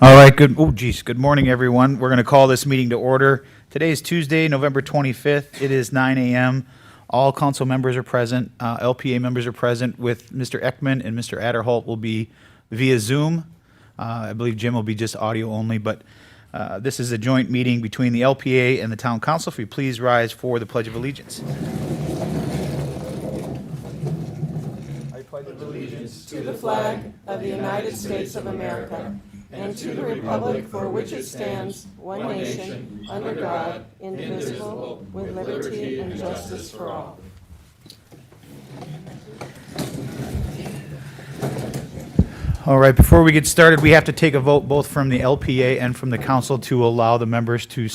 All right, good morning, everyone. We're going to call this meeting to order. Today is Tuesday, November 25th. It is 9 a.m. All council members are present. LPA members are present with Mr. Ekman and Mr. Adderholt will be via Zoom. I believe Jim will be just audio only, but this is a joint meeting between the LPA and the town council. If you please rise for the Pledge of Allegiance. I pledge allegiance to the flag of the United States of America and to the republic for which it stands, one nation, under God, indivisible, with liberty and justice for all. All right, before we get started, we have to take a vote both from the LPA and from the council to allow the members to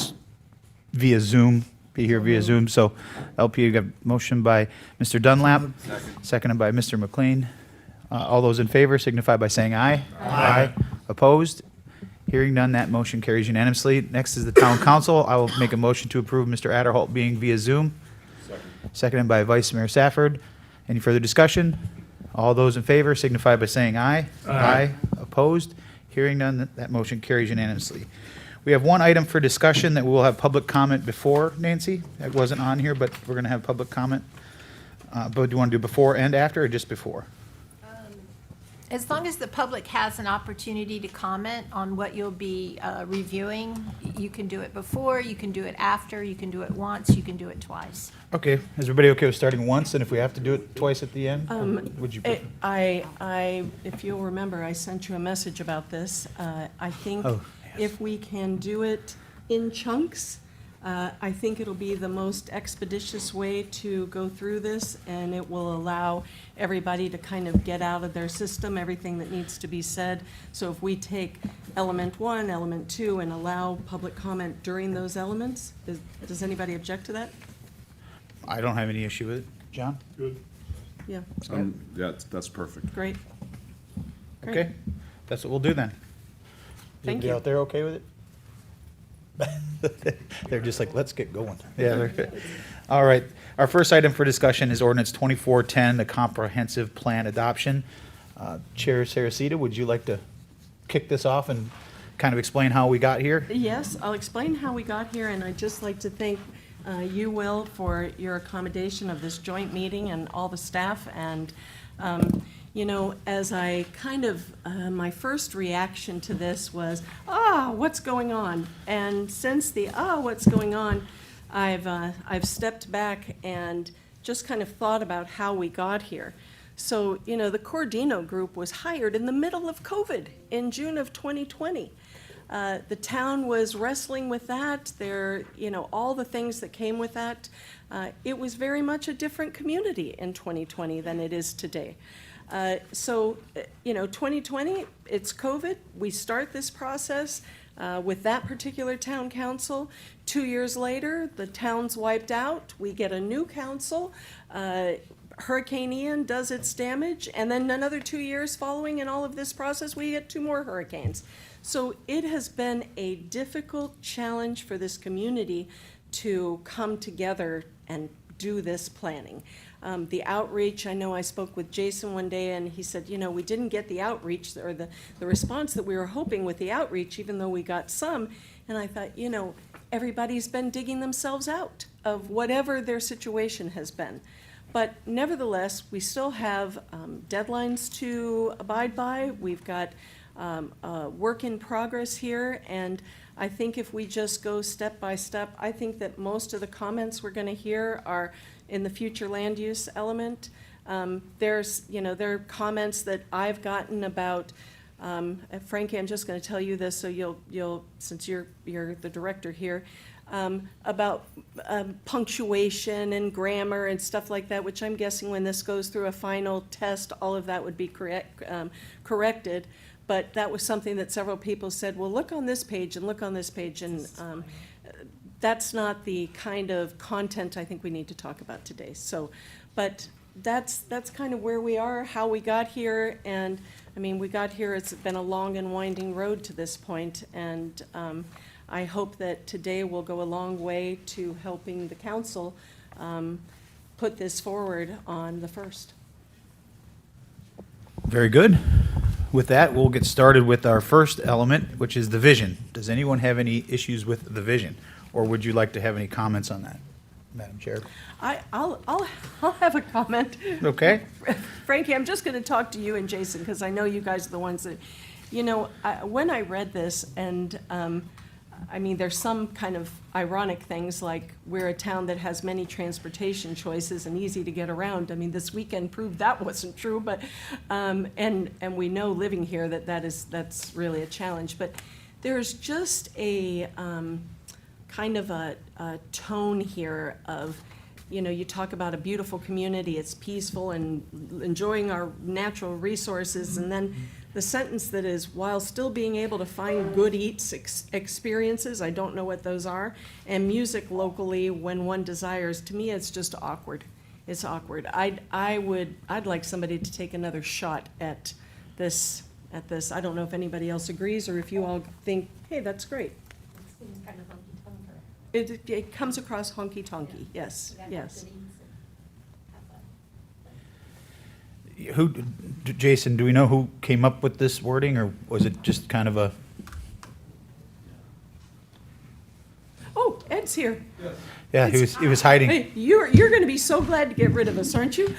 via Zoom, be here via Zoom. So LPA got a motion by Mr. Dunlap, seconded by Mr. McLean. All those in favor signify by saying aye. Aye. Opposed? Hearing none, that motion carries unanimously. Next is the town council. I will make a motion to approve Mr. Adderholt being via Zoom. Seconded by Vice Mayor Safford. Any further discussion? All those in favor signify by saying aye. Aye. Opposed? Hearing none, that motion carries unanimously. We have one item for discussion that we will have public comment before, Nancy. That wasn't on here, but we're going to have public comment. But do you want to do before and after, or just before? As long as the public has an opportunity to comment on what you'll be reviewing, you can do it before, you can do it after, you can do it once, you can do it twice. Okay, is everybody okay with starting once, and if we have to do it twice at the end? Would you prefer? If you'll remember, I sent you a message about this. I think Oh, if we can do it in chunks, I think it'll be the most expeditious way to go through this, and it will allow everybody to kind of get out of their system everything that needs to be said. So if we take element 1, element 2, and allow public comment during those elements, does anybody object to that? I don't have any issue with it. John? Yeah, Yeah, that's perfect. great. Great. Okay, that's what we'll do then. Is Thank everybody you. out there okay with it? They're just like, let's get going. Yeah. All right. Our first item for discussion is ordinance 2410, the comprehensive plan adoption. Chair Saracita, would you like to kick this off and kind of explain how we got here? Yes, I'll explain how we got here, and I'd just like to thank you, Will, for your accommodation of this joint meeting and all the staff. And, you know, as I kind of, my first reaction to this was, what's going on? And since the, what's going on, I've stepped back and just kind of thought about how we got here. So, you know, the Cordino Group was hired in the middle of COVID in June of 2020. The town was wrestling with that. There, you know, all the things that came with that. It was very much a different community in 2020 than it is today. So, you know, 2020, it's COVID. We start this process with that particular town council. 2 years later, the town's wiped out. We get a new council. Hurricane Ian does its damage, and then another 2 years following in all of this process, we get 2 more hurricanes. So it has been a difficult challenge for this community to come together and do this planning. The outreach, I know I spoke with Jason one day, and he said, you know, we didn't get the outreach or the response that we were hoping with the outreach, even though we got some. And I thought, you know, everybody's been digging themselves out of whatever their situation has been. But nevertheless, we still have deadlines to abide by. We've got work in progress here, and I think if we just go step by step, I think that most of the comments we're going to hear are in the future land use element. There's, you know, there are comments that I've gotten about, Frankie, I'm just going to tell you this, so you'll since you're the director here, about punctuation and grammar and stuff like that, which I'm guessing when this goes through a final test, all of that would be corrected. But that was something that several people said, well, look on this page and look on this page. And that's not the kind of content I think we need to talk about today. So, but that's kind of where we are, how we got here. And I mean, we got here, it's been a long and winding road to this point. And I hope that today will go a long way to helping the council put this forward on the 1st. Very good. With that, we'll get started with our first element, which is the vision. Does anyone have any issues with the vision? Or would you like to have any comments on that, Madam Chair? I'll have a comment. Okay. Frankie, I'm just going to talk to you and Jason, because I know you guys are the ones that, when I read this, and, I mean, there's some kind of ironic things, like we're a town that has many transportation choices and easy to get around. I mean, this weekend proved that wasn't true, but, and we know living here that's really a challenge. But there's just a kind of a tone here of, you talk about a beautiful community, it's peaceful and enjoying our natural resources, and then the sentence that is, while still being able to find good eats experiences, I don't know what those are, and music locally when one desires, to me, it's just awkward. It's awkward. I'd like somebody to take another shot at this. I don't know if anybody else agrees, or if you all think, hey, that's great. It comes across honky-tonky, yes, yes. Jason, do we know who came up with this wording, or was it just kind of a? Oh, Ed's here. Yeah, he was hiding. Hey, you're going to be so glad to get rid of us, aren't you?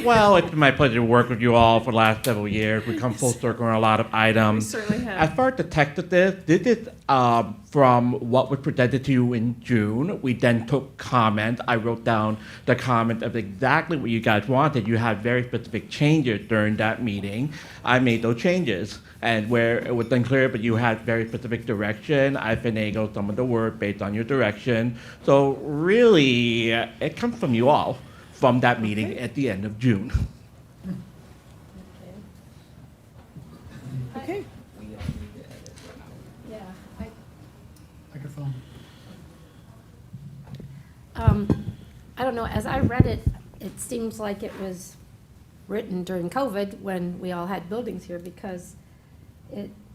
Well, it's been my pleasure to work with you all for the last several years. We've come full circle on a lot of items. We certainly have. As far as the text of this is from what was presented to you in June. We then took comment. I wrote down the comment of exactly what you guys wanted. You had very specific changes during that meeting. I made those changes. And where it was unclear, but you had very specific direction, I finagled some of the work based on your direction. So really, it comes from you all from that meeting at the end of June. Okay. Yeah, Microphone. I don't know, as I read it, it seems like it was written during COVID when we all had buildings here, because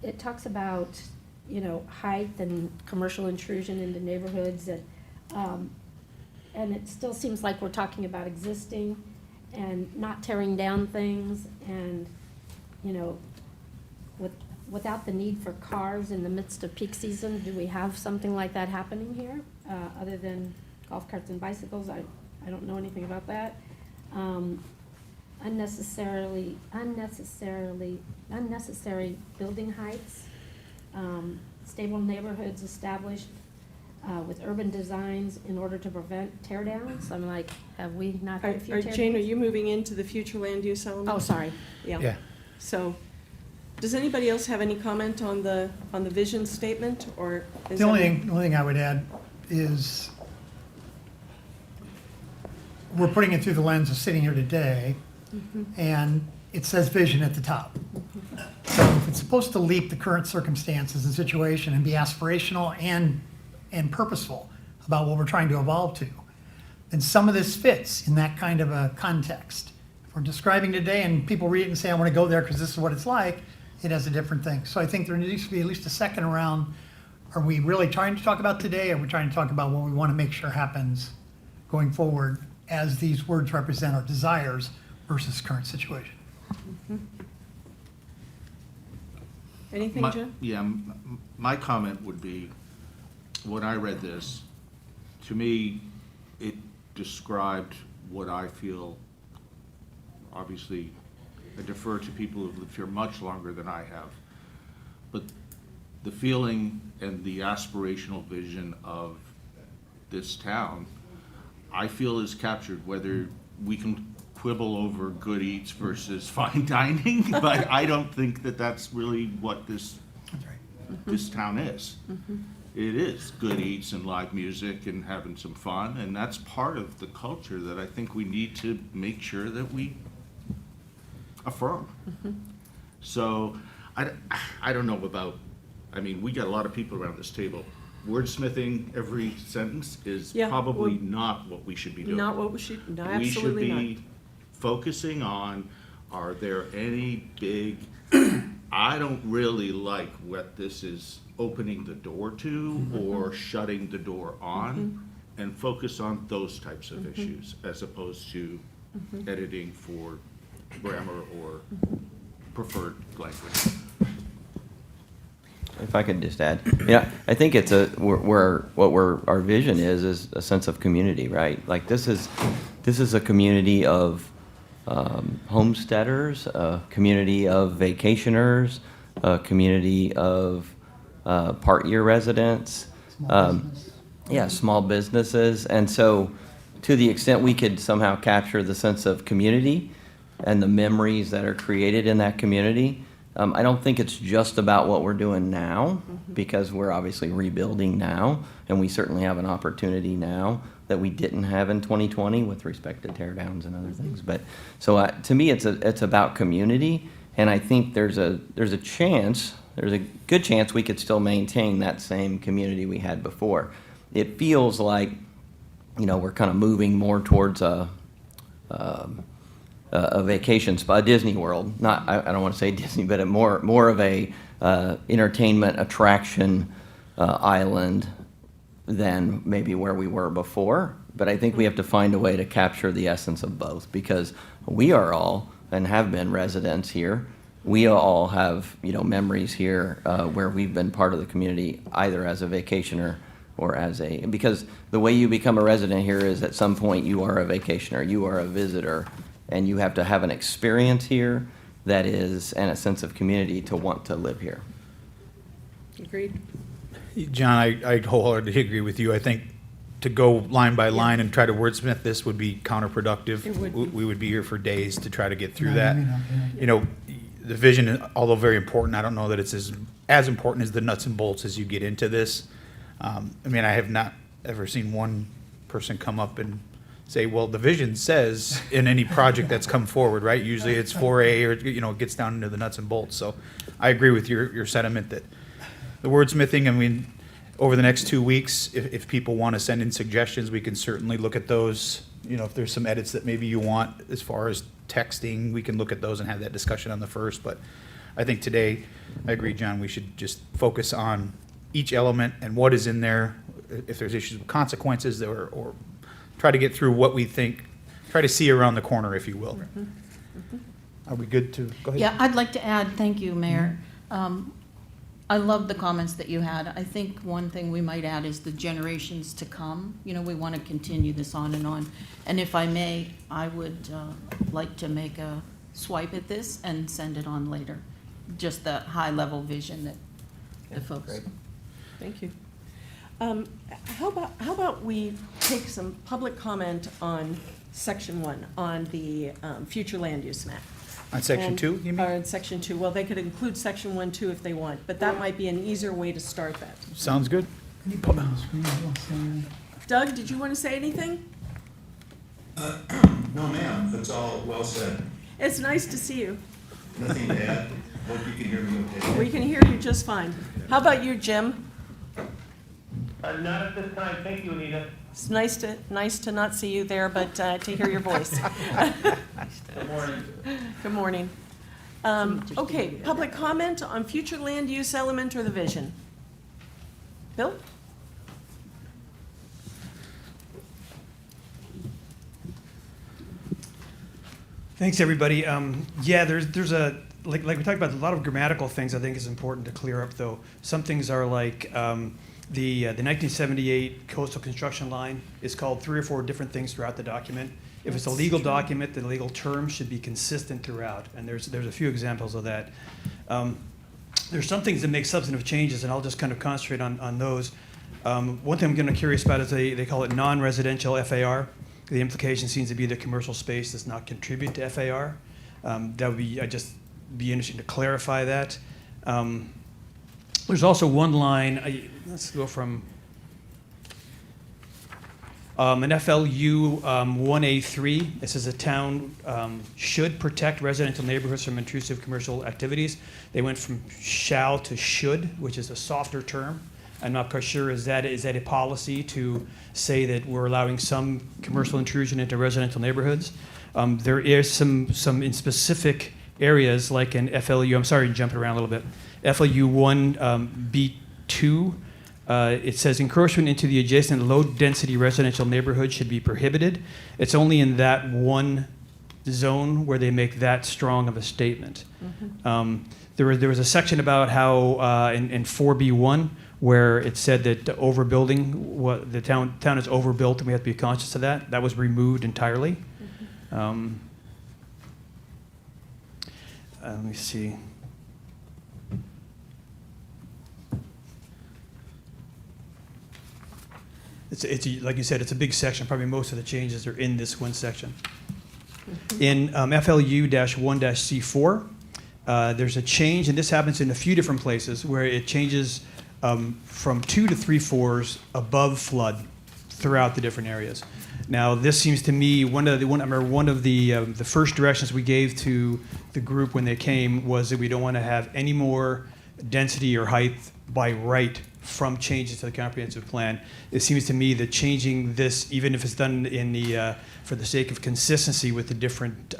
it talks about, height and commercial intrusion into neighborhoods, and it still seems like we're talking about existing and not tearing down things, and, without the need for cars in the midst of peak season, do we have something like that happening here, other than golf carts and bicycles? I don't know anything about that. Unnecessary building heights, stable neighborhoods established with urban designs in order to prevent tear downs. I'm like, have we not had a few tear downs? Jane, are you moving into the future land use element? Oh, sorry. Yeah. So, does anybody else have any comment on the vision statement, or? is The only everyone- thing I would add is we're putting it through the lens of sitting here today, and it says vision at the top. So if it's supposed to leap the current circumstances and situation and be aspirational and purposeful about what we're trying to evolve to, then some of this fits in that kind of a context. If we're describing today and people read it and say, I want to go there because this is what it's like, it has a different thing. So I think there needs to be at least a second around, are we really trying to talk about today, or are we trying to talk about what we want to make sure happens going forward as these words represent our desires versus current situation? Anything, My- Jim? Yeah, my comment would be, when I read this, to me, it described what I feel, obviously, I defer to people who've lived here much longer than I have, but the feeling and the aspirational vision of this town, I feel is captured, whether we can quibble over good eats versus fine dining, but I don't think that that's really what this That's right. this town is. It is good eats and live music and having some fun, and that's part of the culture that I think we need to make sure that we affirm. So, I don't know about, I mean, we got a lot of people around this table. Wordsmithing every sentence is Yeah, probably well, not what we should be doing. Not what we should, no, We should absolutely not. be focusing on, are there any big, I don't really like what this is opening the door to or shutting the door on, and focus on those types of issues as opposed to editing for grammar or preferred language. If I could just add, I think it's our vision is a sense of community, right? Like this is a community of homesteaders, a community of vacationers, a community of part-year residents. Small businesses. And so to the extent we could somehow capture the sense of community and the memories that are created in that community, I don't think it's just about what we're doing now, because we're obviously rebuilding now, and we certainly have an opportunity now that we didn't have in 2020 with respect to tear downs and other things. But so to me, it's about community, and I think there's a good chance we could still maintain that same community we had before. It feels like, we're kind of moving more towards a vacation spot, Disney World. I don't want to say Disney, but more of a entertainment attraction island than maybe where we were before. But I think we have to find a way to capture the essence of both, because we are all and have been residents here. We all have memories here where we've been part of the community, either as a vacationer or because the way you become a resident here is at some point you are a vacationer, you are a visitor, and you have to have an experience here and a sense of community to want to live here. Agreed. John, I wholeheartedly agree with you. I think to go line by line and try to wordsmith this would be counterproductive. It would be. We would be here for days to try to get through that. The vision, although very important, I don't know that it's as important as the nuts and bolts as you get into this. I have not ever seen one person come up and say, well, the vision says in any project that's come forward, right? Usually it's 4A or, it gets down into the nuts and bolts. So I agree with your sentiment that the wordsmithing, over the next 2 weeks, if people want to send in suggestions, we can certainly look at those. If there's some edits that maybe you want as far as texting, we can look at those and have that discussion on the first. But I think today, I agree, John, we should just focus on each element and what is in there. If there's issues with consequences or try to get through what we think, try to see around the corner, if you will. Are we good to go ahead? Yeah, I'd like to add, thank you, Mayor. I love the comments that you had. I think one thing we might add is the generations to come. We want to continue this on and on. And if I may, I would like to make a swipe at this and send it on later. Just the high-level vision that the folks. Thank you. How about we take some public comment on section 1, on the future land use map? On section 2, you mean? Or in section 2. Well, they could include section 1, 2 if they want, but that might be an easier way to start that. Sounds good. Doug, did you want to say anything? No, ma'am, that's all well said. It's nice to see you. Nothing to add. Hope you can hear me okay. We can hear you just fine. How about you, Jim? Not at this time. Thank you, Anita. It's nice to not see you there, but to hear your voice. Good morning. Good morning. Okay, public comment on future land use element or the vision. Bill? Thanks, everybody. There's a, like we talked about, a lot of grammatical things I think is important to clear up, though. Some things are like the 1978 coastal construction line is called 3 or 4 different things throughout the document. If it's a legal document, the legal terms should be consistent throughout, and there's a few examples of that. There's some things that make substantive changes, and I'll just kind of concentrate on those. One thing I'm kind of curious about is they call it non-residential FAR. The implication seems to be that commercial space does not contribute to FAR. That would be, I'd just be interesting to clarify that. There's also one line, let's go from an FLU 1A3. It says a town should protect residential neighborhoods from intrusive commercial activities. They went from shall to should, which is a softer term. I'm not quite sure, is that a policy to say that we're allowing some commercial intrusion into residential neighborhoods? There is some in specific areas, like in FLU, I'm sorry, jumping around a little bit. FLU 1B2, it says encroachment into the adjacent low-density residential neighborhood should be prohibited. It's only in that one zone where they make that strong of a statement. There was a section about how in 4B1 where it said that the overbuilding, the town is overbuilt and we have to be conscious of that. That was removed entirely. Let me see. Like you said, it's a big section. Probably most of the changes are in this one section. In FLU-1-C4, there's a change, and this happens in a few different places, where it changes from 2 to 3 floors above flood throughout the different areas. Now, this seems to me, I remember one of the first directions we gave to the group when they came was that we don't want to have any more density or height by right from changes to the comprehensive plan. It seems to me that changing this, even if it's done in the for the sake of consistency with the different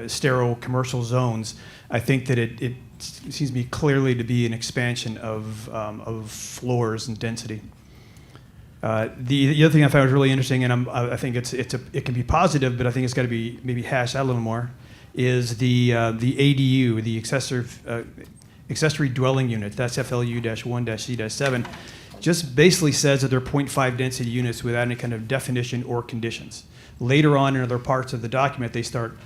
sterile commercial zones, I think that it seems to me clearly to be an expansion of floors and density. The other thing I found was really interesting, and I think it can be positive, but I think it's got to be maybe hashed out a little more, is the ADU, the accessory dwelling unit. That's FLU-1-C-7. Just basically says that they're 0.5 density units without any kind of definition or conditions. Later on in other parts of the document, they start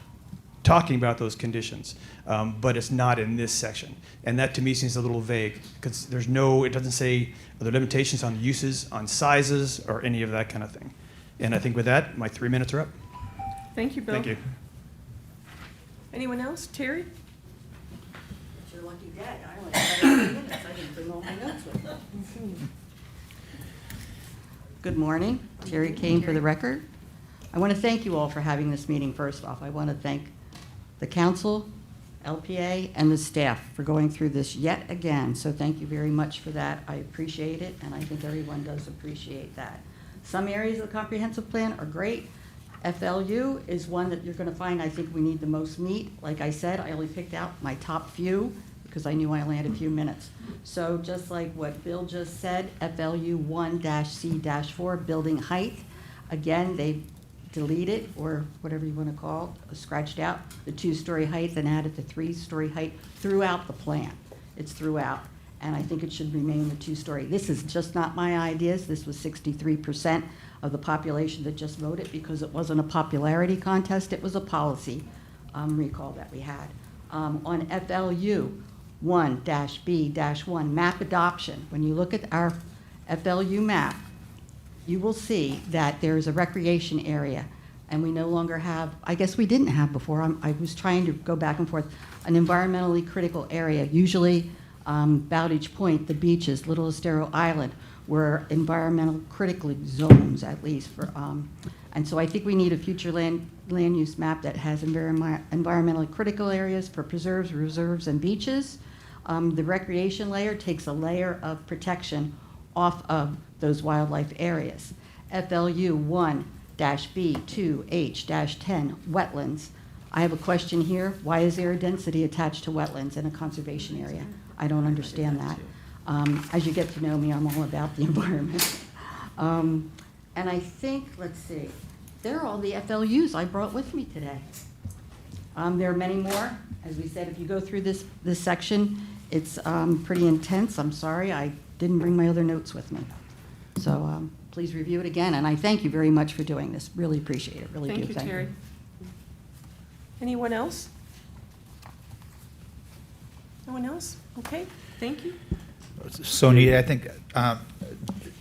talking about those conditions, but it's not in this section. And that to me seems a little vague, because it doesn't say are there limitations on uses, on sizes, or any of that kind of thing. And I think with that, my 3 minutes are up. Thank you, Bill. Thank you. Anyone else? Terry? You're lucky dad. I only had 3 minutes. I didn't bring all my notes with me. Good morning. Terry Kane for the record. I want to thank you all for having this meeting first off. I want to thank the council, LPA, and the staff for going through this yet again. So thank you very much for that. I appreciate it, and I think everyone does appreciate that. Some areas of the comprehensive plan are great. FLU is one that you're going to find I think we need the most meat. Like I said, I only picked out my top few because I knew I only had a few minutes. So just like what Bill just said, FLU-1-C-4, building height. Again, they deleted, or whatever you want to call it, scratched out the 2-story height and added the 3-story height throughout the plan. It's throughout. And I think it should remain the 2-story. This is just not my ideas. This was 63% of the population that just voted because it wasn't a popularity contest. It was a policy recall that we had. On FLU 1-B-1, map adoption, when you look at our FLU map, you will see that there is a recreation area, and we no longer have, I guess we didn't have before, I was trying to go back and forth, an environmentally critical area. Usually Bowditch Point, the beaches, Little Estero Island were environmental critical zones, at least for, and so I think we need a future land use map that has environmentally critical areas for preserves, reserves, and beaches. The recreation layer takes a layer of protection off of those wildlife areas. FLU 1-B2H-10, wetlands. I have a question here. Why is there a density attached to wetlands in a conservation area? I don't understand that. As you get to know me, I'm all about the environment. And I think, let's see, they're all the FLUs I brought with me today. There are many more. As we said, if you go through this section, it's pretty intense. I'm sorry, I didn't bring my other notes with me. So please review it again, and I thank you very much for doing this. Really appreciate it, really do. Thank you, Terry. Anyone else? No one else? Okay, thank you. So Nita, I think,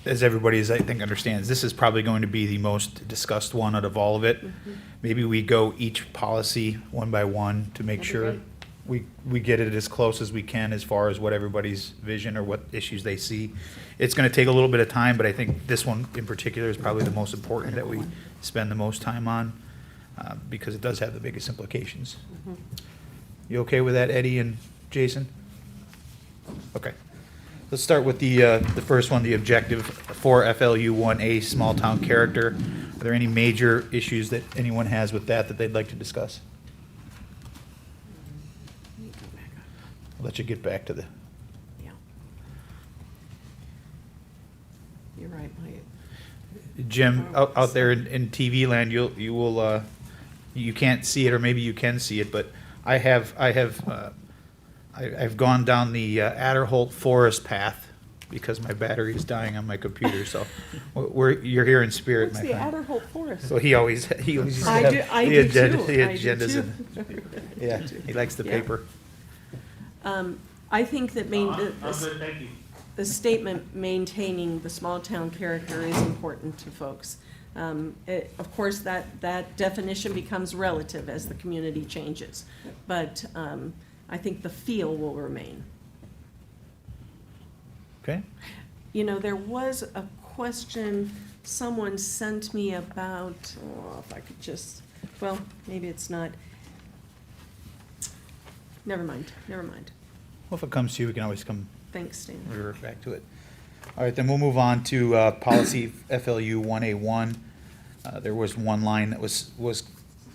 as everybody I think understands, this is probably going to be the most discussed one out of all of it. Maybe we go each policy one by one to make sure we get it as close as we can as far as what everybody's vision or what issues they see. It's going to take a little bit of time, but I think this one in particular is probably the most important that we spend the most time on because it does have the biggest implications. You okay with that, Eddie and Jason? Okay. Let's start with the first one, the objective for FLU 1A, small town character. Are there any major issues that anyone has with that they'd like to discuss? I'll let you get back to the. Yeah. You're right, Jim, out there in TV land, you will, you can't see it, or maybe you can see it, but I've gone down the Adderholt Forest path because my battery is dying on my computer, so you're here in spirit, What's my the friend. Adderholt Forest? So he always used to I have do- I the do agenda- too. the I do agendas too. yeah, he likes the Yeah. paper. I think that I'm good, thank you. the statement maintaining the small town character is important to folks. Of course, that definition becomes relative as the community changes, but I think the feel will remain. Okay? You know, there was a question someone sent me about, if I could just, well, maybe it's not. Never mind. Well, if it comes to you, we can always come Thanks, Stan. revert back to it. All right, then we'll move on to policy FLU 1A1. There was one line that was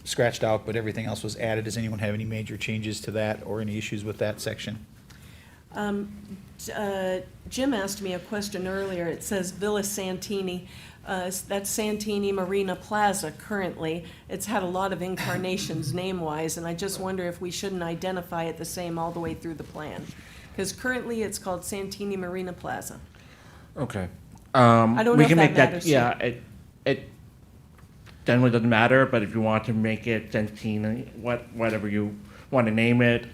scratched out, but everything else was added. Does anyone have any major changes to that or any issues with that section? Jim asked me a question earlier. It says Villa Santini. That's Santini Marina Plaza currently. It's had a lot of incarnations name-wise, and I just wonder if we shouldn't identify it the same all the way through the plan. Because currently it's called Santini Marina Plaza. Okay. I don't We know can if make that matters to you. Yeah, it generally doesn't matter, but if you want to make it Santini, whatever you want to name it,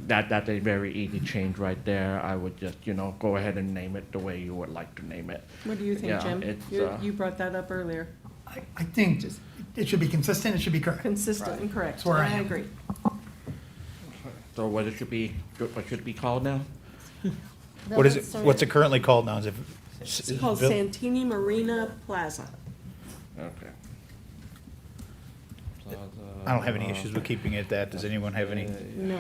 that's a very easy change right there. I would just, go ahead and name it the way you would like to name it. What do you think, Yeah, Jim? it's, You brought that up earlier. I think it should be consistent, it should be correct. Consistent and correct. That's where I I am. agree. So what should it be called now? What is it, what's it currently called now? Is it? It's called Santini Marina Plaza. Okay. I don't have any issues with keeping it that. Does anyone have any? No.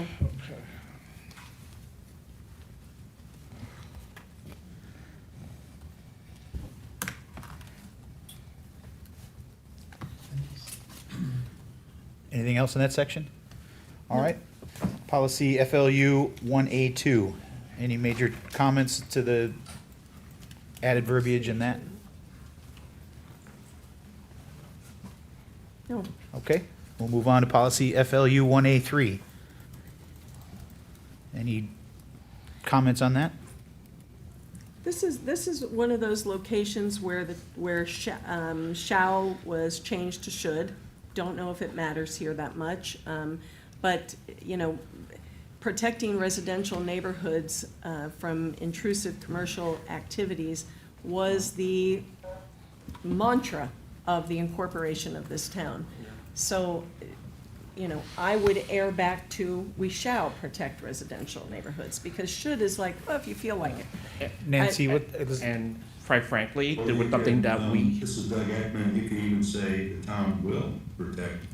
Anything else in that section? All right. Policy FLU 1A2. Any major comments to the added verbiage in that? No. Okay, we'll move on to policy FLU 1A3. Any comments on that? This is one of those locations where shall was changed to should. Don't know if it matters here that much, but, protecting residential neighborhoods from intrusive commercial activities was the mantra of the incorporation of this town. So, I would err back to, we shall protect residential neighborhoods, because should is like, well, if you feel like it. Nancy, what? And quite frankly, Well, there was you something could, that we, This is Doug Ekman, you could even say the town will protect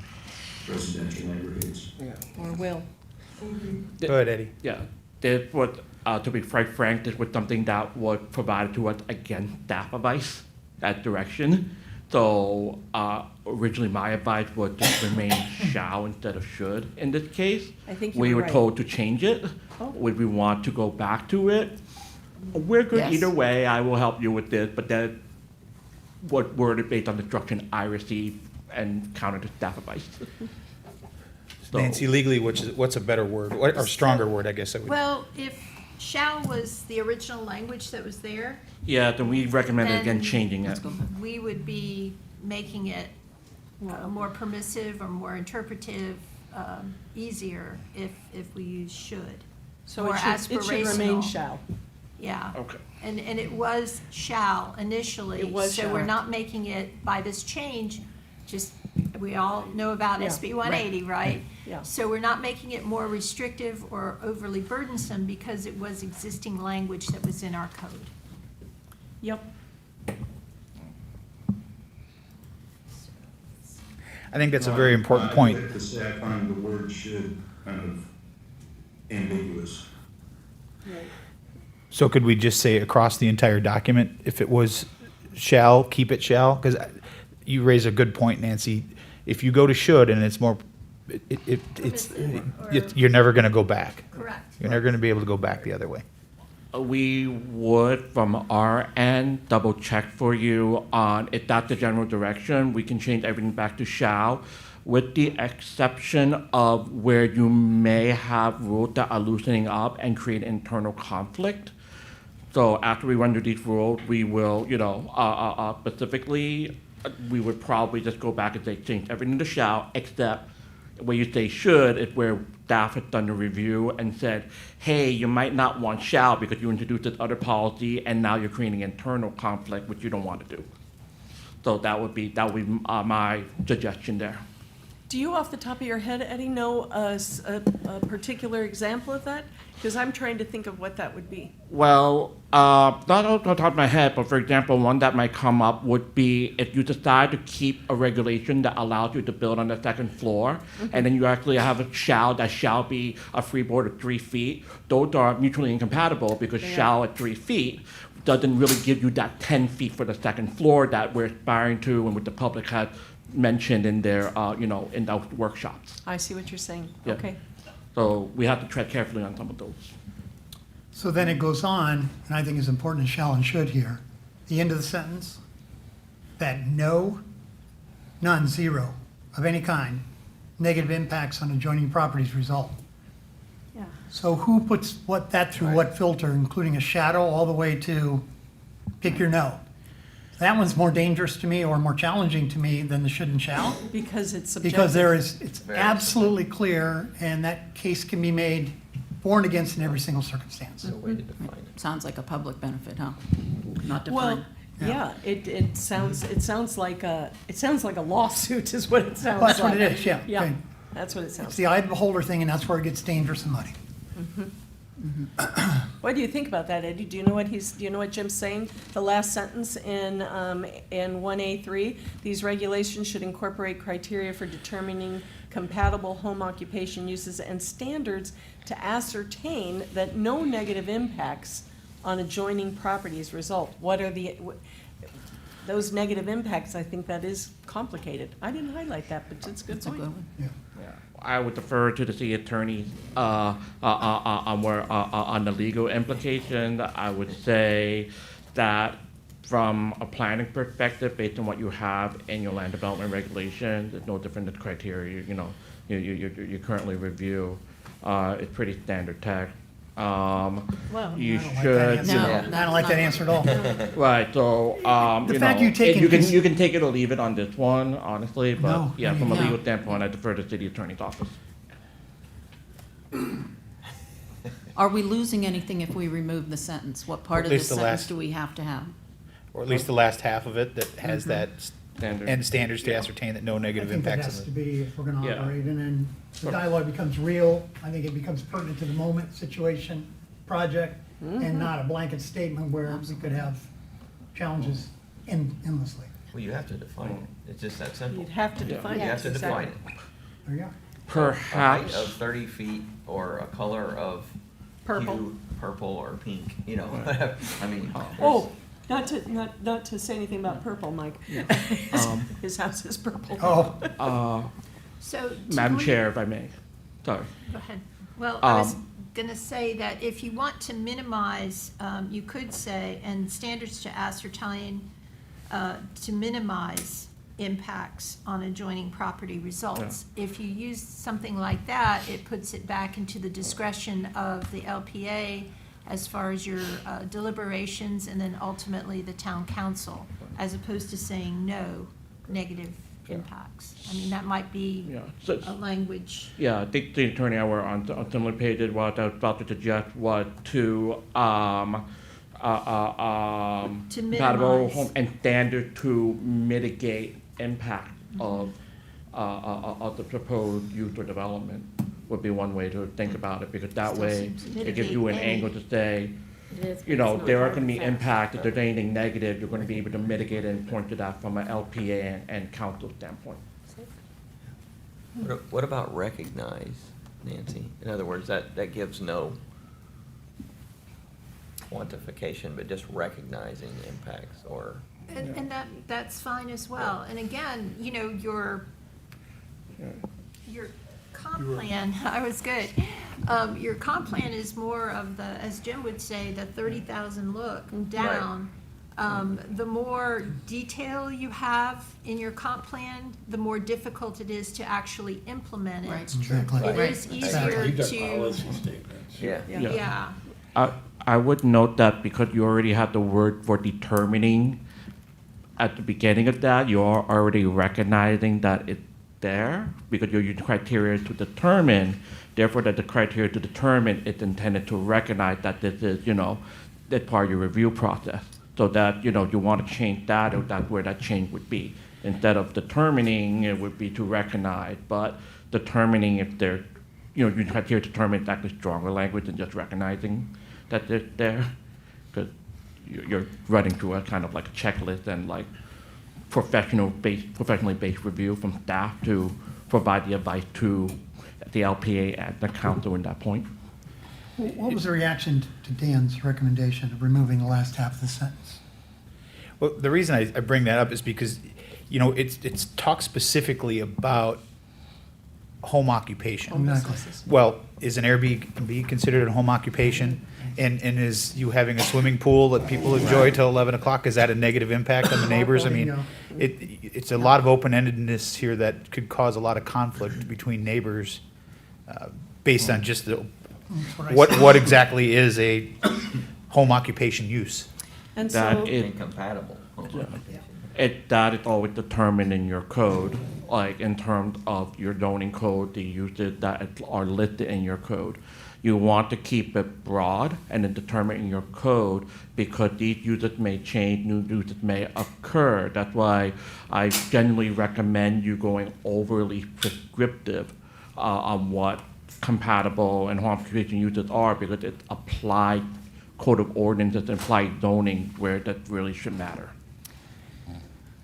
residential neighborhoods. Or will. Go ahead, Eddie. yeah, this was, to be quite frank, this was something that was provided to us against staff advice, that direction. So originally, my advice was to remain shall instead of should in this case. I think you We were were right. told to change it. Oh. Would we want to go back to it? We're good Yes. either way. I will help you with this, but that what word based on the instruction I received and counter to staff advice. So- Nancy, legally, what's a better word, or stronger word, I guess I would. Well, if shall was the original language that was there, Yeah, then we recommended again Then- changing it. we would be making it more permissive or more interpretive, easier if we use should. So More it should remain aspirational. shall. Yeah. Okay. And it was shall initially. It was So we're shall. not making it by this change, just, we all know about Yeah, SB 180, right? Yeah. So we're not making it more restrictive or overly burdensome because it was existing language that was in our code. Yep. I think that's a very important point. I have to say, I find the word should kind of ambiguous. So could we just say across the entire document, if it was shall, keep it shall? Because you raise a good point, Nancy. If you go to should and it's more, Permissive or- you're never going to go back. Correct. You're never going to be able to go back the other way. we would, from our end, double check for you on if that's the general direction. We can change everything back to shall, with the exception of where you may have rules that are loosening up and create internal conflict. So after we run through these rules, we will, specifically, we would probably just go back and say, change everything to shall, except where you say should is where staff has done the review and said, hey, you might not want shall because you introduced this other policy and now you're creating internal conflict, which you don't want to do. So that would be my suggestion there. Do you, off the top of your head, Eddie, know a particular example of that? Because I'm trying to think of what that would be. Well, not off the top of my head, but for example, one that might come up would be if you decide to keep a regulation that allows you to build on the second floor, and then you actually have a shall that shall be a freeboard of 3 feet. Those are mutually incompatible because shall at 3 feet doesn't really give you that 10 feet for the second floor that we're aspiring to and what the public has mentioned in their, in those workshops. I see what you're saying. Yeah. Okay. So we have to tread carefully on some of those. So then it goes on, and I think is important as shall and should here, the end of the sentence, that none, zero, of any kind, negative impacts on adjoining properties result. Yeah. So who puts that through what filter, including a shadow all the way to pick your no? That one's more dangerous to me or more challenging to me than the should and shall. Because it's subjective. Because it's absolutely clear, and that case can be made for and against in every single circumstance. Sounds like a public benefit, huh? Not Well, defined. yeah, it sounds like a lawsuit is what it sounds like. That's what it is, yeah. Yeah, Okay. that's what it It's sounds the like. eye of the beholder thing, and that's where it gets dangerous and muddy. What do you think about that, Eddie? Do you know what Jim's saying? The last sentence in 1A3, these regulations should incorporate criteria for determining compatible home occupation uses and standards to ascertain that no negative impacts on adjoining properties result. What are those negative impacts? I think that is complicated. I didn't highlight that, but it's a good point. Yeah. I would defer to the city attorney on the legal implications. I would say that from a planning perspective, based on what you have in your land development regulations, it's no different than the criteria you currently review. It's pretty standard text. You should. I don't like that answer at all. Right, so, The fact you take you in can take it or leave it on this one, honestly, but No, yeah, I from a mean, legal standpoint, I defer to the city attorney's office. Are we losing anything if we remove the sentence? What part At of the least the sentence last- do we have to have? Or at least the last half of it that has that Standard. and standards to ascertain that no I negative think that impacts has on to be, if we're gonna Yeah. operate, and then the dialogue becomes real. I think it becomes pertinent to the moment, situation, project, and not a blanket statement where we could have challenges endlessly. Well, you have to define it. It's just that simple. You'd have to Yeah. define You it. have to define it. There you go. A height Perhaps, of 30 feet or a color of Purple. hue, purple or pink, I mean. Oh, not to say anything about purple, Mike. His house is purple. Oh, So. to Madam go- Chair, if I may, sorry. Go ahead. Well, I was Um, going to say that if you want to minimize, you could say, and standards to ascertain, to minimize impacts on adjoining property results. If you use something like that, it puts it back into the discretion of the LPA as far as your deliberations and then ultimately the town council, as opposed to saying no negative impacts. I mean, that might be Yeah, so, a language. yeah, I think the attorney and I were on similar pages. What I was about to suggest was to, compatible minimize. home and standard to mitigate impact of the proposed use or development would be one way to think about it, because that Still way seems to it gives you an mitigate angle to say, It is, but you know, it's not there are hard gonna be and fast. impact, if there's anything negative, you're gonna be able to mitigate it and point to that from an LPA and council standpoint. What about recognize, Nancy? In other words, that gives no quantification, but just recognizing impacts or. And that's fine as well. And again, your comp plan, I was good. Your comp plan is more of the, as Jim would say, the 30,000 look down. The more detail you have in your comp plan, the more difficult it is to actually implement it. Right. Exactly. It is easier to, Yeah. yeah. I would note that because you already have the word for determining at the beginning of that, you are already recognizing that it's there because you're using criteria to determine. Therefore, that the criteria to determine is intended to recognize that this is, that part of your review process. So that, you want to change that, or that's where that change would be. Instead of determining, it would be to recognize, but determining if they're, using criteria to determine is actually stronger language than just recognizing that they're there. Because you're running through a kind of like a checklist and like professionally based review from staff to provide the advice to the LPA and the council in that point. What was the reaction to Dan's recommendation of removing the last half of the sentence? Well, the reason I bring that up is because, it's talks specifically about home occupation. Exactly. Well, is an Airbnb considered a home occupation? And is you having a swimming pool that people enjoy till 11 o'clock, is that a negative impact on the neighbors? I mean, it's a lot of open-endedness here that could cause a lot of conflict between neighbors based on just what exactly is a home occupation use. And That so, is Incompatible. That is always determined in your code, like in terms of your zoning code, the uses that are listed in your code. You want to keep it broad and then determine in your code because these uses may change, new uses may occur. That's why I generally recommend you going overly prescriptive on what compatible and home occupation uses are because it's applied code of ordinances, applied zoning where that really should matter.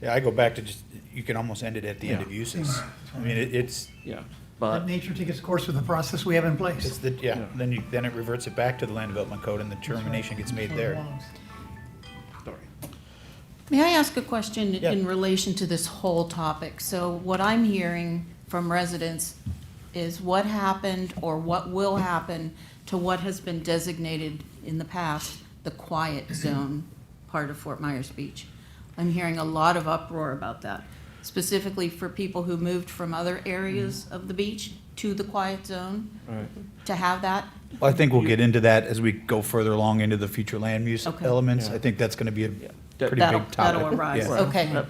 Yeah, I go back to just, you can almost end it at the end of uses. I mean, it's, Yeah, Let but nature take its course with the process we have in place. it's the, yeah, then it reverts it back to the land development code and the determination gets made there. sorry. May I ask a question Yeah. in relation to this whole topic? So what I'm hearing from residents is what happened or what will happen to what has been designated in the past, the quiet zone part of Fort Myers Beach. I'm hearing a lot of uproar about that, specifically for people who moved from other areas of the beach to the quiet zone, Right. to have that. Well, I think we'll get into that as we go further along into the future land use Okay. elements. Yeah. I think that's gonna be a That- pretty That'll, big topic. that'll arise. Yeah. Okay,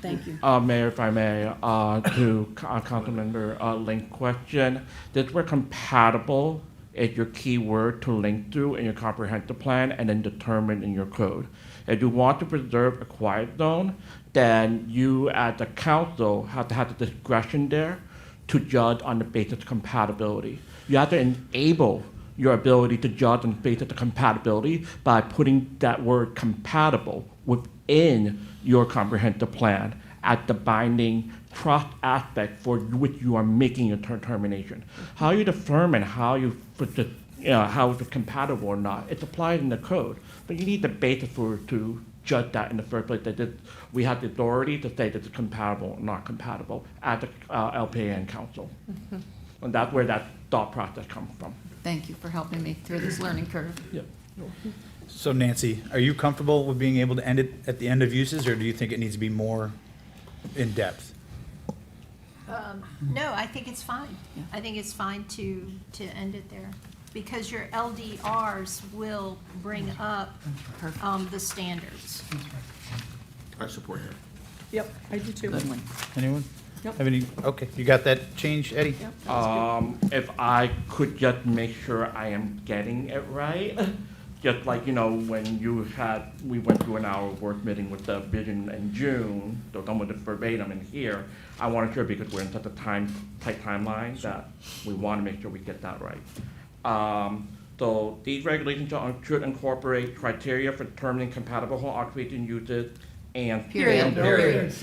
thank you. Mayor, if I may, to Councilmember Link's question, this word compatible is your key word to link to in your comprehensive plan and then determine in your code. If you want to preserve a quiet zone, then you as the council have to have the discretion there to judge on the basis of compatibility. You have to enable your ability to judge on the basis of compatibility by putting that word compatible within your comprehensive plan at the binding trust aspect for which you are making your determination. How you determine how how it's compatible or not, it's applied in the code, but you need the basis to judge that in the first place, that we have the authority to say that it's compatible or not compatible at the LPA and council. And that's where that thought process comes from. Thank you for helping me through this learning curve. Yep. So Nancy, are you comfortable with being able to end it at the end of uses, or do you think it needs to be more in-depth? No, I think it's fine. I think it's fine to end it there, because your LDRs will bring up the standards. I support that. yep, I do too. Good one. Anyone? Yep. Have any, okay, you got that change, Eddie? Yep, that was good. If I could just make sure I am getting it right, just like, when we went through an hour work meeting with the vision in June, so done with the verbatim in here, I want to sure because we're in such a tight timeline that we want to make sure we get that right. So these regulations should incorporate criteria for determining compatible home occupation uses and. Period. Period.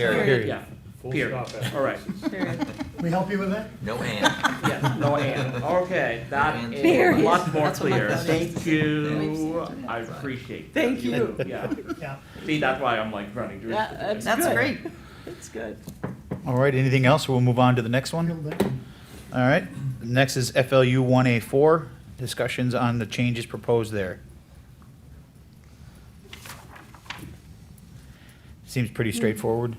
Yeah, period. All right. Period. We help you with that? No and. Yeah, no and. Okay, that And. is Period. much more That's what my clear. thought is. Thank you. I appreciate that. Thank you. Yeah. Yeah. See, that's why I'm like running through. That's That's good. great. That's good. All right, anything else? We'll move on to the next one. All right, Next is FLU 1A4, discussions on the changes proposed there. Seems pretty straightforward.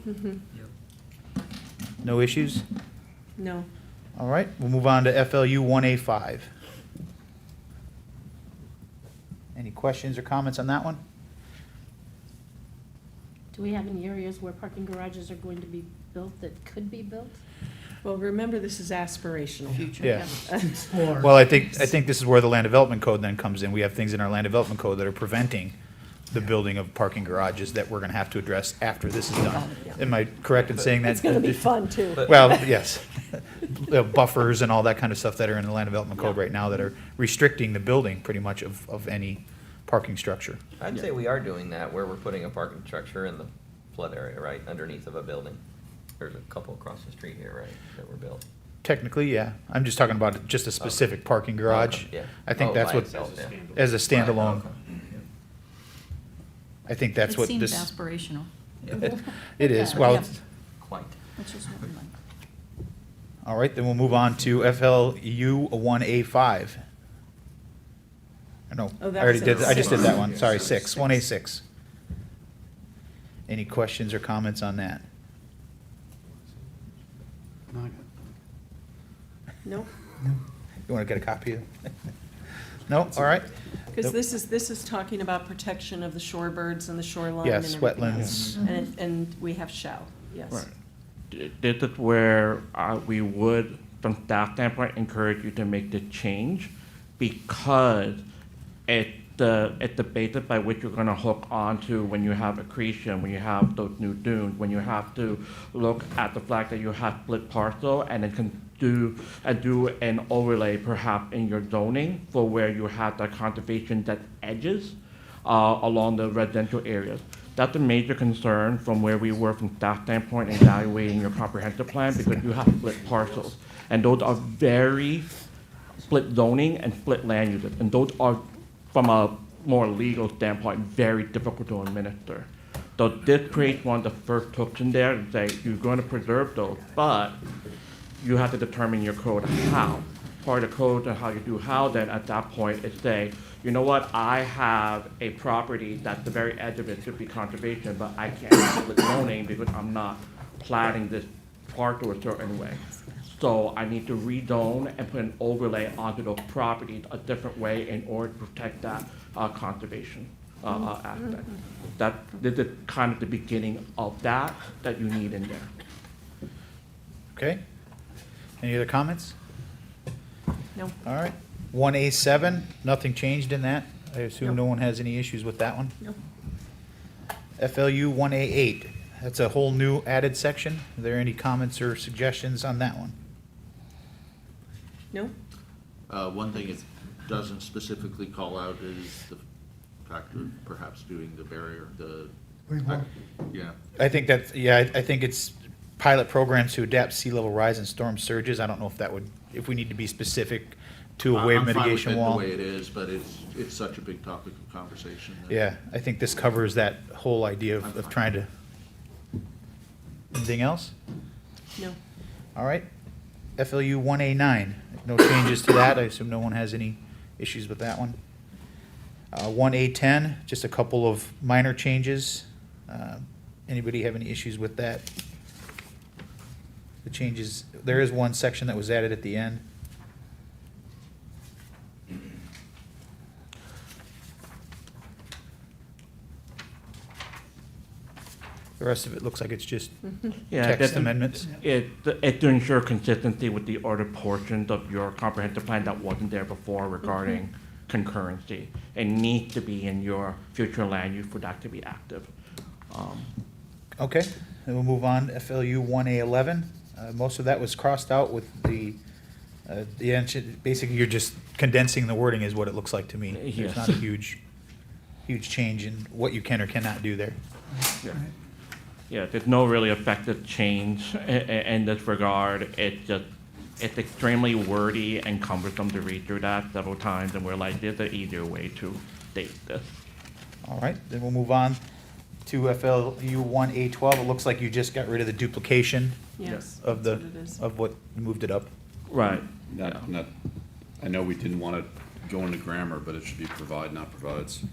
No issues? No. All right, we'll move on to FLU 1A5. Any questions or comments on that one? Do we have any areas where parking garages are going to be built that could be built? Well, remember, this is aspirational. Yeah. Explore. Well, I think this is where the land development code then comes in. We have things in our land development code that are preventing the building of parking garages that we're gonna have to address after this is done. Am I correct in saying that? It's gonna be fun, too. Well, yes. Buffers and all that kind of stuff that are in the land development code right now that are restricting the building pretty much of any parking structure. I'd say we are doing that where we're putting a parking structure in the flood area, right, underneath of a building. There's a couple across the street here, right, that were built. Technically, yeah. I'm just talking about just a specific parking garage. Okay, yeah. I think Oh, that's by what, itself, yeah. as a standalone, Right, I think that's what It this. seems aspirational. It is, Yeah. well, Yeah. Quite. That's just what we like. all right, then we'll move on to FLU 1A5. No, Oh, I that already was did, it. I just did that one, Yeah, sorry, sorry, 6, 1A6. Any questions or comments on that? No, You want to get a copy of it? No, all right. because this is talking about protection of the shorebirds and the shoreline and Yes, everything wetlands. else. And we have shall, yes. Right. This is where we would, from staff standpoint, encourage you to make the change because it's the basis by which you're gonna hook onto when you have accretion, when you have those new dunes, when you have to look at the fact that you have split parcel and then can do an overlay perhaps in your zoning for where you have the conservation that edges along the residential areas. That's a major concern from where we were from staff standpoint in evaluating your comprehensive plan because you have split parcels. And those are very split zoning and split land uses. And those are, from a more legal standpoint, very difficult to administer. So this creates one of the first hooks in there to say you're going to preserve those, but you have to determine your code how. Part of the code and how you do how, then at that point is say, you know what, I have a property that's the very edge of it should be conservation, but I can't have it with zoning because I'm not platting this parcel a certain way. So I need to rezone and put an overlay onto those properties a different way in order to protect that conservation aspect. This is kind of the beginning of that you need in there. Okay. Any other comments? No. All right. 1A7, nothing changed in that? I assume no one has any issues with that one? No. FLU 1A8, that's a whole new added section. Are there any comments or suggestions on that one? No? One thing it doesn't specifically call out is the fact of perhaps doing the barrier, yeah. I think that, yeah, I think it's pilot programs to adapt sea level rise and storm surges. I don't know if that would, if we need to be specific to a wave mitigation wall. I'm fine with it the way it is, but it's such a big topic of conversation. that- Yeah, I think this covers that whole idea of trying to. Anything else? No. All right. FLU 1A9, no changes to that. I assume no one has any issues with that one. 1A10, just a couple of minor changes. Anybody have any issues with that? The changes, there is one section that was added at the end. The rest of it looks like it's just Yeah, text that's- amendments. It to ensure consistency with the other portions of your comprehensive plan that wasn't there before regarding concurrency. It needs to be in your future land use for that to be active. Okay, then we'll move on, FLU 1A11. Most of that was crossed out with the basically you're just condensing the wording is what it looks like to me. There's Yes. not a huge change in what you can or cannot do there. Yeah, there's no really effective change in this regard. It's extremely wordy and cumbersome to read through that several times, and we're like, there's an easier way to state this. All right, then we'll move on to FLU 1A12. It looks like you just got rid of the duplication Yes, of that's the, what it is. of what, you moved it up. Right. Not, I know we didn't want to go into grammar, but it should be provide, not provides.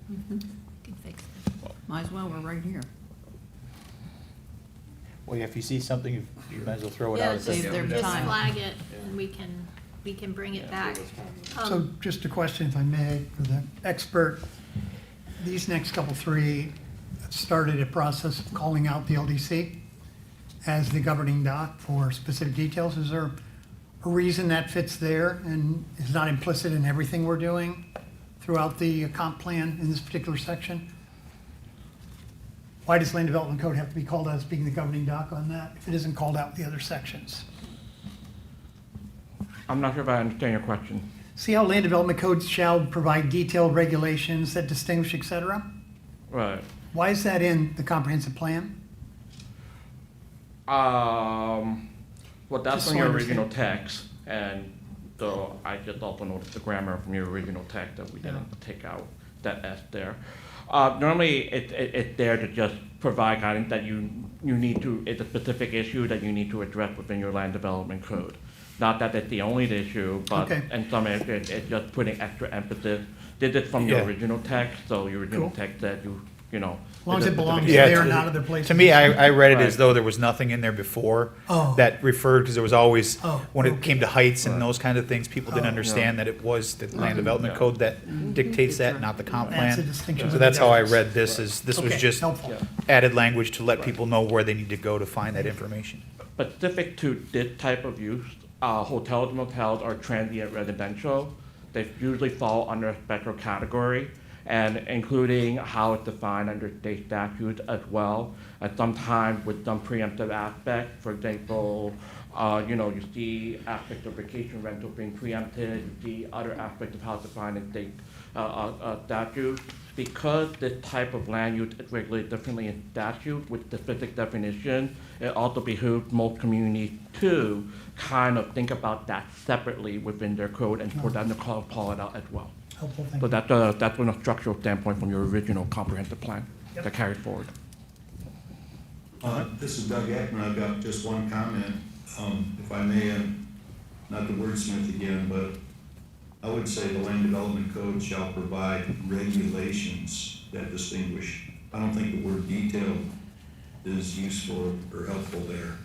Can fix it. Might as well, we're right here. Well, if you see something, you might as well throw it Yeah, out. just Save their just time. flag it, and we can bring it back. So just a question, if I may, for the expert. These next couple three started a process of calling out the LDC as the governing doc for specific details. Is there a reason that fits there and is not implicit in everything we're doing throughout the comp plan in this particular section? Why does land development code have to be called out as being the governing doc on that if it isn't called out in the other sections? I'm not sure if I understand your question. See how land development codes shall provide detailed regulations that distinguish, et cetera? Right. Why is that in the comprehensive plan? Well, that's Just from so your I original text, and so I just also noticed the grammar from your original text that we didn't take out that S there. Normally, it's there to just provide guidance that you need to, it's a specific issue that you need to address within your land development code. Not that it's the only issue, but Okay. in some areas, it's just putting extra emphasis. Did it from your Yeah. original text, so your original Cool. text said you know. As long as it's it a belongs specific- there to- and not other places. To me, I read it as Right. though there was nothing in there before Oh. that referred, because there was always, Oh, when it okay. came to heights and Right. those kind of things, people didn't Oh. understand that it was the land development Yeah. code that dictates that, not the comp That's plan. a distinction. So that's how I read this, is this was Okay, just helpful. Yeah. added language to let people know where they need to go to find that information. Specific to this type of use, hotels, motels, or transient residential, they usually fall under a special category, and including how it's defined under state statutes as well. And sometimes with some preemptive aspects, for example, you see aspects of vacation rental being preempted, you see other aspects of how it's defined in state statutes. Because this type of land use is regulated differently in statute with specific definition, it also behooves most communities to kind of think about that separately within their code and for them to call it out as well. Helpful, thank So you. that's from a structural standpoint from your original comprehensive plan that carried forward. This is Doug Ekman. I've got just one comment, if I may, not to wordsmith again, but I would say the land development code shall provide regulations that distinguish. I don't think the word detailed is useful or helpful there.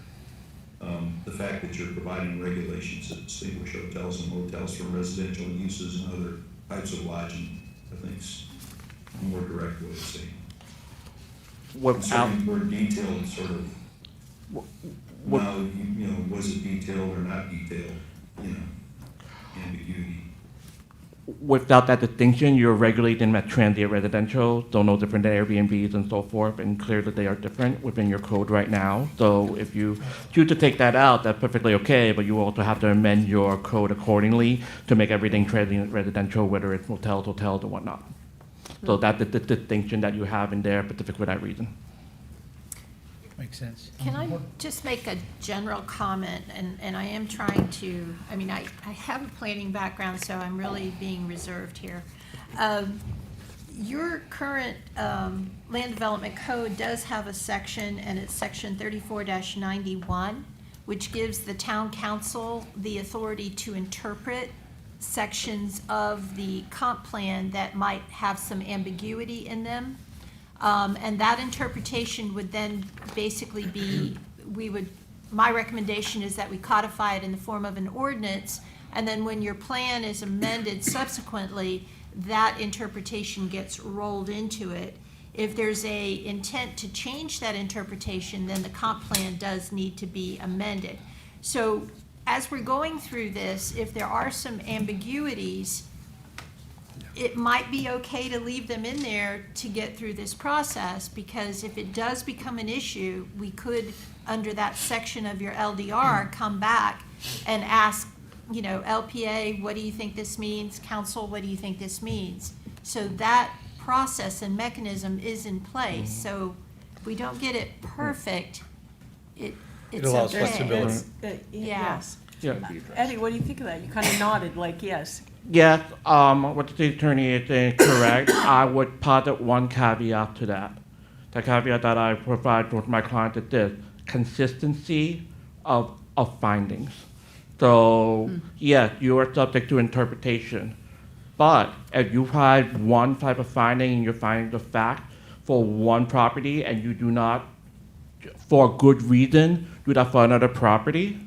The fact that you're providing regulations that distinguish hotels and motels from residential uses and other types of lodging, I think is a more direct way of saying it. Without, Concerning the word detailed, sort of, well, was it detailed or not detailed, ambiguity. without that distinction, you're regulating that transient residential, so no different than Airbnbs and so forth, and clear that they are different within your code right now. So if you choose to take that out, that's perfectly okay, but you also have to amend your code accordingly to make everything transient residential, whether it's motels, hotels, or whatnot. So that's the distinction that you have in there, specific for that reason. Makes sense. Can I just make a general comment, and I am trying to, I have a planning background, so I'm really being reserved here. Your current land development code does have a section, and it's section 34-91, which gives the town council the authority to interpret sections of the comp plan that might have some ambiguity in them. And that interpretation would then basically be, my recommendation is that we codify it in the form of an ordinance, and then when your plan is amended subsequently, that interpretation gets rolled into it. If there's a intent to change that interpretation, then the comp plan does need to be amended. So as we're going through this, if there are some ambiguities, it might be okay to leave them in there to get through this process, because if it does become an issue, we could, under that section of your LDR, come back and ask, LPA, what do you think this means? Council, what do you think this means? So that process and mechanism is in place. So if we don't get it perfect, it's allows okay. flexibility. Yes. Yeah. Eddie, what do you think of that? You kind of nodded like yes. Yes, what the attorney is saying is correct. I would posit one caveat to that. The caveat that I provide with my client is this: consistency of findings. So, yes, you are subject to interpretation. But if you have one type of finding and you're finding the fact for one property and you do not, for a good reason, do that for another property,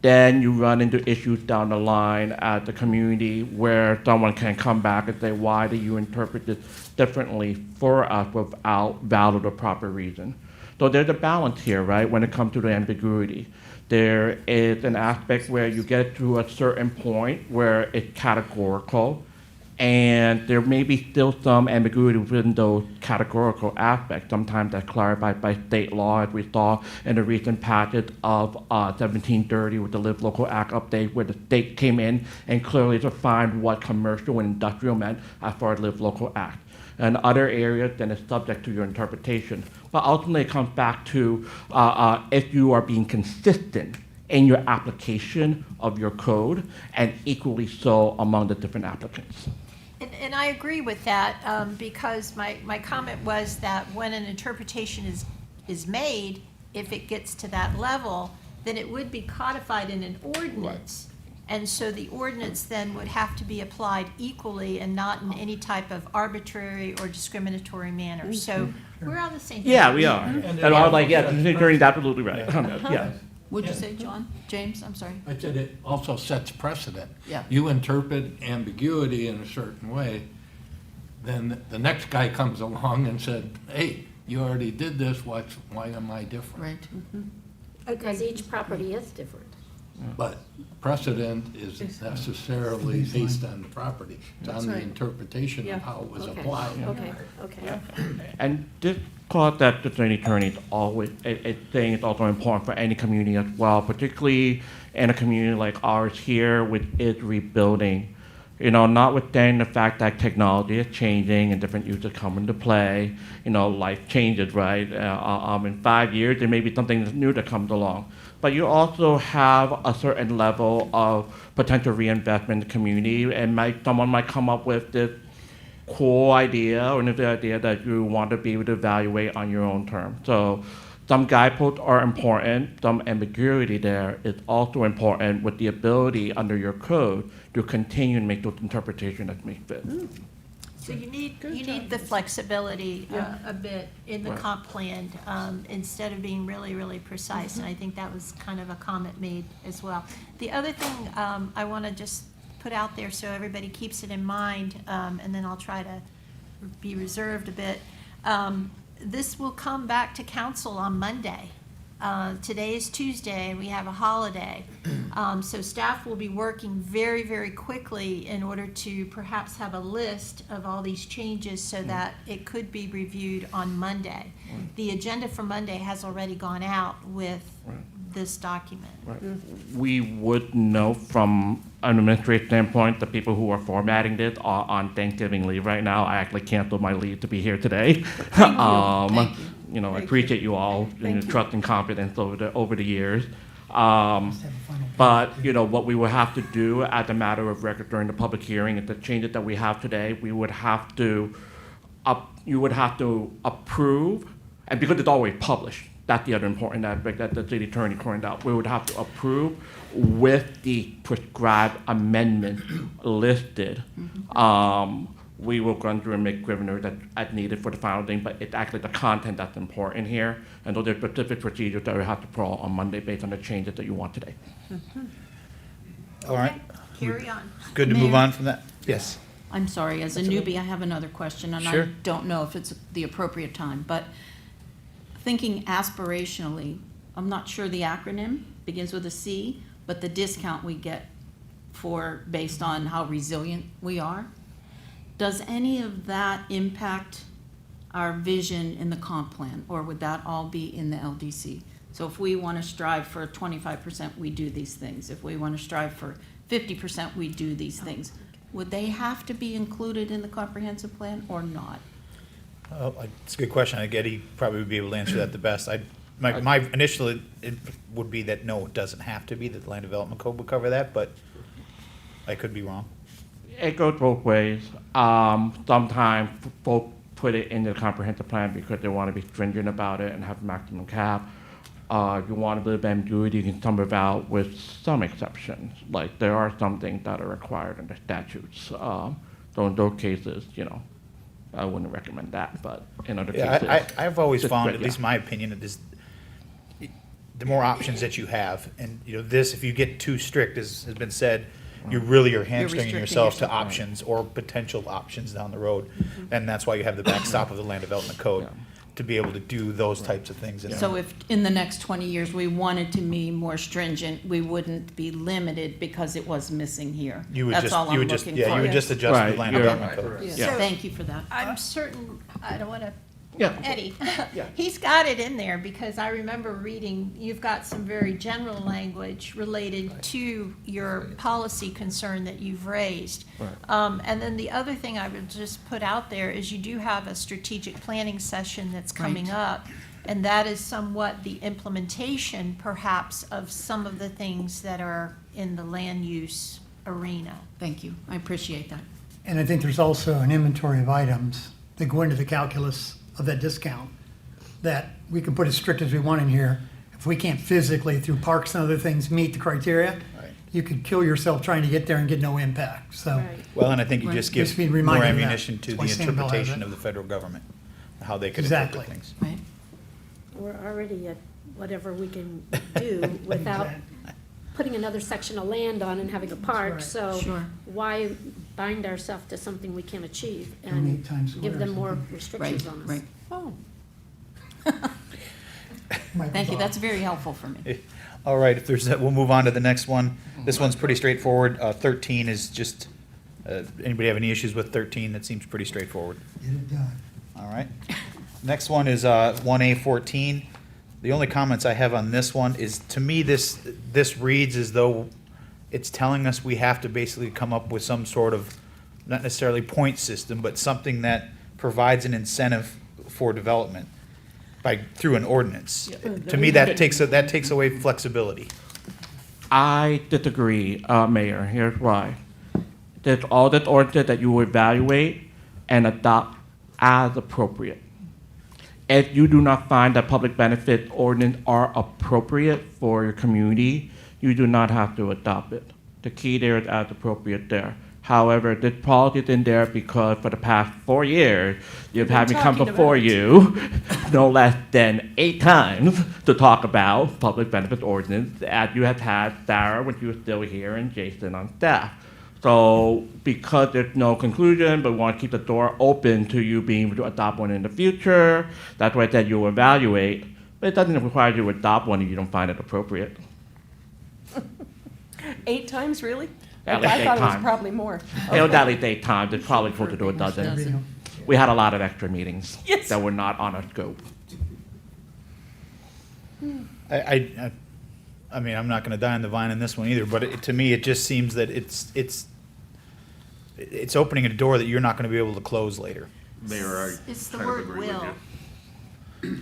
then you run into issues down the line at the community where someone can come back and say, why do you interpret this differently for us without valid or proper reason? So there's a balance here, right, when it comes to the ambiguity. There is an aspect where you get to a certain point where it's categorical, and there may be still some ambiguity within those categorical aspects. Sometimes that's clarified by state law, as we saw in the recent passage of 1730 with the Live Local Act update, where the state came in and clearly defined what commercial and industrial meant as far as Live Local Act. And other areas, then it's subject to your interpretation. But ultimately, it comes back to if you are being consistent in your application of your code, and equally so among the different applicants. And I agree with that, because my comment was that when an interpretation is made, if it gets to that level, then it would be codified in an ordinance. And so the ordinance then would have to be applied equally and not in any type of arbitrary or discriminatory manner. So we're on the same page. Yeah, we are. And I was like, yeah, the attorney's absolutely right. Yeah. What'd you say, John? James, I'm sorry. I said it also sets precedent. Yeah. You interpret ambiguity in a certain way, then the next guy comes along and said, hey, you already did this, why am I different? Right. Because each property is different. But precedent isn't necessarily based on the property. It's on the right. interpretation Yeah. of how it was Okay. applied. Okay. And this clause that the attorney is always, I think it's also important for any community as well, particularly in a community like ours here, which is rebuilding. You know, notwithstanding the fact that technology is changing and different uses come into play, you know, life changes, right? In 5 years, there may be something new that comes along. But you also have a certain level of potential reinvestment in the community, and someone might come up with this cool idea or an idea that you want to be able to evaluate on your own terms. So some guideposts are important, some ambiguity there is also important, with the ability under your code to continue and make those interpretations that make fit. So you need the flexibility a bit in the comp plan, instead of being really, really precise. And I think that was kind of a comment made as well. The other thing I want to just put out there so everybody keeps it in mind, and then I'll try to be reserved a bit. This will come back to council on Monday. Today is Tuesday, and we have a holiday. So staff will be working very, very quickly in order to perhaps have a list of all these changes so that it could be reviewed on Monday. The agenda for Monday has already gone out with this document. Right. We would know from an administrative standpoint, the people who are formatting this are on Thanksgiving leave right now. I actually canceled my leave to be here today. You know, I appreciate you all and your trust and confidence over the years. But, you know, what we would have to do as a matter of record during the public hearing is the changes that we have today, we would have to, you would have to approve, and because it's always published, that's the other important aspect that the city attorney pointed out. We would have to approve with the prescribed amendment listed. We will run through and make scrivener as needed for the final thing, but it's actually the content that's important here. And so there's specific procedures that we have to follow on Monday based on the changes that you want today. All right. Carry on. Good to move Mayor? on from that? Yes. I'm sorry, as a newbie, I have another question, and I Sure. don't know if it's the appropriate time, but thinking aspirationally, I'm not sure the acronym begins with a C, but the discount we get based on how resilient we are. Does any of that impact our vision in the comp plan, or would that all be in the LDC? So if we want to strive for 25%, we do these things. If we want to strive for 50%, we do these things. Would they have to be included in the comprehensive plan or not? It's a good question. I get he probably would be able to answer that the best. My initial it would be that no, it doesn't have to be, that the land development code would cover that, but I could be wrong. It goes both ways. Sometimes folks put it in the comprehensive plan because they want to be stringent about it and have maximum cap. you want a bit of ambiguity, you can come about with some exceptions. Like there are some things that are required under statutes. So in those cases, I wouldn't recommend that, but in other cases. Yeah, I've always it's found, good, at least my opinion, that the more options that you have, and, this, if you get too strict, as has been said, you really are hamstringing restricting yourself to yourself, right. options or potential options down the road. And that's why you have the backstop of the land development code, Yeah. to be able to do those types of things. So if in the next 20 years, we wanted to be more stringent, we wouldn't be limited because it was missing here. You would That's just, all you I'm would just, looking yeah, you for. would just adjust Right, the land you're- development code. Yeah. So- Thank you for that. I'm certain, I don't want to, Yeah. Eddie, Yeah. he's got it in there because I remember reading, you've got some very general language related to your policy concern that you've raised. Right. And then the other thing I would just put out there is you do have a strategic planning session that's coming Right. up. And that is somewhat the implementation perhaps of some of the things that are in the land use arena. Thank you. I appreciate that. And I think there's also an inventory of items that go into the calculus of that discount, that we can put as strict as we want in here. If we can't physically, through parks and other things, meet the criteria, Right. you could kill yourself trying to get there and get no impact, so. Right. Well, and I think you Right. just Just give be more reminded of that. ammunition to That's why the Sanibel has interpretation it. of the federal government, how they could Exactly. interpret things. Right? We're already at whatever we can do without putting another section of land on and having a park, right. so Sure. why bind ourselves to something we can't achieve? Donate And Times give Square or them more something. restrictions Right, on us. right. Oh, Might be Thank you. wrong. That's very helpful for me. All right, if there's, we'll move on to the next one. This one's pretty straightforward. 13 is just, anybody have any issues with 13? That seems pretty straightforward. Get it done. All right. Next one is 1A14. The only comments I have on this one is, to me, this reads as though it's telling us we have to basically come up with some sort of, not necessarily point system, but something that provides an incentive for development through an ordinance. To me, that takes away flexibility. I disagree, Mayor. Here's why. There's all that ordinance that you will evaluate and adopt as appropriate. If you do not find that public benefit ordinance are appropriate for your community, you do not have to adopt it. The key there is as appropriate there. However, this policy is in there because for the past 4 years, you've had me come talking before about it. you no less than 8 times to talk about public benefit ordinance, as you have had Sarah when she was still here and Jason on staff. So because there's no conclusion, but we want to keep the door open to you being able to adopt one in the future, that's why I said you'll evaluate, but it doesn't require you to adopt one if you don't find it appropriate. 8 times, really? At least I 8 thought it was times. probably more. It was at least 8 times, it's probably close to a dozen. We had a lot of extra meetings Yes. that were not on our scope. I mean, I'm not gonna die on the vine in this one either, but to me, it just seems that it's opening a door that you're not gonna be able to close later. Mayor, I It's the kind of word agree with will. you.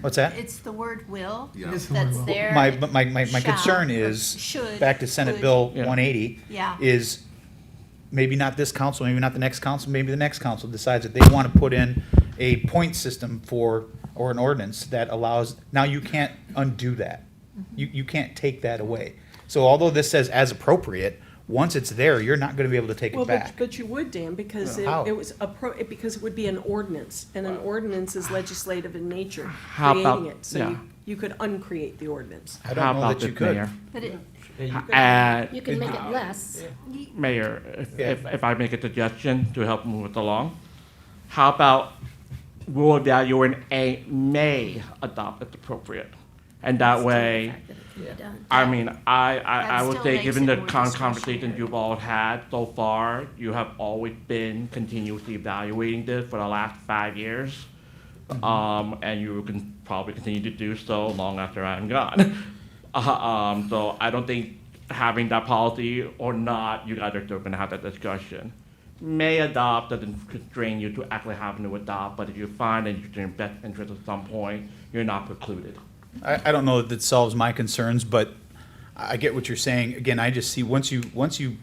What's that? It's the word will Yeah. It is the word that's will. there. My Shall concern or is, should, back to Senate would. Bill Yeah. 180, Yeah. is maybe not this council, maybe not the next council, maybe the next council decides that they want to put in a point system or an ordinance that allows, now you can't undo that. You can't take that away. So although this says as appropriate, once it's there, you're not going to be able to take Well, it back. but you would, Dan, because How? it was because it would be an ordinance, and an ordinance is legislative in nature, How about- creating it. So yeah. you could uncreate the ordinance. I How don't know about that you this, could. Mayor? But it, You can make it less. Mayor, Yeah. if I make a suggestion to help move it along, how about we'll evaluate and may adopt as appropriate? And that way, Fact that it can be done. I mean, I That would still say, makes given it the more conversations discretionary. you've all had so far, you have always been continuously evaluating this for the last 5 years. And you can probably continue to do so long after I'm gone. So I don't think having that policy or not, you guys are still gonna have that discussion. May adopt doesn't constrain you to actually having to adopt, but if you find that you're in best interest at some point, you're not precluded. I don't know that solves my concerns, but I get what you're saying. Again, I just see once you,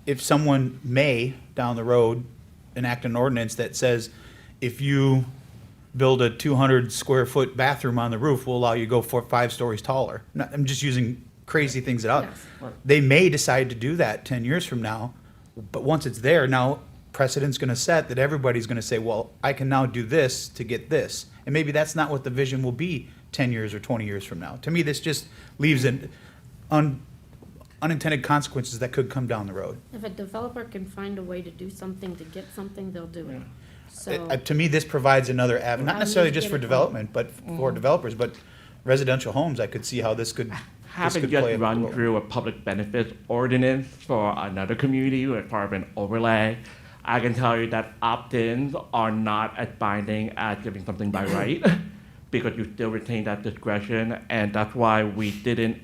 if someone may, down the road, enact an ordinance that says, if you build a 200 square foot bathroom on the roof, we'll allow you to go 5 stories taller. I'm just using crazy things out. Yes. They may decide to do that 10 years from now, but once it's there, now precedent's gonna set that everybody's gonna say, well, I can now do this to get this. And maybe that's not what the vision will be 10 years or 20 years from now. To me, this just leaves unintended consequences that could come down the road. If a developer can find a way to do something to get something, they'll do it. So, To me, this provides another avenue, not How necessarily you just get for it done. development, but for developers, but residential homes, I could see how this could Haven't play just a run role. through a public benefits ordinance for another community with part of an overlay. I can tell you that opt-ins are not as binding as giving something by right, because you still retain that discretion, and that's why we didn't,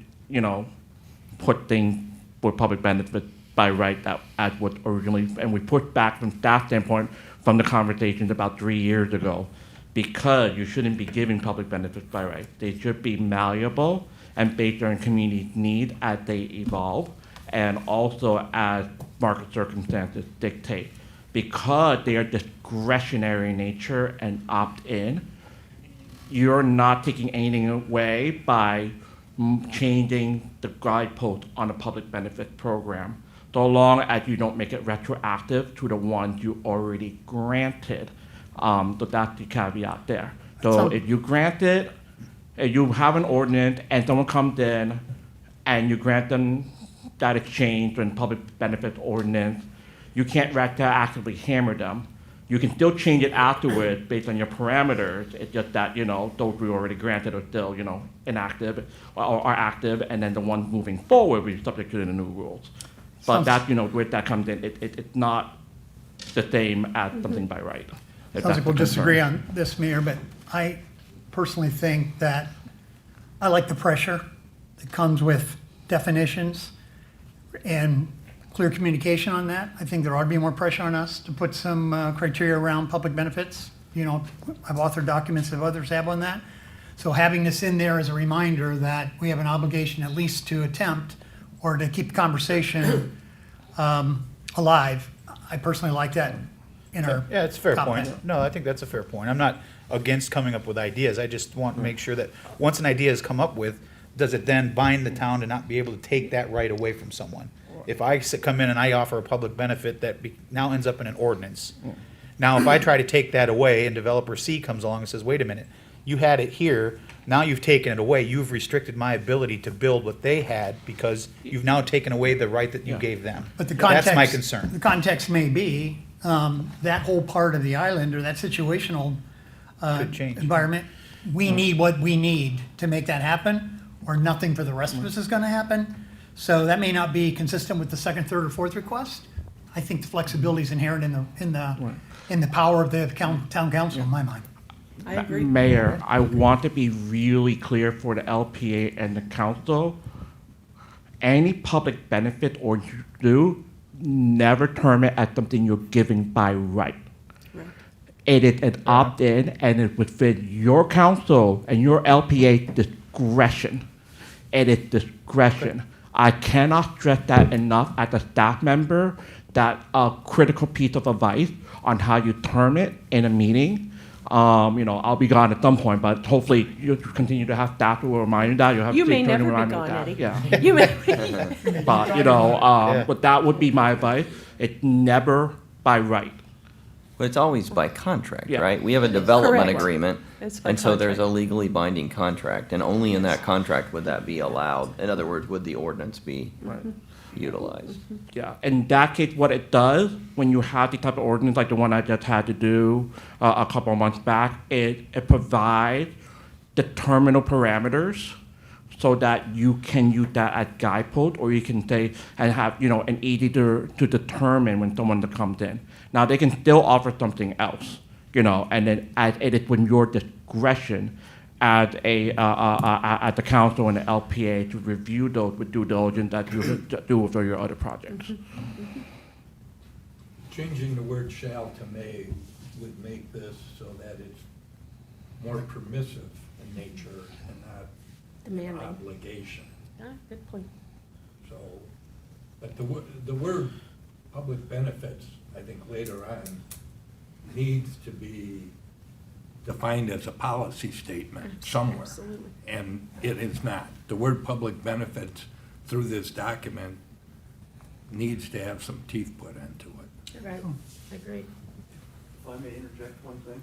put things for public benefits by right that as was originally, and we pushed back from staff standpoint from the conversations about 3 years ago, because you shouldn't be giving public benefits by right. They should be malleable and based on community need as they evolve, and also as market circumstances dictate. Because they are discretionary in nature and opt-in, you're not taking anything away by changing the guidepost on a public benefit program, so long as you don't make it retroactive to the ones you already granted. So that's the caveat there. So if you grant it, if you have an ordinance and someone comes in and you grant them that exchange in public benefits ordinance, you can't retroactively hammer them. You can still change it afterwards based on your parameters. It's just that, those we already granted are still, inactive or are active, and then the ones moving forward will be subject to the new rules. But that's, where that comes in, it's not the same as something by right. if Sounds that's like we'll the concern. disagree on this, Mayor, but I personally think that I like the pressure that comes with definitions and clear communication on that. I think there ought to be more pressure on us to put some criteria around public benefits. I've authored documents that others have on that. So having this in there as a reminder that we have an obligation at least to attempt or to keep the conversation alive, I personally like that in our. Yeah, it's a fair comment. point. No, I think that's a fair point. I'm not against coming up with ideas. I just want to make sure that once an idea is come up with, does it then bind the town to not be able to take that right away from someone? If I come in and I offer a public benefit that now ends up in an ordinance. Now, if I try to take that away and developer C comes along and says, wait a minute, you had it here, now you've taken it away, you've restricted my ability to build what they had because you've now taken away the right that you gave them. But the context. That's my concern. The context may be, that whole part of the island or that situational Could change. environment, we need what we need to make that happen, or nothing for the rest of us is gonna happen. So that may not be consistent with the second, third, or fourth request. I think the flexibility is inherent in the power of the town council, in my mind. I agree. Mayor, I want to be really clear for the LPA and the council. Any public benefit or you do, never term it as something you're giving by right. Right. It is an opt-in and it's within your council and your LPA discretion. It is discretion. I cannot stress that enough as a staff member, that a critical piece of advice on how you term it in a meeting. I'll be gone at some point, but hopefully you'll continue to have staff who will remind you that. You'll have You may to never be remind me gone, of that. Eddie. Yeah. You may. But, but that would be my advice. It's never by right. But it's always by contract, Yeah. right? We have a development Correct. agreement, It's by and so there's a contract. legally binding contract, and only in that contract would that be allowed. In other words, would the ordinance be utilized? Yeah, in that case, what it does, when you have the type of ordinance like the one I just had to do a couple of months back, it provides the terminal parameters so that you can use that as guidepost, or you can say, and have, an easy to determine when someone comes in. Now, they can still offer something else, and then as it is with your discretion as at the council and the LPA to review those with due diligence that you do for your other projects. Changing the word shall to may would make this so that it's more permissive in nature and not demanding. obligation. Good point. So, but the word public benefits, I think later on, needs to be defined as a policy statement somewhere. Absolutely. And it is not. The word public benefits through this document needs to have some teeth put into it. Right, agreed. If I may interject one thing.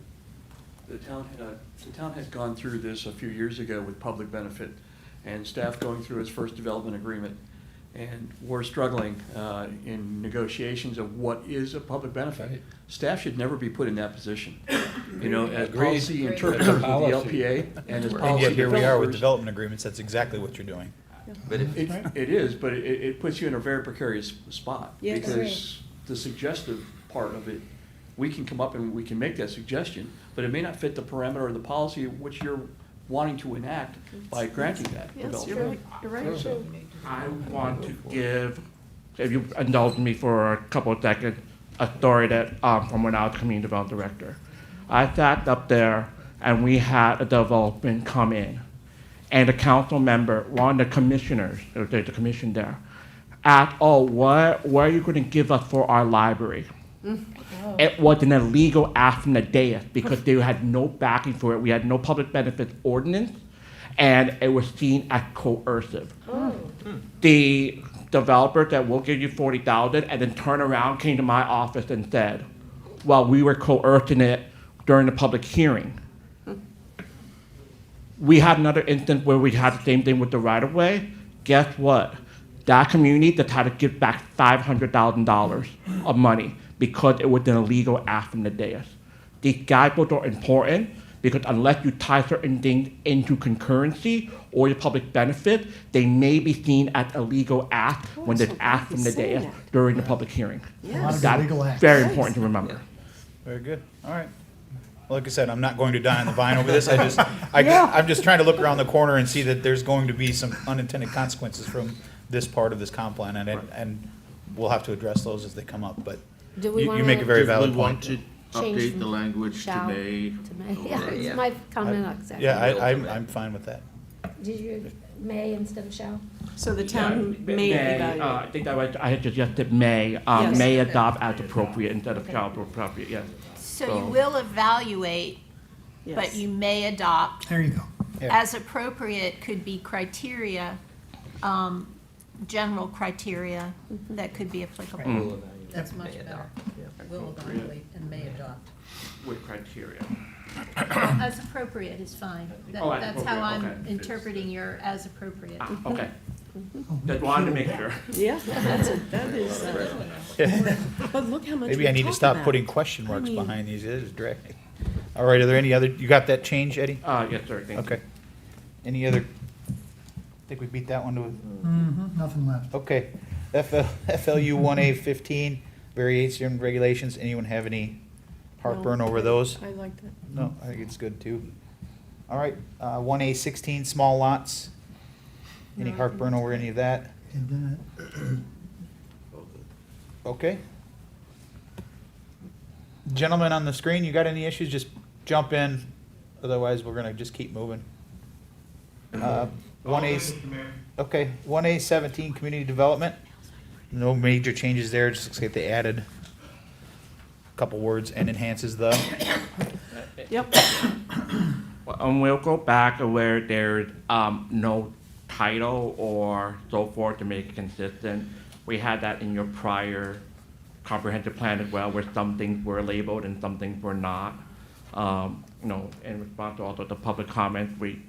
The town had gone through this a few years ago with public benefit, and staff going through its first development agreement. And we're struggling in negotiations of what is a public benefit. Staff should never be put in that position. You know, as policy interpreters of the LPA and as And policy yet here we are with developers, development agreements, that's exactly what you're doing. But if, it is, but it puts you in a very precarious spot. Yes. Because the suggestive part of it, we can come up and we can make that suggestion, but it may not fit the parameter of the policy which you're wanting to enact by granting that Yes, development. you're right, you're right, Joe. I want to give, if you indulge me for a couple of seconds, a story that from when I was community development director. I sat up there and we had a development come in, and a council member, one of the commissioners, or the commission there, asked, "Oh, what are you going to give us for our library?" It was an illegal ask from the dais because they had no backing for it. We had no public benefits ordinance, and it was seen as coercive. The developer said, "We'll give you 40,000, and then turned around, came to my office and said, "Well, we were coercing it during the public hearing." We had another instance where we had the same thing with the right-of-way. Guess what? That community that had to give back $500,000 of money because it was an illegal act from the dais. These guideposts are important because unless you tie certain things into concurrency or your public benefit, they may be seen as illegal acts when there's act from the dais during the public hearing. A lot of That's illegal acts. very important to remember. Very good, all right. Well, like I said, I'm not going to die on the vine over this, I'm just trying to look around the corner and see that there's going to be some unintended consequences from this part of this comp plan, and we'll have to address those as they come up, but Do we you make a very Do valid we want point. to Change update from the language to shall may? to may? Yeah, or- it's my comment exactly. Yeah, I'm fine with that. Did you may instead of shall? So the town may May, evaluate. I think that was, I had suggested may, Yes. may adopt as appropriate instead of shall be appropriate, yes. So you So- will evaluate, but Yes. you may adopt. There you go. Yeah. As appropriate could be criteria, general criteria that could be applicable. That's much better. Will evaluate and may adopt. With criteria. As appropriate is fine. Oh, as That's how I'm appropriate, okay. interpreting your as appropriate. Ah, okay. Just wanted to make sure. Yeah, that is, but look how much Maybe we I need to talk stop about. putting question I marks mean- behind these, it is drag. All right, are there any other, you got that change, Eddie? Yes, sir, thank you. Okay. Any other, think we beat that one to, Nothing left. okay. FLU 1A15, variation regulations, anyone have any heartburn No. over those? I like that. No, I think it's good too. All right, 1A16, small lots. Any No, I think heartburn it's over any of that? And, Okay. Gentlemen on the screen, you got any issues, just jump in, otherwise we're gonna just keep moving. 1A, okay, 1A17, community development. No major changes there, just looks like they added a couple words and enhances the. Yep. We'll go back where there's no title or so forth to make it consistent. We had that in your prior comprehensive plan as well, where some things were labeled and some things were not. You know, in response to also the public comments, we,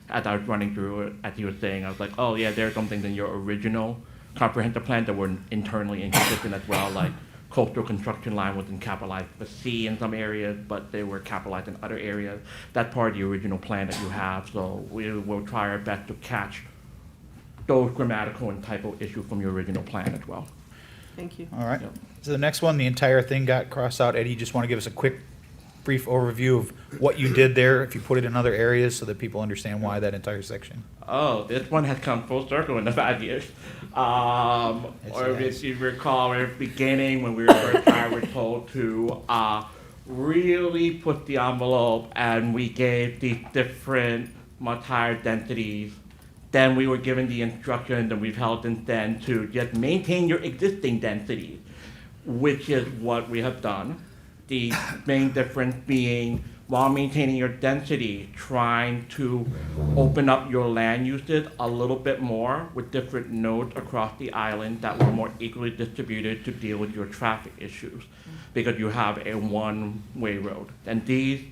as I was running through it, as you were saying, I was like, oh yeah, there are some things in your original comprehensive plan that were internally inconsistent as well, like coastal construction line wasn't capitalized with C in some areas, but they were capitalized in other areas. That's part of the original plan that you have, so we will try our best to catch those grammatical and typo issues from your original plan as well. Thank you. All right, Yep. so the next one, the entire thing got crossed out. Eddie, you just want to give us a quick, brief overview of what you did there, if you put it in other areas, so that people understand why that entire section. Oh, this one has come full circle in the 5 years. Or if you recall, at the beginning, when we were first hired, we were told to really push the envelope, and we gave these different much higher densities. Then we were given the instructions, and we've held since then, to just maintain your existing densities, which is what we have done. The main difference being while maintaining your density, trying to open up your land uses a little bit more with different nodes across the island that were more equally distributed to deal with your traffic issues, because you have a one-way road. And the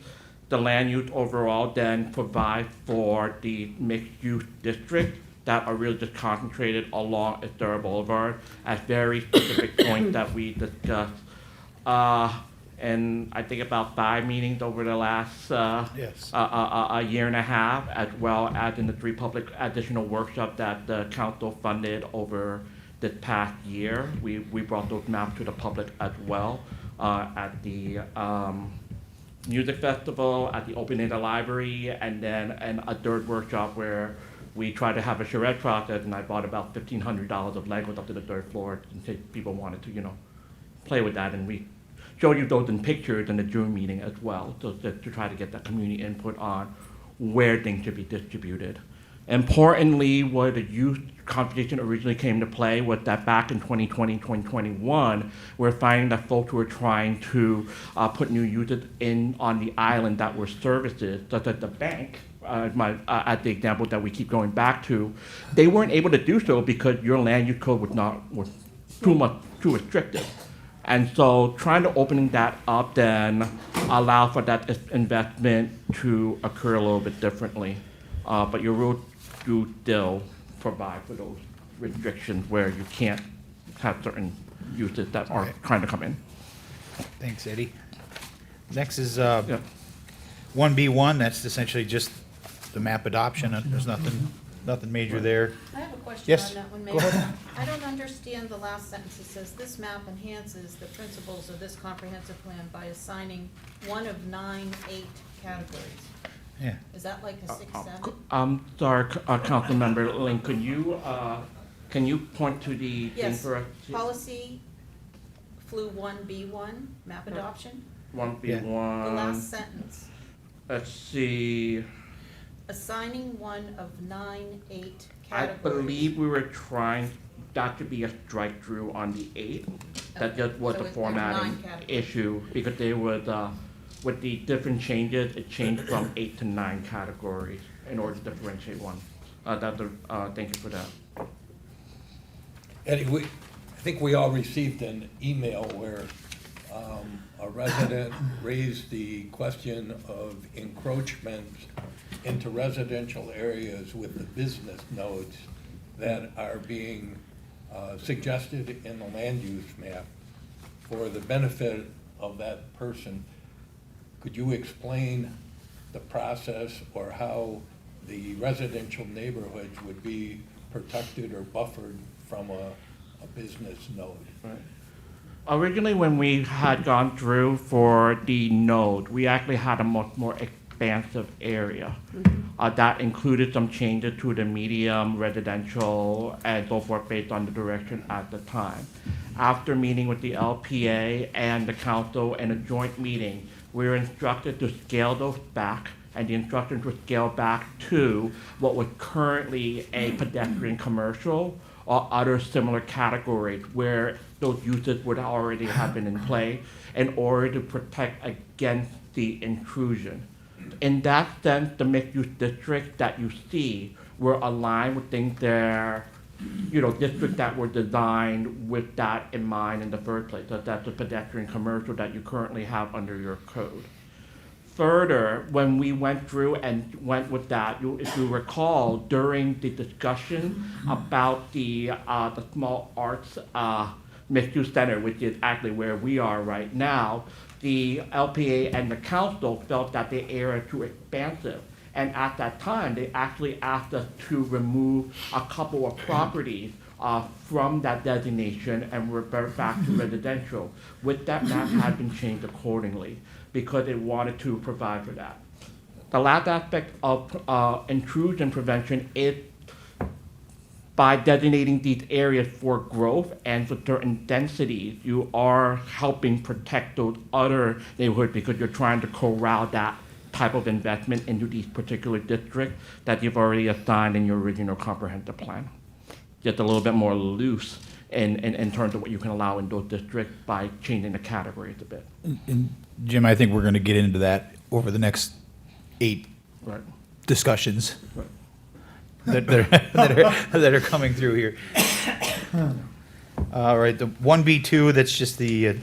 land use overall then provide for the mixed-use district that are really just concentrated along Estero Boulevard at very specific points that we discussed. And I think about 5 meetings over the last Yes. a year and a half, as well as in the 3 public additional workshops that the council funded over this past year. We brought those maps to the public as well at the music festival, at the opening of the library, and then a 3rd workshop where we tried to have a charrette process, and I bought about $1,500 of Legos up to the 3rd floor in case people wanted to, play with that. And we showed you those in pictures in the June meeting as well, so to try to get that community input on where things should be distributed. Importantly, where the youth conversation originally came to play was that back in 2020, 2021, we're finding that folks who are trying to put new users in on the island that were services, such as the bank, at the example that we keep going back to, they weren't able to do so because your land use code was too restrictive. And so trying to opening that up then allow for that investment to occur a little bit differently. But your rules do still provide for those restrictions where you can't have certain uses that are trying to come in. Thanks, Eddie. Next is 1B1, that's essentially just the map adoption. There's nothing major there. I have a question Yes, on that one, go Mayor. ahead. I don't understand the last sentence. It says, "This map enhances the principles of this comprehensive plan by assigning one of 9, 8 categories." Yeah. Is that like a 6, 7? I'm sorry, Councilmember Link, can you point to the thing Yes, for us? policy flu 1B1, map adoption. 1B1. The last sentence, Let's see. assigning one of 9, 8 I categories. believe we were trying, that to be a strike through on the 8. That just was So a it's 9 formatting categories. issue, because there was, with the different changes, it changed from 8 to 9 categories in order to differentiate one. Thank you for that. Eddie, I think we all received an email where a resident raised the question of encroachment into residential areas with the business nodes that are being suggested in the land use map for the benefit of that person. Could you explain the process or how the residential neighborhoods would be protected or buffered from a business node? Right. Originally, when we had gone through for the node, we actually had a much more expansive area. That included some changes to the medium residential and so forth based on the direction at the time. After meeting with the LPA and the council in a joint meeting, we were instructed to scale those back, and the instructions were scaled back to what was currently a pedestrian commercial or other similar categories where those uses would already have been in play in order to protect against the intrusion. In that sense, the mixed-use districts that you see were aligned with things there, districts that were designed with that in mind in the first place. So that's a pedestrian commercial that you currently have under your code. Further, when we went through and went with that, if you recall, during the discussion about the small arts mixed-use center, which is actually where we are right now, the LPA and the council felt that the area too expansive. And at that time, they actually asked us to remove a couple of properties from that designation and revert back to residential. With that map had been changed accordingly because it wanted to provide for that. The last aspect of intrusion prevention is by designating these areas for growth and for certain densities, you are helping protect those other neighborhoods because you're trying to corral that type of investment into these particular districts that you've already assigned in your original comprehensive plan. Just a little bit more loose in terms of what you can allow in those districts by changing the categories a bit. And Jim, I think we're going to get into that over the next 8 Right. discussions Right. that are coming through here. All right, the 1B2, that's just the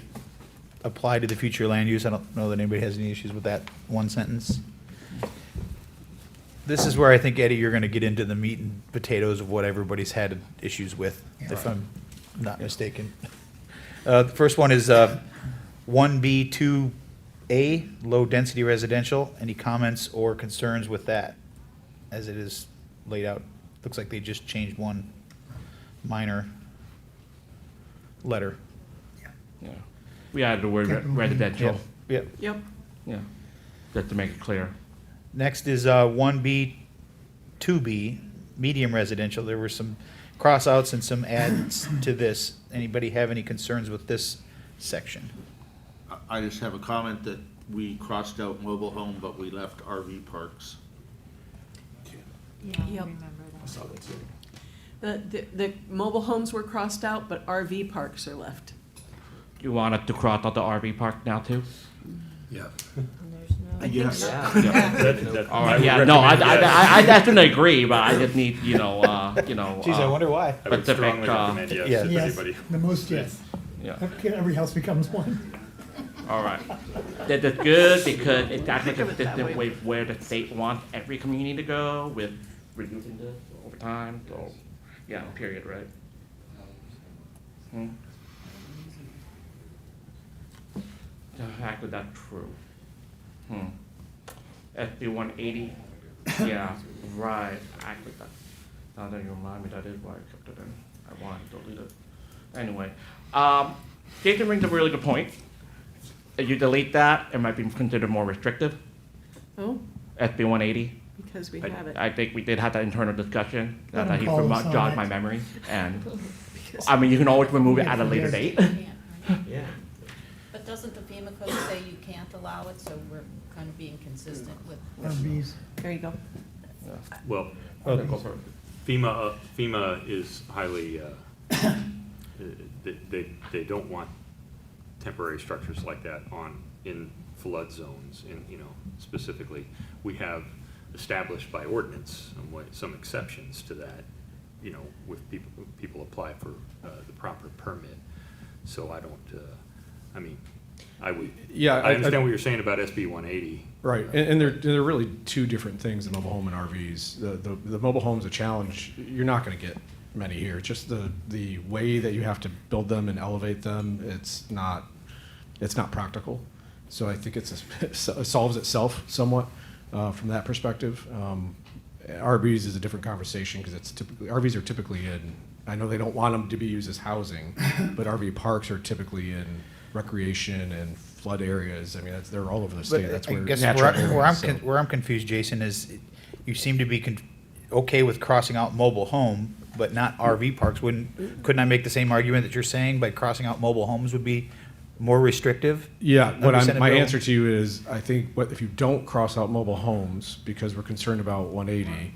apply to the future land use. I don't know that anybody has any issues with that one sentence. This is where I think, Eddie, you're going to get into the meat and potatoes of what everybody's had issues with, if I'm not mistaken. The first one is 1B2A, low-density residential. Any comments or concerns with that as it is laid out? Looks like they just changed one minor letter. Yeah. We added the word residential. Yep. Yep. Yeah. Just to make it clear. Next is 1B2B, medium residential. There were some cross-outs and some adds to this. Anybody have any concerns with this section? I just have a comment that we crossed out mobile home, but we left RV parks. Yep. The mobile homes were crossed out, but RV parks are left. You wanted to cross out the RV park now too? Yeah. Yes. All right, yeah, no, I definitely agree, but I just need, Geez, I wonder why. I would specific, strongly recommend yes, yes. if Yes, anybody. the most yes. Yeah. Every house becomes one. All right. That is good because it's actually consistent with where the state wants every community to go with reducing this over time, so, yeah, period, right? The heck is that true? SB 180, yeah, right, actually, that, now that you remind me, that is why I kept it in. I wanted to delete it. Anyway, Jason brings a really good point. If you delete that, it might be considered more restrictive, Oh, SB 180. because we have it. I think we did have that internal discussion, Let that him he call us on jogged it. my memory, and, I mean, you can always remove it at a later date. Yeah. But doesn't the FEMA code say you can't allow it, so we're kind of being consistent with? RVs. There you go. Well, Go for it. FEMA is highly, they don't want temporary structures like that in flood zones, specifically. We have established by ordinance some exceptions to that, with people apply for the proper permit. So I don't, I would, Yeah, I understand what you're saying about SB 180. Right, and they're really two different things, the mobile home and RVs. The mobile home's a challenge. You're not going to get many here. It's just the way that you have to build them and elevate them. It's not practical. So I think it solves itself somewhat from that perspective. RVs is a different conversation because RVs are typically in. I know they don't want them to be used as housing, but RV parks are typically in recreation and flood areas. I mean, they're all over the state. But That's I where guess natural where areas, so- I'm confused, Jason, is you seem to be okay with crossing out mobile home, but not RV parks. Couldn't I make the same argument that you're saying by crossing out mobile homes would be more restrictive? Yeah, my Bill? answer to you is, I think if you don't cross out mobile homes because we're concerned about 180,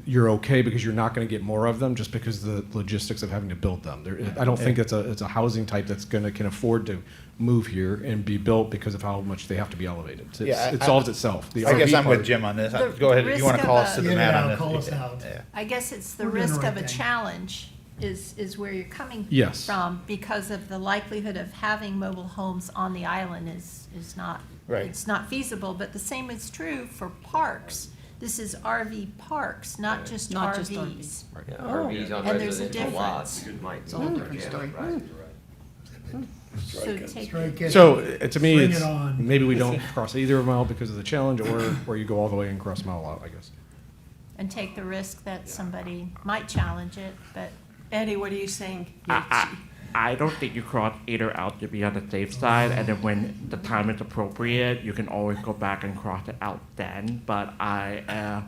you're okay because you're not going to get more of them just because the logistics of having to build them. I don't think it's a housing type that's can afford to move here and be built because of how much they have to be elevated. It solves itself. The I guess RV I'm with part- Jim on this. The Go ahead, you want risk to call of us to a- the Yeah, mat on this? call us out. Yeah. I guess it's the We're doing the risk right of a thing. challenge is where you're coming Yes. from, because of the likelihood of having mobile homes on the island is not, Right. it's not feasible, but the same is true for parks. This is RV parks, not just Not just RVs. Yeah, Oh. RVs on And there's a residential lots. difference. might It's a whole be- different yeah, story. right. So take, Strike it. So to me, Bring it's it on. maybe we don't cross either of them out because of the challenge, or you go all the way and cross them all out, I guess. and take the risk that somebody might challenge it, but Eddie, what are you saying? I don't think you cross either out to be on the safe side, and then when the time is appropriate, you can always go back and cross it out then. But I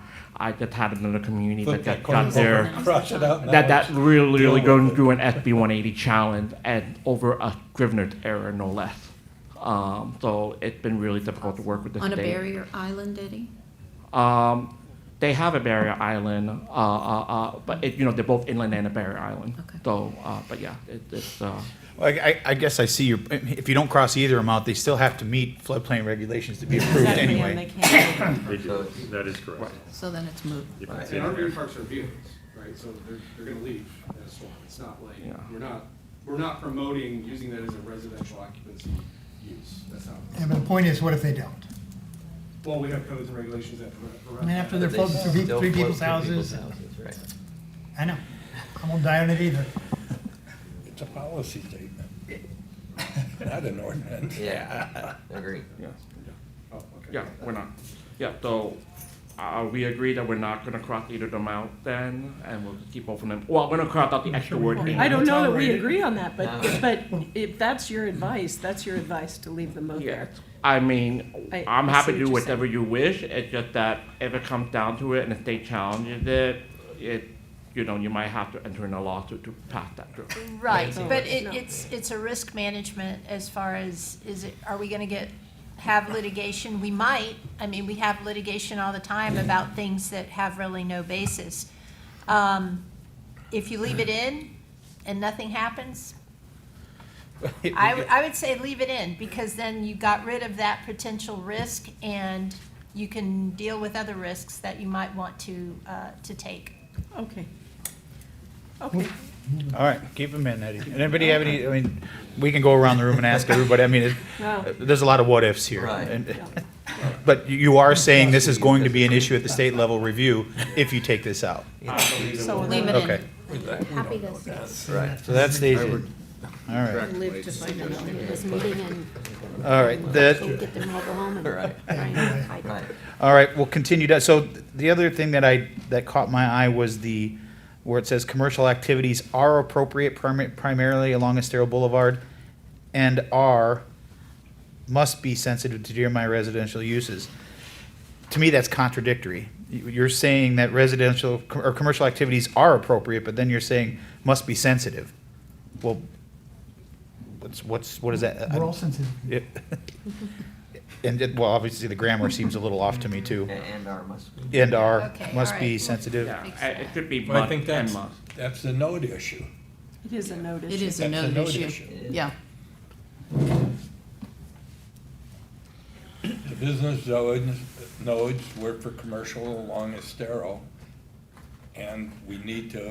just had another community Flip that that coin got their over, cross it out now. that really Deal with going it. through an SB 180 challenge and over a Scrivener's error, no less. So it's been really difficult to work with the On a state. barrier island, Eddie? They have a barrier island, but they're both inland and a barrier island. Okay. So, but yeah, it's. Well, I guess I see your, if you don't cross either amount, they still have to meet floodplain regulations to be approved Exactly, and anyway. they can't. They do. That is correct. So then it's moot. You can Right. see And it there. RV parks are vehicles, right, so they're gonna leave that swamp. It's not like, Yeah. we're not promoting using that as a residential occupancy use. That's not. And the point is, what if they don't? Well, we have codes and regulations that I prevent. mean, after that. they're floating through three people's houses. Right. I know. I won't die on it either. It's a policy statement, not an ordinance. Yeah, agree. Yeah. Oh, okay. Yeah, we're not. Yeah, so we agree that we're not gonna cross either of them out then, and we'll just keep both of them. Well, we're gonna cross out the extra word. in. I don't know that we Tolerated. agree on that, No. but if that's your advice, that's your advice to leave them both Yeah, there. I mean, I'm I happy see to do what you're whatever you wish. It's just that if it comes down to it and the state challenges it, you might have to enter in a lawsuit to pass that through. Right, So- but No. it's a risk management as far as, are we gonna have litigation? We might, I mean, we have litigation all the time about things that have really no basis. If you leave it in and nothing happens, I would say leave it in, because then you got rid of that potential risk and you can deal with other risks that you might want to take. Okay. Okay. All right, keep them in, Eddie. And anybody have any, I mean, we can go around the room and ask everybody, I mean, No. there's a lot of what-ifs here. Right. And- But you are saying this is going to be an issue at the state level review if you take this out? So Leave it in. Okay, Happy to Right. so that stays in. All right, live to fight another day. this meeting and all right, go that, get their mobile home and Right. try and hide it. Right. all right, we'll continue that. So the other thing that caught my eye was where it says commercial activities are appropriate primarily along Estero Boulevard and must be sensitive to nearby residential uses. To me, that's contradictory. You're saying that residential or commercial activities are appropriate, but then you're saying must be sensitive. Well, what is that? We're all sensitive. Yeah. Well, obviously, the grammar seems a little off to me, too. And our must be. And Okay, must all be right. sensitive. Yeah, it could be Well, I must think and must. that's the note issue. It is a note issue. It is a That's a note note issue. issue. Yeah. The business nodes work for commercial along Estero, and we need to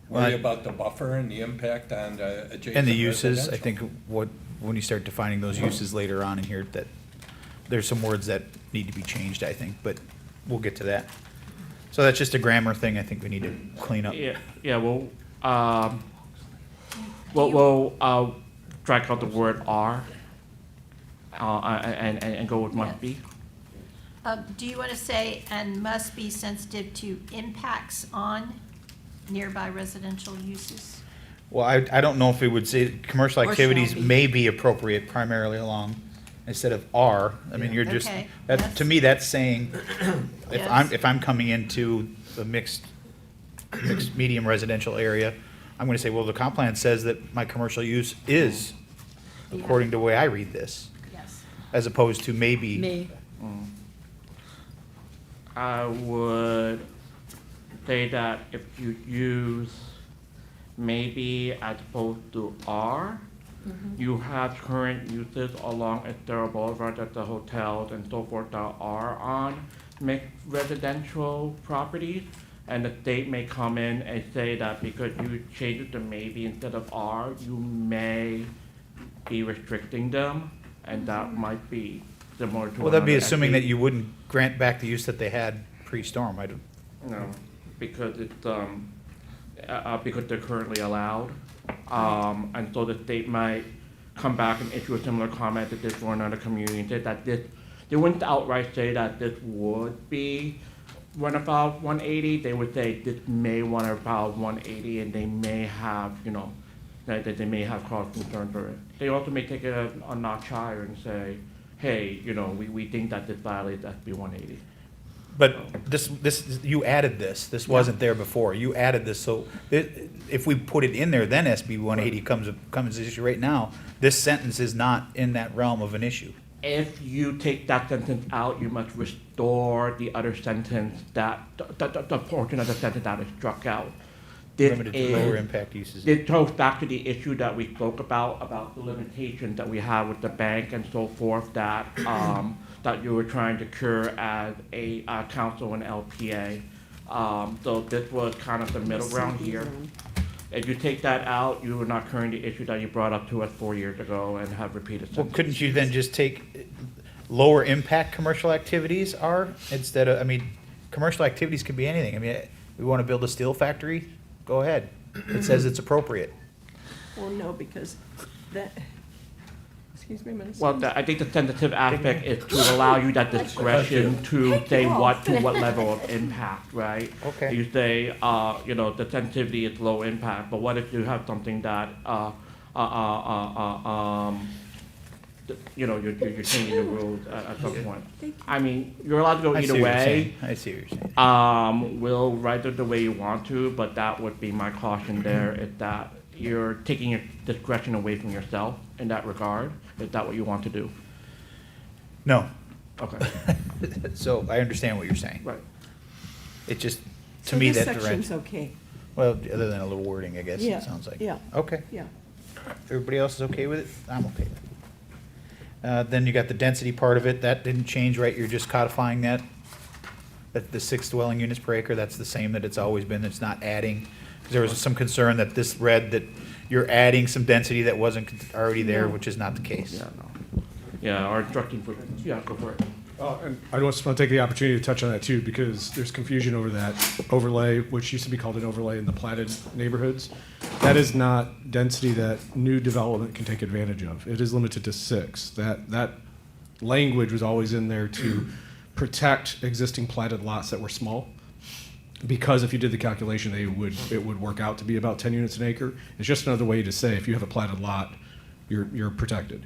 worry Right. about the buffer and the impact on the adjacent And the uses, I residential. think when you start defining those uses later on in here, that there's some words that need to be changed, I think, but we'll get to that. So that's just a grammar thing I think we need to clean up. Yeah, we'll strike out the word are, and go with must be. Do you want to say, and must be sensitive to impacts on nearby residential uses? Well, I don't know if it would say commercial Or shall activities be. may be appropriate primarily along instead of are. I mean, you're just, Okay, that, yes. to me, that's saying, Yes. if I'm coming into the mixed medium residential area, I'm gonna say, well, the comp plan says that my commercial use is, according to the way I read this, Yes. as opposed to maybe. Me. I would say that if you use maybe as opposed to are, you have current uses along Estero Boulevard at the hotels and so forth that are on mixed residential properties. And the state may come in and say that because you change it to maybe instead of are, you may be restricting them, and that might be similar to. Well, that'd be another assuming that SE. you wouldn't grant back the use that they had pre-storm. I don't, No, because it's, because they're currently allowed. And so the state might come back and issue a similar comment that this for another community, and say that this, they wouldn't outright say that this would be run about 180, they would say this may run about 180, and they may have, that they may have cause concern for it. They also may take it a notch higher and say, hey, we think that this violates SB 180. but this, you added this wasn't there before, you added this, so if we put it in there, then SB 180 comes as issue right now. This sentence is not in that realm of an issue. if you take that sentence out, you must restore the other sentence that, the portion of the sentence that is struck out. This Limited to is- lower impact uses. It goes back to the issue that we spoke about the limitations that we have with the bank and so forth, that, that you were trying to cure as a, council and LPA. So this was kind of the middle ground here. If you take that out, you are not curing the issue that you brought up to us 4 years ago and have repeated. Well, couldn't you then just take lower impact commercial activities are instead of, I mean, commercial activities could be anything. I mean, we want to build a steel factory, go ahead. It says it's appropriate. Well, no, because that, excuse me, Minister. Well, I think the sensitive aspect is to allow you that discretion to say what, to what level of impact, right? Okay. You say, you know, the sensitivity is low impact, but what if you have something that, you know, you're changing the rules at some point? I mean, you're allowed to go I see either what you're way. saying. I see what you're saying. We'll write it the way you want to, but that would be my caution there, is that you're taking your discretion away from yourself in that regard. Is that what you want to do? No. Okay. So I understand what you're saying. Right. It just, to So me, this that section's direction. okay. Well, other than a little wording, I guess, Yeah, it sounds like. yeah. Okay. Yeah. Everybody else is okay with it? I'm okay with it. Then you got the density part of it. That didn't change, right? You're just codifying that? That the 6 dwelling units per acre, that's the same that it's always been. It's not adding. 'Cause there was some concern that this read that you're adding some density that wasn't already there, which is not the case. Yeah, no. Yeah, our instructing for, yeah, go for it. And I just want to take the opportunity to touch on that too, because there's confusion over that overlay, which used to be called an overlay in the platted neighborhoods. That is not density that new development can take advantage of. It is limited to 6. That language was always in there to protect existing platted lots that were small. Because if you did the calculation, it would work out to be about 10 units an acre. It's just another way to say if you have a platted lot, you're protected.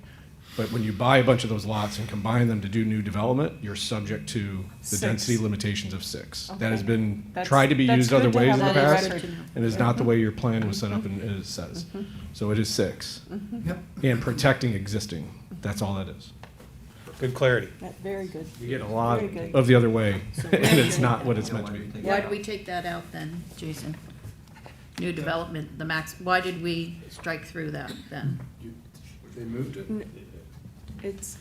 But when you buy a bunch of those lots and combine them to do new development, you're subject to the 6. density limitations of 6. That has Okay. been That's- tried to be that's used other good to ways have in the on the past, record. and is not the way your plan was set up and it says. So it is 6. And protecting existing, that's all that is. Good clarity. Very good. You get a lot Very good. of the other way, So and very it's good. not what it's meant to be. Why did we take that out then, Jason? New development, the max, why did we strike through that then? They moved it. It's,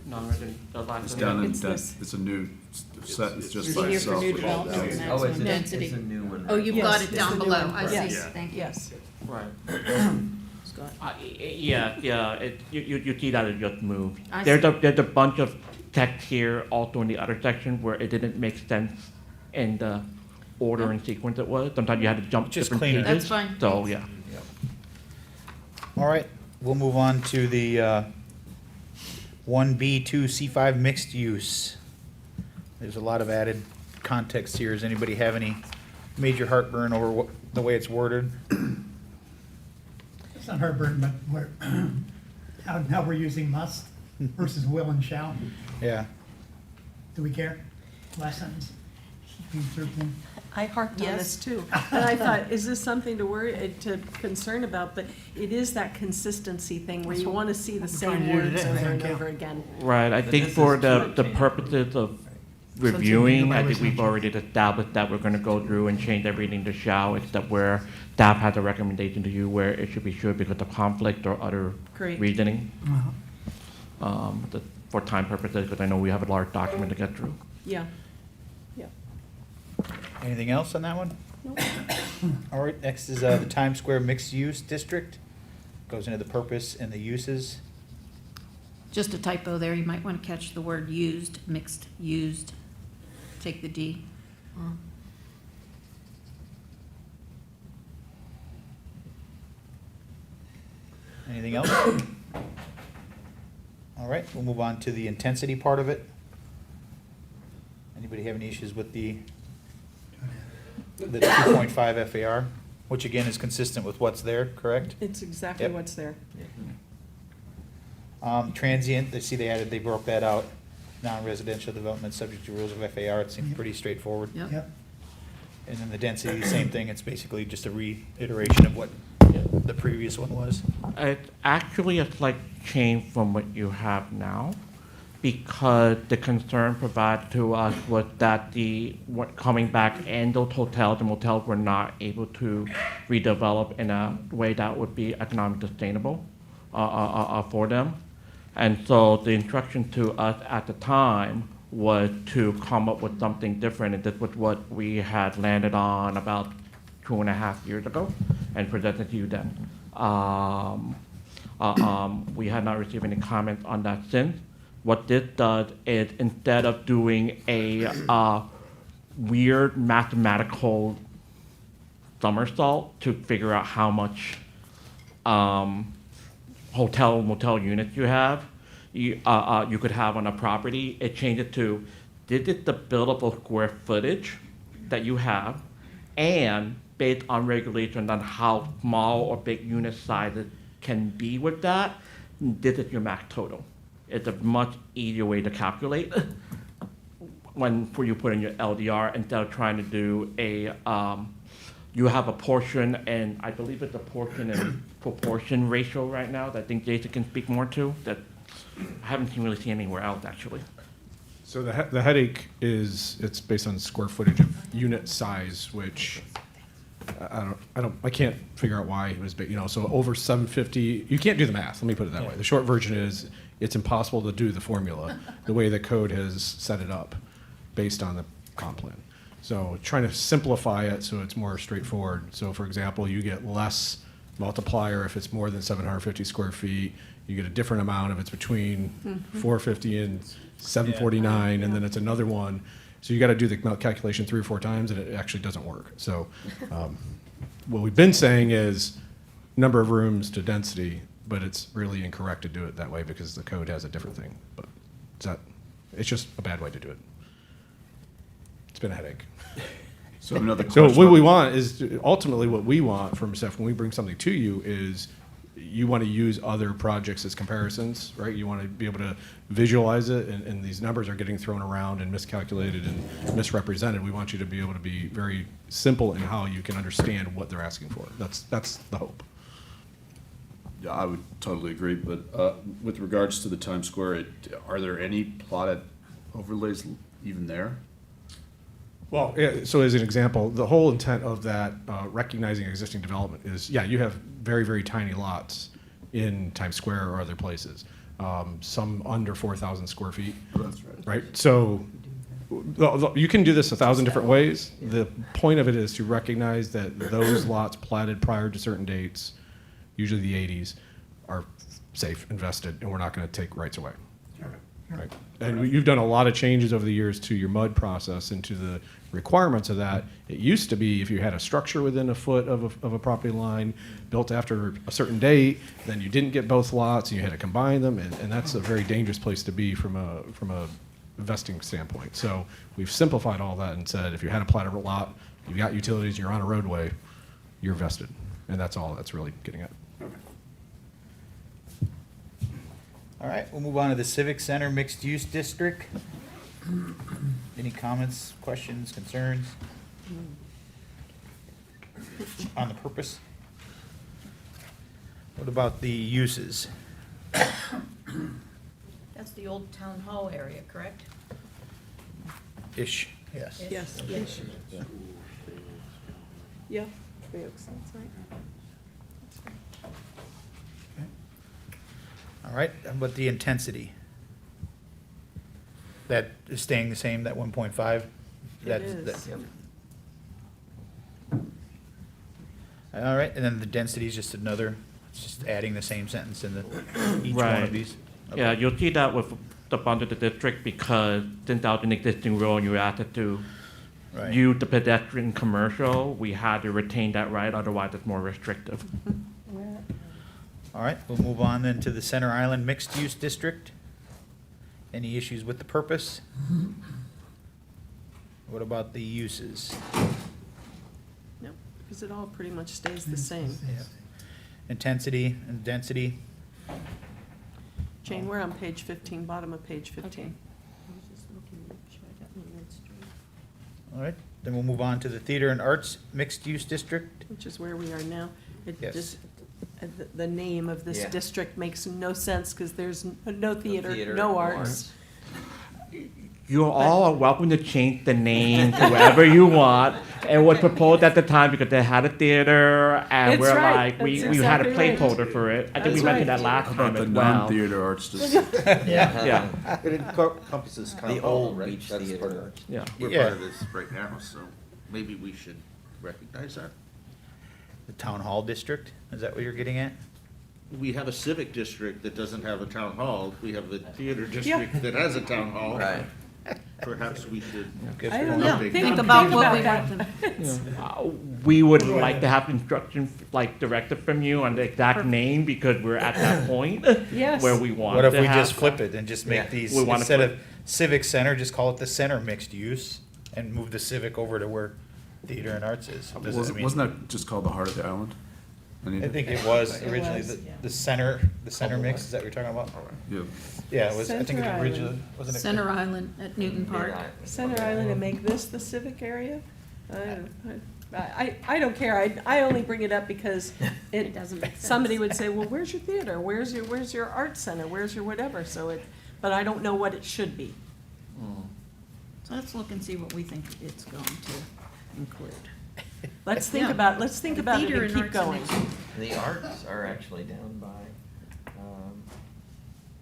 Non-resident, the last It's one. down in, It's this. it's a for Here for new development, maximum density. Oh, you've got Yes, it it's down the new below, one. I see, Yes. thank you. Yes. Right. Scott. Yeah, you see that it just moved. I There's see. there's a bunch of text here also in the other section where it didn't make sense in the order and sequence it was. Sometimes you had to jump Just different clean it. pages. That's fine. So, yeah. All right, we'll move on to the 1B2 C5 mixed use. There's a lot of added context here. Does anybody have any major heartburn over the way it's worded? It's not heartburn, but how we're using must versus will and shall. Yeah. Do we care? Last sentence. Being 13. I harped on Yes. this too. And I thought, is this something to worry, to concern about? But it is that consistency thing where That's you what want to see the we're same trying to do words today, I over and think, over again. Right, I think for the purposes of reviewing, I think we've assumption. already established that we're gonna go through and change everything to shall, except where staff has a recommendation to you where it should be should because of conflict or other Great. reasoning. Uh-huh. For time purposes, because I know we have a large document to get through. Yeah. Yeah. Anything else on that one? All right, next is the Times Square Mixed Use District. Goes into the purpose and the uses. Just a typo there, you might want to catch the word used, mixed, used, take the D. Anything else? All right, we'll move on to the intensity part of it. Anybody have any issues with the 2.5 FAR, which again is consistent with what's there, correct? It's exactly Yep. what's there. Transient, they broke that out. Non-residential development subject to rules of FAR, it seems pretty straightforward. Yep. Yep. And then the density, same thing, it's basically just a reiteration of what the previous one was? It's actually a slight change from what you have now, because the concern provided to us was that coming back and those hotels and motels were not able to redevelop in a way that would be economically sustainable for them. And so the instruction to us at the time was to come up with something different, and this was what we had landed on about 2.5 years ago and presented to you then. We had not received any comments on that since. What this does is, instead of doing a weird mathematical somersault to figure out how much hotel motel units you have, you could have on a property, it changes to, this is the buildable square footage that you have, and based on regulations on how small or big unit sizes can be with that, this is your max total. It's a much easier way to calculate for you put in your LDR, instead of trying to do you have a portion, and I believe it's a portion and proportion ratio right now that I think Jason can speak more to, that I haven't really seen anywhere else, actually. So the headache is, it's based on square footage of unit size, which I can't figure out why it was big, so over 750, you can't do the math, let me put it that way. The short version is, it's impossible to do the formula the way the code has set it up based on the comp plan. So trying to simplify it so it's more straightforward. So for example, you get less multiplier if it's more than 750 square feet. You get a different amount if it's between 450 and 749, and then it's another one. So you got to do the calculation 3 or 4 times, and it actually doesn't work. So what we've been saying is number of rooms to density, but it's really incorrect to do it that way because the code has a different thing. But it's just a bad way to do it. It's been a headache. So another So question. what we want is, ultimately what we want from staff when we bring something to you is, you want to use other projects as comparisons, right? You want to be able to visualize it, and these numbers are getting thrown around and miscalculated and misrepresented. We want you to be able to be very simple in how you can understand what they're asking for. That's the hope. Yeah, I would totally agree, but with regards to the Times Square, are there any plotted overlays even there? Well, yeah, so as an example, the whole intent of that recognizing existing development is, you have very, very tiny lots in Times Square or other places, some under 4,000 square feet. That's right. Right? So you can do this 1,000 different ways. The point of it is to recognize that those lots platted prior to certain dates, usually the 80s, are safe, invested, and we're not going to take rights away. Right. And you've done a lot of changes over the years to your MUD process and to the requirements of that. It used to be, if you had a structure within a foot of a property line built after a certain date, then you didn't get both lots and you had to combine them, and that's a very dangerous place to be from a investing standpoint. So we've simplified all that and said, if you had a platted lot, you've got utilities, you're on a roadway, you're vested. And that's all that's really getting at. All right, we'll move on to the Civic Center Mixed Use District. Any comments, questions, concerns? On the purpose? What about the uses? That's the old town hall area, correct? Ish, yes. Yes. Yes. Yeah, Three Oaks, that's right. All right, and what the intensity? That is staying the same, that 1.5? It is. All right, and then the density is just another, it's just adding the same sentence in each one Right. of these? Yeah, you'll see that with the bond of the district, because since that was an existing rule and you were asked to Right. use the pedestrian commercial, we had to retain that right, otherwise it's more restrictive. All right, we'll move on then to the Center Island Mixed Use District. Any issues with the purpose? What about the uses? Nope, because it all pretty much stays the same. Intensity and density? Jane, we're on page 15, bottom of page 15. All right, then we'll move on to the Theater and Arts Mixed Use District. Which is where we are now. It Yes. just, the name of this Yeah. district makes no sense, because there's no theater, theater, no no arts. You all are welcome to change the name to whatever you want. It was proposed at the time because they had a theater, and That's we're right. like, we That's had a exactly right. placeholder for it. I think we That's mentioned right. that last How time about as the well. non-theater arts district? Yeah. It encompasses town The hall, old right? beach That's part of theater. it. Yeah. We're Yeah. part of this right now, so maybe we should recognize that. The town hall district, is that what you're getting at? We have a civic district that doesn't have a town hall. We have the theater district that has a town hall. Right. Perhaps we should. I don't know. Think about what we that. We would like to have instruction, like directed from you on the exact name, because we're at that point Yes. where we want What if to we have just flip that. it and just Yeah. make these, We wanna instead flip- of civic center, just call it the center mixed use and move the civic over to where theater and arts is? Does it- I mean- Wasn't that just called the heart of the island? I think it was It originally, was, the center mix, is that what you're talking about? Yeah. Yeah, it was, I think Center it originally, Island. wasn't it? Center Island at Newton Park. Center Island and make this the civic area? I don't care, I only bring it up because It doesn't make sense. somebody would say, well, where's your theater, where's your art center, where's your whatever, but I don't know what it should be. So let's look and see what we think it's going to include. Let's think Yeah. about it Theater and and keep arts going. and The arts are actually down by,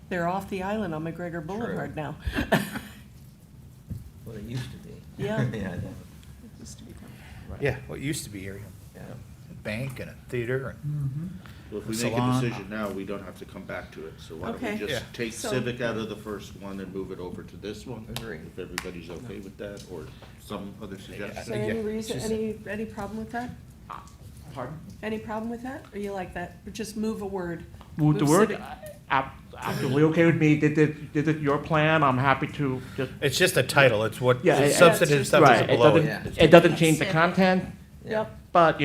They're off the island on McGregor Boulevard now. well, it used to be. Yeah. Yeah, I know. Yeah, what used to be here, Yeah. a bank and a theater and. Well, if we A make a salon. decision now, we don't have to come back to it. So why don't Okay. we Yeah. just take So- civic out of the first one and move it over to this one? Agree. If everybody's okay with that, or some other Is suggestion? there any Yeah, reason, it's just- any problem with that? Pardon? Any problem with that, or you like that, or just move a word? Move the word, civic. absolutely okay with me. This is your plan. I'm happy to just. It's just a title, it's what, Yeah, the it- substantive stuff is Right, below Yeah. it. it doesn't change the Civic. content, Yep. but,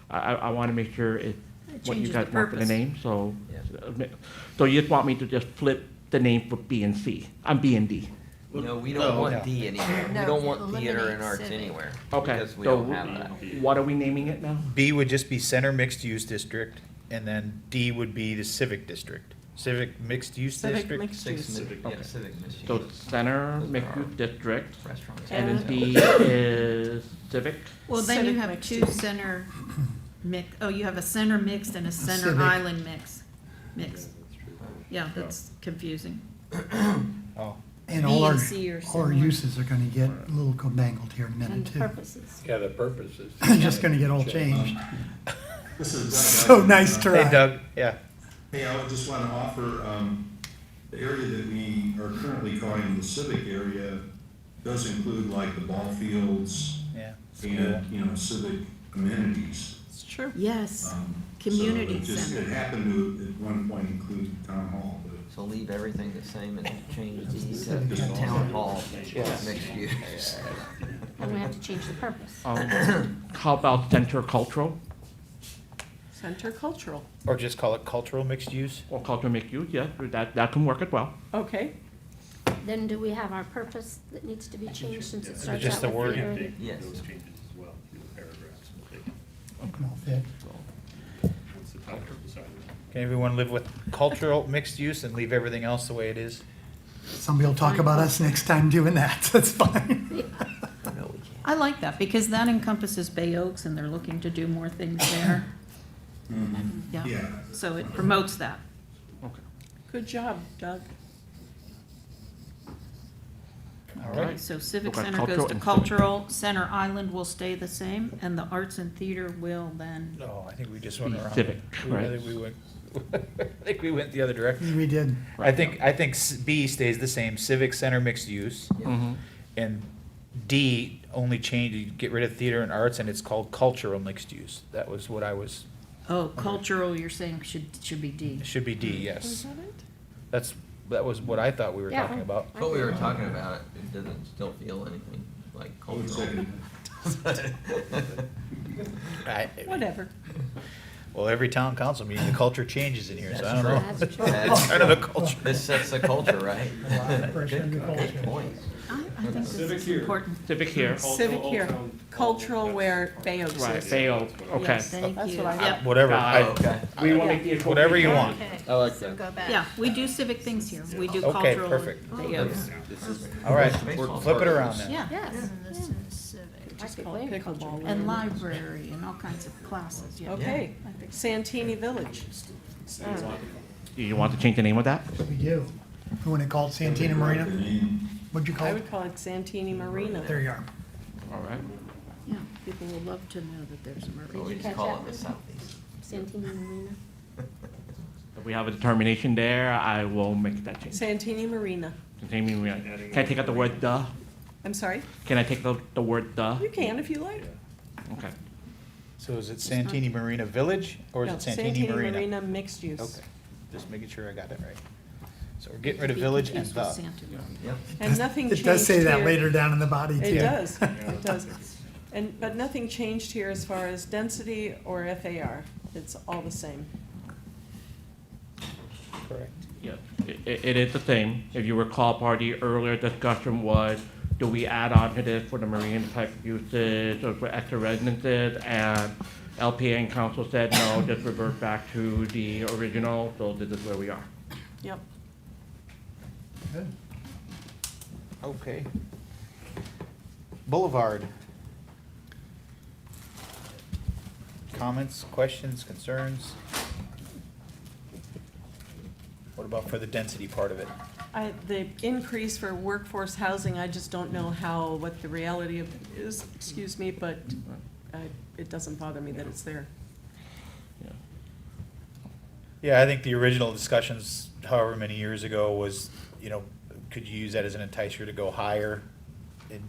I want to make sure It what you changes guys the want for the purpose. name, so. Yeah. So you just want me to just flip the name for B and C? I'm B and D. No, we don't No. want D anywhere. We No, don't want theater eliminate and arts civic. anywhere. Okay, Because we so don't have that. what are we naming it now? B would just be center mixed use district, and then D would be the civic district. Civic mixed use Civic district? mixed Six, use. civic, yeah, civic mission. So center mixed use district, Restaurants. and then D is civic. Well, then you Civic have mixed two use. center you have a center mixed and a center civic. island mix. Yeah, that's confusing. Oh, And B all our, and C are all our similar. uses are gonna get a little commingled here in a minute And too. purposes. Yeah, the purpose is. Just gonna get all changed. This is Doug. So nice try. hey Doug, yeah. Hey, I would just want to offer, the area that we are currently calling the civic area does include like the ball fields Yeah. and, civic amenities. It's true. Yes, So community it just- It center. happened to at one point include town hall, but So leave everything the same and change D Civic. to town hall Yes. mixed use. And we have to change the purpose. How about center cultural Center cultural, Or just call it cultural mixed use? or cultural mixed use? Yeah, that can work as well. okay. Then do we have our purpose that needs to be changed since it starts just out the with word? theater? Yes. Those changes as well through the paragraphs. All fit. What's the title of the side? Can everyone live with cultural mixed use and leave everything else the way it is? Somebody will talk about us next time doing that, that's fine. No, we can't. I like that because that encompasses Bay Oaks and they're looking to do more things there. Yeah, yeah. so it promotes that. Good job, Doug. All Okay, right. so Civic Okay, Center cultural goes to and civic. cultural, Center Island will stay the same, and the arts and theater will then, No, I think we just went around. Civic, I right. think we went, I think we went the other direction. We did. I think B stays the same, civic center mixed use. Mhm. And D only changed, you get rid of theater and arts, and it's called cultural mixed use. That was what I was, oh, cultural, you're saying should be D. it should be D, Was yes. that it? That was what I thought we were Yeah. talking about. What we were talking about, it doesn't still feel anything like I would cultural. second. Whatever. Well, every town council meeting, the culture changes in here, so I don't know. That's true. It's kind of a culture. This sets the culture, right? A lot of pressure on the Good culture. point. I think this is important. Civic here. Civic here, cultural where Bay Oaks Right, is. Bay Oaks, okay. Yes, Thank that's you. what I Yep. Whatever. We will make the Whatever you want. Okay. I like So that. go back. Yeah, we do civic things here. We do Okay, cultural. perfect. Bay Oaks. All right, flip it around then. Yeah. And this is civic. Just I could call play it cultural. pickleball. And library and all kinds of classes, yeah. Okay, Santini Village. Do you want to change the name of that? We do. You want to call it Santina Marina? What'd you call I it? would call it Santini Marina. There you are. All right. Yeah, people will love to know that there's a marina. We just call it the Southeast. Santini Marina. If we have a determination there, I will make that change. Santini Marina. Can I take out the word "the"? I'm sorry? Can I take the word "the"? You can if you like. Okay. So is it Santini Marina Village or is No, it Santini Marina? Marina mixed use. Okay, just making sure I got it right. So we're getting rid of village and the. And nothing It changed does say that here. later down in the body, too. It does, it does. But nothing changed here as far as density or FAR. It's all the same. Correct. Yeah, it is the same. If you recall, part of the earlier discussion was, do we add on to this for the marine type uses or for extra residences? And LPA and council said, no, just revert back to the original, so this is where we are. Yep. Good. Okay. Boulevard. Comments, questions, concerns? What about for the density part of it? The increase for workforce housing, I just don't know what the reality of it is, excuse me, but it doesn't bother me that it's there. Yeah, I think the original discussions, however many years ago, was, could you use that as an enticer to go higher in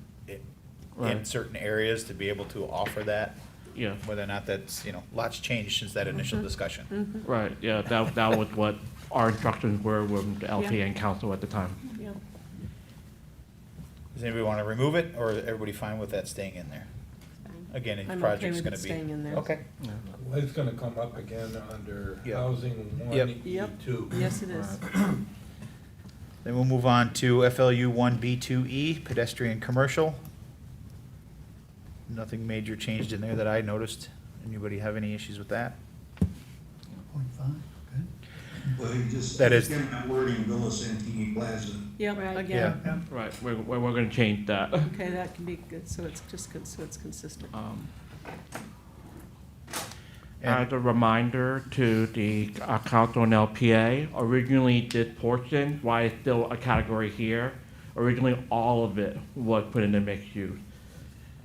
Right. certain areas to be able to offer that? Yeah. Whether or not that's, lots changed since that initial discussion. Right, yeah, that was what our instructions were with the LPA Yeah. and council at the time. Yeah. Does anybody want to remove it, or is everybody fine with that staying in there? Again, each I'm okay project's with gonna it be. staying in there. Okay. Well, it's gonna come up again under Yeah. housing Yep. 1E2. Yes, it is. Then we'll move on to FLU 1B2E, pedestrian commercial. Nothing major changed in there that I noticed. Anybody have any issues with that? 0.5, good. Well, you just, That is- again, that wording, Villa Santini Plaza. Yep, Right. again. Yeah. Right, we're gonna change that. Okay, that can be good, so it's just, so it's consistent. As a reminder to the council and LPA, originally this portion, why it's still a category here, originally all of it was put in the mixed use.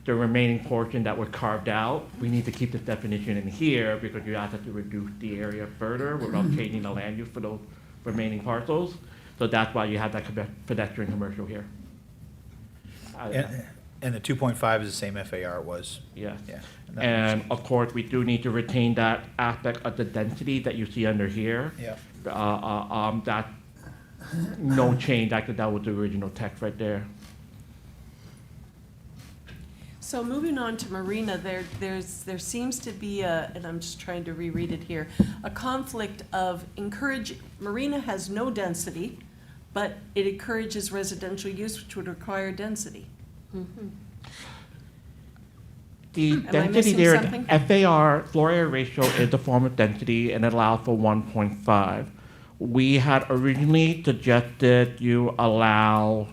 The remaining portion that was carved out, we need to keep this definition in here because you have to reduce the area further without changing the land use for those remaining parcels. So that's why you have that pedestrian commercial here. And the 2.5 is the same FAR it was. Yeah. Yeah. And of course, we do need to retain that aspect of the density that you see under here. Yeah. That, no change, actually, that was the original text right there. So moving on to Marina, there seems to be and I'm just trying to reread it here, a conflict of Marina has no density, but it encourages residential use, which would require density. The Am I density missing there, something? FAR, floor area ratio is the form of density and it allows for 1.5. We had originally suggested you allow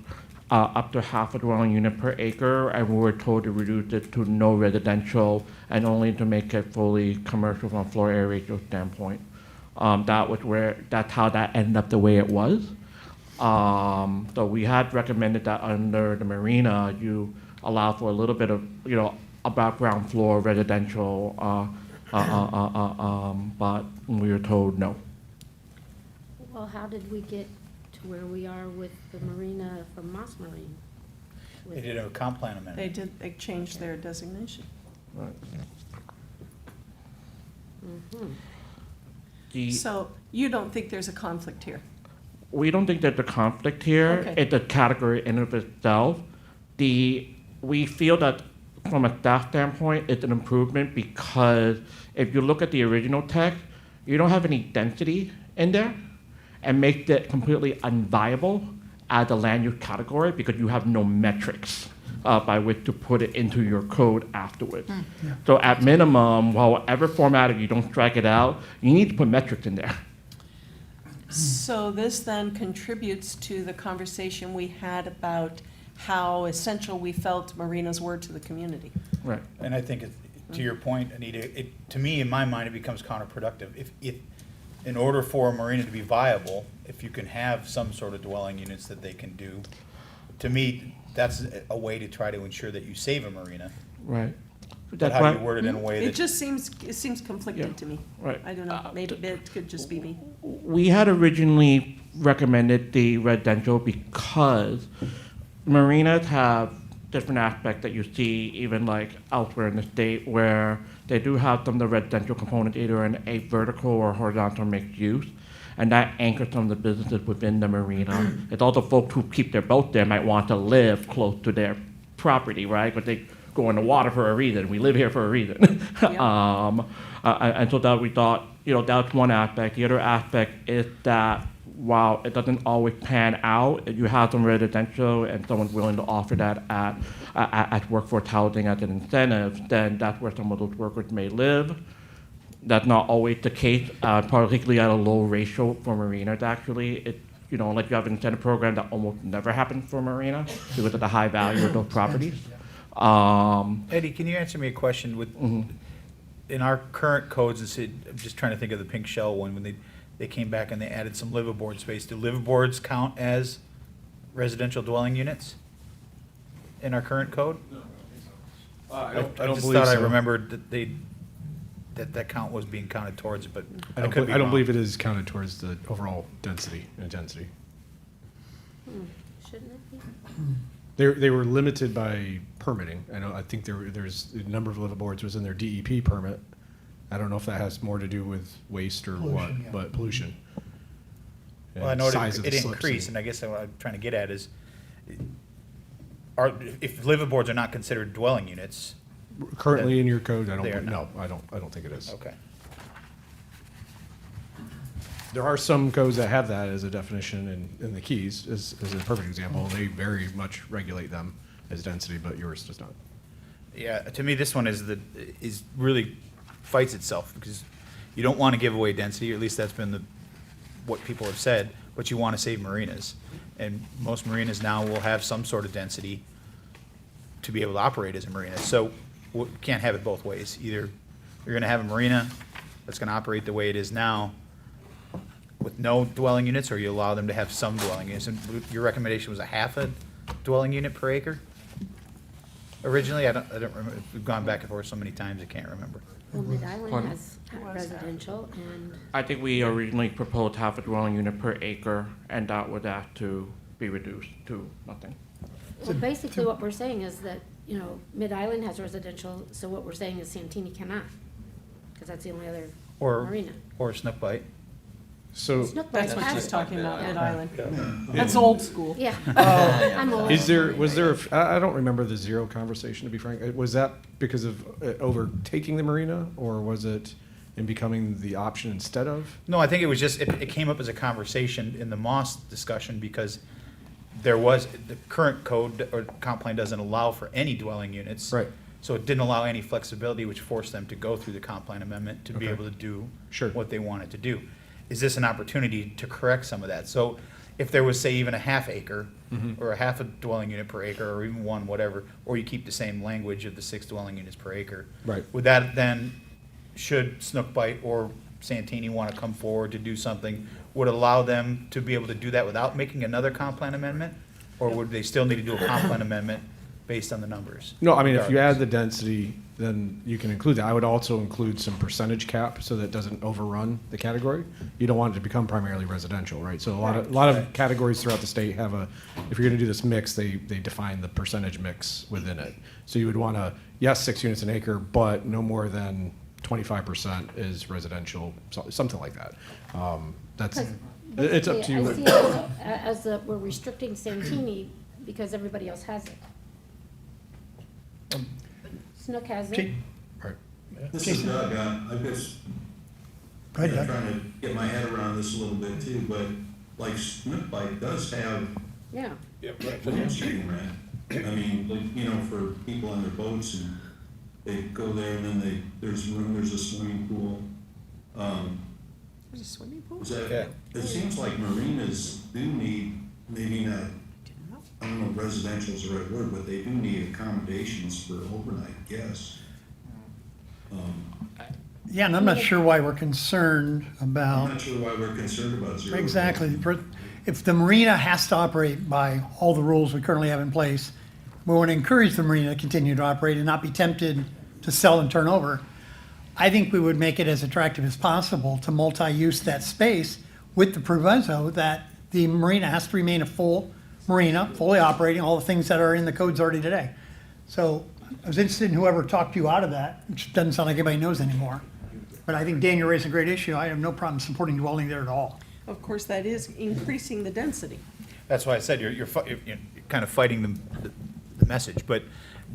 up to half a dwelling unit per acre, and we were told to reduce it to no residential and only to make it fully commercial from a floor area ratio standpoint. That's how that ended up the way it was. So we had recommended that under the marina, you allow for a little bit of, about ground floor residential, but we were told no. Well, how did we get to where we are with the marina from Moss Marine? They did a comp plan amendment. They changed their designation. So you don't think there's a conflict here? We don't think there's a conflict here. Okay. It's a category in of itself. We feel that from a staff standpoint, it's an improvement because if you look at the original text, you don't have any density in there and makes it completely unviable as a land use category because you have no metrics by which to put it into your code afterwards. So at minimum, however formatted, you don't strike it out, you need to put metrics in there. So this then contributes to the conversation we had about how essential we felt marinas were to the community. Right. And I think, to your point, Anita, to me, in my mind, it becomes counterproductive. If, in order for a marina to be viable, if you can have some sort of dwelling units that they can do, to me, that's a way to try to ensure that you save a marina. Right. But how do you word it in a way It that? just seems conflicted Yeah, to me. right. I don't know, maybe it could just be me. We had originally recommended the residential because marinas have different aspects that you see even like elsewhere in the state where they do have some of the residential components either in a vertical or horizontal mixed use. And that anchors some of the businesses within the marina. It's also folks who keep their boats there might want to live close to their property, right? But they go in the water for a reason. We live here for a reason. And so that we thought, that's one aspect. The other aspect is that while it doesn't always pan out, if you have some residential and someone's willing to offer that at workforce housing as an incentive, then that's where some of those workers may live. That's not always the case, particularly at a low ratio for marinas, actually. Like you have an incentive program that almost never happens for marina because of the high value of those properties. Eddie, can you answer me a question with, in our current codes, I'm just trying to think of the pink shell one, when they came back and they added some liveaboard space. Do liveaboards count as residential dwelling units in our current code? I I don't just believe thought I so. remembered that that count was being counted towards it, but I I don't, could be I don't wrong. believe it is counted towards the overall density and intensity. Shouldn't it be? They were limited by permitting. I think there's a number of liveaboards was in their DEP permit. I don't know if that has more to do with waste or Pollution, what, yeah. but pollution. Well, I And know size of it the slips increased, and I guess what I'm trying to get at is, if liveaboards are not considered dwelling units, Currently in your code, They are no, not. I don't think it is. okay. There are some codes that have that as a definition in the keys, as a perfect example. They very much regulate them as density, but yours does not. Yeah, to me, this one is really fights itself, because you don't want to give away density, or at least that's been what people have said, but you want to save marinas. And most marinas now will have some sort of density to be able to operate as a marina. So we can't have it both ways. Either you're going to have a marina that's going to operate the way it is now with no dwelling units, or you allow them to have some dwelling units. And your recommendation was a half a dwelling unit per acre? Originally, I don't remember. We've gone back and forth so many times, I can't remember. Well, Mid-Island Pardon? has residential and, I think we originally proposed half a dwelling unit per acre, and that would have to be reduced to nothing. well, basically what we're saying is that, Mid-Island has residential, so what we're saying is Santini cannot, because that's the only other Or, marina. or Snook Bite. So Snook That's Bite what has she's it. talking about, Yeah. Mid-Island. That's old school. Yeah. I'm old. was there, I don't remember the zero conversation, to be frank. Was that because of overtaking the marina, or was it in becoming the option instead of? No, I think it was just, it came up as a conversation in the Moss discussion, because the current code or comp plan doesn't allow for any dwelling units. Right. So it didn't allow any flexibility, which forced them to go through the comp plan amendment to be Okay. able to do Sure. what they wanted to do. Is this an opportunity to correct some of that? So if there was, say, even a half acre, Mhm. or a half a dwelling unit per acre, or even one, whatever, or you keep the same language of the 6 dwelling units per acre. Right. Would that then, should Snook Bite or Santini want to come forward to do something, would allow them to be able to do that without making another comp plan amendment? Or would they still need to do a comp plan amendment based on the numbers? No, I mean, if you regardless? add the density, then you can include that. I would also include some percentage cap so that it doesn't overrun the category. You don't want it to become primarily residential, right? So a lot of categories throughout the state have if you're gonna do this mix, they define the percentage mix within it. So you would wanna, yes, 6 units an acre, but no more than 25% is residential, something like that. That's, it's up to you. I see it as we're restricting Santini because everybody else has it. Snook has it. Right. This is Doug. I'm just Go ahead, Doug. trying to get my head around this a little bit too, but like Snook Bite does have Yeah. What else you can rent? I mean, like, you know, for people on their boats and they go there and then there's room, there's a swimming pool. There's a swimming pool? Is that, it seems like marinas do need, maybe not, I don't know if residential is the right word, but they do need accommodations for overnight guests. Yeah, and I'm not sure why we're concerned about. I'm not sure why we're concerned about zero. Exactly. If the marina has to operate by all the rules we currently have in place, we want to encourage the marina to continue to operate and not be tempted to sell and turn over. I think we would make it as attractive as possible to multi-use that space with the proviso that the marina has to remain a full marina, fully operating, all the things that are in the codes already today. So I was interested in whoever talked you out of that, which doesn't sound like anybody knows anymore. But I think, Dan, you raised a great issue. I have no problem supporting dwelling there at all. Of course, that is increasing the density. That's why I said you're kind of fighting the message, but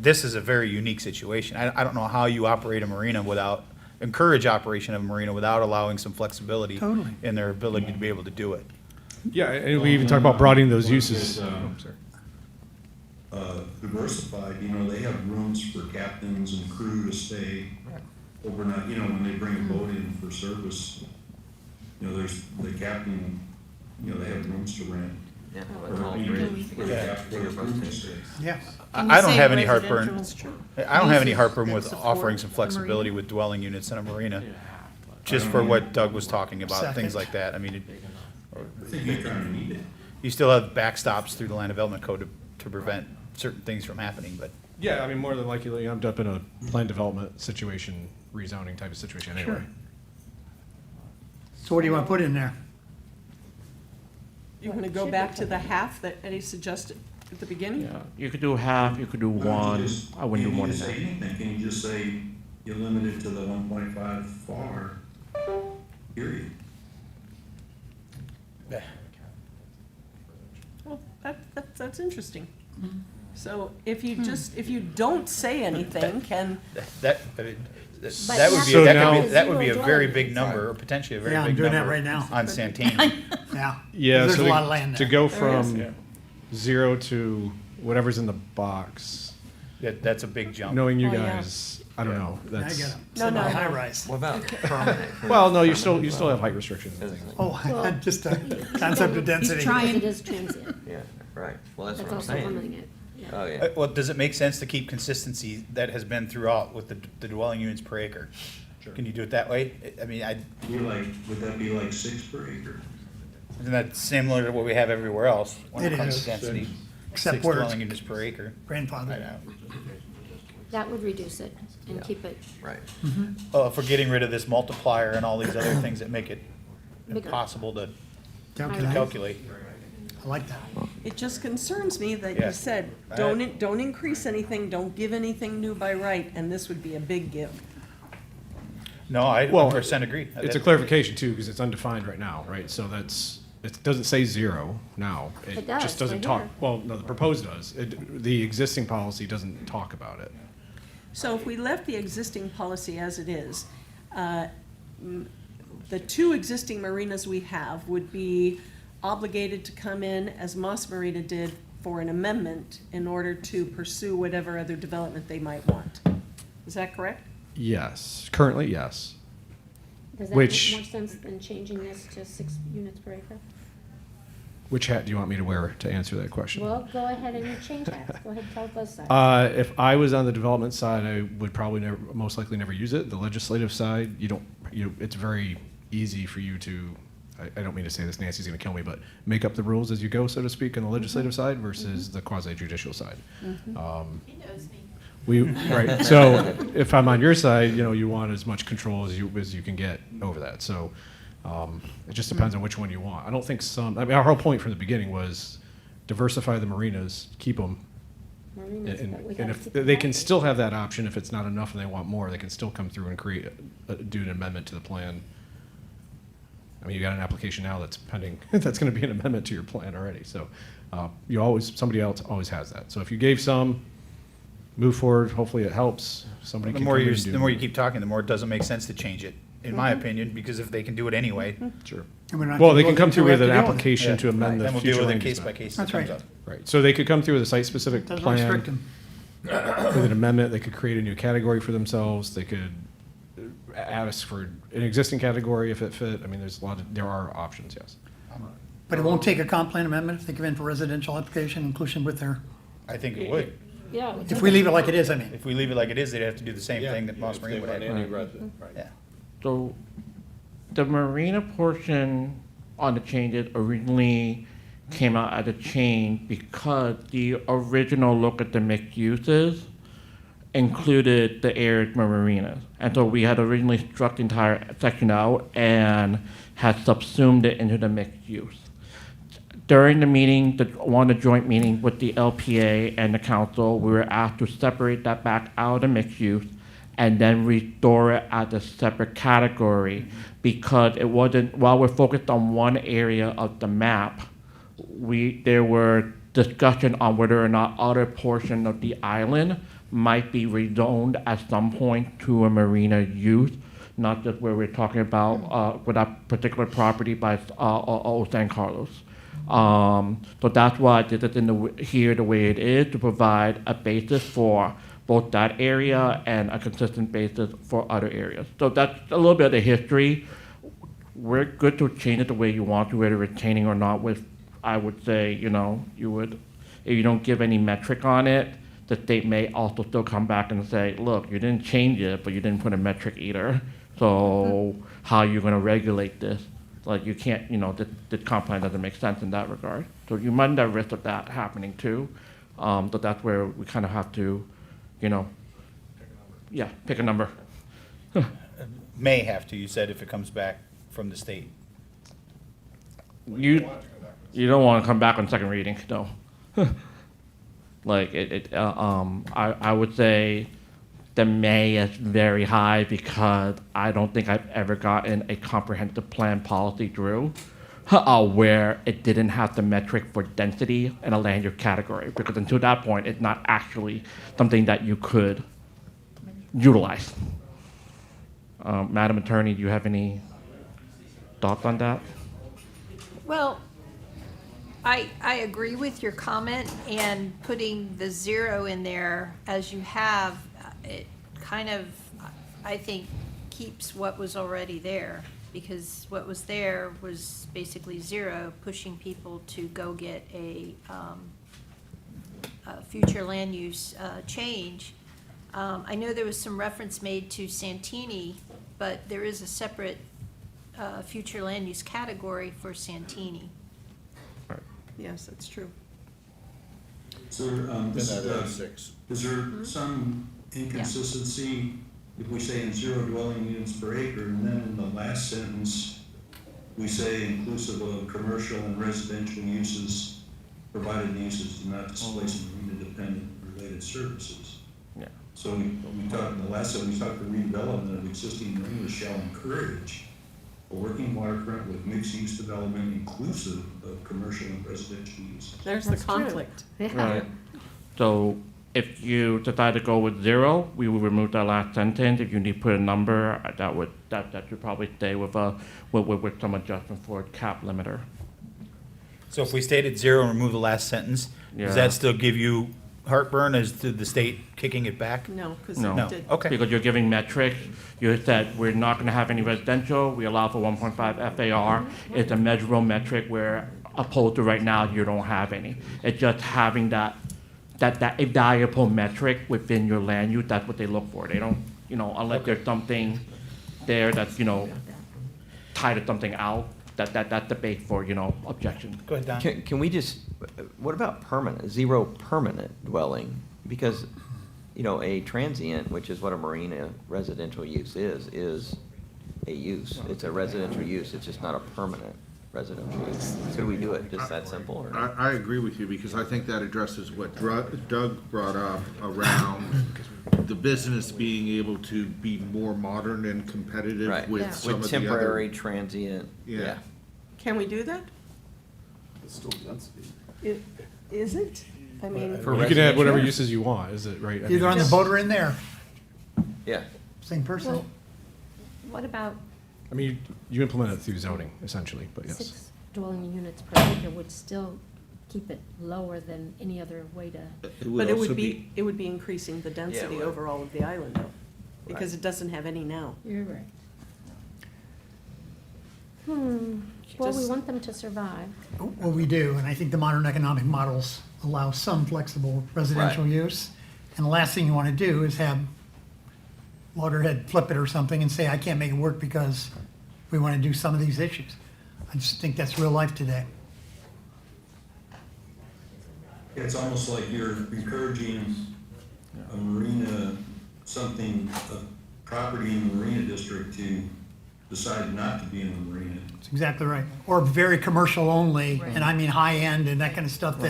this is a very unique situation. I don't know how you operate a marina without, encourage operation of a marina without allowing some flexibility Totally. in their ability to be able to do it. Yeah, and we even talk about broadening those uses. Diversified, you know, they have rooms for captains and crew to stay overnight, you know, when they bring a boat in for service. You know, there's the captain, you know, they have rooms to rent. Yeah, Or, you know, where the captain, where the crew can stay. Yeah. I don't have any heartburn. Residential I don't have any uses heartburn that with support offering some a flexibility marina. with dwelling units in a marina, just for what Doug was talking about, things Second. like that. I mean, I think they kind of need it. you still have backstops through the land development code to prevent certain things from happening, but Yeah, I mean, more than likely, I'm up in a land development situation, rezoning type of situation anyway. Sure. So what do you want to put in there? You want to go back to the half that Eddie suggested at the beginning? Yeah, you could do half, you could do one, I wouldn't do more than Can that. you just say anything? Can you just say you're limited to the 1.5 FAR, period? Well, that's interesting. So if you don't say anything, can, that, I mean, But that would be, So that now- could be, that would be a Zero very dwelling big number, or potentially a very Yeah, I'm big doing that number right now. on Santini. Yeah. Yeah, There's so a lot of land to there. go There is. from 0 to whatever's in the box, That's a big jump. knowing you Oh, yeah. guys, I don't know. I That's get it. No, no, High no. rise. What about permanent? well, no, you still have height restrictions. and things. Oh, I had just a concept of density. trying. It is transient. Yeah, right. Well, that's That's what I'm also saying. limiting it. Yeah. Oh, yeah. Well, does it make sense to keep consistency that has been throughout with the dwelling units per acre? Can you do it that way? I mean, Would that be like 6 per acre? isn't that similar to what we have everywhere else when it It comes is. to density? Except 6 where it's dwelling units per acre. I grandfather. know. That would reduce it and keep it Right. Well, if we're getting rid of this multiplier and all these other things that make it Bigger. impossible to Calculate. calculate. I like that. It just concerns me that Yeah. you said, don't increase anything, don't give anything new by right, and this would be a big give. No, I Well, 100% agree. It's a clarification too, because it's undefined right now, right? So it doesn't say 0 now. It does, just doesn't right talk, here. well, no, the proposed does. The existing policy doesn't talk about it. So if we left the existing policy as it is, the 2 existing marinas we have would be obligated to come in, as Moss Marina did, for an amendment in order to pursue whatever other development they might want. Is that correct? Yes, currently, yes. Does that Which- make more sense than changing this to 6 units per acre? Which hat do you want me to wear to answer that question? Well, go ahead and change that. Go ahead and tell both sides. If I was on the development side, I would probably most likely never use it. The legislative side, it's very easy for you to, I don't mean to say this, Nancy's gonna kill me, but make up the rules as you go, so to speak, on the legislative side versus the quasi-judicial side. He knows me. Right, so if I'm on your side, you want as much control as you can get over that. So it just depends on which one you want. I don't think our whole point from the beginning was diversify the marinas, keep them. Marinas, but we And gotta if keep it they can happy. still have that option, if it's not enough and they want more, they can still come through and do an amendment to the plan. I mean, you got an application now that's pending, that's gonna be an amendment to your plan already, so somebody else always has that. So if you gave some, move forward, hopefully it helps, somebody The can more come in and do. the more you keep talking, the more it doesn't make sense to change it. in my opinion, because if they can do it anyway. Sure. And we're not Well, gonna they go can come through through with an what we have to deal with. application Yeah, to amend right. the Then we'll future deal with it land case use by map. case as it That's comes right. up. Right, so they could come through with a site-specific Doesn't restrict plan, them. with an amendment, they could create a new category for themselves, they could ask for an existing category if it fit, I mean, there are options, yes. But it won't take a comp plan amendment if they come in for residential application, inclusion with their, I think it would. Yeah. if we leave it like it is, I mean. If we leave it like it is, they'd have to do the same Yeah, thing that Moss if Marine they would run have. any resident, right. Yeah. So the marina portion on the changes originally came out as a change because the original look at the mixed uses included the aired marinas. And so we had originally struck the entire section out and had subsumed it into the mixed use. During the meeting, one of the joint meetings with the LPA and the council, we were asked to separate that back out of the mixed use and then restore it as a separate category because it wasn't, while we're focused on one area of the map, there were discussion on whether or not other portion of the island might be rezoned at some point to a marina use, not just where we're talking about with that particular property by Old San Carlos. So that's why I did it here the way it is, to provide a basis for both that area and a consistent basis for other areas. So that's a little bit of the history. We're good to change it the way you want to, whether retaining or not, with, I would say, you would, if you don't give any metric on it, the state may also still come back and say, look, you didn't change it, but you didn't put a metric either. So how are you gonna regulate this? Like, you can't, the comp plan doesn't make sense in that regard. So you run that risk of that happening too. But that's where we kind of have to, pick a number. May have to, you said, if it comes back from the state. You don't want to come back on second reading, no. Like, I would say the may is very high because I don't think I've ever gotten a comprehensive plan policy through where it didn't have the metric for density in a land use category, because until that point, it's not actually something that you could utilize. Madam Attorney, do you have any thoughts on that? Well, I agree with your comment, and putting the 0 in there as you have, it kind of, I think, keeps what was already there, because what was there was basically 0, pushing people to go get a future land use change. I know there was some reference made to Santini, but there is a separate future land use category for Santini. Yes, that's true. So, is there some inconsistency if we say in 0 dwelling units per acre, and then in the last sentence, we say inclusive of commercial and residential uses, provided the uses do not displace marina-dependent related services? Yeah. So we talked, in the last sentence, we talked the redevelopment of existing marinas shall encourage a working waterfront with mixed-use development inclusive of commercial and residential uses. There's the That's true. conflict. Yeah. Right. So if you decide to go with 0, we will remove that last sentence. If you need to put a number, that should probably stay with some adjustment for cap limiter. So if we stayed at 0 and remove the last sentence, Yeah. does that still give you heartburn as to the state kicking it back? No, because No. it did. Okay. Because you're giving metrics. You said we're not going to have any residential. We allow for 1.5 FAR. It's a measurable metric where, opposed to right now, you don't have any. It's just having that a valuable metric within your land use. That's what they look for. They don't, unless there's something there that's, tied to something out. That's the base for, objection. Go ahead, Don. Can we just, what about permanent, 0 permanent dwelling? Because, a transient, which is what a marina residential use is a use. It's a residential use, it's just not a permanent residential use. Could we do it just that simple, or? I agree with you, because I think that addresses what Doug brought up around the business being able to be more modern and competitive Right. with Yeah. some With of the other. temporary, transient, Yeah. yeah. Can we do that? It's still density. Is it? I mean, For You can add whatever residential? uses you want, is it, right? Either on the boat or in there, Yeah. same person. Well, what about I mean, you implement it through zoning, essentially, but yes. 6 dwelling units per acre would still keep it lower than any other way to. But it would be, it would be increasing the density would. overall of the island though, because it doesn't have any now. You're right. Well, we Just- want them to survive. Well, we do, and I think the modern economic models allow some flexible residential use. And the last thing you want to do is have Loggerhead flip it or something and say, I can't make it work because we want to do some of these issues. I just think that's real life today. It's almost like you're encouraging a marina, something, a property in the marina district to decide not to be in the marina. That's exactly right. Or very commercial only, and I mean high-end and that kind of stuff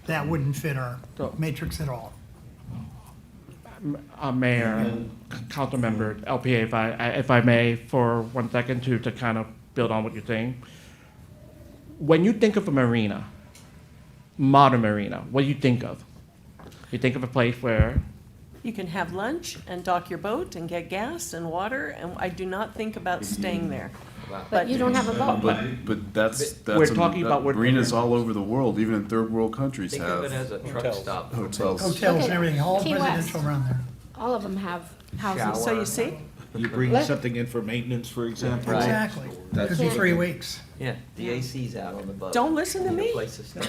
that wouldn't fit our matrix at all. Mayor, council member, LPA, if I may, for 1 second to kind of build on what you're saying. When you think of a marina, modern marina, what do you think of? You think of a place where You can have lunch and dock your boat and get gas and water, and I do not think about staying there. But you don't have a boat. But that's We're talking about what- marinas all over the world, even in third world countries Think have of it as a truck stop. hotels. Hotels and Okay, everything, all Key West. residential around there. All of them have houses. So you see, You bring Let- something in for maintenance, for example. Right. Exactly. That's- Could be 3 weeks. Yeah, the AC's out on the boat. Don't listen to Need a me. place to stay.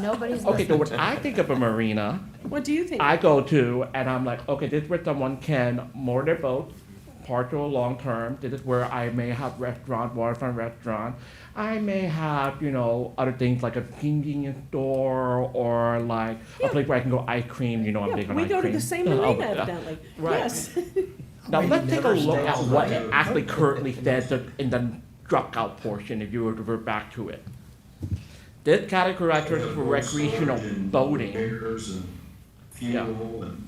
Nobody's okay, so listening. when I think of a marina, What do you think? I go to and I'm like, okay, this is where someone can moor their boat, partial or long term. This is where I may have restaurant, waterfront restaurant. I may have, other things like a convenience store or like a place where I can go ice cream. I'm Yeah, big on we ice go to cream. the same Oh, marina yeah. evidently. Right. Yes. Now let's take a never look at stay what on it the actually boat. currently says in the struck out portion, if you were to revert back to it. This categorizes for recreational boating. Repairs and fuel and,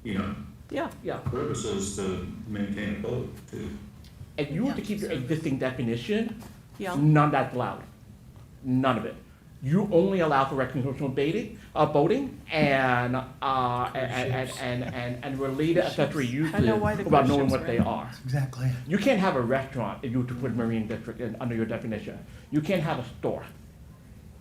Yeah. Yeah. purposes to maintain a boat too. If you were to keep your existing definition, Yeah. none of that's allowed. None of it. You only allow for recreational boating and related accessory uses I know why the without knowing question's what they raised. are. Exactly. You can't have a restaurant if you were to put marine district under your definition. You can't have a store,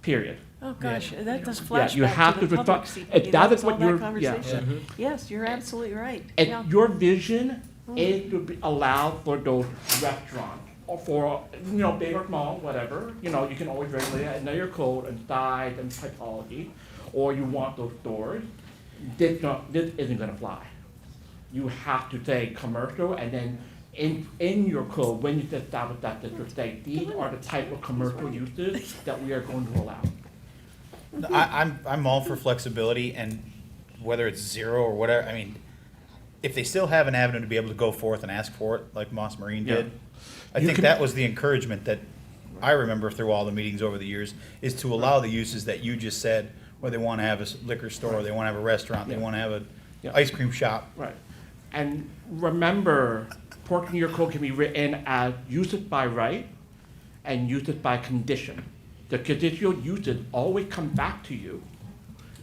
period. Oh, gosh, that does Yeah, you have flashback to the to public respond- CPD. if that is was what all that you're- conversation. Yes, you're absolutely right. And Yeah. your vision is to allow for those restaurants, or for, big or small, whatever, you can always regulate it, know your code and size and typology, or you want those stores. This isn't gonna fly. You have to say commercial, and then in your code, when you establish that district, say, these are the type of commercial uses that we are going to allow. I'm all for flexibility, and whether it's 0 or whatever, I mean, if they still have an avenue to be able to go forth and ask for it, like Moss Marine did, I You think can- that was the encouragement that I remember through all the meetings over the years, is to allow the uses that you just said, where they want to have a liquor store, they want to have a restaurant, they want to have a ice cream shop. Right. And remember, portion of your code can be written as uses by right and uses by condition. The conditional uses always come back to you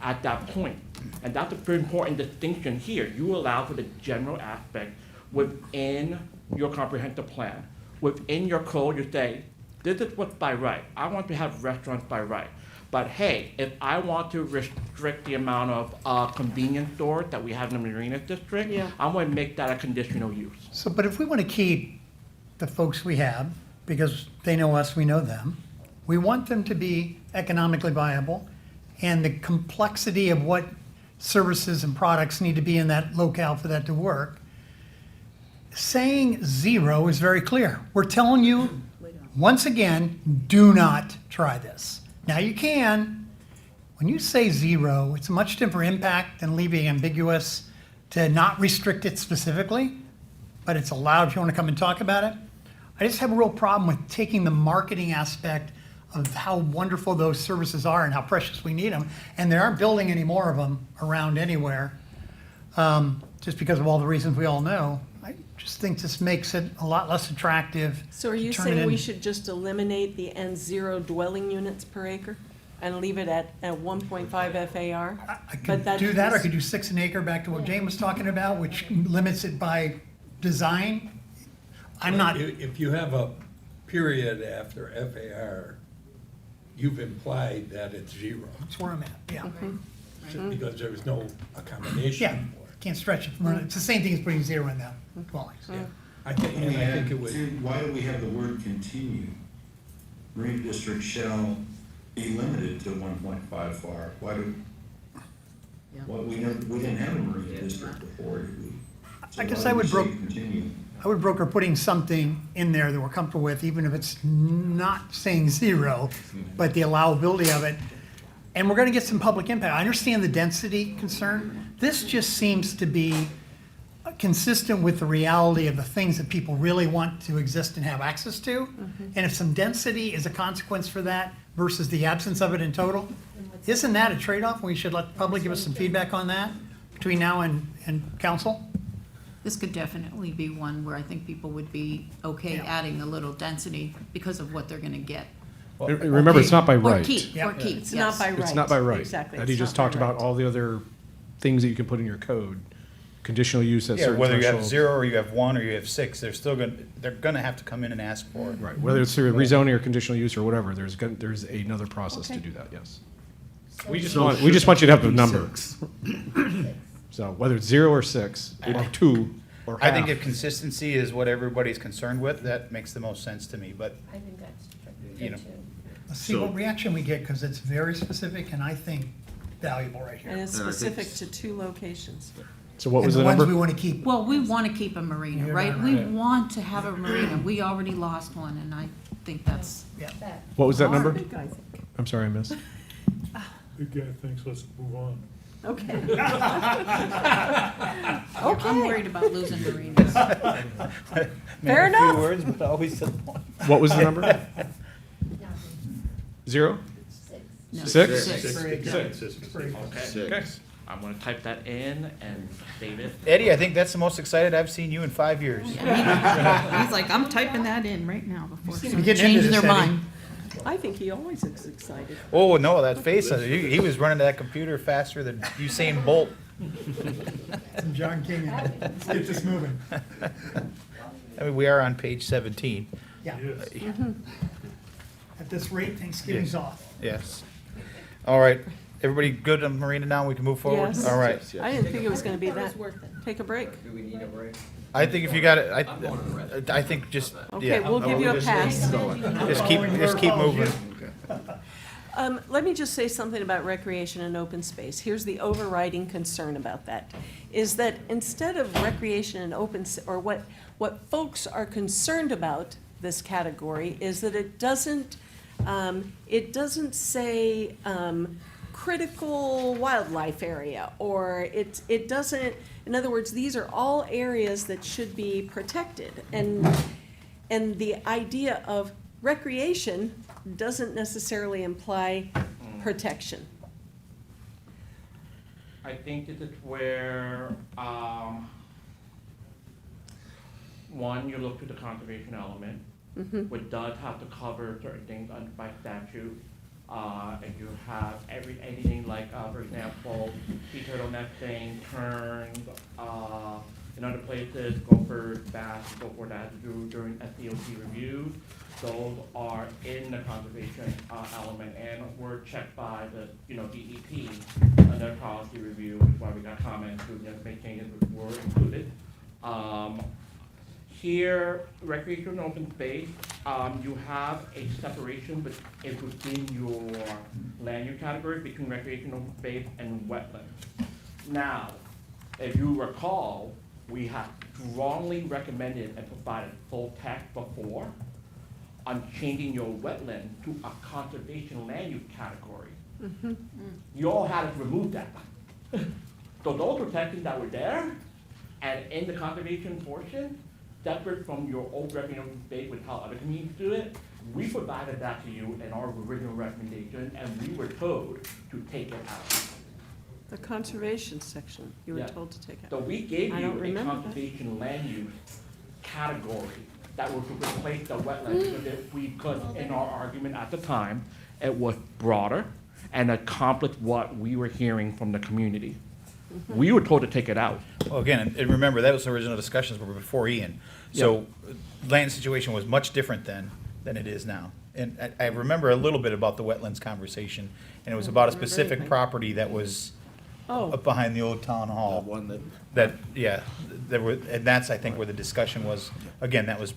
at that point. And that's a very important distinction here. You allow for the general aspect within your comprehensive plan. Within your code, you say, this is what's by right. I want to have restaurants by right. But hey, if I want to restrict the amount of convenience stores that we have in the Marina District, Yeah. I'm going to make that a conditional use. So, but if we want to keep the folks we have, because they know us, we know them, we want them to be economically viable, and the complexity of what services and products need to be in that locale for that to work, saying 0 is very clear. We're telling you, once again, do not try this. Now you can. When you say 0, it's a much different impact than leaving ambiguous to not restrict it specifically, but it's allowed if you want to come and talk about it. I just have a real problem with taking the marketing aspect of how wonderful those services are and how precious we need them, and they aren't building any more of them around anywhere, just because of all the reasons we all know. I just think this makes it a lot less attractive. So are to you turn it saying we in- should just eliminate the N0 dwelling units per acre and leave it at 1.5 FAR? I But could do that, or I just- could do 6 an acre, back to what Jane was talking about, which limits it by design. I'm not, If you have a period after FAR, you've implied that it's zero, that's where I'm at, yeah. because there was no accommodation Yeah, for it. can't stretch it. It's the same thing as putting zero in the dwellings. I think, and I think it would, And why do we have the word continue? Marine district shall be limited to 1.5 FAR. Why do, we didn't have a marine district before, did we? So I guess why I do we would say continue? I would broker putting something in there that we're comfortable with, even if it's not saying zero, but the allowability of it. And we're gonna get some public impact. I understand the density concern. This just seems to be consistent with the reality of the things that people really want to exist and have access to. And if some density is a consequence for that versus the absence of it in total, isn't that a trade-off? We should let the public give us some feedback on that between now and council? This could definitely be one where I think people would be okay Yeah. adding a little density because of what they're gonna get. Remember, it's not by Or right. keep, Yeah. or keep, It's not yes. by right. It's not by right. Exactly. Eddie it's just not by talked about right. all the other things that you can put in your code. Conditional use at Yeah, certain whether you have thresholds. 0 or you have 1 or you have 6, they're gonna have to come in and ask for it. Right, whether it's through rezoning or conditional use or whatever, there's another process to Okay. do that, yes. We just want you to have the number. So whether it's 0 or 6, or 2, or half. I think if consistency is what everybody's concerned with, that makes the most sense to me, but, I think that's you know. Let's see what reaction we get, because it's very specific and I think valuable right And here. it's specific to 2 locations. So what was And the ones number? we want to keep. Well, we wanna keep a marina, Yeah, right? right, We right. want to have a marina. We already lost one, and I think that's, What was that number? Big guy. I'm sorry, I missed. Good guy, thanks, let's move on. Okay. I'm worried about losing marinas. Fair enough. Few words, but always to the point. What was the number? 0? No, 6? Okay. I'm gonna type that in and save it. Eddie, I think that's the most excited I've seen you in 5 years. He's like, I'm typing that in right now before seem to someone be getting into changes their this, Eddie. mind. I think he always is excited. Oh, no, that face, he was running that computer faster than Usain Bolt. Some John King, let's get this moving. I mean, we are on page 17. Yeah. At this rate, Thanksgiving's off. Yes. All right, everybody good on Marina now? We can move forward? Yes. All right. I didn't think it was gonna be It was that. worth it. Take a break. Do we need a break? I think if you got it, I think just, yeah. Okay, we'll give you a pass. Just keep moving. Let me just say something about recreation and open space. Here's the overriding concern about that, is that instead of recreation and or what folks are concerned about this category is that it doesn't say, critical wildlife area, or it doesn't, in other words, these are all areas that should be protected. And the idea of recreation doesn't necessarily imply protection. I think this is where, one, you look to the conservation element, which does have to cover certain things by statute. And you have anything like, for example, sea turtle nesting, terns, in other places, gophers, bass, and so forth, that to do during SDOT reviews. Those are in the conservation element and were checked by the, DEP on their policy review, which is why we got comments to just make changes which were included. Here, recreation and open space, you have a separation within your land use category between recreation, open space, and wetlands. Now, if you recall, we have strongly recommended and provided full text before on changing your wetland to a conservation land use category. You all had us remove that. So those protections that were there and in the conservation portion, separate from your old recreation space with how other communities do it, we provided that to you in our original recommendation, and we were told to take it out. The conservation section, you were Yeah. told to take So out. we gave I you don't a remember that. conservation land use category that was to replace the wetlands, because in our argument at the time, it was broader and accomplished what we were hearing from the community. We were told to take it out. Well, again, and remember, that was the original discussions were before Ian. So land situation was much different then than it is now. And I remember a little bit about the wetlands conversation, and it was about a specific property that was up behind the old town hall. One that. There were, and that's, I think, where the discussion was, again, that was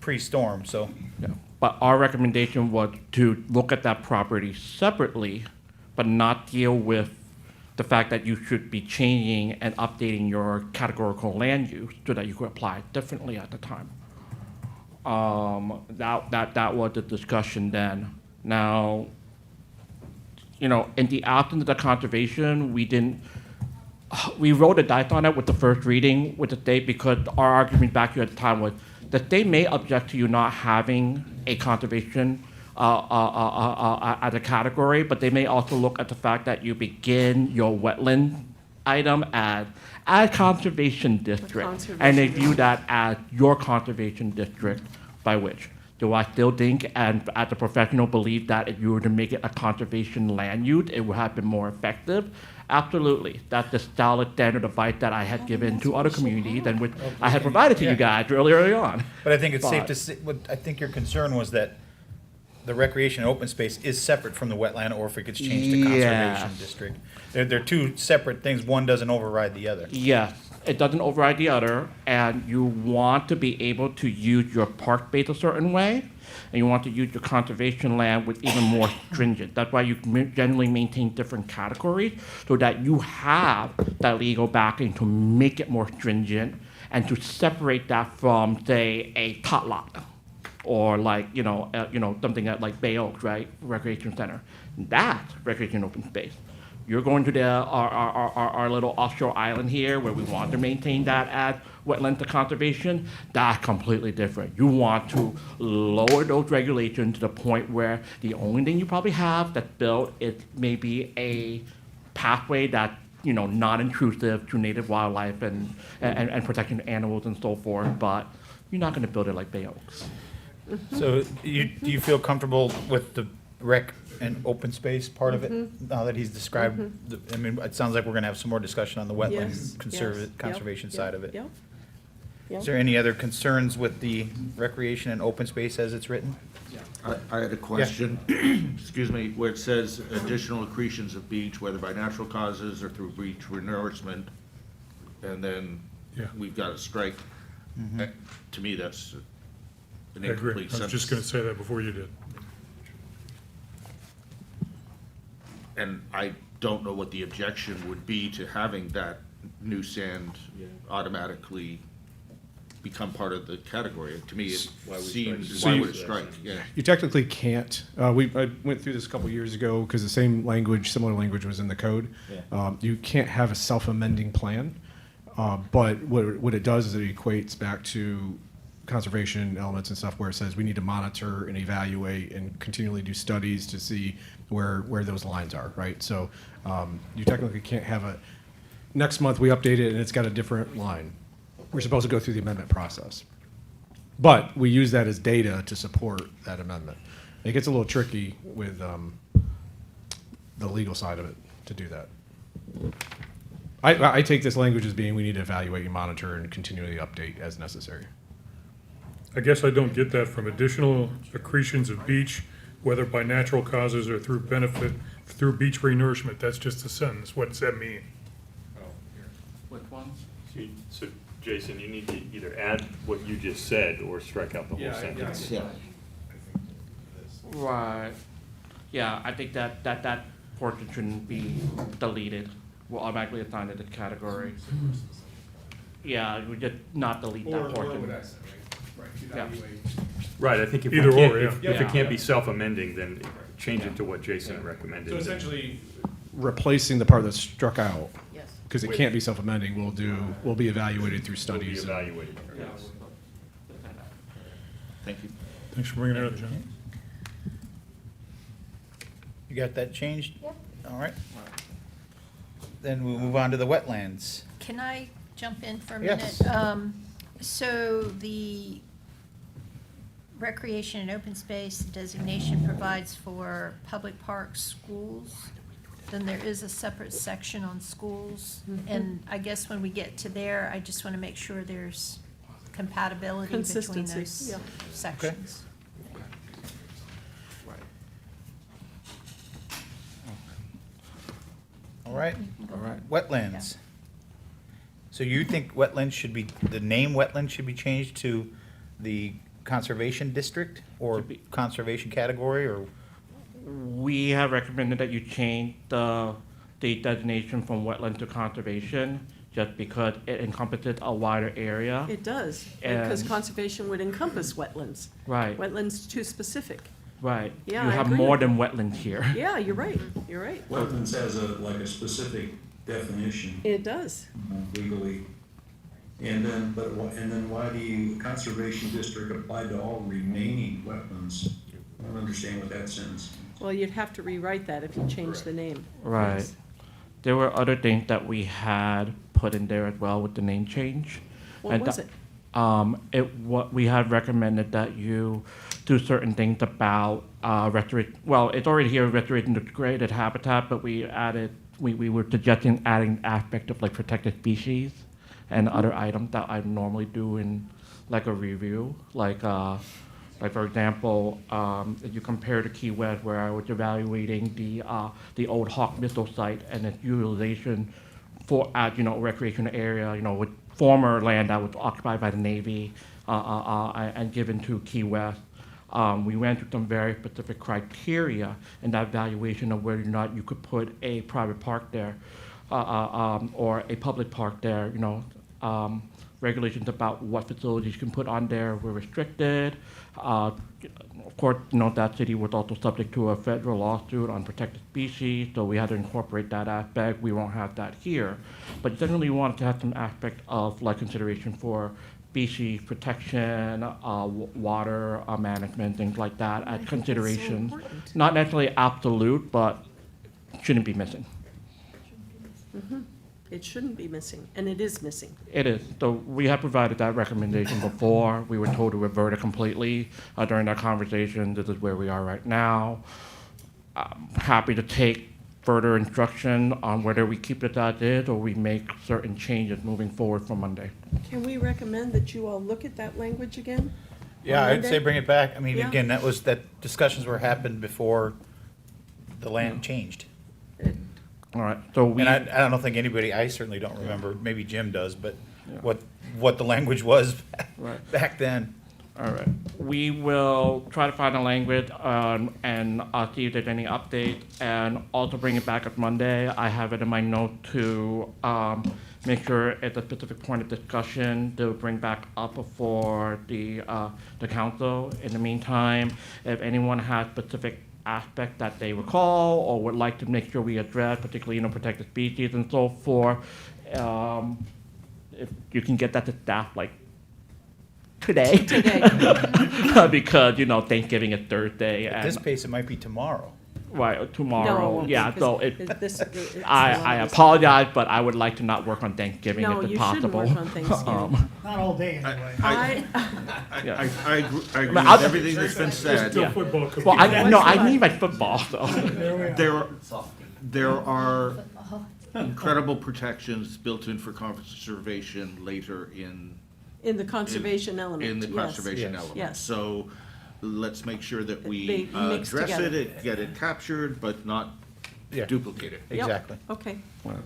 pre-storm, so. Yeah. But our recommendation was to look at that property separately, but not deal with the fact that you should be changing and updating your categorical land use so that you could apply it differently at the time. That was the discussion then. Now, you know, in the absence of the conservation, we rolled the dice on it with the first reading with the state because our argument back here at the time was the state may object to you not having a conservation as a category, but they may also look at the fact that you begin your wetland item as conservation district, and they view that as your conservation district. By which, do I still think, and as a professional, believe that if you were to make it a conservation land use, it would have been more effective? Absolutely. That's the style of standard advice that I had given to other communities and which I had provided to you guys early on. But I think it's safe to say, I think your concern was that the recreation and open space is separate from the wetland, or if it gets changed to conservation district. They're two separate things, one doesn't override the other. Yes, it doesn't override the other, and you want to be able to use your park base a certain way, and you want to use your conservation land with even more stringent. That's why you generally maintain different categories, so that you have that legal backing to make it more stringent, and to separate that from, say, a tot lot, or like, something like Bay Oaks, right, recreation center. That's recreation open space. You're going to our little offshore island here where we want to maintain that as wetland to conservation. That's completely different. You want to lower those regulations to the point where the only thing you probably have that's built is maybe a pathway that's non-intrusive to native wildlife and protecting animals and so forth, but you're not going to build it like Bay Oaks. So do you feel comfortable with the rec and open space part of it, now that he's described? I mean, it sounds like we're gonna have some more discussion on the wetland conservation side of it. Yep. Is there any other concerns with the recreation and open space as it's written? I had a question, excuse me, where it says additional accretions of beach, whether by natural causes or through beach renourishment, and then we've got a strike. To me, that's an I agree. incomplete I was just sentence. gonna say that before you did. And I don't know what the objection would be to having that new sand automatically become part of the category. To me, it seems, why would it strike? Yeah. You technically can't. I went through this a couple years ago because the same language, similar language was in the code. You can't have a self-amending plan, but what it does is it equates back to conservation elements and stuff where it says we need to monitor and evaluate and continually do studies to see where those lines are, right? So you technically can't have next month we update it and it's got a different line. We're supposed to go through the amendment process. But we use that as data to support that amendment. It gets a little tricky with the legal side of it to do that. I take this language as being we need to evaluate and monitor and continually update as necessary. I guess I don't get that from additional accretions of beach, whether by natural causes or through beach renourishment. That's just a sentence. What does that mean? Which one? So, Jason, you need to either add what you just said or strike out the whole sentence. Right. Yeah, I think that portion shouldn't be deleted. We'll automatically assign it a category. Yeah, we just not delete that portion. Right, I think if Either or, if it can't be self-amending, then change it to what Jason recommended. So essentially, replacing the part that's struck out, Yes. because it can't be self-amending, will be evaluated through Will be studies. evaluated, yes. Thank you. Thanks for bringing it up, John. You got that changed? All right. Then we'll move on to the wetlands. Can I jump in for a Yes. minute? So the recreation and open space designation provides for public parks, schools, then there is a separate section on schools. And I guess when we get to there, I just want to make sure there's compatibility between Consistency, those yeah. sections. All right, All right. wetlands. So you think wetlands should be, the name wetland should be changed to the conservation district or Should be. conservation category, or? We have recommended that you change the designation from wetland to conservation, just because it encompasses a wider area. It does, because And- conservation would encompass wetlands. Right, Wetlands too specific. right. Yeah, You I have agree more with than wetlands here. Yeah, you're right, you're right. Wetlands has like a specific definition It does. legally. And then, and then why the conservation district applied to all remaining wetlands? I don't understand what that sentence means. Well, you'd have to rewrite that if you change the name. Right. Yes. There were other things that we had put in there as well with the name change. What And was that- it? What we had recommended that you do certain things about restoration. Well, it's already here, restoration of degraded habitat, but we added, we were suggesting adding aspect of like protected species and other items that I normally do in like a review, like for example, if you compare to Key West, where I was evaluating the old Hawk missile site and its utilization for recreation area, with former land that was occupied by the Navy and given to Key West. We went through some very specific criteria in that evaluation of whether or not you could put a private park there or a public park there. Regulations about what facilities you can put on there were restricted. Of course, that city was also subject to a federal lawsuit on protected species, so we had to incorporate that aspect. We won't have that here. But generally, we wanted to have some aspect of like consideration for species protection, water management, things like that as considerations. important. Not necessarily absolute, but shouldn't be missing. It shouldn't be missing, and it is missing. It is. So we have provided that recommendation before. We were told to revert it completely during that conversation. This is where we are right now. I'm happy to take further instruction on whether we keep it as is or we make certain changes moving forward from Monday. Can we recommend that you all look at that language again? Yeah, on I'd say Monday? bring it back. I mean, Yeah. again, that discussions were happened before the land changed. All right. So we. And I don't think anybody, I certainly don't remember, maybe Jim does, but what the language was Right. back then. All right. We will try to find a language and see if there's any updates and also bring it back up Monday. I have it in my note to make sure it's a specific point of discussion to bring back up before the council. In the meantime, if anyone has specific aspect that they recall or would like to make sure we address, particularly protected species and so forth, if you can get that to staff like today. Because Thanksgiving is Thursday. At this pace, it might be tomorrow. Right, tomorrow. No, Yeah, so because it's a lot I of this- apologize, but I would like to not work on Thanksgiving No, if you it's possible. shouldn't work on Thanksgiving. Not all day, anyway. Yeah. I agree I'll- with everything that's been said. Still football could Well, be- I need my football, so. There are incredible protections built in for conservation later in In the conservation element, in the yes. conservation Yes. element. Yes. So let's make sure that They we mix address together. it, get it captured, but not Yeah. duplicate it. Yep. Exactly. Okay,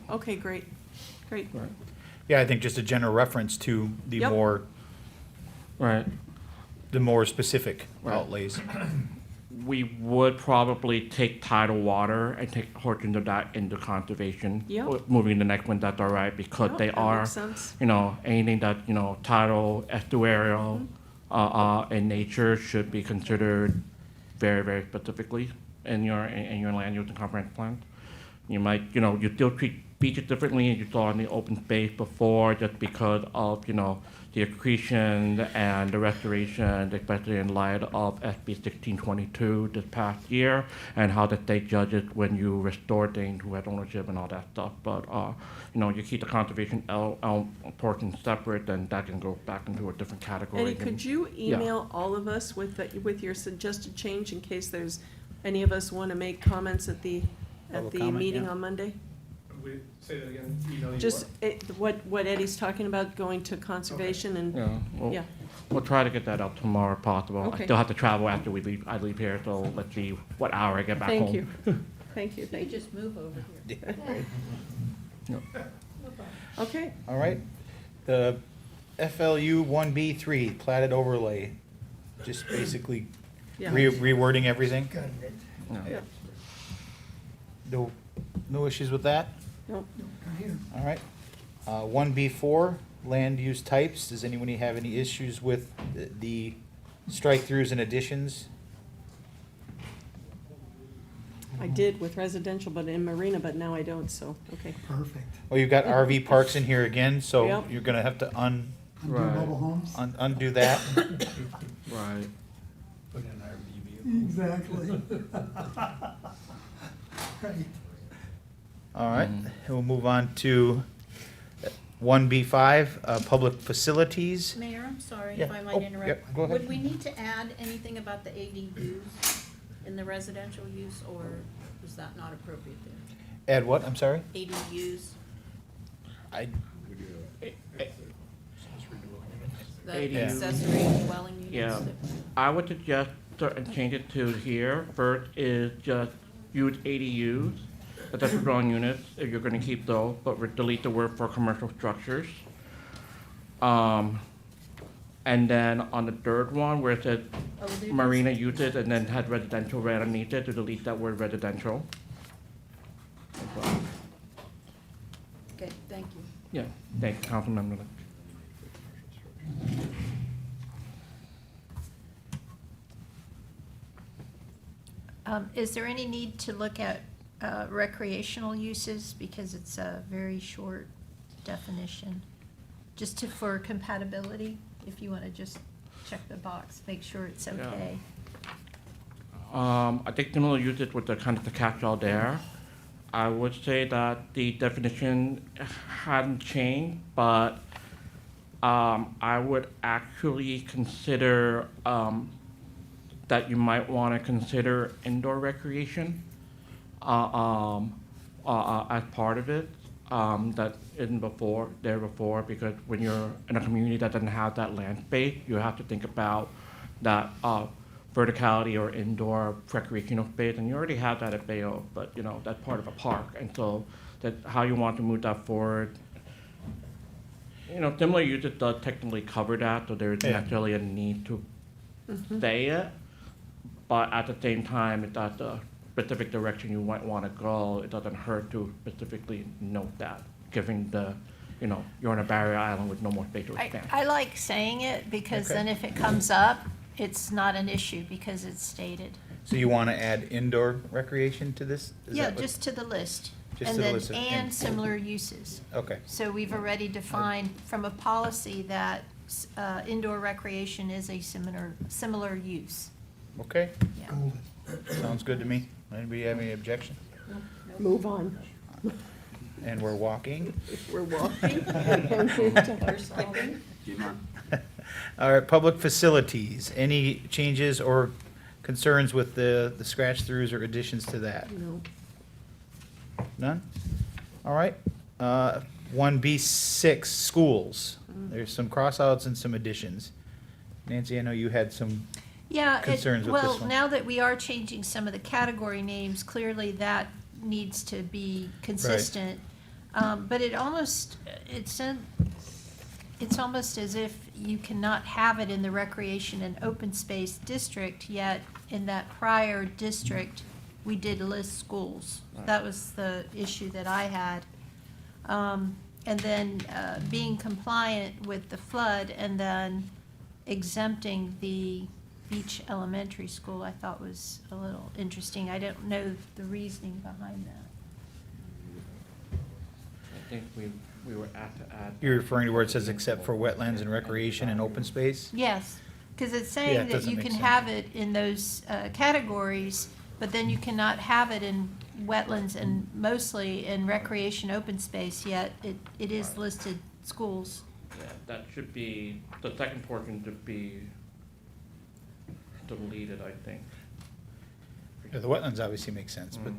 okay, great, great. Yeah, I think just a general reference to the Yep. more specific Right. outlays. We would probably take tidal water and take a portion of that into conservation. Yep. Moving the next one, that's all right, because Yep, they that are, makes sense. anything that, tidal, estuarial, Mm-hmm. in nature should be considered very, very specifically in your land use and comprehensive plans. You might, you still treat beaches differently, as you saw in the open space before, just because of, the accretion and the restoration, especially in light of SB 1622 this past year, and how the state judges when you restore things who had ownership and all that stuff. But, you keep the conservation portion separate, then that can go back into a different category. Eddie, could you email all of us with your suggested change in case there's, any of us want to make comments at the at Public the comment, meeting yeah. on Monday? Say that again, email you Just what Eddie's talking about, going to conservation and, Yeah, yeah. we'll try to get that out tomorrow if possible. Okay. I still have to travel after we leave, I leave here, so let's see what hour I get back home. Thank you. Thank you, You thank could you. just move over here. Okay, All right. The FLU 1B3 platted overlay, just basically yeah. rewording everything. Yeah. No issues with that? Nope. All right. 1B4, land use types. Does anybody have any issues with the strike-throughs and additions? I did with residential, but in marina, but now I don't, so, okay. Perfect. Well, you've got RV parks in here again, so Yep. you're gonna have to Undo Right. mobile homes? undo that. Right. Put in RV Exactly. Right. All right, and we'll move on to 1B5, public facilities. Mayor, I'm sorry Yeah. if I Oh, might interrupt. yep, go ahead. Would we need to add anything about the ADUs in the residential use, or is that not appropriate there? Add what, I'm sorry? ADUs, I, the ADU. accessory dwelling units? Yeah, I would suggest change it to here. First is just use ADUs, accessory dwelling units, if you're gonna keep those, but delete the word for commercial structures. And then on the third one, where it says Oh, there it marina is. uses and then had residential right underneath it, to delete that word residential. Okay, thank you. Yeah, thanks, Councilmember. Is there any need to look at recreational uses, because it's a very short definition? Just for compatibility, if you want to just check the box, make sure it's okay. I think similar uses with the kind of the catch-all there. I would say that the definition hadn't changed, but I would actually consider that you might want to consider indoor recreation as part of it. That isn't there before, because when you're in a community that doesn't have that land space, you have to think about that verticality or indoor recreational space, and you already have that at Bayonne, but you know, that's part of a park, and so that's how you want to move that forward. You know, similar uses does technically cover that, so there isn't Yeah. necessarily a need to say it, but at the same time, it's at the specific direction you might want to go, it doesn't hurt to specifically note that, given the, you know, you're on a barrier island with no more space to expand. I like saying it, because Okay. then if it comes up, it's not an issue, because it's stated. so you want to add indoor recreation to this? Is Yeah, that what- just to the list. Just And to the then, list of- and similar uses. Okay, So we've already defined from a policy that indoor recreation is a similar use. okay, Yeah. sounds good to me. Anybody have any objection? Move on. And we're walking. We're walking. We're skipping. Keep on. All right, public facilities, any changes or concerns with the scratch-throughs or additions to that? No. None? All right. 1B6, schools. There's some crossouts and some additions. Nancy, I know you had some, Yeah, Concerns with this well, one? now that we are changing some of the category names, clearly that needs to be consistent. But it's almost as if you cannot have it in the recreation and open space district, yet in that prior district, we did list schools. That was the issue that I had. And then being compliant with the flood, and then exempting the Beach Elementary School, I thought was a little interesting. I don't know the reasoning behind that. I think we were asked to add. you're referring to where it says except for wetlands and recreation and open space? Yes, because it's Yeah, saying it that doesn't you make can sense. have it in those categories, but then you cannot have it in wetlands and mostly in recreation open space, yet it is listed schools. Yeah, that should be, the second portion should be deleted, I think. Yeah, the wetlands obviously make sense, but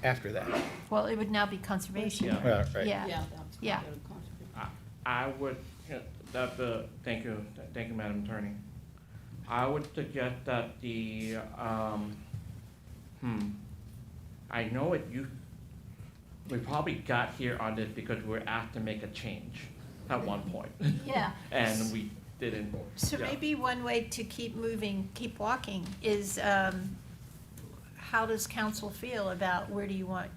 after that. Well, it would now be conservation. Yeah, right. Yeah, yeah. I would, thank you, Madam Attorney. I would suggest that I know we probably got here on this because we were asked to make a change at one point. Yeah. And we didn't. So yeah. maybe one way to keep moving, keep walking, is how does council feel about where do you want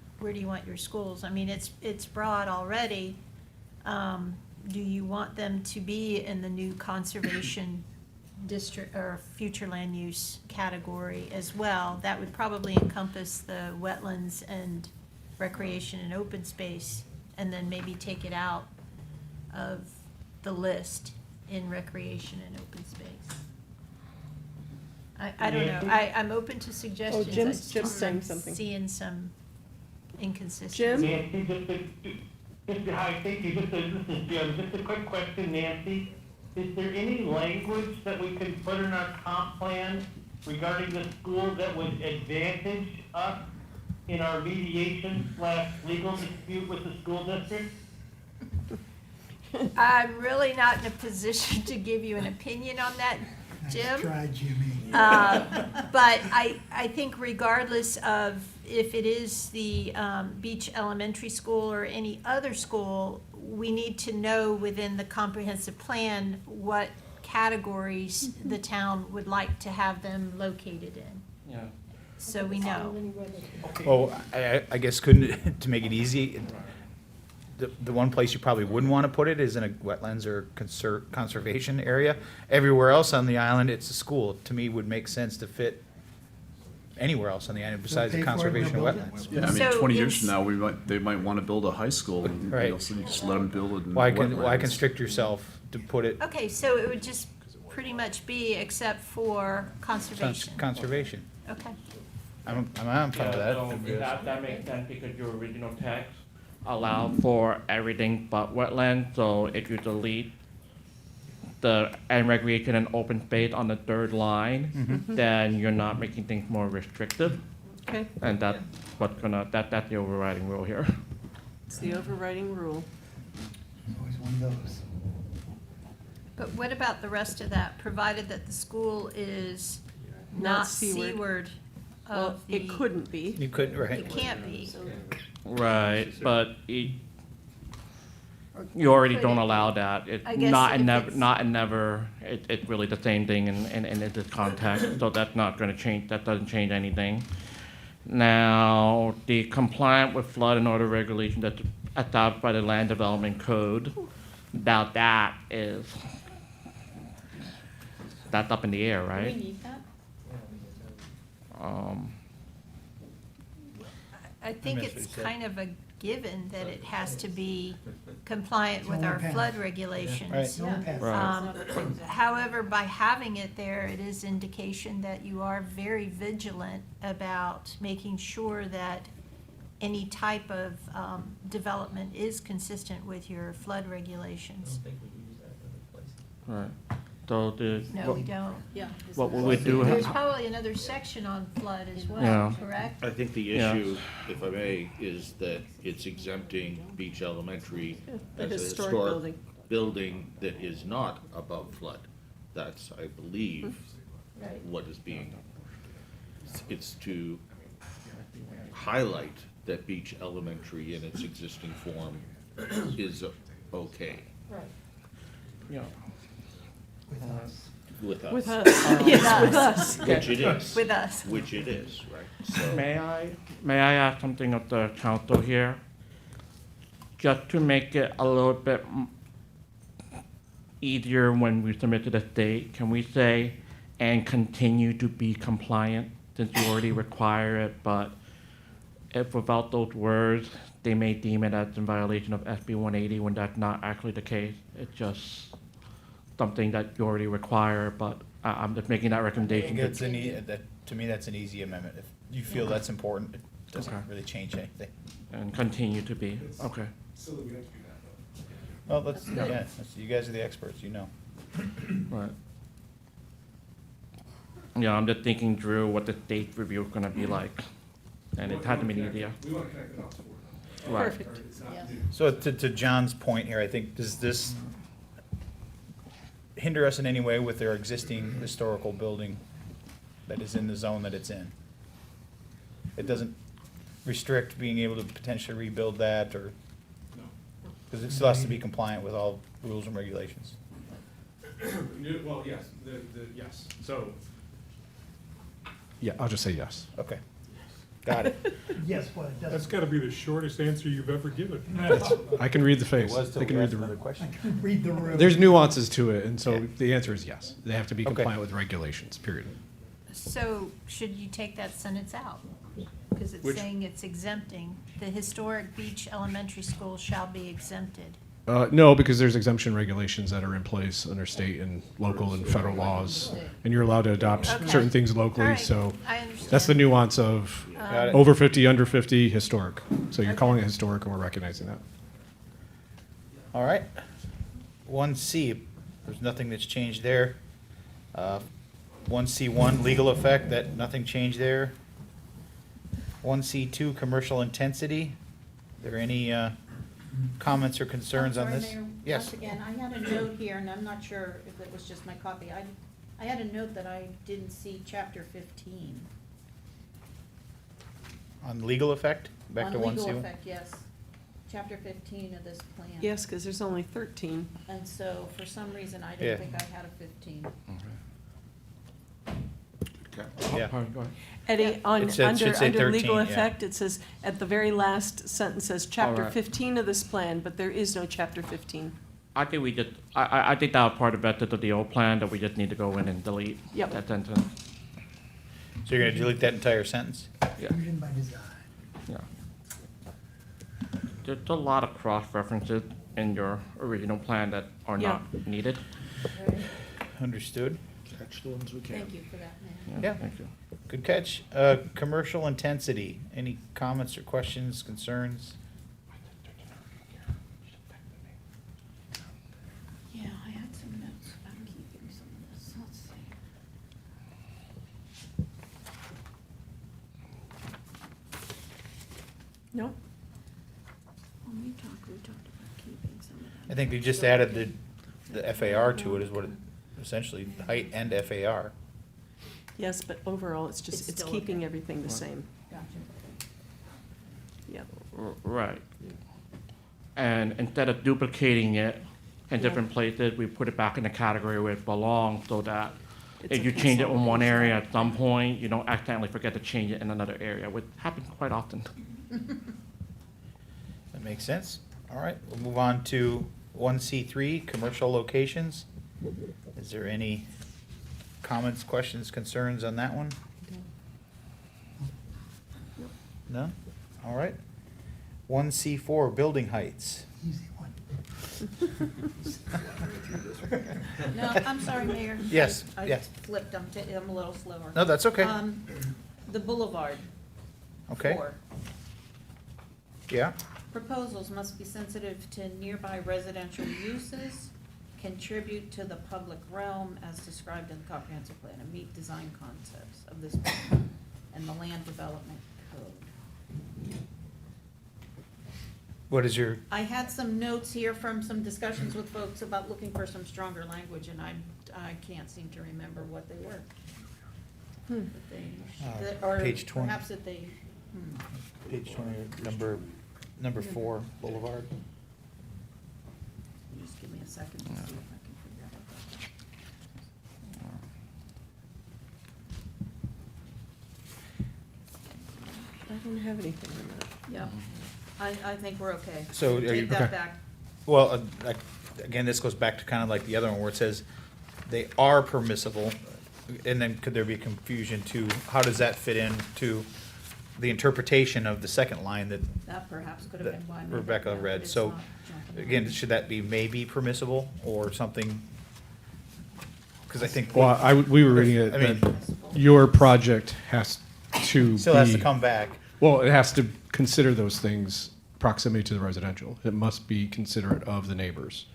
your schools? I mean, it's broad already. Do you want them to be in the new conservation district or future land use category as well? That would probably encompass the wetlands and recreation and open space, and then maybe take it out of the list in recreation and open space. I don't know. I'm open to suggestions. I Jim's just saying am something. Seeing some inconsistency. Jim? Nancy, hi, thank you. This is Jim. Just a quick question, Nancy. Is there any language that we can put in our comp plan regarding the school that would advantage us in our mediation/legal dispute with the school district? I'm really not in a position to give you an opinion on that, Jim. Try Jimmy. But I think regardless of if it is the Beach Elementary School or any other school, we need to know within the comprehensive plan what categories the town would like to have them located in. Yeah. So we know. Oh, I guess couldn't, to make it easy, the one place you probably wouldn't want to put it is in a wetlands or conservation area. Everywhere else on the island, it's a school. To me, would make sense to fit anywhere else on the island besides the Pay for it, conservation of they'll build it. wetlands. Yeah, I mean, So 20 years it's- from now, they might want to build a high school, and Right. you know, so you just let them build it in Why wetlands. constrict yourself to put it Okay, so it would just pretty much be except for conservation. conservation? Okay. I'm fine with Yeah, that. so that makes sense because your original text allowed for everything but wetlands, so if you delete the and recreation and open space on the third line, then you're not making things more restrictive, Okay, and that's that's the overriding rule here. it's the overriding rule. Always one of those. But what about the rest of that, provided that the school is Not not seaward. seaward Well, of the? it couldn't be. You couldn't, right? It can't be. Right, but you already Could don't it- allow that. It's I guess not and if never, it's- not and never. It's really the same thing in this context. So that's not going to change. That doesn't change anything. Now, the compliant with flood and order regulation that's established by the Land Development Code. Now that's up in the air, Do we right? need that? I think it's kind of a given that it has to be compliant with our flood regulations. Right. Yeah. Right. However, by having it there, it is indication that you are very vigilant about making sure that any type of development is consistent with your flood regulations. Right. So No, we don't. Yeah. what we would do. There's probably another section on flood as well, Yeah. correct? I think the Yeah. issue, if I may, is that it's exempting Beach Elementary the as a historic historic building. building that is not above flood. That's, I believe, Right. what is being, it's to highlight that Beach Elementary in its existing form is okay Right. Yeah. with us. With us, yes, with us. Which it is. With us. Which it is, right? So, May I ask something of the council here? Just to make it a little bit easier when we submit to the state, can we say, and continue to be compliant, since you already require it, but if without those words, they may deem it as in violation of SB 180 when that's not actually the case? It's just something that you already require, but I'm just making that I recommendation. think it's to me, that's an easy amendment. If you feel that's important, it doesn't Okay. really change anything. And continue to be, okay. Well, you guys are the experts, you know. Right. Yeah, I'm just thinking through what the state review is gonna be like. and it hasn't been easier. We want to connect the dots for them. Right. Perfect. So to John's point here, I think, does this hinder us in any way with their existing historical building that is in the zone that it's in? It doesn't restrict being able to potentially rebuild that, or, No. because it still has to be compliant with all rules and regulations? Well, yes, yes, so. Yeah, I'll just say yes. Okay, got it. Yes, but it That's doesn't gotta be the shortest answer you've ever given. I can read the It face. was till I can we read asked the another room. question. read the room. There's nuances to it, and so Yeah. the answer is yes. They have to be Okay. compliant with regulations, period. So should you take that sentence out? Because it's Which- saying it's exempting, the historic beach elementary school shall be exempted. No, because there's exemption regulations that are in place under state and local and federal laws, and you're allowed to adopt Okay. certain things locally, All right, so I understand. that's the nuance of Got it. over 50, under 50, historic. So you're calling it historic, and we're recognizing that. All right. 1C, there's nothing that's changed there. 1C1, legal effect, that, nothing changed there. 1C2, commercial intensity. Are there any comments or concerns on I'm this? sorry, Mayor, Yes. once again, I had a note here, and I'm not sure if it was just my copy. I had a note that I didn't see chapter 15. On legal effect, back to 1C1? On legal effect, yes. Chapter 15 of this plan. Yes, because there's only 13. And so, for some reason, I Yeah. didn't think I had a 15. Yeah. Pardon, go ahead. Eddie, on, It said- should say under legal 13, yeah. effect, it says, at the very last sentence says, chapter right. 15 of this plan, but there is no chapter 15. I think we just, I think that was part of it, to the old plan, that we just need to go in and delete Yep. that sentence. So you're gonna delete that entire sentence? Confusion by design. Yeah. There's a lot of cross-references in your original plan that are Yeah. not needed. Understood. Catch the ones we can. Thank you for that, Mayor. Yeah. Thank you. Good catch. Commercial intensity, any comments or questions, concerns? Yeah, I had some notes about keeping some of this. Let's see. No? When we talked about keeping some of that. I think they just added the FAR to it, is what it, essentially, height and FAR. Yes, but overall, it's just, It's it's still keeping okay. everything the same. Gotcha. Yep. Right. And instead of duplicating it in Yeah. different places, we put it back in the category where it belongs, so that It's if a you change it in one area consolidation. at some point, you don't accidentally forget to change it in another area, which happens quite often. That makes sense. All right, we'll move on to 1C3, commercial locations. Is there any comments, questions, concerns on that one? No? All right. 1C4, building heights. Easy one. No, I'm sorry, Mayor. Yes, I yes. flipped, I'm a little slower. No, that's okay. The boulevard. Okay. 4. Yeah? Proposals must be sensitive to nearby residential uses, contribute to the public realm as described in the comprehensive plan, and meet design concepts of this plan and the land development code. What is your, I had some notes here from some discussions with folks about looking for some stronger language, and I can't seem to remember what they were. That they- or page 20. Perhaps that they, page 20, number 4, Boulevard? just give me a second to see if I can figure out what that. I don't have anything on that. Yeah, I think we're okay. So are you- Take that okay. back. Well, again, this goes back to kind of like the other one where it says they are permissible, and then could there be confusion to, how does that fit into the interpretation of the second line that That perhaps could have that been why. I made that Rebecca note, but read? it's So, not jumping out. again, should that be maybe permissible or something? Because I think. Well, we were reading it, I mean, that your project has to still has to be- come back. Well, it has to consider those things, proximity to the residential. It must be considerate of the neighbors.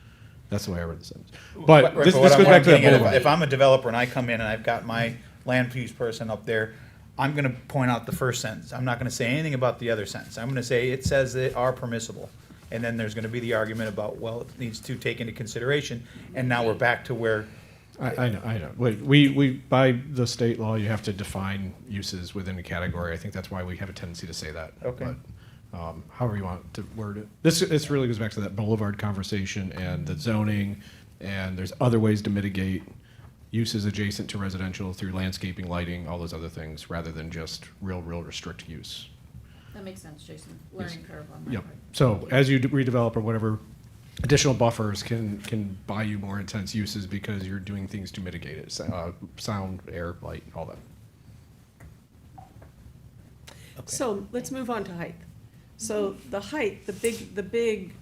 That's the way I read the sentence. But Right, this what goes I'm back to that getting at, boulevard. if I'm a developer and I come in and I've got my land use person up there, I'm gonna point out the first sentence. I'm not gonna say anything about the other sentence. I'm gonna say it says they are permissible. And then there's gonna be the argument about, well, it needs to take into consideration, and now we're back to where, I know. Wait, we, by the state law, you have to define uses within a category. I think that's why we have a tendency to say that. Okay. But, however you want to word it. This really goes back to that boulevard conversation and the zoning, and there's other ways to mitigate uses adjacent to residential through landscaping, lighting, all those other things, rather than just real restrict use. That makes sense, Jason. Learning curve on my Yep. part. So as you redevelop or whatever, additional buffers can buy you more intense uses because you're doing things to mitigate it. Sound, air, light, all that. So let's move on to height. So the height, the big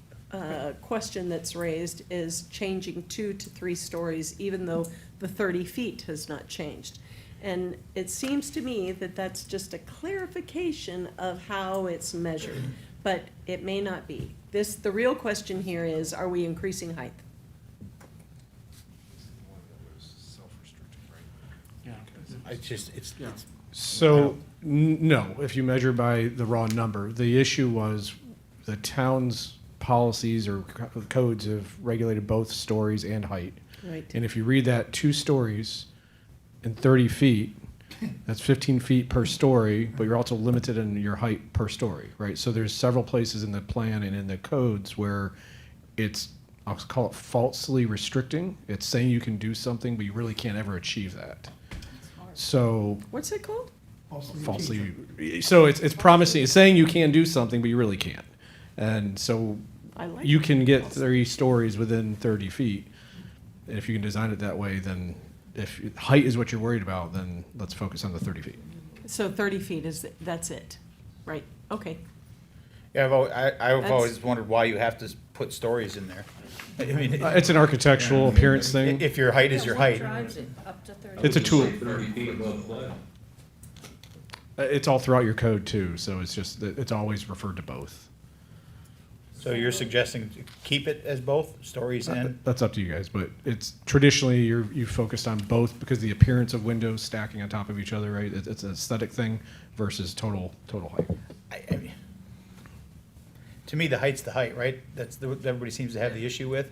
question that's raised is changing 2 to 3 stories, even though the 30 feet has not changed. And it seems to me that that's just a clarification of how it's measured, but it may not be. The real question here is, are we increasing height? it's. So, no, if you measure by the raw number, the issue was the town's policies or codes have regulated both stories and height. Right. And if you read that 2 stories and 30 feet, that's 15 feet per story, but you're also limited in your height per story, right? So there's several places in the plan and in the codes where it's, I'll call it falsely restricting. It's saying you can do something, but you really can't ever achieve that. So What's it called? falsely, so it's promising, it's saying you can do something, but you really can't. And so I like you it. can get 3 stories within 30 feet. And if you can design it that way, then if height is what you're worried about, then let's focus on the 30 feet. So 30 feet that's it, right? Okay. Yeah, I've That's- always wondered why you have to put stories in there. I mean, It's an architectural appearance thing. If your height is your height. What drives it up to 30? It's a tool. 30 feet above flood. It's all throughout your code too, so it's just, that it's always referred to both. So you're suggesting to keep it as both, stories and? That's up to you guys, but it's traditionally, you focused on both because the appearance of windows stacking on top of each other, right? It's an aesthetic thing versus total height. I mean, to me, the height's the height, right? That's what everybody seems to have the issue with.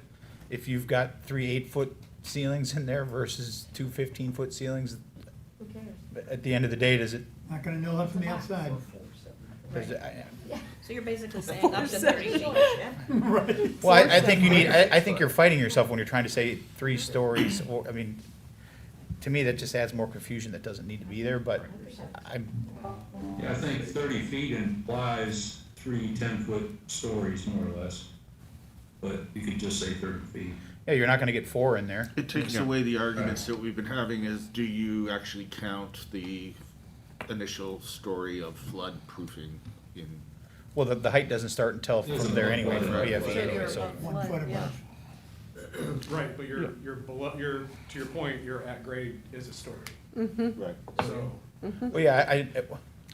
If you've got 3 8-foot ceilings in there versus 2 15-foot ceilings, Who cares? at the end of the day, does it? Not gonna know that from the outside. does it- So you're basically saying up to 30 feet, yeah? Right. Well, I think you need, I think you're fighting yourself when you're trying to say 3 stories, or, I mean, to me, that just adds more confusion that doesn't need to be there, but I'm, Yeah, I think 30 feet implies 3 10-foot stories, more or less. But you could just say 30 feet. yeah, you're not gonna get 4 in there. It takes away the arguments that we've been having is, do you actually count the initial story of flood proofing in? Well, the height doesn't start until from there anyway, from So BFE you're anyway, so. above 1 flood, foot yeah. above. Right, but you're below, to your point, you're at grade is a story. Right. So. Well, yeah,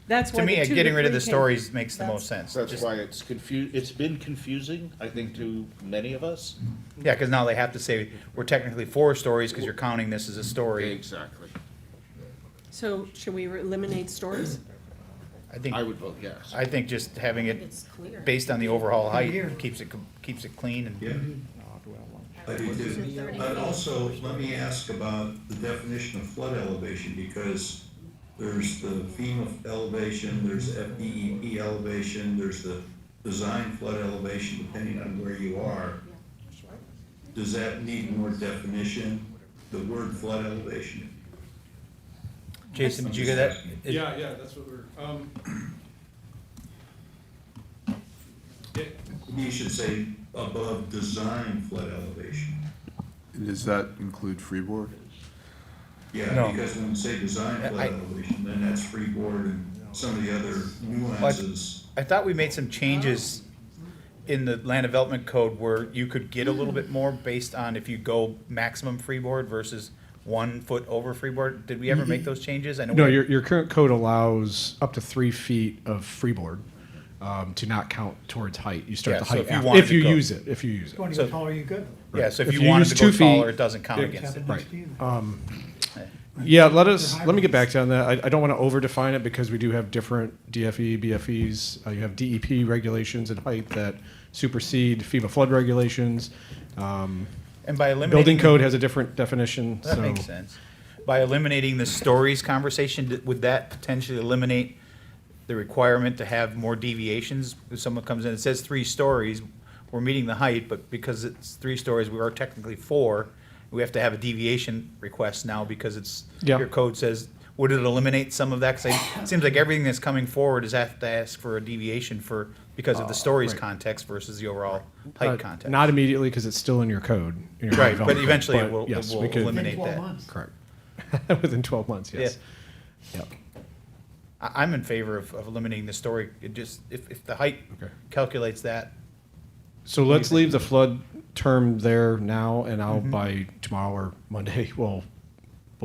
That's why to me, the 2 to getting rid of 3 the came- stories makes the most sense. That's Just- why it's it's been confusing, I think, to many of us. Yeah, because now they have to say, we're technically 4 stories because you're counting this as a story. Exactly. So should we eliminate stories? I think, I would vote yes. I think just having it It's clear. based on the overall height keeps it clean and. Yeah. I do too. But also, let me ask about the definition of flood elevation, because there's the FEMA elevation, there's FDEP elevation, there's the design flood elevation, depending on where you are. Does that need more definition, the word flood elevation? Jason, did you hear that? Yeah, that's what we're, You should say above design flood elevation. Does that include freeboard? Yeah, No. because when you say design flood elevation, then that's freeboard and some of the other nuances. I thought we made some changes in the land development code where you could get a little bit more based on if you go maximum freeboard versus 1 foot over freeboard. Did we ever make those changes? I know no, we- your current code allows up to 3 feet of freeboard to not count towards height. You start Yeah, the so height if you after, wanted if you to go- use it, if you use it. Going to So- go taller, you could. Yeah, so if If you you wanted use to go 2 feet, taller, it doesn't count it- against it. Right. Yeah, let me get back to you on that. I don't want to over-define it because we do have different DFE, BFEs. You have DEP regulations and height that supersede FEMA flood regulations. And by eliminating. Building code has a different definition, That so. makes sense. By eliminating the stories conversation, would that potentially eliminate the requirement to have more deviations? If someone comes in and says 3 stories, we're meeting the height, but because it's 3 stories, we are technically 4, we have to have a deviation request now because it's, Yeah. your code says, would it eliminate some of that? 'Cause it seems like everything that's coming forward is have to ask for a deviation because of the stories right. context versus the overall height context. Not immediately because it's still in your code. in your Right, but development code, eventually it but will, yes, it will we could- eliminate Within 12 that. months. Correct. Within 12 months, yes. Yep. I'm in favor of eliminating the story. It just, if the height Okay. calculates that, So let's leave the flood term there now, and I'll, Mm-hmm. by tomorrow or Monday, we'll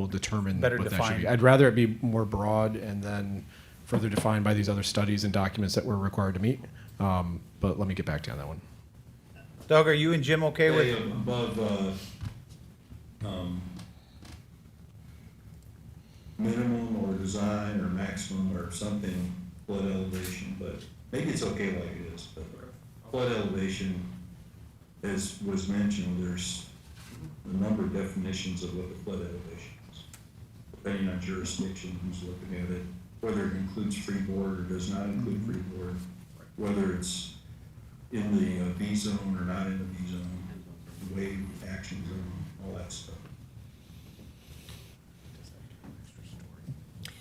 determine Better what that should be. defined. I'd rather it be more broad and then further defined by these other studies and documents that we're required to meet. But let me get back to you on that one. Doug, are you and Jim okay with? Hey, above, minimum or design or maximum or something flood elevation, but maybe it's okay like it is, but flood elevation, as was mentioned, there's a number of definitions of what the flood elevation is, depending on jurisdiction, who's looking at it, whether it includes freeboard or does not include freeboard, whether it's in the B zone or not in the B zone, the wave action zone, all that stuff.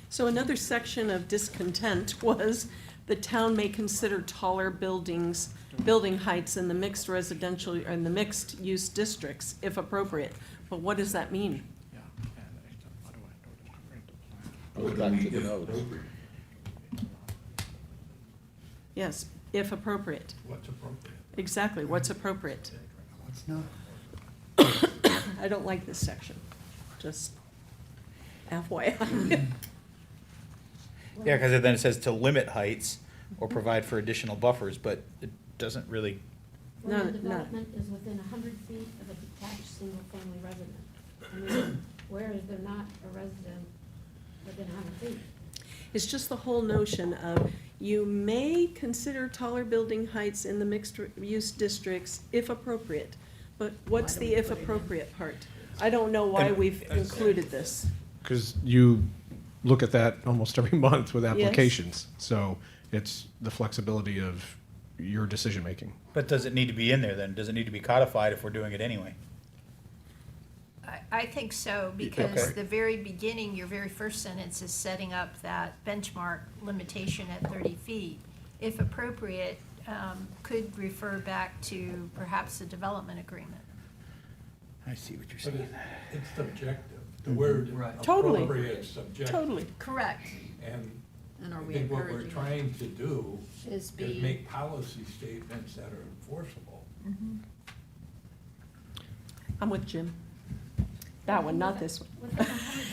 So another section of discontent was the town may consider taller building heights in the mixed residential, and the mixed use districts if appropriate. But what does that mean? Yes, if appropriate. What's appropriate? Exactly, what's appropriate? What's not? I don't like this section, just FYI. Yeah, because then it says to limit heights or provide for additional buffers, but it doesn't really, When No, the no. development is within 100 feet of a detached single-family residence. I mean, where is there not a resident within 100 feet? It's just the whole notion of you may consider taller building heights in the mixed use districts if appropriate. But what's the if appropriate part? I don't know why we've included this. Because you look at that almost every month with applications. So it's the flexibility of your decision-making. but does it need to be in there then? Does it need to be codified if we're doing it anyway? I think so, because Okay. the very beginning, your very first sentence is setting up that benchmark limitation at 30 feet. If appropriate, could refer back to perhaps a development agreement. I see what you're But saying. it's subjective. The word Totally. appropriate is subjective. Totally. Correct. And And are I we think what we're encouraging? trying to do Is is be, make policy statements that are enforceable. I'm with Jim. That one, not this one. Within 100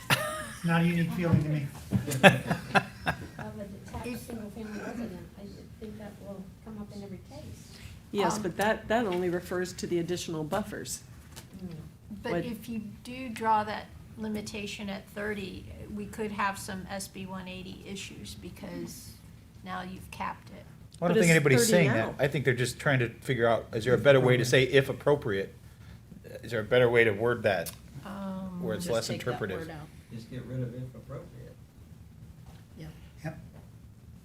foot Not a unique feeling to me. of a detached single-family resident, I think that will come up in every case. Yes, but that only refers to the additional buffers. But What- if you do draw that limitation at 30, we could have some SB 180 issues because now you've capped it. I don't But think it's anybody's 30 saying now. that. I think they're just trying to figure out, is there a better way to say if appropriate? Is there a better way to word that, where it's just less take that interpretive? word out. Just get rid of if appropriate. Yeah, Yep,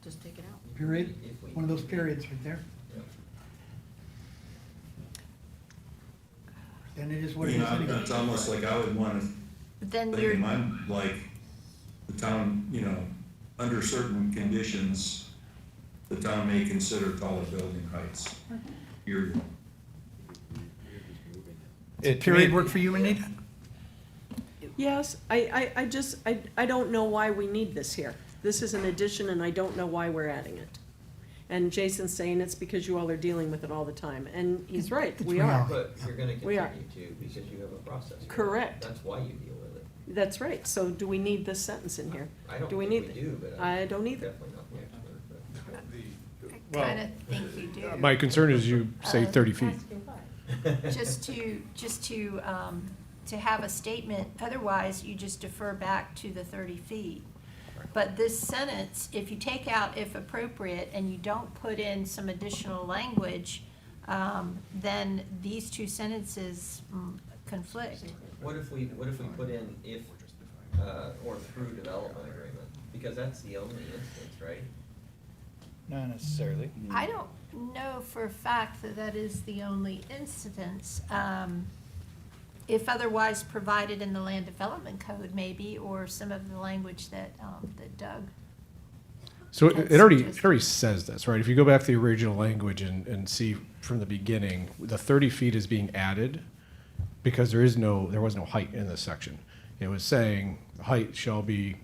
just take it out. period, one of those periods right there. Then it is what it You is know, anyway. it's almost like I would want to But then think you're, in my, like, the town, you know, under certain conditions, the town may consider taller building heights. You're, Period work for you, Anita? Yes, I just, I don't know why we need this here. This is an addition and I don't know why we're adding it. And Jason's saying it's because you all are dealing with it all the time, and he's right, It's we are. But you're gonna We are. continue to because you have a process. for it. Correct. That's why you deal with it. That's right, so do we need this sentence in here? I don't Do we think need we it? do, but I don't either. definitely not the expert, I kind of think you do. My concern is you say 30 feet. Ask your why. Just to to have a statement, otherwise you just defer back to the 30 feet. But this sentence, if you take out if appropriate and you don't put in some additional language, then these two sentences conflict. What if we put in if, or through development agreement? Because that's the only instance, right? Not necessarily. I don't know for a fact that that is the only instance. If otherwise provided in the land development code, maybe, or some of the language that, that Doug. So had it already suggested. says this, right? If you go back to the original language and see from the beginning, the 30 feet is being added because there was no height in this section. It was saying height shall be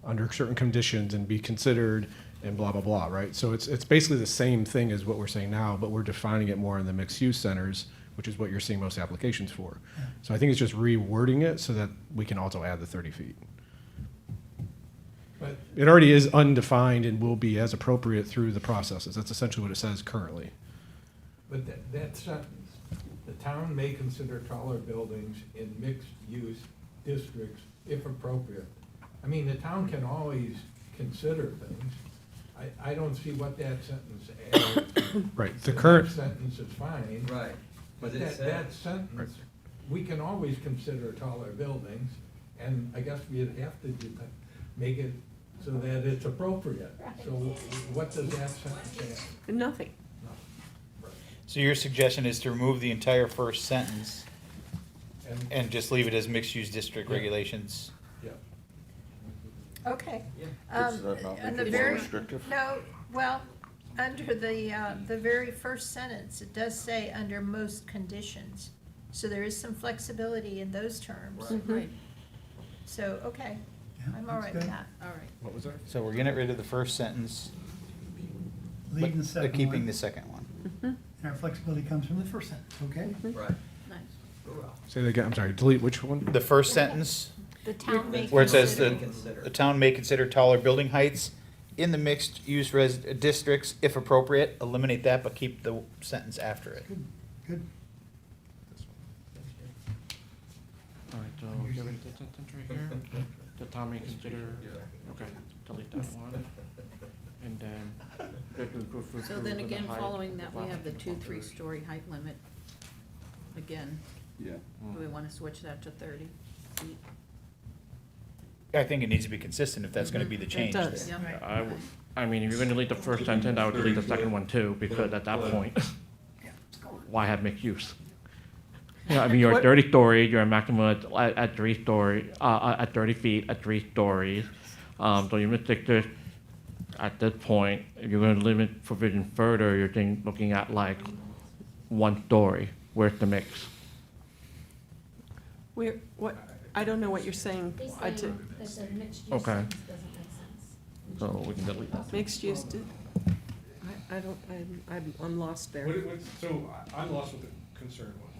under certain conditions and be considered and blah, blah, blah, right? So it's basically the same thing as what we're saying now, but we're defining it more in the mixed-use centers, which is what you're seeing most applications for. So I think it's just rewording it so that we can also add the 30 feet. But It already is undefined and will be as appropriate through the processes. That's essentially what it says currently. But that sentence, the town may consider taller buildings in mixed-use districts if appropriate. I mean, the town can always consider things. I don't see what that sentence adds. Right, The the current, next sentence is fine. Right. But But it that says- sentence, we can always consider taller buildings, and I guess we'd have to make it so that it's appropriate. So what does that sentence say? Nothing. So your suggestion is to remove the entire first sentence And, and just leave it as mixed-use district Yeah. regulations? yeah. Okay. Does that not And make the it more very, restrictive? no, well, under the very first sentence, it does say under most conditions. So there is some flexibility in those terms. Right, So, okay, Yeah, I'm all that's right with good. that. all right. what was that? So we're getting rid of the first sentence, Leaving the but second keeping one. the second one. And our flexibility comes from the first sentence, okay? Right. Nice. Say that again, I'm sorry, delete which one? The first sentence, The town may where it says consider. the town may consider taller building heights in the mixed-use districts if appropriate, eliminate that, but keep the sentence after it. Good. All right, so get rid of that sentence right here. The town may consider, okay, delete that one. And then. So then again, following that, we have the 2-3-story height limit. Again, Yeah. do we want to switch that to 30 feet? I think it needs to be consistent if that's gonna be the change. does. Yeah. I mean, if you're gonna delete the first sentence, I would delete the second one too, because at that point, why have mixed use? Yeah, I mean, you're at What- 30 story, you're a maximum at 3 story, at 30 feet, at 3 stories. So you restrict it at this point, if you're gonna limit provision further, you're looking at like 1 story. Where's the mix? What, I don't know what you're saying. He's I did- saying that the mixed use Okay. sentence doesn't make sense. So we can delete that. Mixed use, I don't, I'm lost there. So I'm lost with the concern one.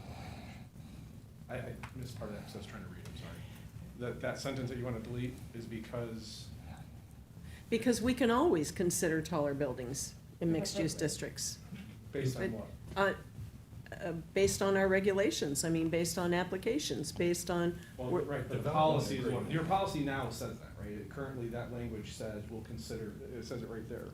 I missed part of that because I was trying to read, I'm sorry. That sentence that you want to delete is because, Because we can always consider taller buildings in mixed-use districts. based on But- what? Based on our regulations, I mean, based on applications, based on. Well, right, the policy is one, your policy now says that, right? Currently, that language says we'll consider, it says it right there.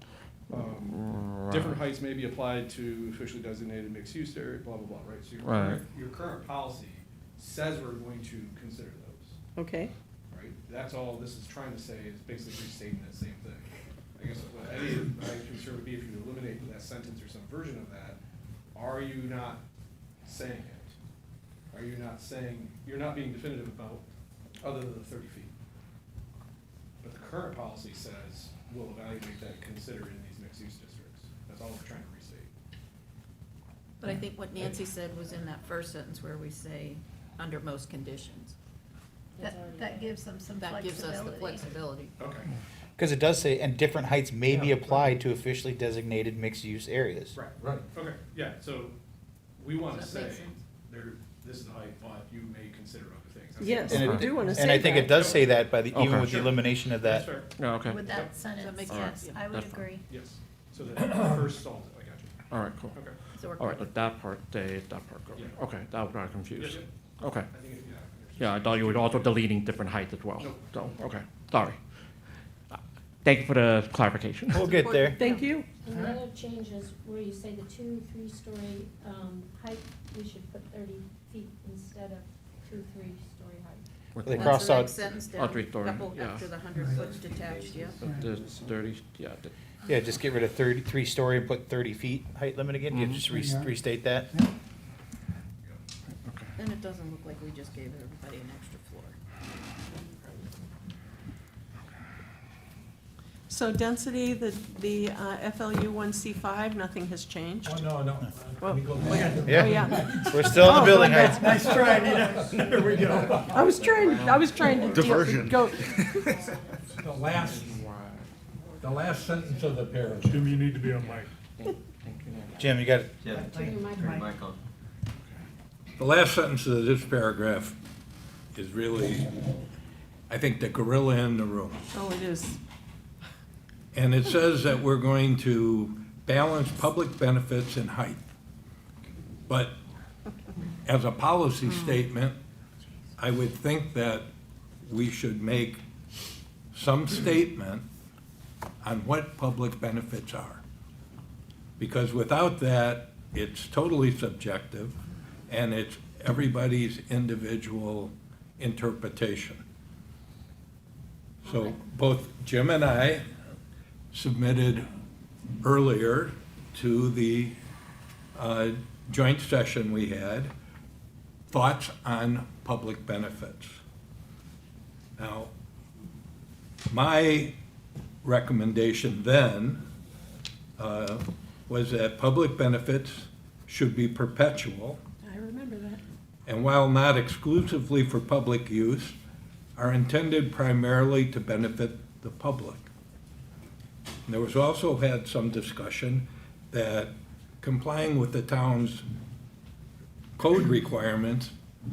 Different heights may be applied to officially designated mixed-use area, blah, blah, blah, right? So Right. your current policy says we're going to consider those, Okay, right? That's all this is trying to say, is basically restating that same thing. I guess what my concern would be if you eliminate that sentence or some version of that, are you not saying it? Are you not saying, you're not being definitive about other than the 30 feet? But the current policy says we'll evaluate that, consider in these mixed-use districts. That's all we're trying to restate. But I think what Nancy said was in that first sentence where we say, under most conditions. That gives them some That gives us the flexibility. flexibility. Okay. Because it does say, and different heights may be applied to officially designated mixed-use areas. Right, okay, yeah, so we want to Does that make say, sense? there, this is the height, but you may consider other things. That's yes, what- we do want to say And I think that. it does say that by the, even Okay. with the Sure. elimination of That's that. fair, Yeah, okay. With that sentence, makes yes, sense. I would That's fine. agree. yes, so that first solved it, I got you. All right, cool. Okay. So we're All right, good. so that part stays, that part goes. Yeah. Okay, that was where I was confused. Yeah, Okay. I think, yeah, Yeah, I thought you were also deleting different heights as well. So, okay, sorry. Thank you for the clarification. We'll get there. Thank you. And the other change is where you say the 2-3-story height, we should put 30 feet instead of 2-3-story height. They That's crossed the out, next sentence down, three-story, couple yeah. after the 100-foot detached, yeah. There's 30, yeah. yeah, just get rid of 33-story and put 30 feet height limit again. You just restate that. Then it doesn't look like we just gave everybody an extra floor. So density, the FLU 1C5, nothing has changed? Oh, no. Well, We go wait, back. oh, yeah. We're still in the Oh, building good. heights. Nice try, Nina. There we go. I was trying to Diversion. go. The last sentence of the paragraph. Jim, you need to be on mic. Jim, you got it. Yeah, Turn your mic turn on. your mic on. The last sentence of this paragraph is really, I think, the gorilla in the room. Oh, it is. And it says that we're going to balance public benefits and height. But as a policy statement, I would think that we should make some statement on what public benefits are. Because without that, it's totally subjective, and it's everybody's individual interpretation. So both Jim and I submitted earlier to the joint session we had, thoughts on public benefits. Now, my recommendation then was that public benefits should be perpetual, I remember that. and while not exclusively for public use, are intended primarily to benefit the public. And there was also had some discussion that complying with the town's code requirements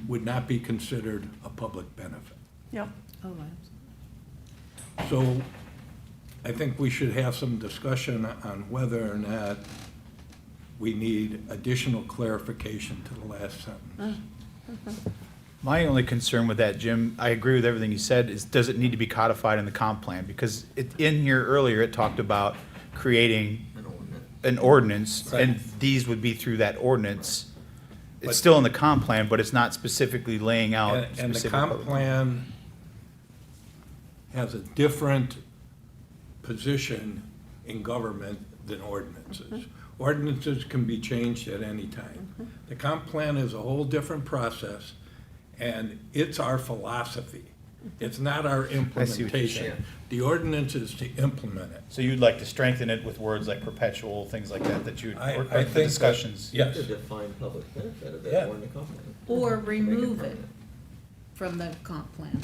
would not be considered a public benefit. Yep. Oh, So I think we should have some discussion on whether or not we need additional clarification to the last sentence. My only concern with that, Jim, I agree with everything you said, is does it need to be codified in the comp plan? Because in here earlier, it talked about creating an ordinance, and these would be through that ordinance. It's still in the comp plan, but it's not specifically laying out And the specific. comp plan has a different position in government than ordinances. Ordinances can be changed at any time. The comp plan is a whole different process, and it's our philosophy. It's not our I see what you're implementation. saying. The ordinance is to implement it. So you'd like to strengthen it with words like perpetual, things like that, that you, I or think the that- discussions. Yes. To define public benefit a bit Yeah. more in the comp plan. Or Make remove it permanent. from the comp plan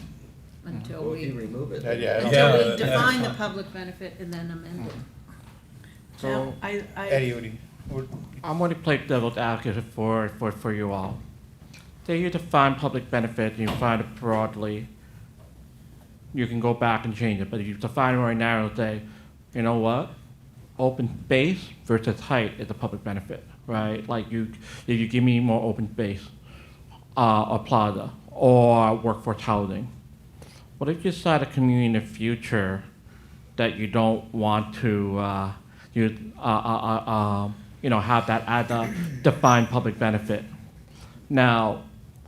until Well, if you we, remove it. Yeah, yeah, I don't- Yeah, until we that's define the fine. public benefit and then amend it. So, Eddie, what I'm going to play devil's advocate for you all. Say you define public benefit, and you define it broadly, you can go back and change it, but if you define it very narrow, say, you know what? Open space versus height is a public benefit, right? Like if you give me more open space, or plaza, or workforce housing. What if you decide a community in the future that you don't want to, have that as a defined public benefit? Now,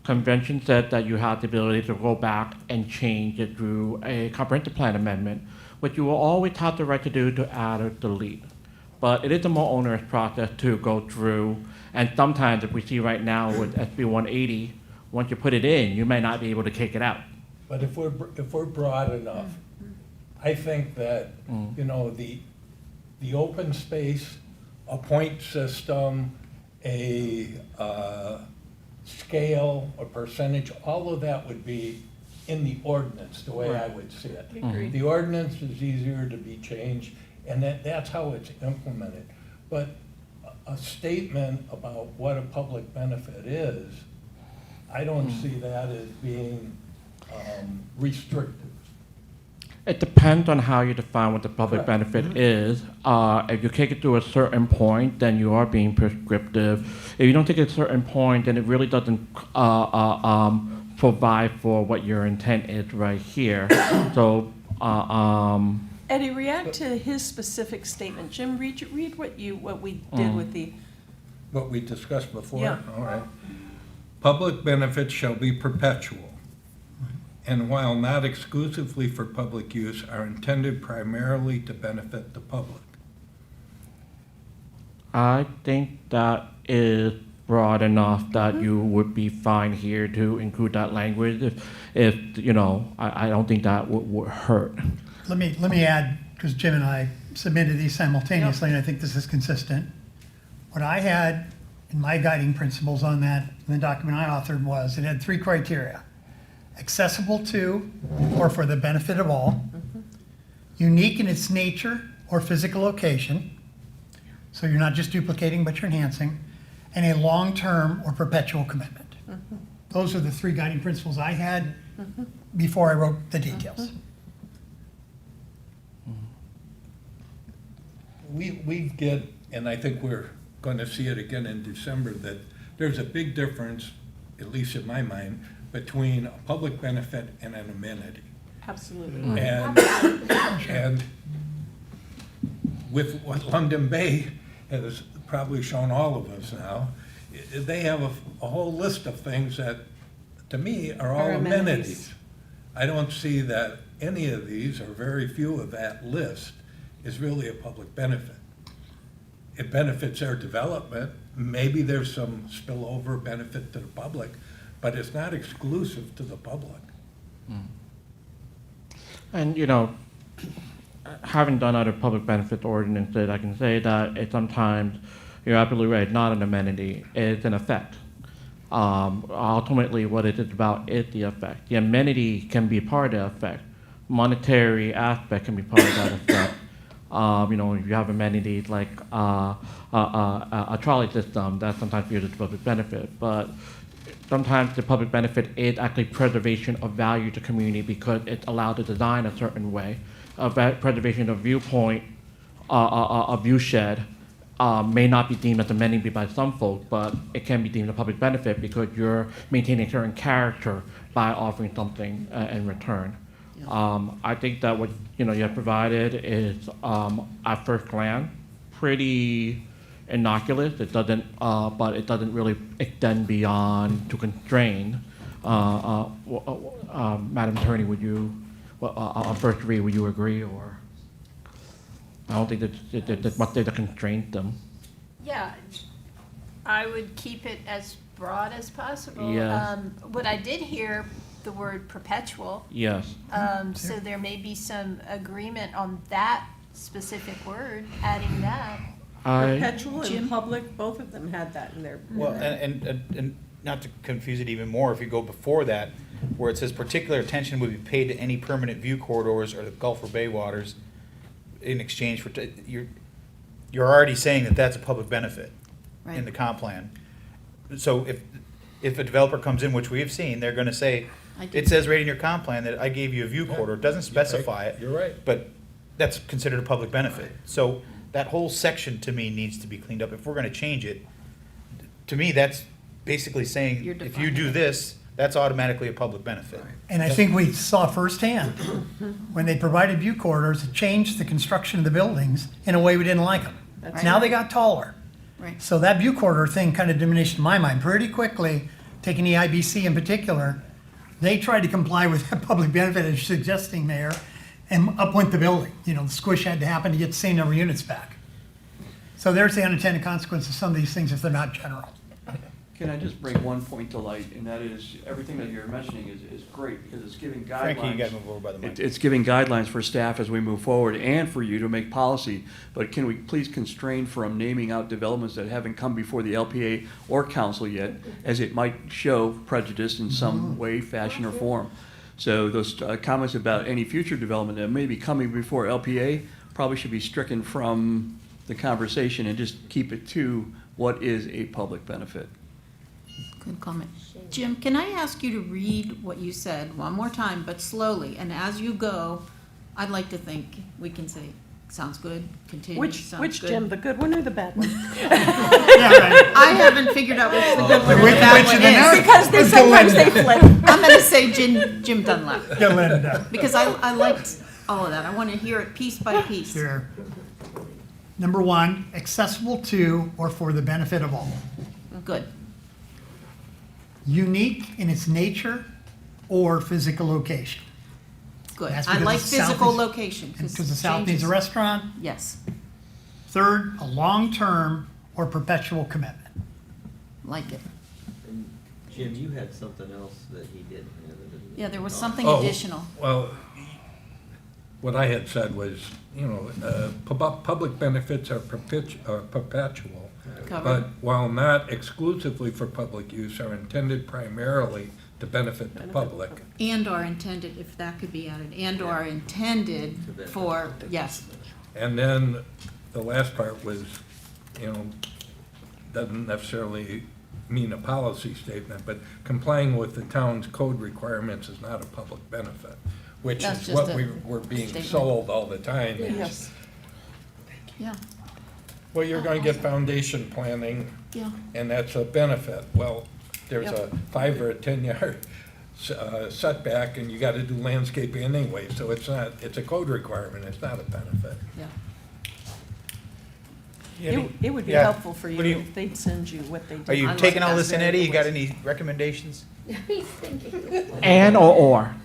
convention said that you have the ability to go back and change it through a comprehensive plan amendment, which you will always have the right to do to add or delete. But it is a more onerous process to go through, and sometimes, if we see right now with SB 180, once you put it in, you may not be able to kick it out. But if we're broad enough, I think that, the open space, a point system, a scale, a percentage, all of that would be in the ordinance, the way I would see it. Agreed. The ordinance is easier to be changed, and that's how it's implemented. But a statement about what a public benefit is, I don't see that as being restrictive. It depends on how you define what the public benefit is. If you take it to a certain point, then you are being prescriptive. If you don't take it to a certain point, then it really doesn't provide for what your intent is right here. So, Eddie, react to his specific statement. Jim, read what we did with the, What we discussed before? Yeah. All right. Public benefits shall be perpetual, and while not exclusively for public use, are intended primarily to benefit the public. I think that is broad enough that you would be fine here to include that language. If you know, I don't think that would hurt. Let me add, because Jim and I submitted these simultaneously, and I think this is consistent. What I had in my guiding principles on that, in the document I authored, was it had 3 criteria: accessible to or for the benefit of all, unique in its nature or physical location, so you're not just duplicating but you're enhancing, and a long-term or perpetual commitment. Those are the 3 guiding principles I had before I wrote the details. We get, and I think we're going to see it again in December, that there's a big difference, at least in my mind, between a public benefit and an amenity. absolutely. And with what London Bay has probably shown all of us now, they have a whole list of things that, to me, are all Are amenities. amenities. I don't see that any of these, or very few of that list, is really a public benefit. It benefits their development. Maybe there's some spillover benefit to the public, but it's not exclusive to the public. And, you know, having done other public benefit ordinances, I can say that it sometimes, you're absolutely right, not an amenity, it's an effect. Ultimately, what it is about is the effect. The amenity can be part of the effect. Monetary aspect can be part of that effect. You know, if you have amenities like a trolley system, that's sometimes viewed as a public benefit, but sometimes the public benefit is actually preservation of value to community because it's allowed to design a certain way. Preservation of viewpoint, a view shed, may not be deemed as amenity by some folks, but it can be deemed a public benefit because you're maintaining a certain character by offering something in return. I think that what you have provided is, at first glance, pretty innocuous. It doesn't, but it doesn't really extend beyond to constrain. Madam Attorney, would you, on first read, would you agree, or? I don't think there's much there to constrain them. Yeah, I would keep it as broad as possible. Yeah. What I did hear, the word perpetual. Yes. So there may be some agreement on that specific word, adding that. Perpetual and Jim? public, both of them had that in their. Well, and not to confuse it even more, if you go before that, where it says particular attention would be paid to any permanent view corridors or the Gulf or Bay waters in exchange for, you're already saying that that's a public benefit in the comp plan. So if a developer comes in, which we have seen, they're gonna say, it says right in your comp plan that I gave you a view corridor, it doesn't specify it. You're right. But that's considered a public benefit. So that whole section, to me, needs to be cleaned up. If we're gonna change it, to me, that's basically saying, You're if you defining do it. this, that's automatically a public benefit. And I think we saw firsthand, when they provided view corridors, it changed the construction of the buildings in a way we didn't like them. That's Now right. they got taller. Right. So that view corridor thing kind of diminished in my mind pretty quickly, taking the IBC in particular. They tried to comply with that public benefit as you're suggesting, Mayor, and up went the building. You know, the squish had to happen to get the same number of units back. So there's the unintended consequence of some of these things if they're not general. Can I just bring one point to light, and that is, everything that you're mentioning is great, because it's giving guidelines. Frankie, you gotta move over by the mic. It's giving guidelines for staff as we move forward, and for you to make policy, but can we please constrain from naming out developments that haven't come before the LPA or council yet, as it might show prejudice in some way, fashion, or form? So those comments about any future development that may be coming before LPA probably should be stricken from the conversation and just keep it to what is a public benefit. Good comment. Jim, can I ask you to read what you said one more time, but slowly, and as you go, I'd like to think we can say, sounds good, continue, Which sounds good. Jim, the good one or the bad one? I haven't figured out which the good one or the bad one is. Because they sometimes they flip. I'm gonna say Jim Dunlap. Yolanda. Because I liked all of that. I want to hear it piece by piece. Sure. Number one, accessible to or for the benefit of all. Good. Unique in its nature or physical location. Good. That's I because like the South physical is- location. Because the South needs a changes- restaurant. Yes, Third, a long-term or perpetual commitment. like it. And Jim, you had something else that he didn't have, didn't you? Yeah, there was something Oh, additional. Well, what I had said was, public benefits are perpetual. Covered. But while not exclusively for public use, are intended primarily to benefit the public. And are intended, if that could be added, and are intended for, yes. And then the last part was, doesn't necessarily mean a policy statement, but complying with the town's code requirements is not a public benefit, which That's is just what a we're being statement. sold all the time. is, Yes. Yeah, Well, you're gonna get foundation planning, yeah. and that's a benefit. Well, there's a 5 or a 10-yard setback, and you gotta do landscaping anyway, so it's a code requirement, it's not a benefit. Yeah. It would be Yeah. helpful for you What do you- if they'd send you what they do. Are you I like taking all that this in, very Eddie? You got much. any recommendations? He's thinking. And or.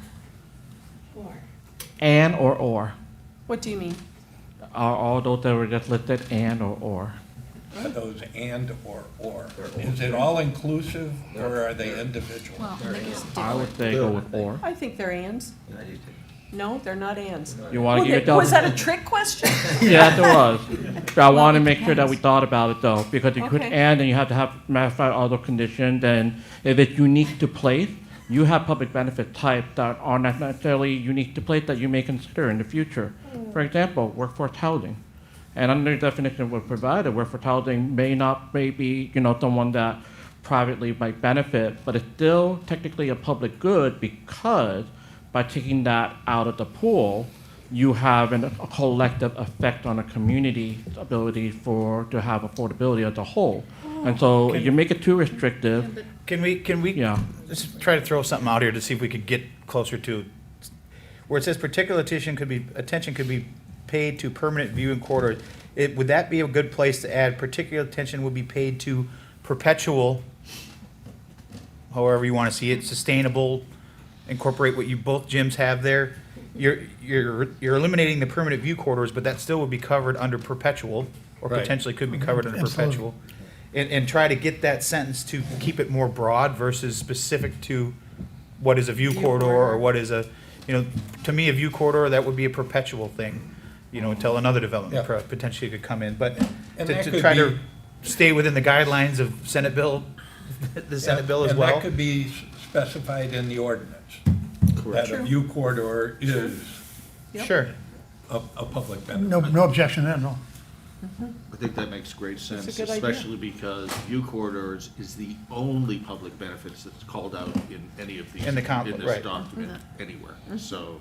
Or. And or. What do you mean? Are all those that were just listed and or? Are those and or? Is it all inclusive, or are they individual? Well, I think it's I would say go with or. I think they're ands. I do too. No, they're not ands. You want to give Was that yourself? a trick question? Yeah, there was. But I want to make sure that we thought about it though, because you could Okay. and then you have to have matter other conditions, and if it's unique to place, you have public benefit types that are not necessarily unique to place that you may consider in the future. For example, workforce housing. And under the definition we're provided, workforce housing may be, someone that privately might benefit, but it's still technically a public good because by taking that out of the pool, you have a collective effect on a community's ability to have affordability as a whole. And so if you make it too restrictive, Can we yeah. let's try to throw something out here to see if we could get closer to, where it says particular attention could be paid to permanent viewing corridors. Would that be a good place to add, particular attention would be paid to perpetual, however you want to see it, sustainable, incorporate what you both gyms have there. You're eliminating the permanent view corridors, but that still would be covered under perpetual, or Right. potentially could be covered under Absolutely. perpetual. And try to get that sentence to keep it more broad versus specific to what is a view corridor or what is to me, a view corridor, that would be a perpetual thing, until another development Yeah. potentially could come in. But And to that could try to be- stay within the guidelines of Senate Bill, the Senate bill as And well. that could be specified in the ordinance. Correct. That a view corridor is Sure. a public benefit. No objection then, no. I think that makes great sense, good idea. especially because view corridors is the only public benefits that's called out in any of these, In the in this right. document, anywhere. So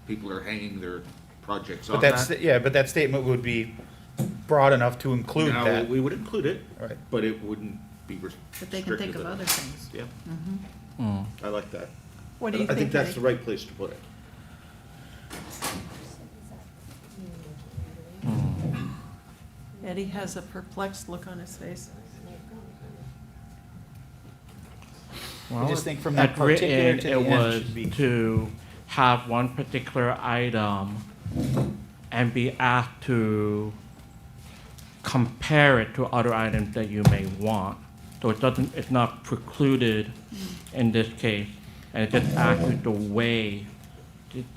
people are hanging their projects But on that's, that. but that statement would be broad enough to include Now, that. we would include it, Right. but it wouldn't be But they restricted. can think of other things. Yeah, I like that. What do you I think think, that's Eddie? the right place to put it. Eddie has a perplexed look on his face. I just think from that I'd written particular to the it end was should be- to have one particular item and be asked to compare it to other items that you may want. So it's not precluded in this case, and it just asks you to weigh.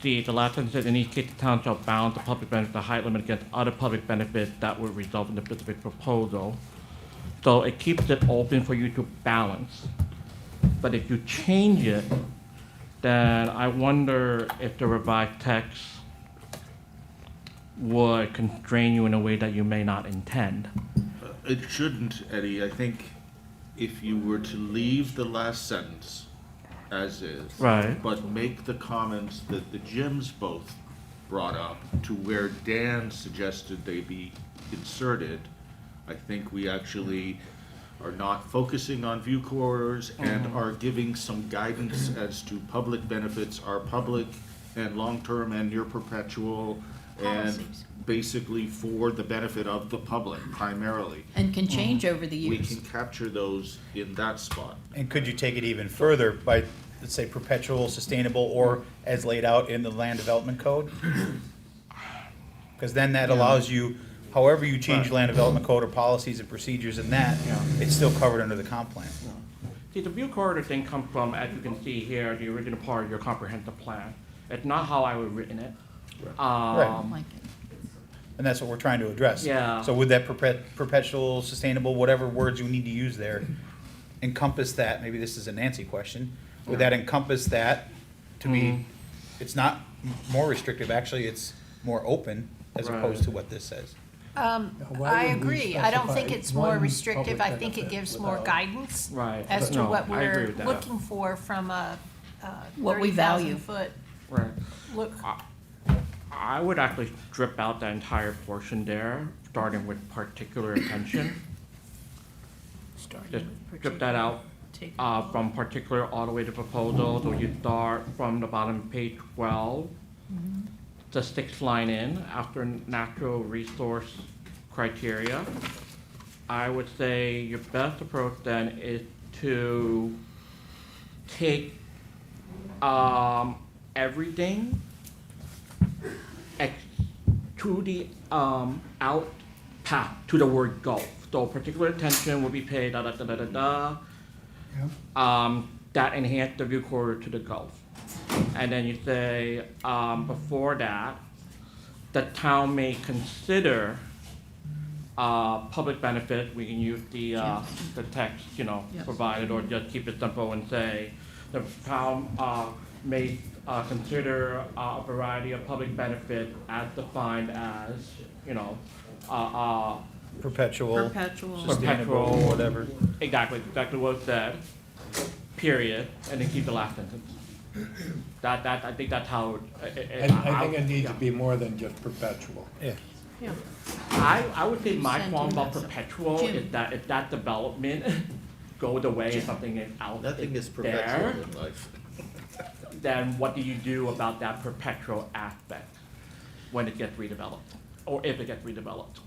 The last sentence says, in each case, the town shall balance the public benefit, the height limit against other public benefits that would result in the specific proposal. So it keeps it open for you to balance. But if you change it, then I wonder if the revised text would constrain you in a way that you may not intend. It shouldn't, Eddie. I think if you were to leave the last sentence as is. Right. But make the comments that the gyms both brought up to where Dan suggested they be inserted, I think we actually are not focusing on view corridors and are giving some guidance as to public benefits are public and long-term and near perpetual and Policies. basically for the benefit of the public primarily. And can change over the We years. can capture those in that spot. And could you take it even further by, let's say, perpetual, sustainable, or as laid out in the land development code? Because then that allows you, however you change land development code or policies and procedures in that, it's still covered under the comp plan. See, the view corridor thing comes from, as you can see here, the original part of your comprehensive plan. It's not how I would written it. Right. Like it. And that's what we're trying to address. Yeah. So would that perpetual, sustainable, whatever words you need to use there, encompass that, maybe this is a Nancy question, would that encompass that to be, it's not more restrictive, actually, it's more open as Right. opposed to what this says? I why would we agree. I don't think specify it's more one restrictive. public I think it benefit gives more without- guidance Right. as to No, what I agree we're with that. looking for from a What we 30,000 value. foot Right. look. I would actually strip out that entire portion there, starting with particular attention. Just strip that out from particular all the way to proposal, so you start from the bottom of page 12. The sixth line in, after natural resource criteria. I would say your best approach then is to take everything to the out path to the word Gulf. So particular attention will be paid da da da da da da. That enhance the view corridor to the Gulf. And then you say before that, the town may consider public benefit. We can use the text, Yes. provided, or just keep it simple and say the town may consider a variety of public benefit as defined as, Perpetual, Perpetual. sustainable, Perpetual. whatever. exactly what it said, period, and then keep the last sentence. I think that's how. I think it needs to be more than just perpetual. Yeah. Yeah. I would say my Sentence. qualm about perpetual Jim. is that if that development goes away and something is out Nothing is there, perpetual in life. then what do you do about that perpetual aspect when it gets redeveloped, or if it gets redeveloped?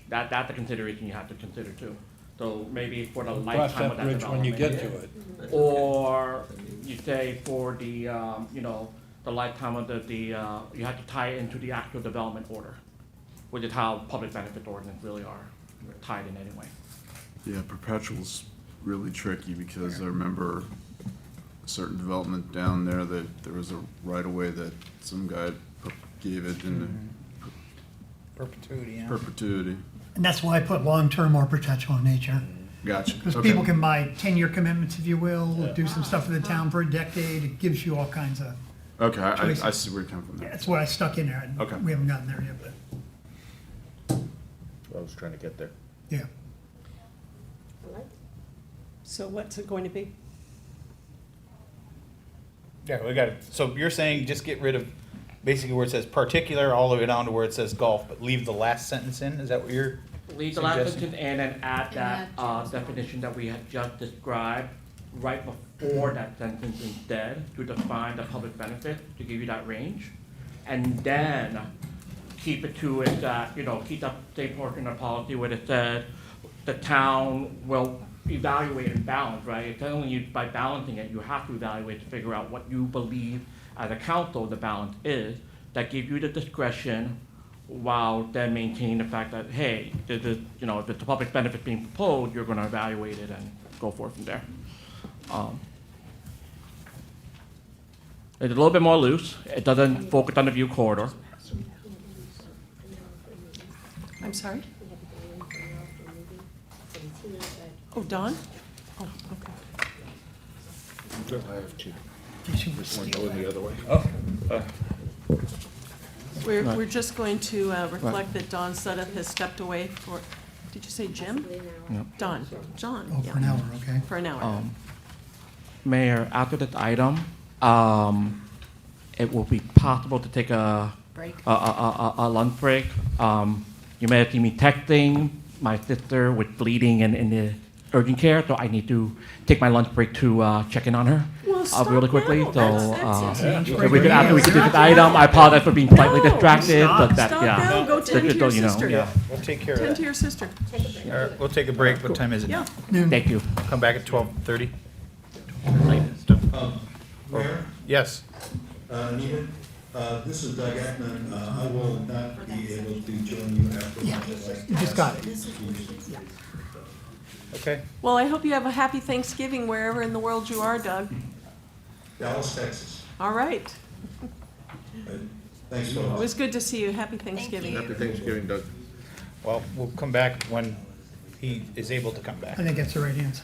That's a consideration you have to consider too. So maybe for the Cross lifetime of that that bridge when you development. get to it. Or you say for the, the lifetime of you have to tie it into the actual development order, which is how public benefit ordinance really are tied in anyway. Yeah, perpetual's really tricky because I remember a certain development down there that there was a right-of-way that some guy gave it in Perpetuity, yeah. perpetuity. And that's why I put long-term or perpetual in nature. Gotcha. Because Okay. people can buy 10-year commitments, if you will, do some stuff for the town for a decade. It gives you all kinds of, Okay, I choices. see where you're coming from there. that's why I stuck in there. Okay. We haven't gotten there yet, but, I was trying to get there. yeah. So what's it going to be? Yeah, we got it. So you're saying just get rid of basically where it says particular all the way down to where it says golf, but leave the last sentence in? Is that what you're Leave the last suggesting? sentence in and add that And definition that we had just described right before that sentence instead to define the public benefit, to give you that range. And then keep it to it that, keep that same portion of policy where it says the town will evaluate and balance, right? It's only by balancing it, you have to evaluate to figure out what you believe as a council the balance is, that give you the discretion while then maintaining the fact that, hey, this is, if it's a public benefit being proposed, you're gonna evaluate it and go forth from there. It's a little bit more loose. It doesn't focus on the view corridor. I'm sorry? Oh, Don? Oh, okay. I have two. Guess you would This one steal going that. the other way. We're just going to reflect that Don Suddeth has stepped away for, did you say Jim? Don, John, Oh, yeah. for an hour, okay. For an hour. Mayor, after this item, it will be possible to take a Break. A lunch break. You may have seen me texting my sister with bleeding and in the urgent care, so I need to take my lunch break to check in on her. Well, stop Really quickly, now. so That's if we could, after we could do this item, I apologize for being slightly distracted, but that, Stop yeah. now, go tend to Just your so you know, sister. yeah. We'll take care of Tend that. to your sister. All right, we'll take a break. What time is it now? Yeah. Thank you. Come back at 12:30? Mayor, Yes. Anita, this is Doug Ekman. I will not be able to join you after. Yeah, lunch. you just got it. Okay. Well, I hope you have a happy Thanksgiving wherever in the world you are, Doug. Dallas, Texas. All right. Thanks for It was good to see you. Happy Thanksgiving. Happy Thanksgiving, Doug. Well, we'll come back when he is able to come back. I think that's the right answer.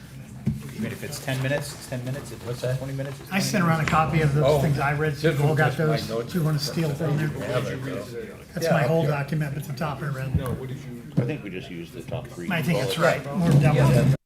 Even if it's 10 minutes, it's 10 minutes. What's that, 20 minutes? It's I 20 sent around a minutes. copy of those things I read, so This you all was got just my those. notes. Do you want to steal from there? That's my whole document, but the top I read. I think we just used the top three. I think that's right. We're done with it.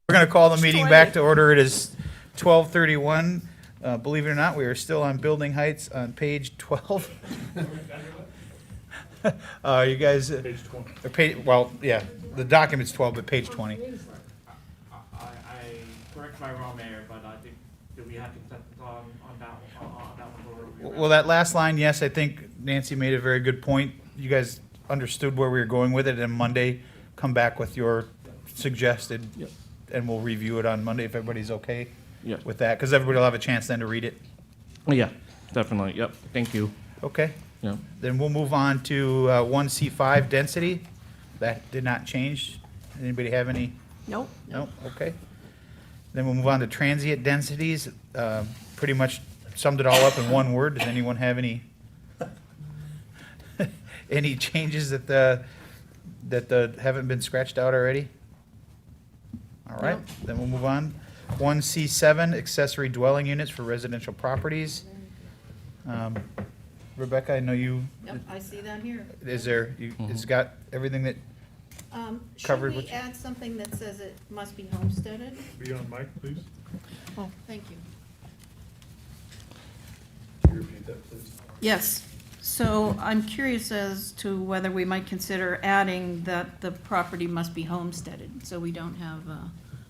We're going to call the meeting back to order. It is 12:31. Believe it or not, we are still on Building Heights on page 12. You guys. Page 20. Well, yeah, the document's 12, but page 20. I correct my wrong, Mayor, but I think that we have to set on that one. Well, that last line, yes, I think Nancy made a very good point. You guys understood where we were going with it, and Monday, come back with your suggested, Yep. and we'll review it on Monday if everybody's okay Yep. with that, because everybody will have a chance then to read it. Yeah, definitely, yep, thank you. Okay? Yeah. Then we'll move on to 1C5 density. That did not change. Anybody have any? Nope. No, okay. Then we'll move on to transient densities. Pretty much summed it all up in one word. Does anyone have any, any changes that haven't been scratched out already? All right, then we'll move on. 1C7, accessory dwelling units for residential properties. Rebecca, I know you, Yep, I see that here. is there, it's got everything that, Should Covered we what you- add something that says it must be homesteaded? Be on mic, please. Oh, thank you. Can you repeat that, please? Yes, so I'm curious as to whether we might consider adding that the property must be homesteaded, so we don't have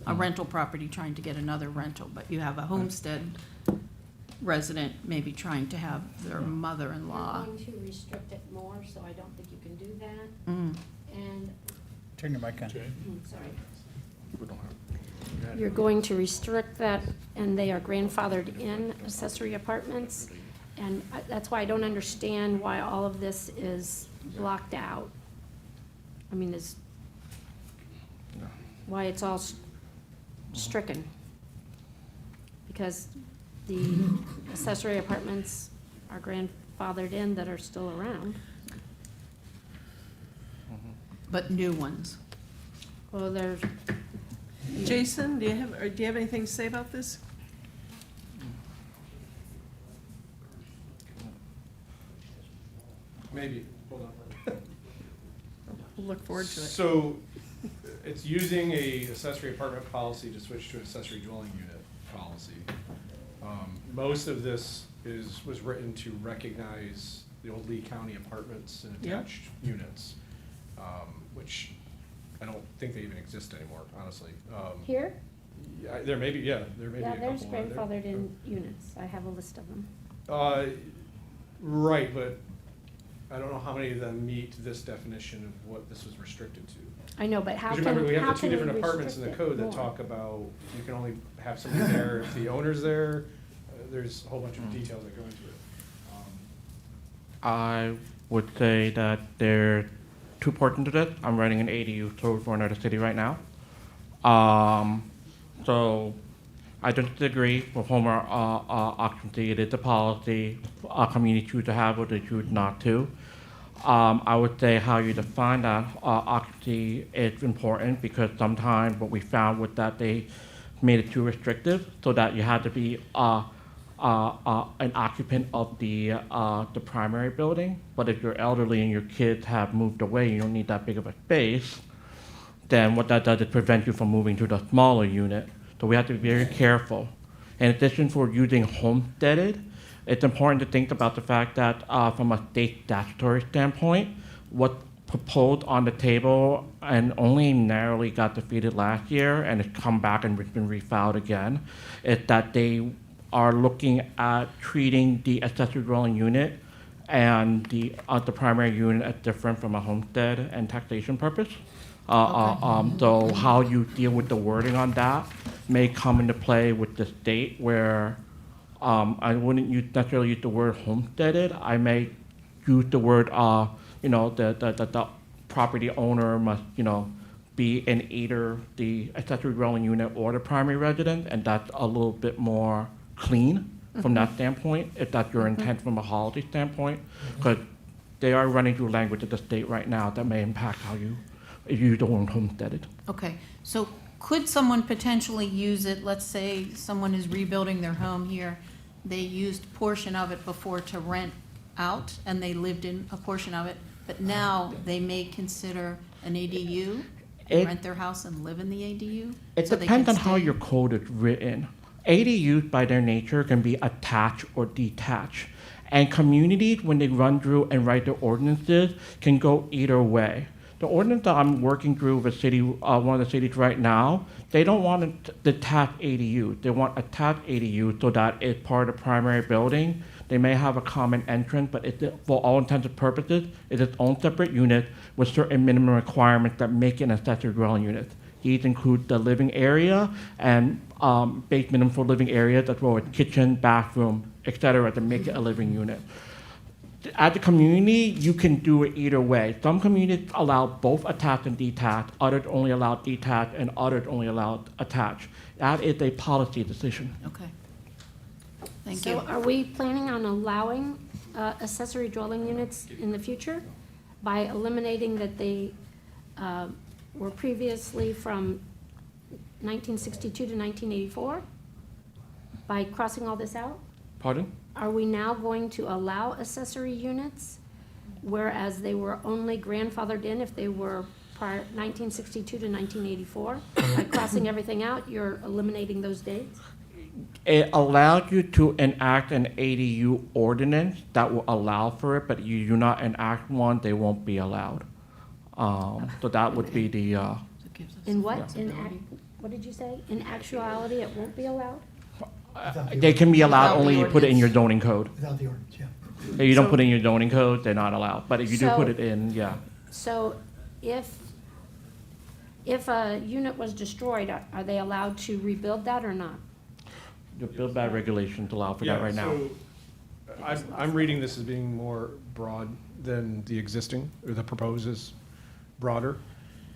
a rental property trying to get another rental, but you have a homestead resident maybe trying to have their mother-in-law. You're going to restrict it more, so I don't think you can do that. Mm. And, turn your mic on. sorry. You're going to restrict that, and they are grandfathered in accessory apartments. And that's why I don't understand why all of this is blocked out. I mean, is why it's all stricken. Because the accessory apartments are grandfathered in that are still around. But new ones. Well, there's, Jason, do you have anything to say about this? Maybe, hold on. We'll look forward to it. So, it's using a accessory apartment policy to switch to accessory dwelling unit policy. Most of this was written to recognize the old Lee County apartments and Yeah. attached units, which I don't think they even exist anymore, honestly. here? Yeah, there may be, yeah, there may be a Yeah, couple. there's out there. grandfathered in units. I have a list of them. Right, but I don't know how many of them meet this definition of what this was restricted to. I know, but how Because can, remember, we how have the two can we different apartments in the restrict code it that more? talk about you can only have somebody there if the owner's there. There's a whole bunch of details that go into it. I would say that there are two portions to this. I'm running an ADU code for another city right now. So I don't disagree with Homer occupancy. It is a policy. Our community choose to have it, they choose not to. I would say how you define that occupancy is important because sometimes what we found was that they made it too restrictive so that you had to be an occupant of the primary building. But if you're elderly and your kids have moved away, you don't need that big of a space, then what that does is prevent you from moving to the smaller unit. So we have to be very careful. In addition, for using homesteaded, it's important to think about the fact that from a state statutory standpoint, what proposed on the table and only narrowly got defeated last year and it's come back and been refiled again, is that they are looking at treating the accessory dwelling unit and the primary unit as different from a homestead and taxation purpose. So how you deal with the wording on that may come into play with the state where I wouldn't necessarily use the word homesteaded. I may use the word, the property owner must, be in either the accessory dwelling unit or the primary residence, and that's a little bit more clean from that standpoint, if that's your intent from a holiday standpoint, because they are running through language at the state right now that may impact how you use the word homesteaded. Okay, so could someone potentially use it, let's say someone is rebuilding their home here, they used a portion of it before to rent out, and they lived in a portion of it, but now they may consider an ADU? It- rent their house and live in the ADU? It so they depends can on how stay? your code is written. ADUs by their nature can be attached or detached. And communities, when they run through and write their ordinances, can go either way. The ordinance that I'm working through with one of the cities right now, they don't want to detach ADUs. They want attached ADUs so that it's part of the primary building. They may have a common entrance, but it's, for all intents and purposes, it's its own separate unit with certain minimum requirements that make it an accessory dwelling unit. These include the living area and base minimum for living areas, as well as kitchen, bathroom, et cetera, to make it a living unit. As a community, you can do it either way. Some communities allow both attached and detached, others only allow detached, and others only allow attached. That is a policy decision. Okay. Thank So you. are we planning on allowing accessory dwelling units in the future by eliminating that they were previously from 1962 to 1984? By crossing all this out? Pardon? Are we now going to allow accessory units, whereas they were only grandfathered in if they were prior 1962 to 1984? By crossing everything out, you're eliminating those dates? It allows you to enact an ADU ordinance that will allow for it, but you do not enact one, they won't be allowed. So that would be the, In what? What did you say? In actuality, it won't be allowed? they can be allowed Without the only you put it in your ordinance. zoning code. Without the ordinance, yeah. If you don't So- put it in your zoning code, they're not allowed, but if you do put So- it in, yeah. So if a unit was destroyed, are they allowed to rebuild that or not? The build back regulations allow for that Yeah, right now. so I'm reading this as being more broad than the existing, or the proposed is broader,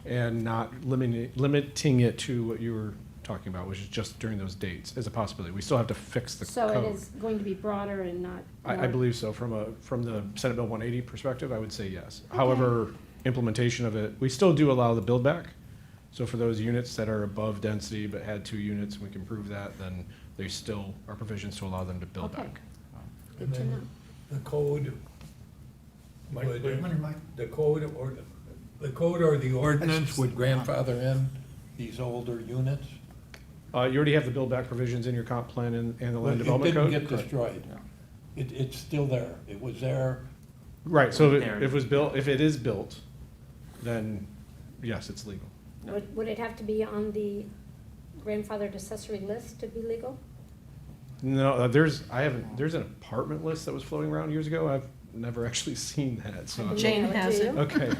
and not limiting it to what you were talking about, which is just during those dates as a possibility. We still have to fix the So code. it is going to be broader and not I more- believe so. From the Senate Bill 180 perspective, I would say yes. However, implementation of it, we still do allow the build back. So for those units that are above density but had 2 units, we can prove that, then they still are provisions to allow them to build Okay. back. Good to know. The code, would- Mike. the code or the ordinance would grandfather in these older units? You already have the build back provisions in your comp plan and the But land development code? It didn't get Correct. destroyed. It's still there. It was there. Right, so if There. if it was built, if it is built, then yes, it's legal. Would it have to be on the grandfathered accessory list to be legal? No, there's an apartment list that was floating around years ago. I've never actually seen that, so. Jane Mail it to has you. it. Okay.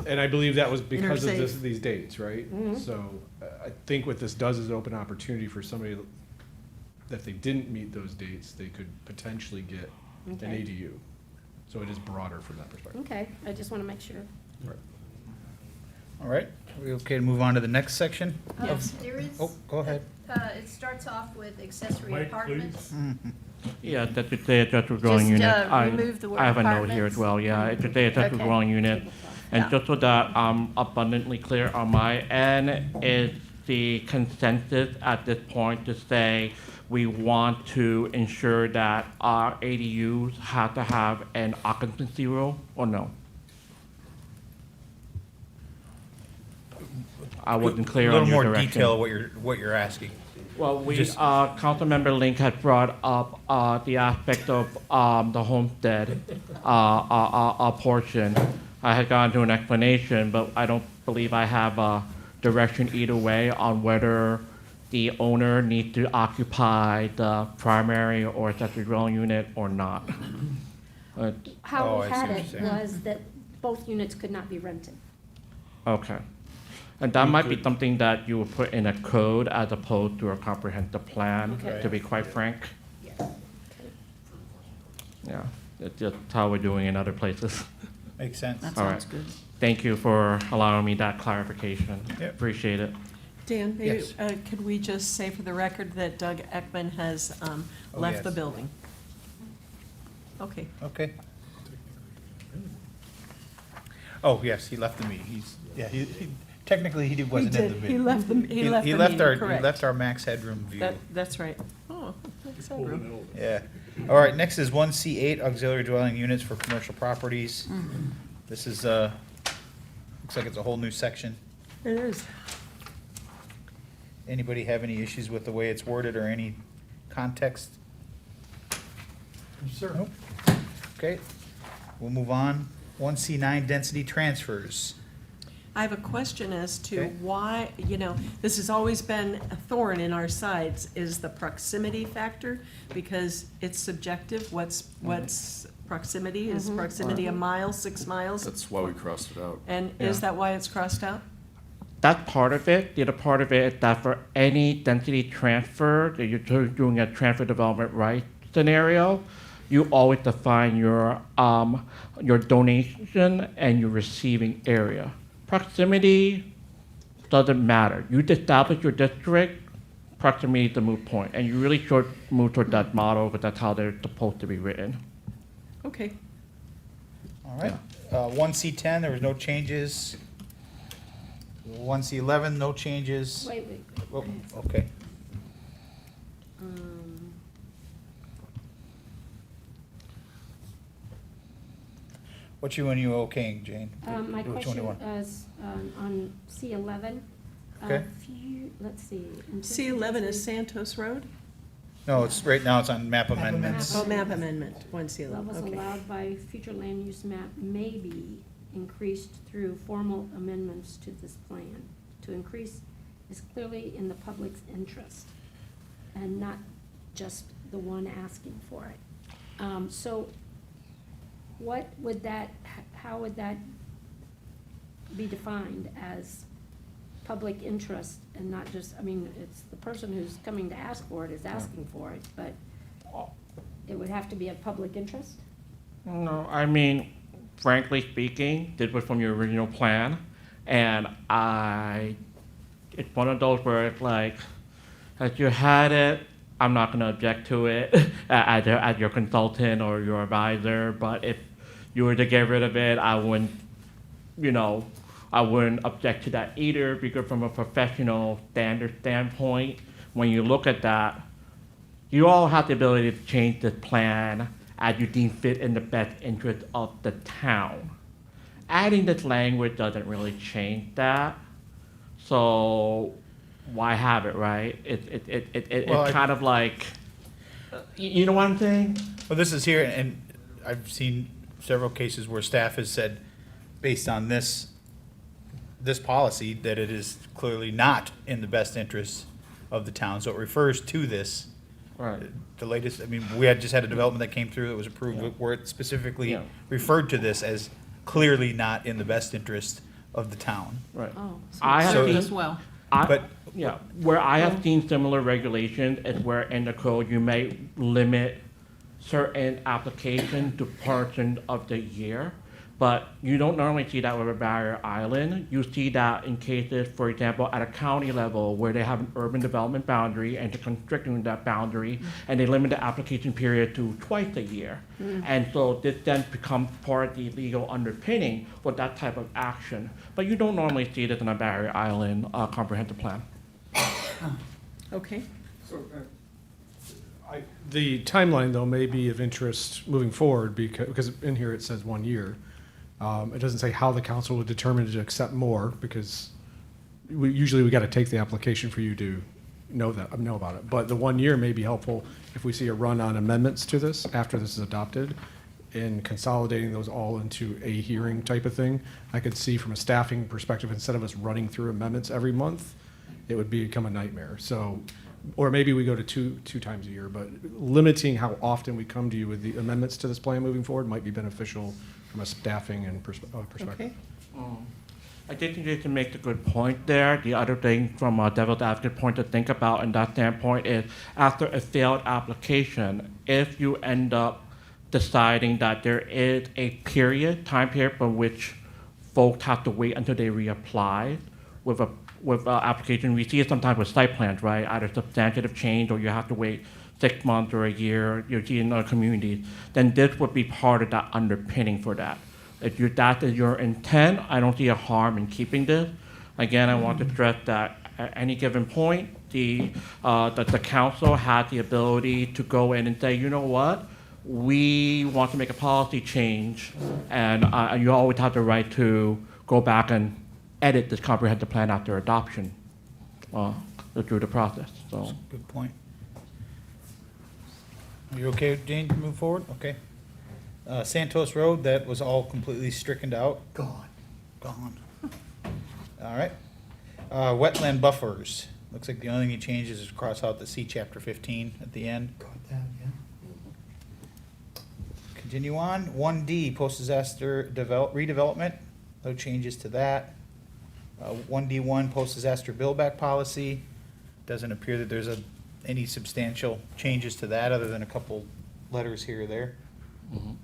And I believe that was because of safe. these dates, right? Mhm. So I think what this does is open opportunity for somebody that if they didn't meet those dates, they could potentially get an Okay. ADU. So it is broader from that perspective. Okay, I just want to make sure. Right. All right, are we okay to move on to the next section? Yes, there is. Oh, go ahead. It starts off with accessory Mike, apartments. Yeah, that should say accessory dwelling Just, unit. remove the word I have a note here apartments. as well, yeah, it should say accessory Okay. dwelling unit. And Yeah. just so that I'm abundantly clear on my end, is the consensus at this point to say we want to ensure that our ADUs have to have an occupancy rule, or no? I wasn't clear A on little your more direction. detail what you're asking. Well, we, Just- Councilmember Link had brought up, the aspect of, the homestead, portion. I had gone through an explanation, but I don't believe I have a direction either way on whether the owner needs to occupy the primary or accessory dwelling unit or not. How Oh, we I see had what it you're saying. was that both units could not be rented. Okay. And that might be something that you would put in a code as opposed to a comprehensive plan, Okay. to be quite frank. Yeah, that's just how we're doing in other places. Makes sense. That All right. sounds good. Thank you for allowing me that clarification. Yep. Appreciate it. Dan, maybe, Yes. could we just say for the record that Doug Ekman has Oh, left the yes. building? Okay. Okay. Oh, yes, he left the meeting. Technically, he wasn't in the meeting. He left the meeting, He correct. left our max headroom view. That's right. Oh, max headroom. Yeah. All right, next is 1C8, auxiliary dwelling units for commercial properties. This is, Looks like it's a whole new section. It is. Anybody have any issues with the way it's worded or any context? Sir. Nope. Okay, we'll move on. 1C9, density transfers. I have a question as to Okay. why, this has always been a thorn in our sides, is the proximity factor, because it's subjective. What's proximity? Is proximity a mile, 6 miles? That's why we crossed it out. And is that why it's crossed out? That's part of it. The other part of it is that for any density transfer, that you're doing a transfer development right scenario, you always define your donation and your receiving area. Proximity doesn't matter. You establish your district, proximity is the moot point, and you really should move toward that model because that's how they're supposed to be written. Okay. All right. 1C10, there was no changes. 1C11, no changes. Wait. Oh, okay. What you okaying, Jane? My Which one do question you want? is on C11. Okay. Let's see. C11 is Santos Road? No, it's, right now it's on map amendments. Oh, map amendment, 1C11, Levels okay. allowed by future land use map may be increased through formal amendments to this plan. To increase is clearly in the public's interest and not just the one asking for it. So what would that, how would that be defined as public interest and not just, it's the person who's coming to ask for it is asking for it, but it would have to be a public interest? No, frankly speaking, this was from your original plan, and it's one of those where it's like, as you had it, I'm not gonna object to it as your consultant or your advisor, but if you were to get rid of it, I wouldn't object to that either, because from a professional standard standpoint, when you look at that, you all have the ability to change this plan as you deem fit in the best interest of the town. Adding this language doesn't really change that, so why have it, right? It's kind of like, you know what I'm saying? Well, this is here, and I've seen several cases where staff has said, based on this policy, that it is clearly not in the best interest of the town, so it refers to this. Right. The latest, we had just had a development that came through that was approved where it specifically referred to this as clearly not in the best interest of the town. Right. Oh, so I have it's seen- as well. Where I have seen similar regulations is where in the code you may limit certain applications to portions of the year, but you don't normally see that with a barrier island. You see that in cases, for example, at a county level where they have an urban development boundary and they're constricting that boundary, and they limit the application period to twice a year. And so this then becomes part of the legal underpinning for that type of action. But you don't normally see this in a barrier island comprehensive plan. Okay. The timeline, though, may be of interest moving forward because in here it says 1 year. It doesn't say how the council would determine to accept more, because we got to take the application for you to know about it. But the 1 year may be helpful if we see a run on amendments to this after this is adopted, in consolidating those all into a hearing type of thing. I could see from a staffing perspective, instead of us running through amendments every month, it would become a nightmare. So, or maybe we go to two times a year, but limiting how often we come to you with the amendments to this plan moving forward might be beneficial from a staffing and perspective. Okay. I think you can make a good point there. The other thing from a devil's advocate point to think about in that standpoint is, after a failed application, if you end up deciding that there is a time period for which folks have to wait until they reapply with application, we see it sometimes with site plans, right? Either substantive change or you have to wait 6 months or a year, you see in other communities, then this would be part of that underpinning for that. If that is your intent, I don't see a harm in keeping this. Again, I want to stress that at any given point, that the council has the ability to go in and say, you know what, we want to make a policy change, and you always have the right to go back and edit this comprehensive plan after adoption through the process, so. Good point. Are you okay, Jane, to move forward? Okay. Santos Road, that was all completely strickened out. Gone. Gone. All right. Wetland buffers. Looks like the only thing he changes is cross out the C chapter 15 at the end. Got that, yeah. Continue on. 1D, post-disaster redevelopment. No changes to that. 1D1, post-disaster build-back policy. Doesn't appear that there's any substantial changes to that other than a couple letters here or there. Mhm.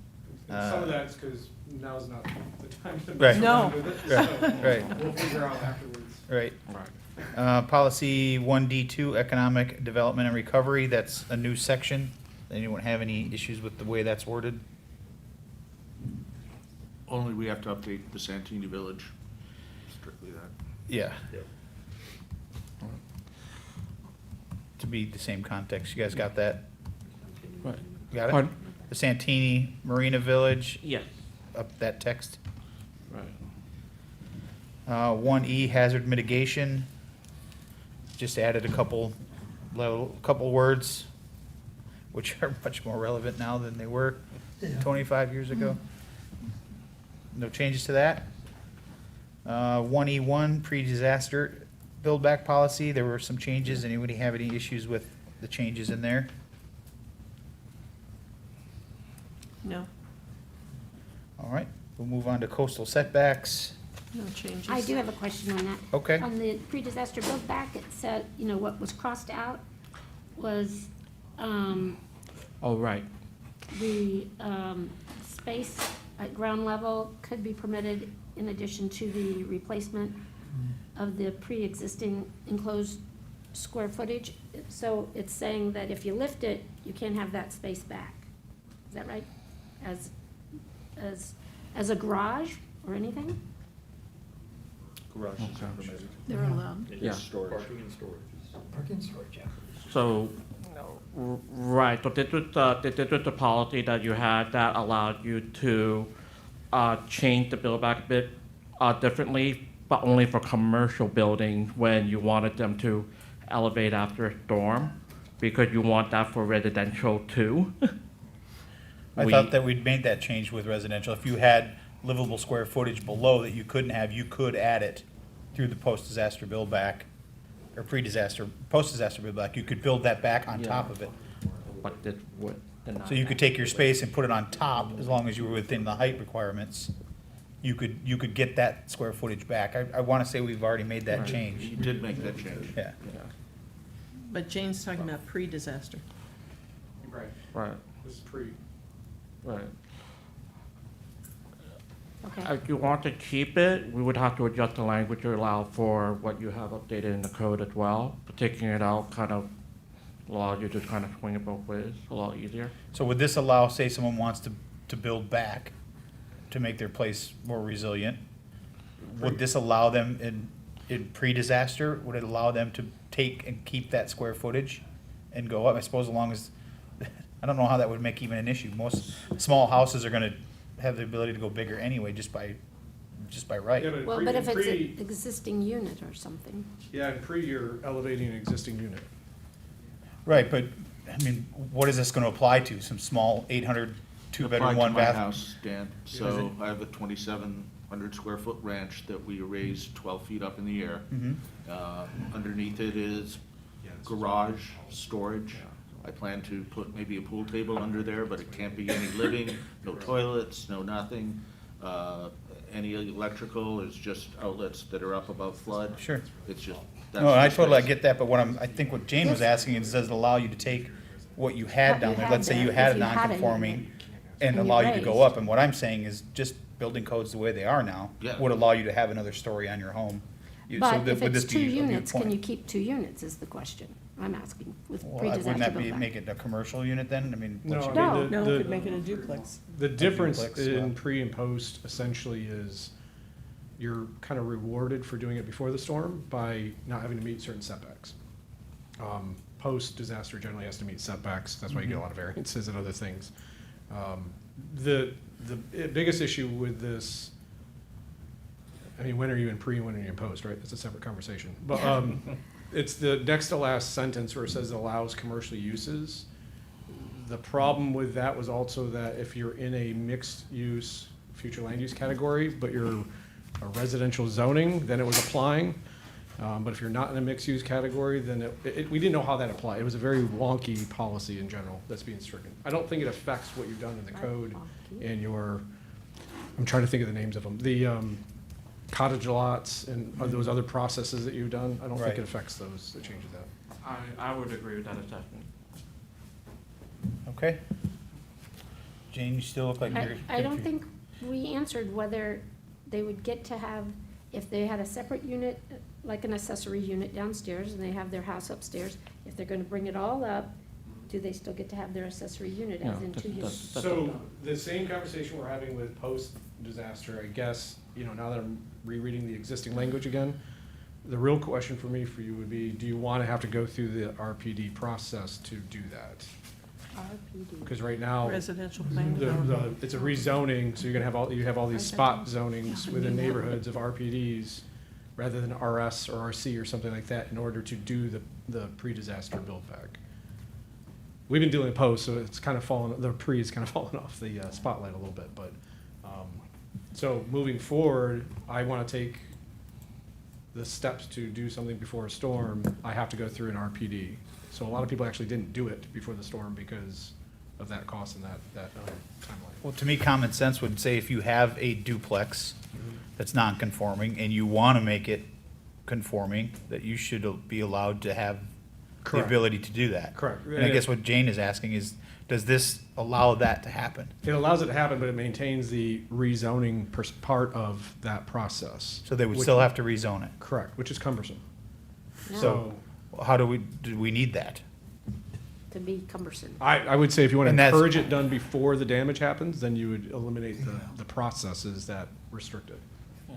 Some of that's because now's not the time to Right. mess around with it. Right, so right. We'll figure out afterwards. Right. Right. Policy 1D2, economic development and recovery. That's a new section. Anyone have any issues with the way that's worded? Only we have to update the Santini Village, strictly that. Yeah. To be the same context. You guys got that? Right. Got it? Pardon? The Santini Marina Village, Yes. up that text. Right. 1E, hazard mitigation. Just added a couple words, which are much more relevant now than they were Yeah. 25 years ago. No changes to that. 1E1, pre-disaster build-back policy. There were some changes. Anybody have any issues with the changes in there? No, All right, we'll move on to coastal setbacks. no changes. I do have a question on that. Okay. On the pre-disaster build back, it said, you know, what was crossed out was, Oh, right. the, space at ground level could be permitted in addition to the replacement of the pre-existing enclosed square footage. So it's saying that if you lift it, you can't have that space back. Is that right? As a garage or anything? Garage is not permitted. They're allowed. Yeah. Storage. Parking and storage. Parking storage, yeah. So, right, so this was the policy that you had that allowed you to change the build back a bit differently, but only for commercial buildings when you wanted them to elevate after a storm, because you want that for residential too. I thought that we'd made that change with residential. If you had livable square footage below that you couldn't have, you could add it through the post-disaster build back, or post-disaster build back. You could build that back on top of it. But this would deny So you could that. take your space and put it on top, as long as you were within the height requirements. You could get that square footage back. I want to say we've already made that Right. change. You did make that change. Yeah. Yeah. But Jane's talking about pre-disaster. Right. Right, This is pretty. right. Okay. If you want to keep it, we would have to adjust the language to allow for what you have updated in the code as well. But taking it out kind of allows you to kind of swing it both ways, a lot easier. So would this allow, say someone wants to build back to make their place more resilient? Would this allow them in pre-disaster, would it allow them to take and keep that square footage and go up? I suppose as long as, I don't know how that would make even an issue. Most small houses are gonna have the ability to go bigger anyway, just by right. Yeah, Well, pre- but if it's pre- an existing unit or something. Yeah, and you're elevating an existing unit. Right, but, I mean, what is this gonna apply to? Some small 800, two-bedroom, Applied to one my bath? house, Dan. So I have a 2,700 square foot ranch that we raised 12 feet up in the air. Mhm. Underneath it is garage, storage. I plan to put maybe a pool table under there, but it can't be any living, no toilets, no nothing. Any electrical is just outlets that are up above flood. Sure. It's just. No, I that's the totally space. get that, but I think what Jane was asking is, does it allow you to take what you had What down you there? had Let's say there, you had if a you had a non-conforming, unit, and and you allow you to go raised. up, and what I'm saying is, just building codes the way they are now Yeah. would allow you to have another story on your home. So But that- if would it's this two be a moot units, can point? you keep 2 units is the question I'm asking with Well, pre-disaster wouldn't that be, build make back. it a commercial unit then? I mean, No, what's I your- mean, No, the- it could make it a duplex. The difference duplex, in yeah. pre and post essentially is you're kind of rewarded for doing it before the storm by not having to meet certain setbacks. Post-disaster generally has to meet setbacks, that's why you get a lot of variances and other things. The biggest issue with this, I mean, when are you in pre and when are you in post, right? That's a separate conversation. But it's the next to last sentence where it says it allows commercial uses. The problem with that was also that if you're in a mixed use, future land use category, but you're a residential zoning, then it was applying. But if you're not in a mixed use category, then we didn't know how that applied. It was a very wonky policy in general that's being stricken. I don't think it affects what you've done in the code and your, I'm trying to think of the names of them. The cottage lots and those other processes that you've done, I don't think Right. it affects those, it changes that. I would agree with that assessment. Okay. Jane, you still look like you're. I don't think we answered whether they would get to have, if they had a separate unit, like an accessory unit downstairs, and they have their house upstairs, if they're gonna bring it all up, do they still get to have their accessory unit as in 2 units? So the same conversation we're having with post-disaster, I guess, now that I'm rereading the existing language again, the real question for me for you would be, do you want to have to go through the RPD process to do that? RPD. Because right now. Residential plan It's a rezoning, so you're gonna have all these spot zonings within neighborhoods of RPDs rather than RS or RC or something like that in order to do the pre-disaster build back. We've been dealing with post, so it's kind of the pre is kind of fallen off the spotlight a little bit, but, so moving forward, I want to take the steps to do something before a storm, I have to go through an RPD. So a lot of people actually didn't do it before the storm because of that cost and that timeline. Well, to me, common sense would say if you have a duplex that's non-conforming and you want to make it conforming, that you should be allowed to have the Correct. ability to do that. Correct. And I guess what Jane is asking is, does this allow that to happen? It allows it to happen, but it maintains the rezoning part of that process. So they would which- still have to rezone it? Correct, which is cumbersome. So how do we need that? To be cumbersome. I would say if you want And to that's- encourage it done before the damage happens, then you would eliminate the processes that restrict it.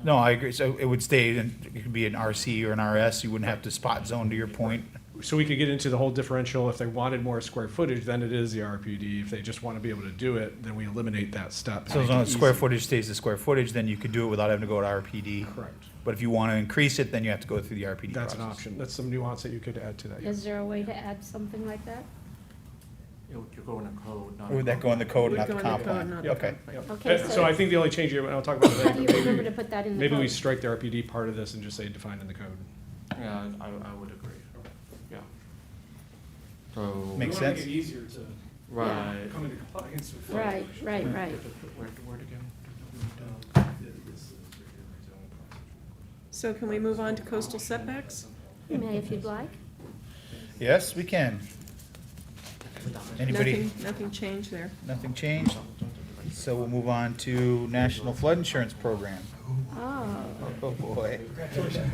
No, I agree. So it would stay, it could be an RC or an RS, you wouldn't have to spot zone, to your point. So we could get into the whole differential. If they wanted more square footage, then it is the RPD. If they just want to be able to do it, then we eliminate that step. So as Make long it as square easy. footage stays the square footage, then you could do it without having to go to RPD. Correct. But if you want to increase it, then you have to go through the RPD process. That's an option. That's some nuance that you could add to that. Is there a way to add something like that? It would go in the code, not. Or would that go in the code, Would not the go in the comp code, plan? not the Okay. Yep. Okay, So so- I think the only change here, and I'll talk about it How do you later, remember to put that in the maybe we code? strike the RPD part of this and just say defined in the code. Yeah, I would agree. Yeah. So. Makes sense. Make it easier to Right. come into compliance with. Right. Where to go? So can we move on to coastal setbacks? You may if you'd like. Yes, we can. Anybody? Nothing changed there. Nothing changed? So we'll move on to National Flood Insurance Program. Oh, Oh, boy.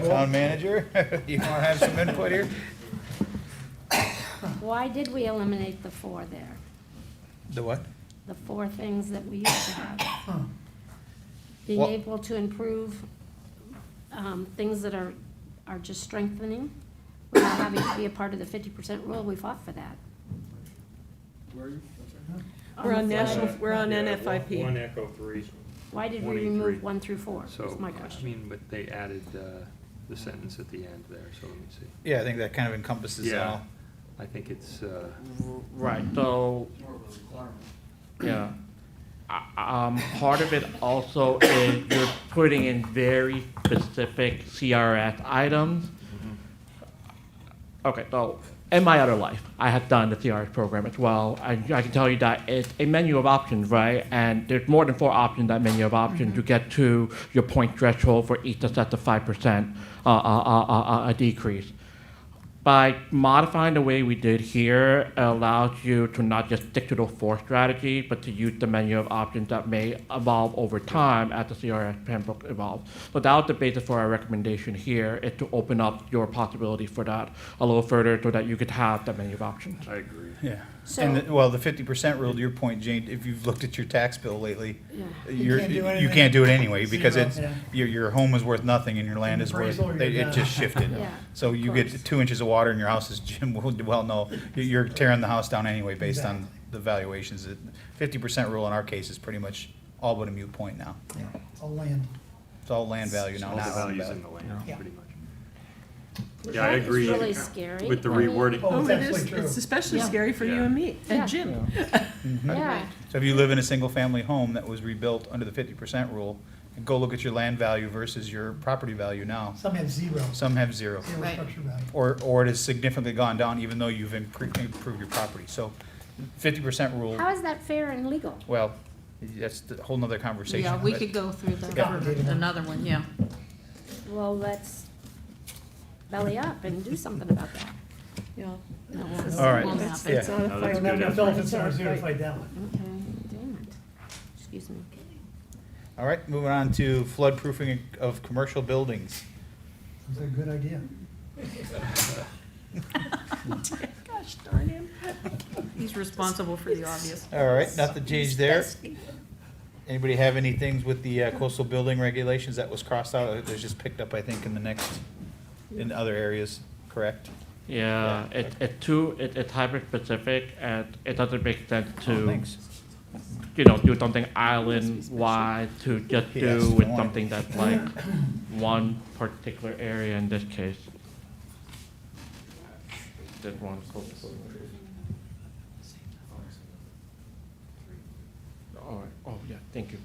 Town manager, you want to have some input here? why did we eliminate the 4 there? The what? The 4 things that we used to have? Being Well- able to improve things that are just strengthening without having to be a part of the 50% rule, we fought for that. Where are you? We're on the flood. national, we're on NFIP. One Echo 3. Why did we 183. remove 1 through 4? So, That's my I question. mean, but they added the sentence at the end there, so let me see. Yeah, I think that kind of encompasses it Yeah. all. I think it's, Right, so, yeah. Part of it also is you're putting in very specific CRS items. Okay, so in my other life, I have done the CRS program as well. I can tell you that it's a menu of options, right? And there's more than 4 options in that menu of options to get to your point threshold for each to set the 5% a decrease. By modifying the way we did here, it allows you to not just stick to the 4 strategy, but to use the menu of options that may evolve over time as the CRS handbook evolves. So that was the basis for our recommendation here, is to open up your possibility for that a little further so that you could have that menu of options. I agree. Yeah. So- And, well, the 50% rule, to your point, Jane, if you've looked at your tax bill lately, Yeah. you're, can't do you anything. can't do it anyway, because Zero, it's, yeah. your home is worth nothing and your land is worth, Appraisal, you're it done. just shifted. Yeah, So you of get course. 2 inches of water in your house, as Jim will well know, you're tearing the house down anyway based on Exactly. the valuations. The 50% rule in our case is pretty much all but a moot point now. It's all land. It's all land value now, All the not home values in value. the land, Yeah. pretty much. Which Yeah, I is agree really scary. with the I mean- rewording. Oh, Oh, it's it is, absolutely true. it's especially Yeah. scary for you Yeah. and me, Yeah. and Jim. Yeah, So if you live in a single-family home that was rebuilt under the 50% rule, and go look at your land value versus your property value now. Some have zero. Some have zero. Zero Right. structure value. Or it has significantly gone down even though you've improved your property. So 50% rule, how is that fair and legal? well, that's a whole nother conversation. Yeah, we but- could go through the, Yeah. another one, yeah. Well, let's belly up and do something about that. Yeah. No, All right. won't It's happen. it's not a No, I fight. don't have enough elephants in our zoo to fight that one. Okay, damn it. Excuse me. All right, moving on to flood proofing of commercial buildings. Sounds like a good idea. Gosh darn him. He's responsible for the obvious. All right, nothing changed there. Anybody have any things with the coastal building regulations that was crossed out? It was just picked up, I think, in other areas, correct? Yeah, it's hybrid specific, and it doesn't make sense Oh, to, thanks. do something island-wide to just He do asked with for one. something that's like one particular area in this case. This one. All right, oh, yeah, thank you.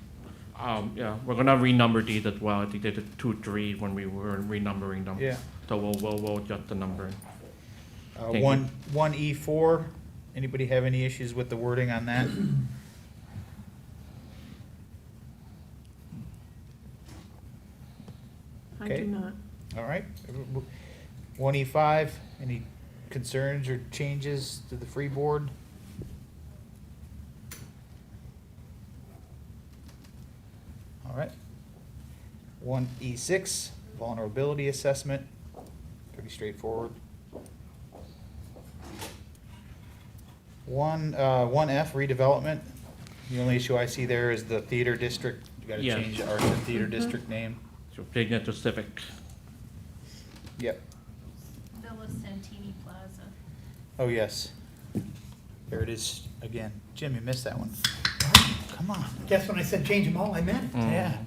Yeah, we're gonna renumber these as well. I think they did 2, 3 when we were renumbering them. Yeah. So we'll adjust the numbering. Thank you. 1E4, anybody have any issues with the wording on that? I Okay. do not. All right. 1E5, any concerns or changes to the free board? All right. 1E6, vulnerability assessment, pretty straightforward. 1F, redevelopment. The only issue I see there is the theater district. You gotta Yes. change our theater district name. So taking it to civic. Yep. Villa Santini Plaza. Oh, yes. There it is again. Jim, you missed that one. Come on. Guess when I said change them all, I meant it. Yeah.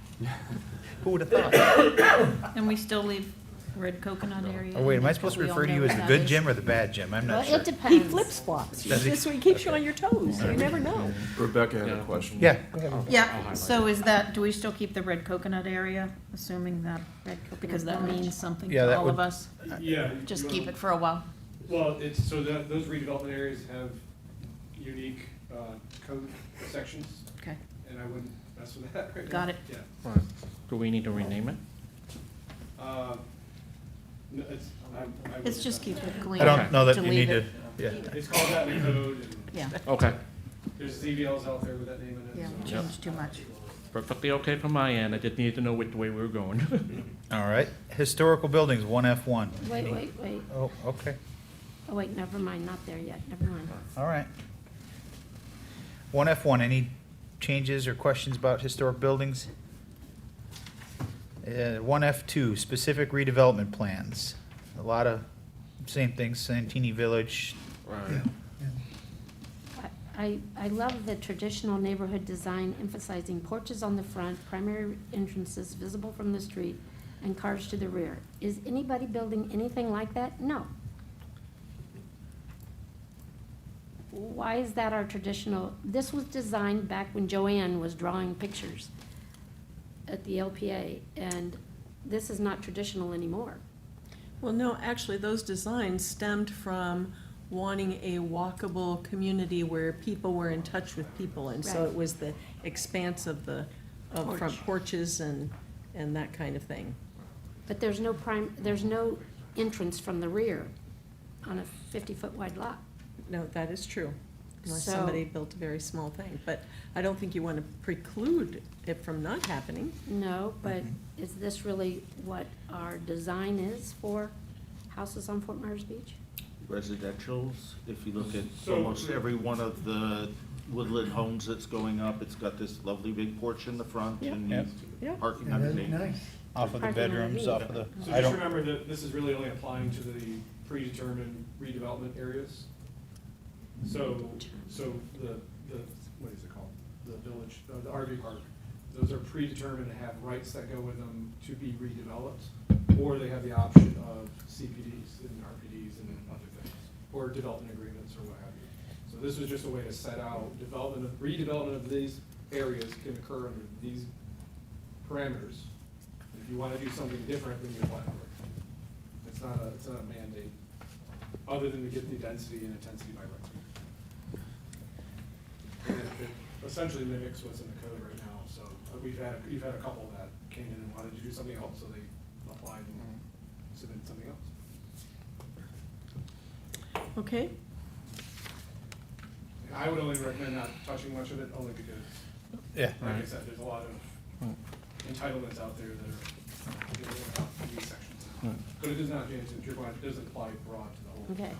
Who would have thought? And we still leave red coconut area. Oh, wait, am I in supposed to because we all refer to you know as the what good that Jim or the bad Jim? I'm Well, not sure. it depends. He flips flops. Does he? This way he keeps you on your toes. You never know. Rebecca had a Yeah. question. Yeah, go ahead. Yeah, so is that, do we still keep the red coconut area, assuming that, because that means something Yeah, to that all would- of us? Yeah. Just you keep wanna- it for a while. Well, it's, so that, those redevelopment areas have unique, code sections, Okay, and I wouldn't mess with that right now. got it. Yeah. Do we need to rename it? No, it's, I Let's would- just keep it clean. I don't know that you leave need to, it. yeah. It's called that in the code, and Yeah, Okay, there's ZBLs out there with that name in it. yeah, so- change too much. perfectly okay from my end. I just needed to know which way we were going. All right. Historical buildings, 1F1. Wait, wait, wait. Oh, okay. Oh, wait, never mind, not there yet, never mind. All right. 1F1, any changes or questions about historic buildings? 1F2, specific redevelopment plans. A lot of same things, Santini Village. Right. I love the traditional neighborhood design emphasizing porches on the front, primary entrances visible from the street, and cars to the rear. Is anybody building anything like that? No. Why is that our traditional? This was designed back when Joanne was drawing pictures at the LPA, and this is not traditional anymore. Well, no, actually, those designs stemmed from wanting a walkable community where people were in touch with people. And so Right. it was the expanse of the, of front porches and that kind of thing. But there's no entrance from the rear on a 50-foot wide lot. No, that is true, unless So- somebody built a very small thing. But I don't think you want to preclude it from not happening. No, but is this really what our design is for houses on Fort Myers Beach? Residentials, if you look at So- almost every one of the Woodland homes that's going up, it's got this lovely big porch in the front and Yep. Yeah. parking Yeah, that's underneath. nice. Off of the Parking bedrooms, underneath. off of the, So I just don't, remember that this is really only applying to the predetermined redevelopment areas. So the, what is it called? The village, the RV park, those are predetermined to have rights that go with them to be redeveloped, or they have the option of CPDs and RPDs and other things, or development agreements or what have you. So this was just a way to set out redevelopment of these areas can occur under these parameters. If you want to do something different, then you apply for it. It's not a mandate, other than to get the density and intensity by right. And it essentially mimics what's in the code right now, so you've had a couple that came in and wanted to do something else, so they applied and submitted something else. Okay, And I would only recommend not touching much of it, only because, Yeah. like I said, there's a lot of entitlements out there that are getting out in these sections. But it does not, James, to your point, it doesn't apply broad to the whole. Okay.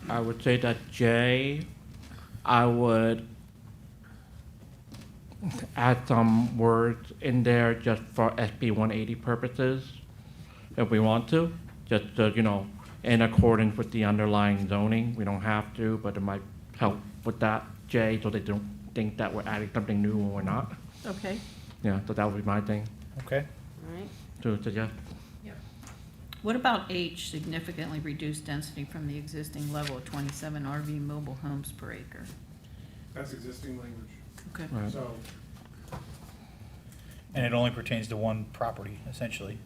I would say that J, I would add some words in there just for SB 180 purposes, if we want to, just to, in accordance with the underlying zoning. We don't have to, but it might help with that, J, so they don't think that we're adding something new when we're not. okay. Yeah, so that would be my thing Okay. All right. to suggest. What about H, significantly reduced density from the existing level of 27 RV mobile homes per acre? That's existing language. Okay. Right. So, And it only pertains to one property, essentially.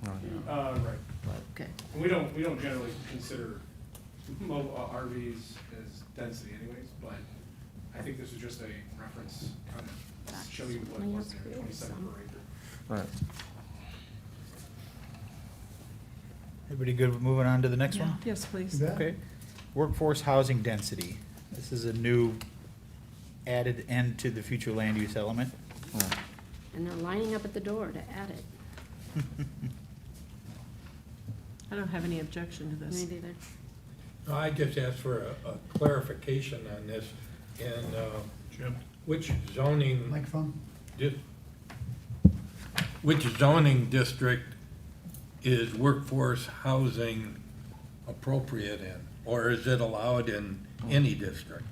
right. Okay. And we don't generally consider RVs as density anyways, but I think this is just a reference, kind of show you what was there, 27 per acre. Right. Everybody good with moving on to the next one? Yes, please. Yeah. Okay. Workforce housing density. This is a new added end to the future land use element. And they're lining up at the door to add it. I don't have any objection to this. Me neither. No, I just asked for a clarification on this, and Jim? which zoning, Microphone? which zoning district is workforce housing appropriate in? Or is it allowed in any district?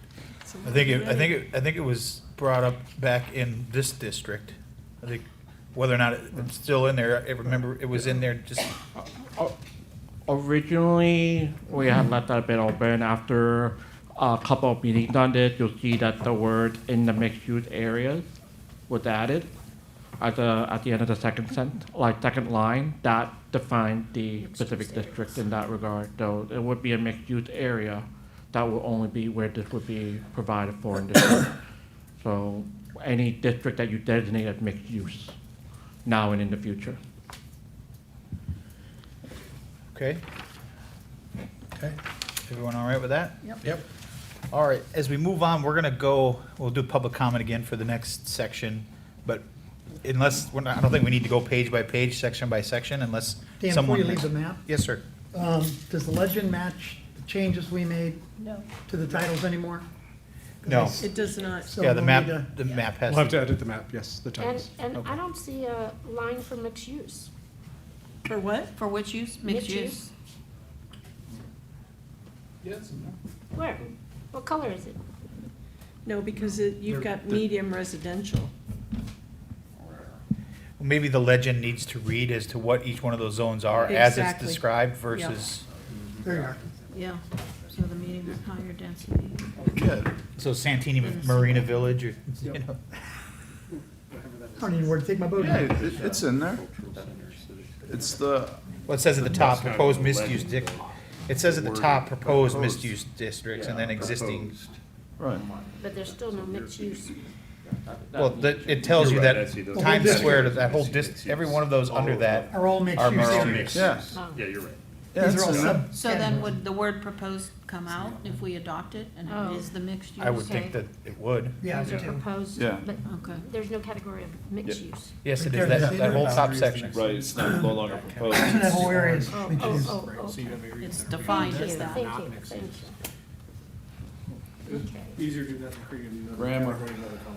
I think it was brought up back in this district. I think whether or not it's still in there, I remember it was in there just, Originally, we had left that a bit open. After a couple of meetings on this, you'll see that the word in the mixed-use areas was added at the end of the second line. That defined the specific district in that regard. So it would be a mixed-use area. That will only be where this would be provided for in this. So any district that you designate as mixed use, now and in the future. okay? Okay. Everyone all right with that? Yep. All right, as we move on, we'll do public comment again for the next section, but unless, I don't think we need to go page by page, section by section, unless Dan, someone. before you leave the map, Yes, sir. does the legend match the changes we made to the titles anymore? No. It does not. So Yeah, the we'll map, need to- the map has We'll have to. to edit the map, yes, the And, titles. and Okay. I don't see a line for mixed use. For what? For which use? Mixed use? Yes. Where? What color is it? No, because you've got medium residential. Maybe the legend needs to read as to what each one of those zones are as it's Exactly. described versus, There you are. Yeah, so the medium and higher density. Yeah, so Santini Marina Village or, you know. I don't even know where to take my boat. yeah, it's in there. It's the, Well, it says at the top, Must have proposed the misuse legend, it says at the top, proposed Proposed. misuse districts, and then existing. right. But there's still no mixed use. Well, it tells you You're right, that Betsy, those Times are- Square, that whole every one of those under that Are all mixed are use mixed areas. use. Yeah. Oh. Yeah, you're right. Yeah, These it's are all in there. sub. So then would the word proposed come out if we adopt it and Oh. it is the mixed use? I would think that it would. Yeah, Those me are too. proposed, Yeah. but Okay. there's no category of mixed use. Yes, it Right is, there, that whole top boundaries. section. Right, it's not, no longer proposed. That whole area is Oh, mixed oh, use. oh, okay. It's defined Thank as you, that. thank you, thank you. Okay. Easier to do that than create another. Grammar. category, another color.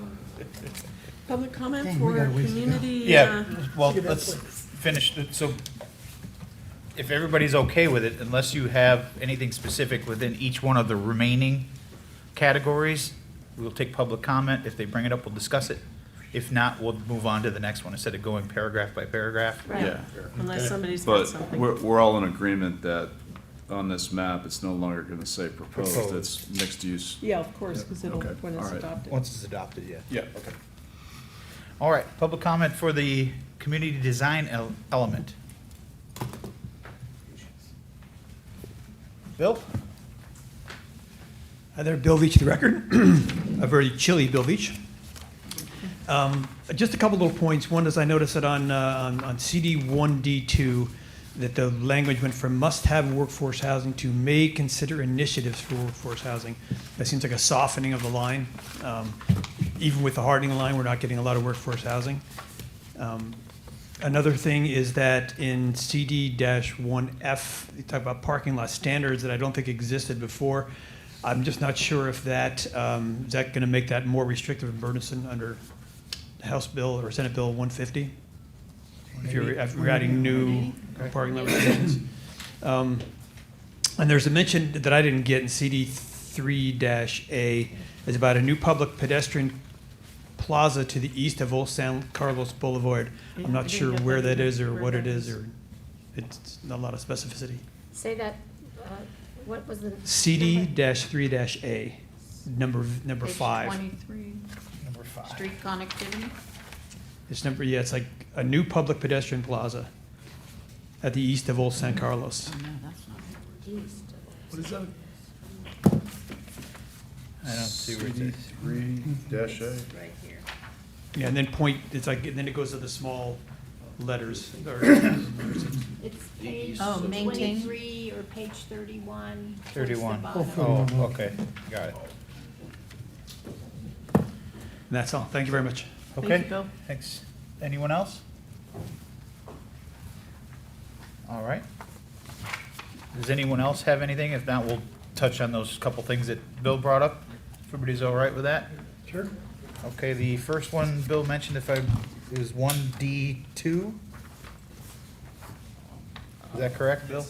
Public comment Dang, we for got a ways to go. community, Yeah, well, Look at that let's place. finish, so if everybody's okay with it, unless you have anything specific within each one of the remaining categories, we'll take public comment. If they bring it up, we'll discuss it. If not, we'll move on to the next one instead of going paragraph by paragraph. Right. Yeah. Unless somebody's got But something. we're all in agreement that on this map, it's no longer gonna say proposed, Proposed. it's mixed use. Yeah, of course, because it'll, Okay, when it's all right. adopted. Once it's adopted, yeah. Yeah, okay. All right, public comment for the community design element. Bill? Hi there, Bill Veach, the record. A very chilly Bill Veach. Just a couple little points. One is I noticed that on CD 1D2, that the language went from must-have workforce housing to may consider initiatives for workforce housing. That seems like a softening of the line. Even with the hardening line, we're not getting a lot of workforce housing. Another thing is that in CD-1F, you talk about parking lot standards that I don't think existed before. I'm just not sure if that, is that going to make that more restrictive and burdensome under House Bill or Senate Bill 150? If you're adding new parking lot restrictions. And there's a mention that I didn't get in CD 3-A, is about a new public pedestrian plaza to the east of Old San Carlos Boulevard. I'm not sure where that is or what it is, or it's not a lot of specificity. Say that, what was the? CD-3-A, number Page 5. 23, Number 5. street connectivity. It's it's like a new public pedestrian plaza at the east of Old San Carlos. Oh, no, that's not it. East. What is that? I don't see where it is. Dash A. Right here. Yeah, and then it's like, and then it goes to the small letters. It's page Oh, maintain. 23 or page 31. towards the 31. bottom. Oh, okay, got it. And that's all. Thank you very much. Thank Okay, you, Bill. thanks. Anyone else? All right. Does anyone else have anything? If not, we'll touch on those couple things that Bill brought up. If everybody's all right with that? Sure. Okay, the first one Bill mentioned, is 1D2. Is that correct, Bill?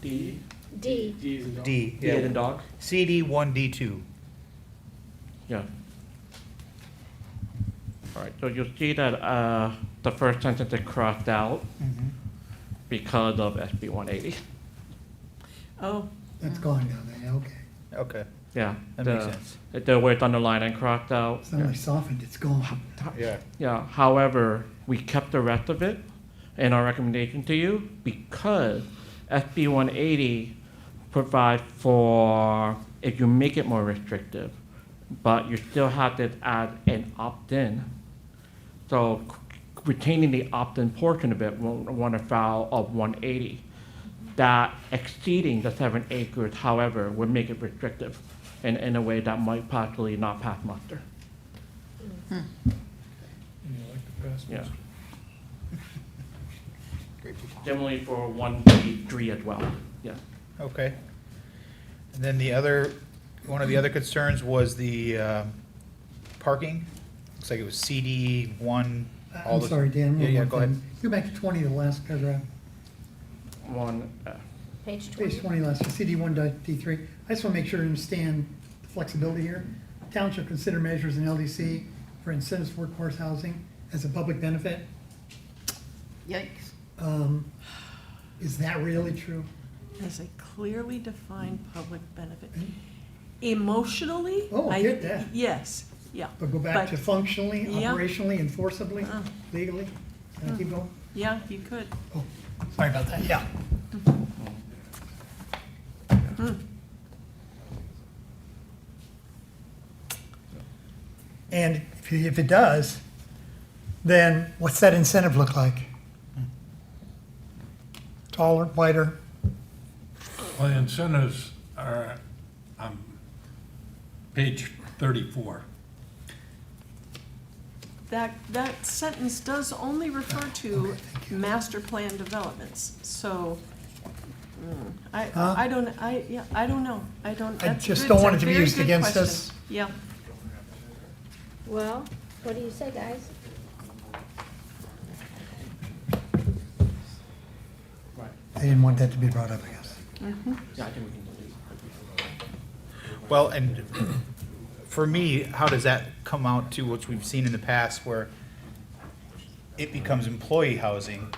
D, D. D, D as in dog? CD 1D2. Yeah. All right, so you'll see that the first sentence is crossed out because of SB 180. Oh, That's gone now, then, okay. Okay, Yeah. that makes sense. The where it's underlined and crossed out. It's not really softened, it's gone. Yeah. Yeah, however, we kept the rest of it in our recommendation to you because SB 180 provides for, if you make it more restrictive, but you still have to add an opt-in. So retaining the opt-in portion of it won't run afoul of 180. That exceeding the 7 acres, however, would make it restrictive in a way that might possibly not pass muster. Yeah. Similarly for 1B3 as well, yeah. Okay. And then one of the other concerns was the parking. Looks like it was CD 1. all I'm the- sorry, Dan, Yeah, one yeah, more go ahead. thing. Go back to 20, the last paragraph. Page 20. Page 20, last, CD 1.D3. I just want to make sure you understand the flexibility here. Town shall consider measures in LDC for incentives for workforce housing as a public benefit. Yikes. Is that really true? as a clearly defined public benefit. Emotionally? Oh, I get that. Yes, yeah. But go back to functionally, Yeah. operationally, enforceably, legally? Can I keep going? Yeah, you could. Oh, sorry about that, yeah. And if it does, then what's that incentive look like? Taller, wider? Well, the incentives are on page 34. That sentence does only refer to master plan developments, so, I don't know, I don't. I that's just good. don't It's a want it to be very used good against question. us. Yeah, Well, what do you say, guys? They didn't want that to be brought up, I guess. Yeah, I think we can delete. Well, and for me, how does that come out to what we've seen in the past where it becomes employee housing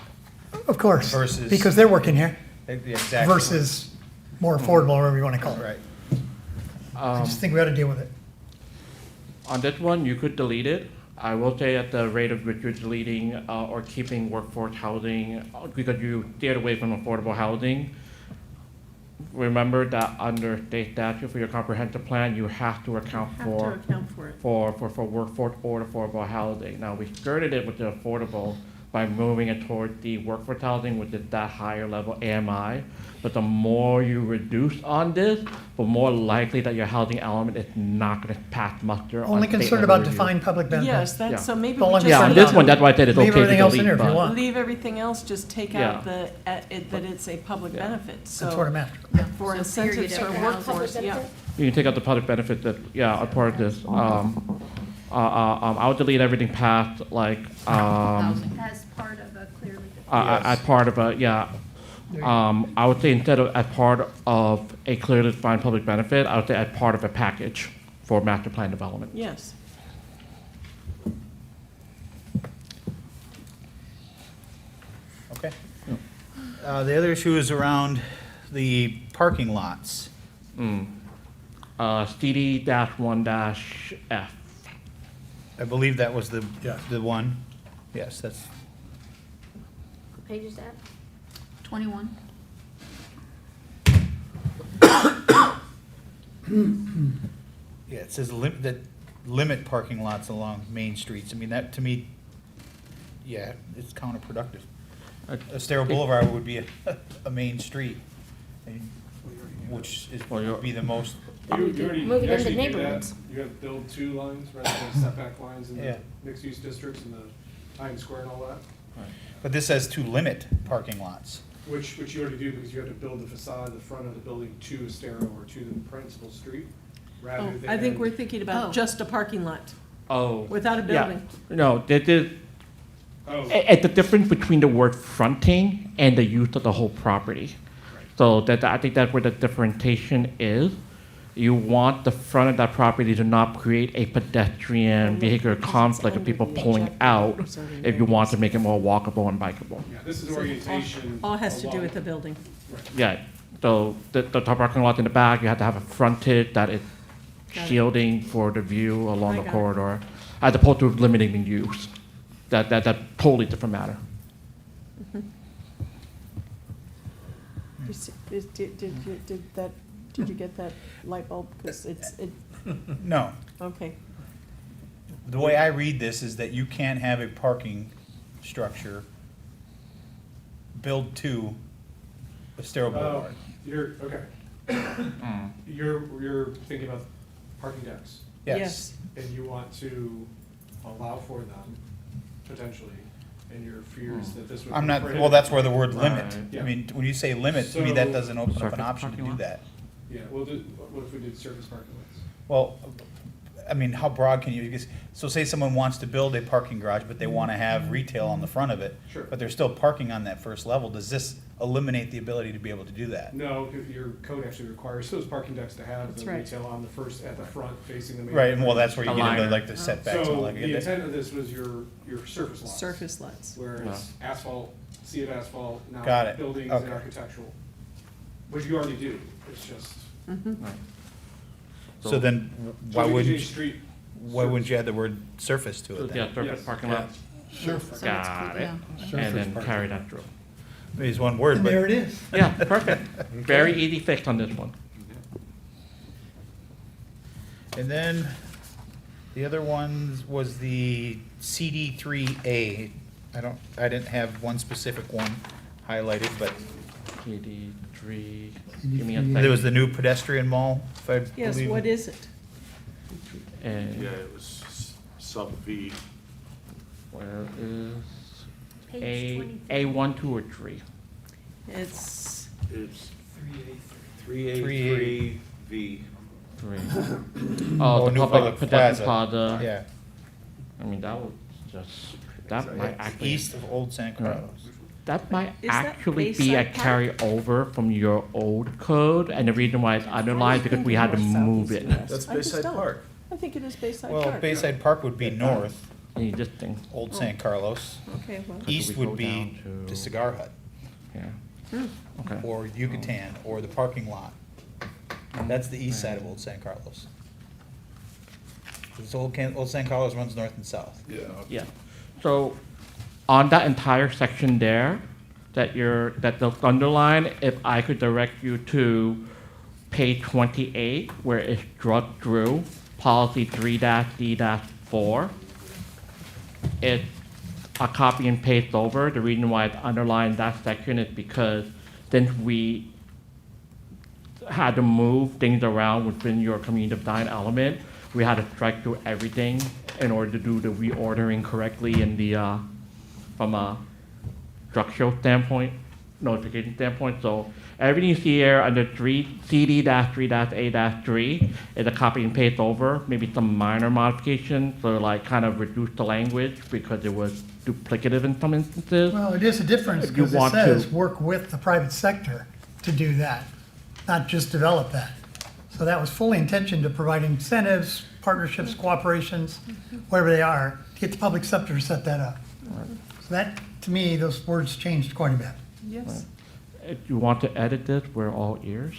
Of course, versus? because they're working here Exactly. versus more affordable, or whatever you want to call it. Right. I just think we ought to deal with it. On this one, you could delete it. I will say at the rate of which you're deleting or keeping workforce housing, because you steered away from affordable housing, remember that under state statute for your comprehensive plan, you have to account Have to for account for it. for workforce or affordable housing. Now, we skirted it with the affordable by moving it toward the workforce housing, which is that higher level AMI. But the more you reduce on this, the more likely that your housing element is not gonna pass muster on Only state concerned level about review. defined public benefits. Yes, Yeah. that's, so maybe All we I'm just. Yeah, on concerned this about. one, that's why I said it's Leave okay to everything else in delete, there if you but- want. Leave everything else, just take Yeah. out that it's a public benefit, so. That's what I'm after. For So period incentives for of workforce, yeah. You can take out the public benefit that, yeah, are part of this. I'll delete everything past, like, As part of a clearly defined. as part of a, yeah. I would say instead of as part of a clearly defined public benefit, I would say as part of a package for master plan development. Yes. Okay. The other issue is around the parking lots. CD-1-F. I believe that was the, Yes. the one. Yes, that's, What page is that? 21. yeah, it says that limit parking lots along main streets. I mean, that, to me, yeah, it's counterproductive. Estero Boulevard would be a main street, and- which is, would be the most, You already Moving into actually do that. neighborhoods. You have build two lines rather than setback lines in Yeah. the mixed-use districts and the Times Square and all that, but this says to limit parking lots. which you already do because you have to build the facade, the front of the building to Estero or to the principal street, rather Oh, than. I think we're thinking about Oh. just a parking lot, Oh. without a Yeah. building. No, this is, Oh, it's the difference between the word fronting and the use of the whole property. So that, I think that's where the differentiation is. You want the front of that property to not create a pedestrian vehicular conflict of people pulling out if you want to make it more walkable and bikeable. yeah, this is orientation. All has to do along- with the building. Yeah, so the top parking lot in the back, you have to have a frontage that is Got it. shielding for the view along I the got it. corridor, as opposed to limiting the use. That's totally different matter. Did you get that light bulb? Because No, okay. the way I read this is that you can't have a parking structure build to Estero Oh, Boulevard. you're, okay. You're thinking about parking decks, Yes. and you want to allow for them, potentially, and your fears that this would. I'm not, prohibit- well, that's where the word limit, Right. I Yeah. mean, when you say limit, to me, that So- doesn't open up Surface an option to parking do lot? that. Yeah, what if we did surface parking lots? Well, I mean, how broad can you, because, so say someone wants to build a parking garage, but they want to have retail on the front of it. Sure. But they're still parking on that first level, does this eliminate the ability to be able to do that? No, your code actually requires those parking decks to have That's the right. retail on the first, at the front facing the main. Right, and well, that's where you A get into liner. like the setbacks and all So that. the intent of this was your surface lots. Surface lots. Where it's asphalt, sea of asphalt, Got now it. buildings Okay. and architectural. Which you already do, it's just. So then, So why we could wouldn't, change street why wouldn't you add the word surface to it Yeah, then? surface Yes. parking lot, Surface. got it, yeah. and then carry that through. It's one word, And but. there it is. Yeah, perfect. Very easy fix on this one. And then the other one was the CD3A. I didn't have one specific one highlighted, but PD3, give me a second. there was the new pedestrian mall, if I Yes, believe. what is it? And Yeah, it was sub V. where is Page A 1, 2, or 3? It's, It's 3A3 V. 3. Oh, Oh, the new public public pedestrian plaza. plaza. Yeah, I mean, that was just, that might actually, east of Old Santa Cruz. that might Is that actually be a Bayside Park? carryover from your old code, and the reason why it's underlined, because we had to move it. That's I just Bayside don't. Park. I think it is Bayside Well, Park. Bayside Park would be north, Existing. Old San Carlos. Okay, well, East we go would be down to- the Cigar Hut, Yeah. hmm. Okay. or Yucatan, or the parking lot. That's the east side of Old San Carlos. This Old San Carlos runs north and south. Yeah. So on that entire section there, that the underline, if I could direct you to page 28, where it's struck through, policy 3-D-4. It's a copy and paste over. The reason why it's underlined that section is because since we had to move things around within your community design element, we had to strike through everything in order to do the reordering correctly in the, from a structural standpoint, notification standpoint. So everything you see here under CD-3-A-3 is a copy and paste over, maybe some minor modifications, so like kind of reduce the language because it was duplicative in some instances. Well, it is a difference If you because it want says to- work with the private sector to do that, not just develop that. So that was fully intention to provide incentives, partnerships, cooperations, whatever they are, to get the public sector to set that up. So that, to me, those words changed quite a bit. Yes. If you want to edit this, we're all ears,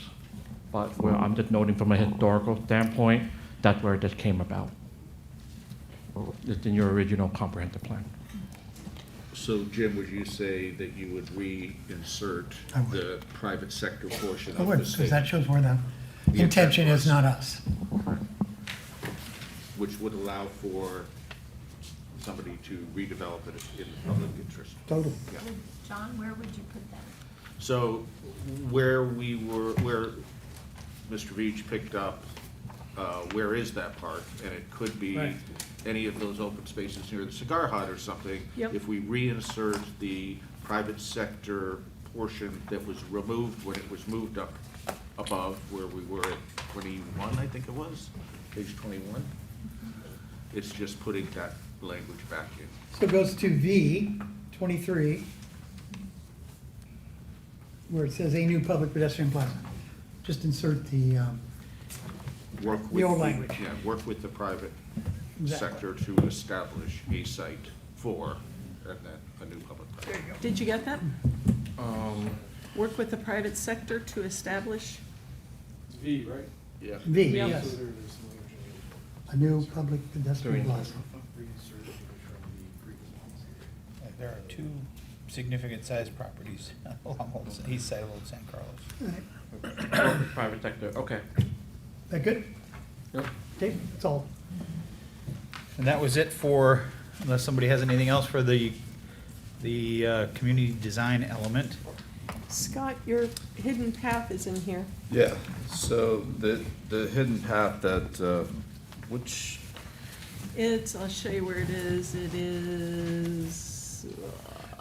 but I'm just noting from a historical standpoint, that's where this came about. It's in your original comprehensive plan. So Jim, would you say that you would reinsert I would. the private sector portion I of would, the because statement? that shows where the The intention intent is, was. not us. Which would allow for somebody to redevelop it in the public interest. Totally. Yeah. John, where would you put that? So where Mr. Veach picked up, where is that park? And it could be Right. any of those open spaces near the Cigar Hut or something. Yep. If we reinsert the private sector portion that was removed when it was moved up above where we were at 21, I think it was, page 21. It's just putting that language back in. So it goes to V 23, where it says a new public pedestrian plaza. Just insert the, Work The with old language. Yeah, work with the private Exactly. sector to establish a site for, and then a new public park. Did you get that? Work with the private sector to establish, It's V, right? Yeah. V, Yeah. yes, So there's some language in it. a new public pedestrian plaza. Reinserted from the previous policy. There are two significant sized properties along the east side of Old San Carlos. All right. Private sector, okay. That good? Yep. Okay, that's all. And that was it for, unless somebody has anything else for the community design element. Scott, your hidden path is in here. Yeah, so the hidden path that, which, I'll show you where it is. It is.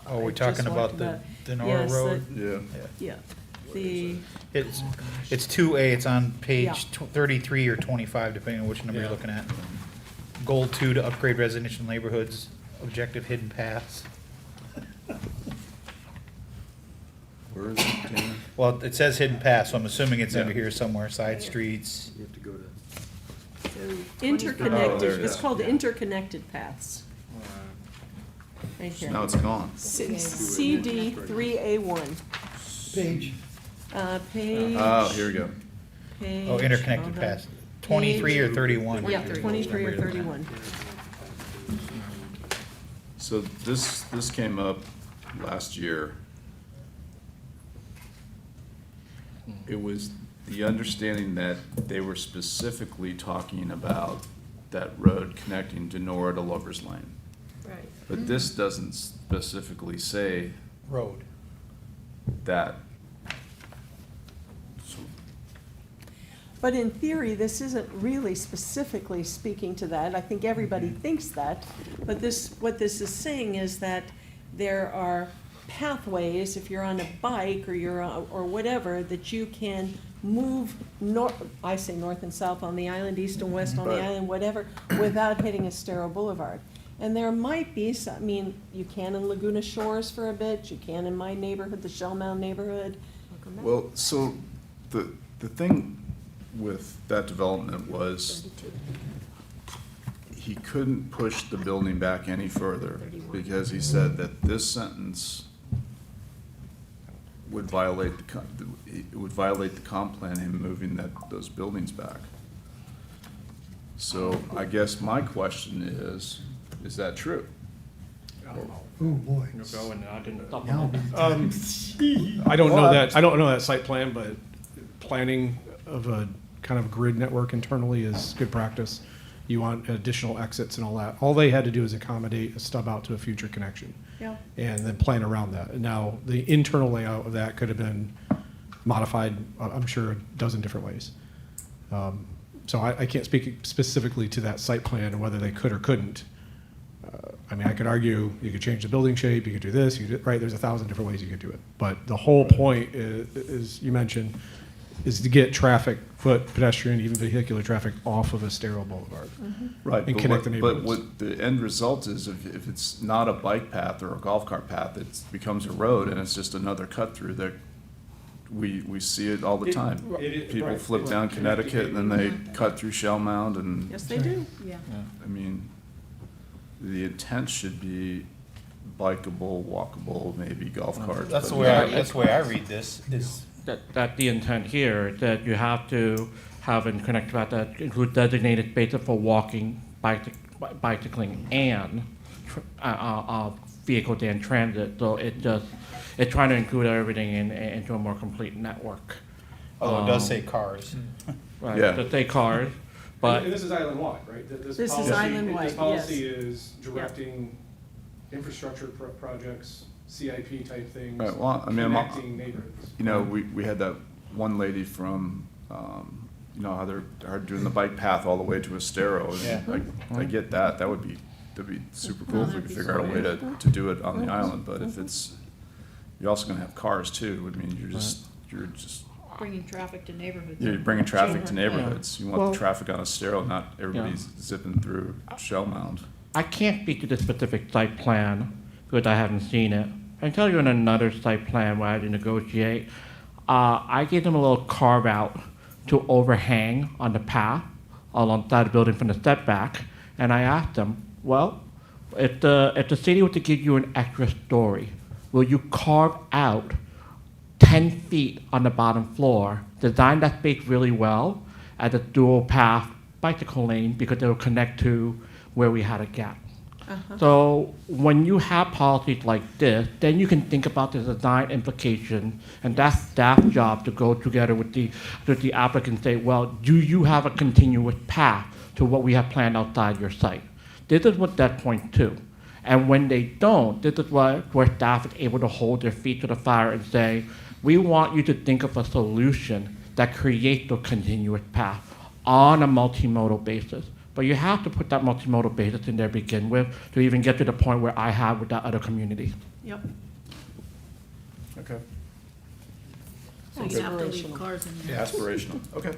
Oh, we're I just talking walked about the Denora Yes, Road? yeah. Yeah, the, It's 2A, it's on Yeah. page 33 or 25, depending on which number you're Yeah. looking at. Goal 2 to upgrade residential neighborhoods, objective hidden paths. Where is it, Dan? Well, it says hidden paths, so I'm assuming it's under Yeah. here somewhere, side streets. You have to go to. Oh, interconnected, there it it's is. called interconnected paths. Right here. Now it's gone. CD 3A1, Page, page. Oh, here we go. Page. Oh, interconnected hold on. paths, 23 or 31. Yeah, 23 or 31. So this came up last year. It was the understanding that they were specifically talking about that road connecting Denora to Lover's Lane. Right. But this doesn't specifically say Road. that. So But in theory, this isn't really specifically speaking to that. I think everybody thinks that. But what this is saying is that there are pathways, if you're on a bike or whatever, that you can move I say north and south on the island, east and west on the Right. island, whatever, without hitting Estero Boulevard. And there might be some, you can in Laguna Shores for a bit, you can in my neighborhood, the Shell Mound neighborhood. Well, so the thing with that development was he couldn't push the building back any further because he said that this sentence would violate it would violate the comp plan, him moving those buildings back. So I guess my question is that true? Oh, boy. Go and I didn't stop. I don't know that, I don't know that site plan, but planning of a kind of grid network internally is good practice. You want additional exits and all that. All they had to do is accommodate a stub out to a future connection. Yeah. And then plan around that. And now, the internal layout of that could have been modified, I'm sure, a dozen different ways. So I can't speak specifically to that site plan and whether they could or couldn't. I mean, I could argue you could change the building shape, you could do this, you could, right, there's 1,000 different ways you could do it. But the whole point is you mentioned, is to get traffic, foot, pedestrian, even vehicular traffic off of Estero Boulevard. Right, And but connect the but neighborhoods. what the end result is, if it's not a bike path or a golf cart path, it becomes a road and it's just another cut through that we see it all the time. People right. flip down Connecticut and then they cut through Shell Mound and. Yes, they do. Yeah. I mean, the intent should be bikeable, walkable, maybe golf carts. That's the but way I, not- that's the way I read this, is, That the intent here, that you have to have in connect path that include designated spaces for walking, bicycling, and vehicle and transit. So it's trying to include everything into a more complete network. although it does say cars. Right, Yeah. to say cars, but. And this is island-wide, right? This is policy- island-wide, This policy yes. is directing infrastructure projects, CIP type things, Right, well, I mean, connecting neighborhoods. You know, we had that one lady from, you know, how they're doing the bike path all the way to Estero. Yeah. And I get that, that'd be super cool if we could figure out a way to do it on the island, but if it's, you're also gonna have cars too, I mean, you're just, Bringing traffic to neighborhoods. you're bringing traffic to Children. neighborhoods. You want Well- the traffic on Estero, not everybody's zipping through Shell Mound. I can't speak to the specific site plan because I haven't seen it. I can tell you in another site plan where I had to negotiate, I gave them a little carve out to overhang on the path alongside the building from the setback, and I asked them, well, if the city were to give you an extra story, will you carve out 10 feet on the bottom floor, design that space really well as a dual path bicycle lane because it will connect to where we had a gap. So when you have policies like this, then you can think about the design implication, and that's staff's job to go together with the applicant and say, well, do you have a continuous path to what we have planned outside your site? This is what that points to. And when they don't, this is where staff is able to hold their feet to the fire and say, we want you to think of a solution that creates a continuous path on a multimodal basis. But you have to put that multimodal basis in there to begin with to even get to the point where I have with that other community. Yep. Okay. So you have to leave cars in there. Aspirational, okay.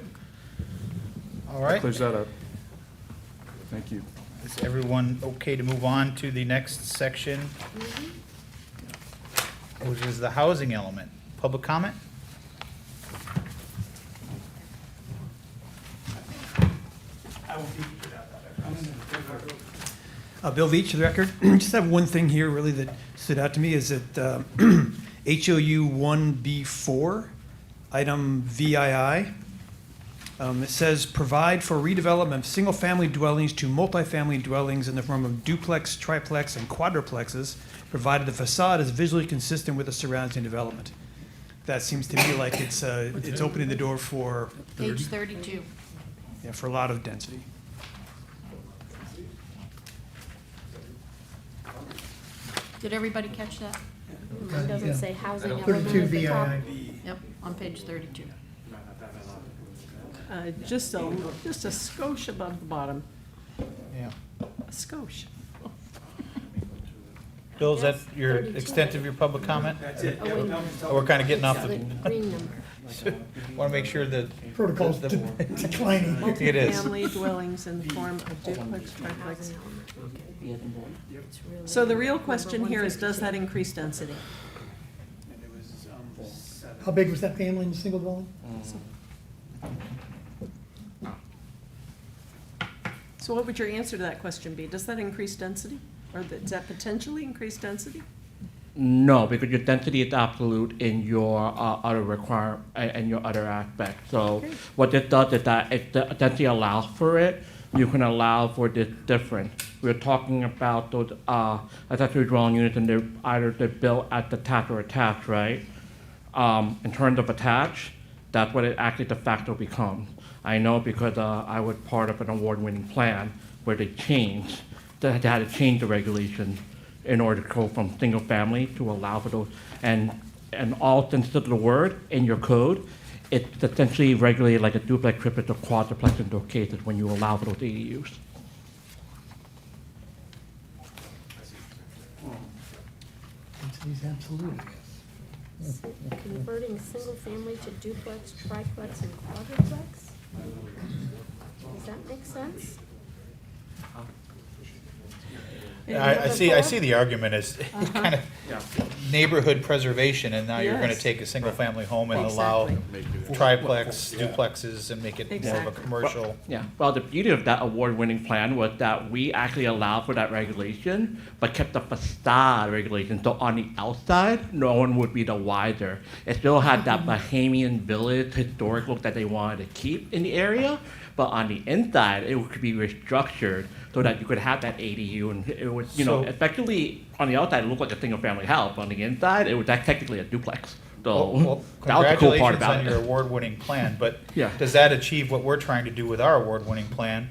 All right. Clears that up. Thank you. Is everyone okay to move on to the next section? Which is the housing element. Public comment? Bill Veach, for the record. Just have one thing here really that stood out to me is that HOU 1B4, item VII. It says, provide for redevelopment of single-family dwellings to multifamily dwellings in the form of duplex, triplex, and quadruplexes, provided the facade is visually consistent with the surrounding development. That seems to me like it's opening the door for, Page 32. yeah, for a lot of density. Did everybody catch that? Mine doesn't say housing element 32 at the top. VII. Yep, on page 32. Just a skosh above the bottom, Yeah. a skosh. Bill, is that Yes, your 32. extent of your public comment? That's it. Oh, wait. Oh, we're kind of getting off The the, green number. want to make sure that. Protocol's the- declining. It is. Multifamily dwellings in the form of duplex, triplex. Housing element, okay. It's really So the real number question here is, does 152. that increase density? And it was 7. How big was that family in the single dwelling? So what would your answer to that question be? Does that increase density? Or does that potentially increase density? No, because your density is absolute in your other and your other aspects. So Okay. what this does is that if the density allows for it, you can allow for this difference. We're talking about those accessory dwelling units, and they're built as detached or attached, right? In terms of attached, that's what it actually de facto becomes. I know because I was part of an award-winning plan where they had to change the regulation in order to go from single family to allow for those. And all sense of the word in your code, it's essentially regulated like a duplex, triplex, or quadruplex in those cases when you allow for those ADUs. Density's absolute. Converting single family to duplex, triplex, and quadruplex? Does that make sense? I see the argument as kind of neighborhood preservation, and now you're gonna Yes. take a single-family home and allow Exactly. triplex, duplexes, and make it more of a Exactly. commercial. Yeah, well, the beauty of that award-winning plan was that we actually allowed for that regulation, but kept the facade regulation. So on the outside, no one would be the wiser. It still had that Bahamian village historic look that they wanted to keep in the area, but on the inside, it could be restructured so that you could have that ADU, and it was, So- effectively, on the outside, it looked like a single-family house. On the inside, it was technically a duplex. So Well, that was the cool part congratulations about on your it. award-winning plan, but Yeah. does that achieve what we're trying to do with our award-winning plan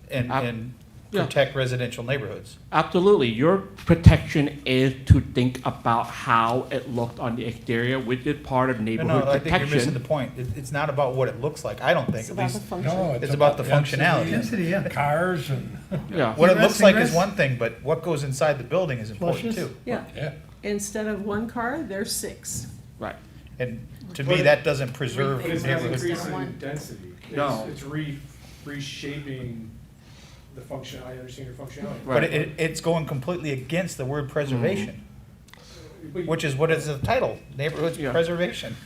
and yeah. protect residential neighborhoods? Absolutely. Your protection is to think about how it looked on the exterior, which is part of No, neighborhood I think you're missing the protection. point. It's not about what it looks like, I don't think, It's at about the least. function. No, It's about the density, functionality. Density, yeah. Cars and, Yeah. What it looks Resting like is rest. one thing, but what goes inside the building is important Flushes. too. Yeah. yeah. Instead of one car, there's 6. Right. And to me, that doesn't preserve But it's not neighborhood. increasing density. No. It's reshaping the function, I understand your functionality. But it's going completely against the word preservation, But- which is what is the title, neighborhood Yeah. preservation.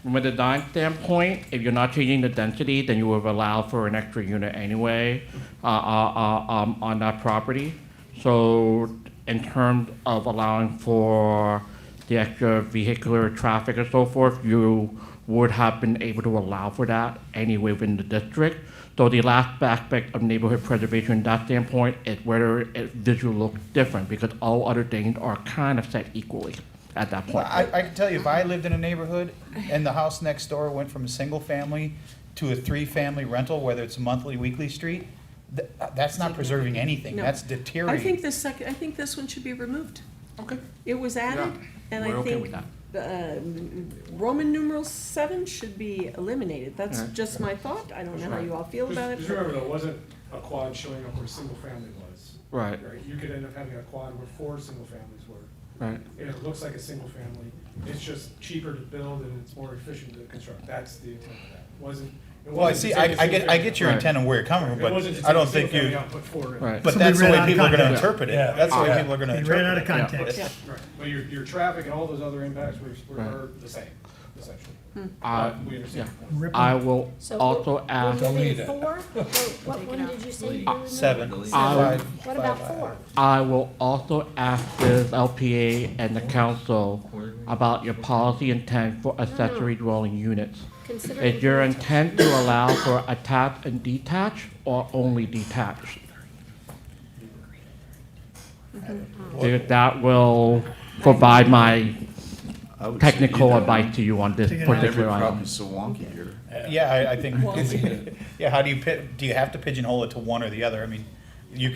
From a design standpoint, if you're not changing the density, then you would allow for an extra unit anyway on that property. So in terms of allowing for the extra vehicular traffic and so forth, you would have been able to allow for that anyway within the district. So the last aspect of neighborhood preservation in that standpoint is whether it visually looks different, because all other things are kind of set equally at that Well, point. I can tell you, if I lived in a neighborhood and the house next door went from a single family to a 3-family rental, whether it's a monthly, weekly street, that's not preserving anything, No. that's I deteriorating. think this one should be removed. Okay. It was added, and We're I okay think with that. Roman numeral 7 should be eliminated. That's Alright. just my thought. I don't know how you all feel about it. Just but- remember though, it wasn't a quad showing up where a single family was. Right. You could end up having a quad where 4 single families were. Right. And it looks like a single family. It's just cheaper to build and it's more efficient to construct. That's the intent of that. It Well, I wasn't see, to take a I single get family your out. intent and where you're coming from, It but wasn't to I take a don't single think family you, out and put 4 in. Right. but Somebody that's the read way out of people are gonna context. interpret it. Yeah. That's the way Yeah. people are gonna They interpret ran out of it. context. Right, but your traffic and all those other impacts were Right. the same, essentially. I- We understand. yeah. I will So also we're ask. moving need it. 4? What one did you say? you were 7. moving? I- What about 4? I will also ask this LPA and the council about your policy intent for accessory dwelling units. Considering Is your intent to allow for attached and detached, or only detached? Because that will provide my I would say technical either. advice to you on this Take it out. Every particular problem item. is so wonky here. Yeah, I think, yeah, how do you have to pigeonhole it to one or the other? I mean,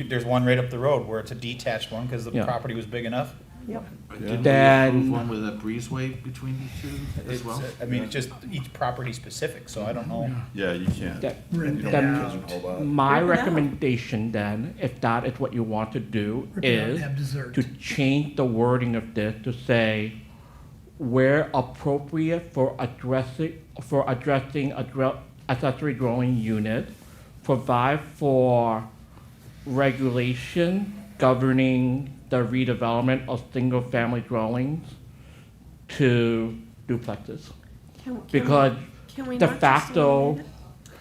there's one right up the road where it's a detached one, because the Yeah. property was big enough. Yep. Yeah. Did we Then- approve one with a breezeway between the two as It's, well? I mean, it's just each property specific, so I don't know. Yeah, you can't. That- Rip You it don't out. pigeonhole that. My Rip it out. recommendation then, if that is what you want to do, Rip it out and is have dessert. to change the wording of this to say, where appropriate for addressing accessory dwelling unit, provide for regulation governing the redevelopment of single-family dwellings to duplexes. Can we Because can we de not just facto, eliminate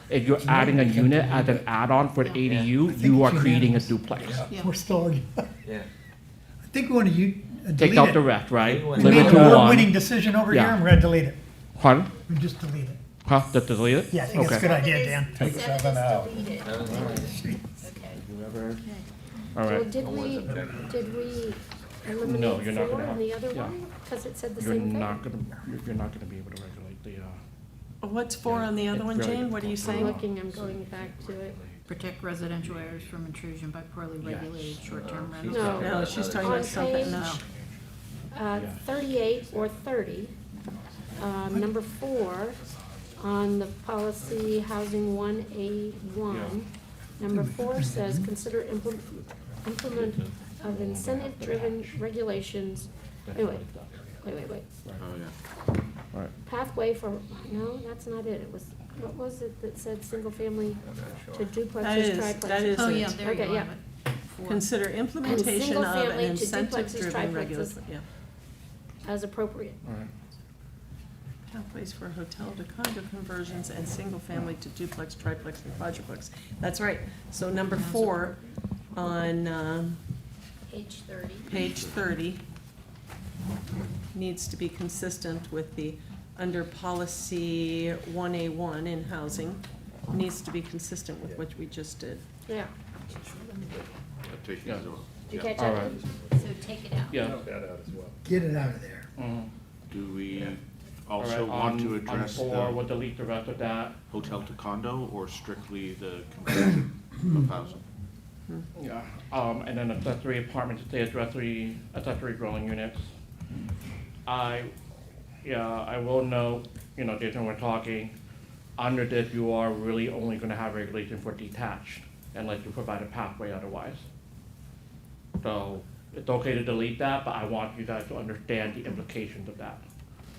If you're adding a unit as an add-on for the ADU, you are creating a duplex. We're still already, Yeah. I think we want to delete Take out the it. rest, right? We We Limit made to a one. winning decision over here, Yeah. and we're gonna delete it. Pardon? We just delete it. Huh? Just delete it? Yeah, I think that's a Okay. good idea, Dan. Take seven out. Deleted. Okay. All Well, right. did we No, eliminate you're not 4 gonna have- and the other yeah. one? Because it said the You're same thing? not gonna be able to regulate the, What's 4 on the other one, Jane? What are you I'm saying? looking, I'm going back to it. Protect residential areas from intrusion by poorly regulated short-term rentals. No. No, she's talking On about something. No. page, 38 or 30, number 4, on the policy housing 1A1, number 4 says, consider implement of incentive-driven regulations. Wait. Oh, yeah. Pathway for, no, that's not it. It was, what was it that said single-family to That duplexes, is- triplexes? that is Oh, it. yeah, there you Okay, yeah. have it. Consider implementation of an single-family to incentive-driven duplexes, regulation. Yeah. As appropriate. Pathways for hotel to condo conversions and single-family to duplex, triplex, and quadruplex. That's right. So number 4 on Page 30. page 30 needs to be consistent with the, under policy 1A1 in housing, needs to be consistent with what we just did. Yeah. Taking Yeah. it over. Did you catch All that? right. So take it out. Yeah. Get it out of there. Do we All also right, want to on address 4, we'll the delete the rest of that. hotel to condo or strictly the conversion of housing? Yeah, and then accessory apartments, say accessory dwelling units. I will note, Jason, we're talking, under this, you are really only gonna have regulation for detached, unless you provide a pathway otherwise. So, it's okay to delete that, but I want you guys to understand the implications of that.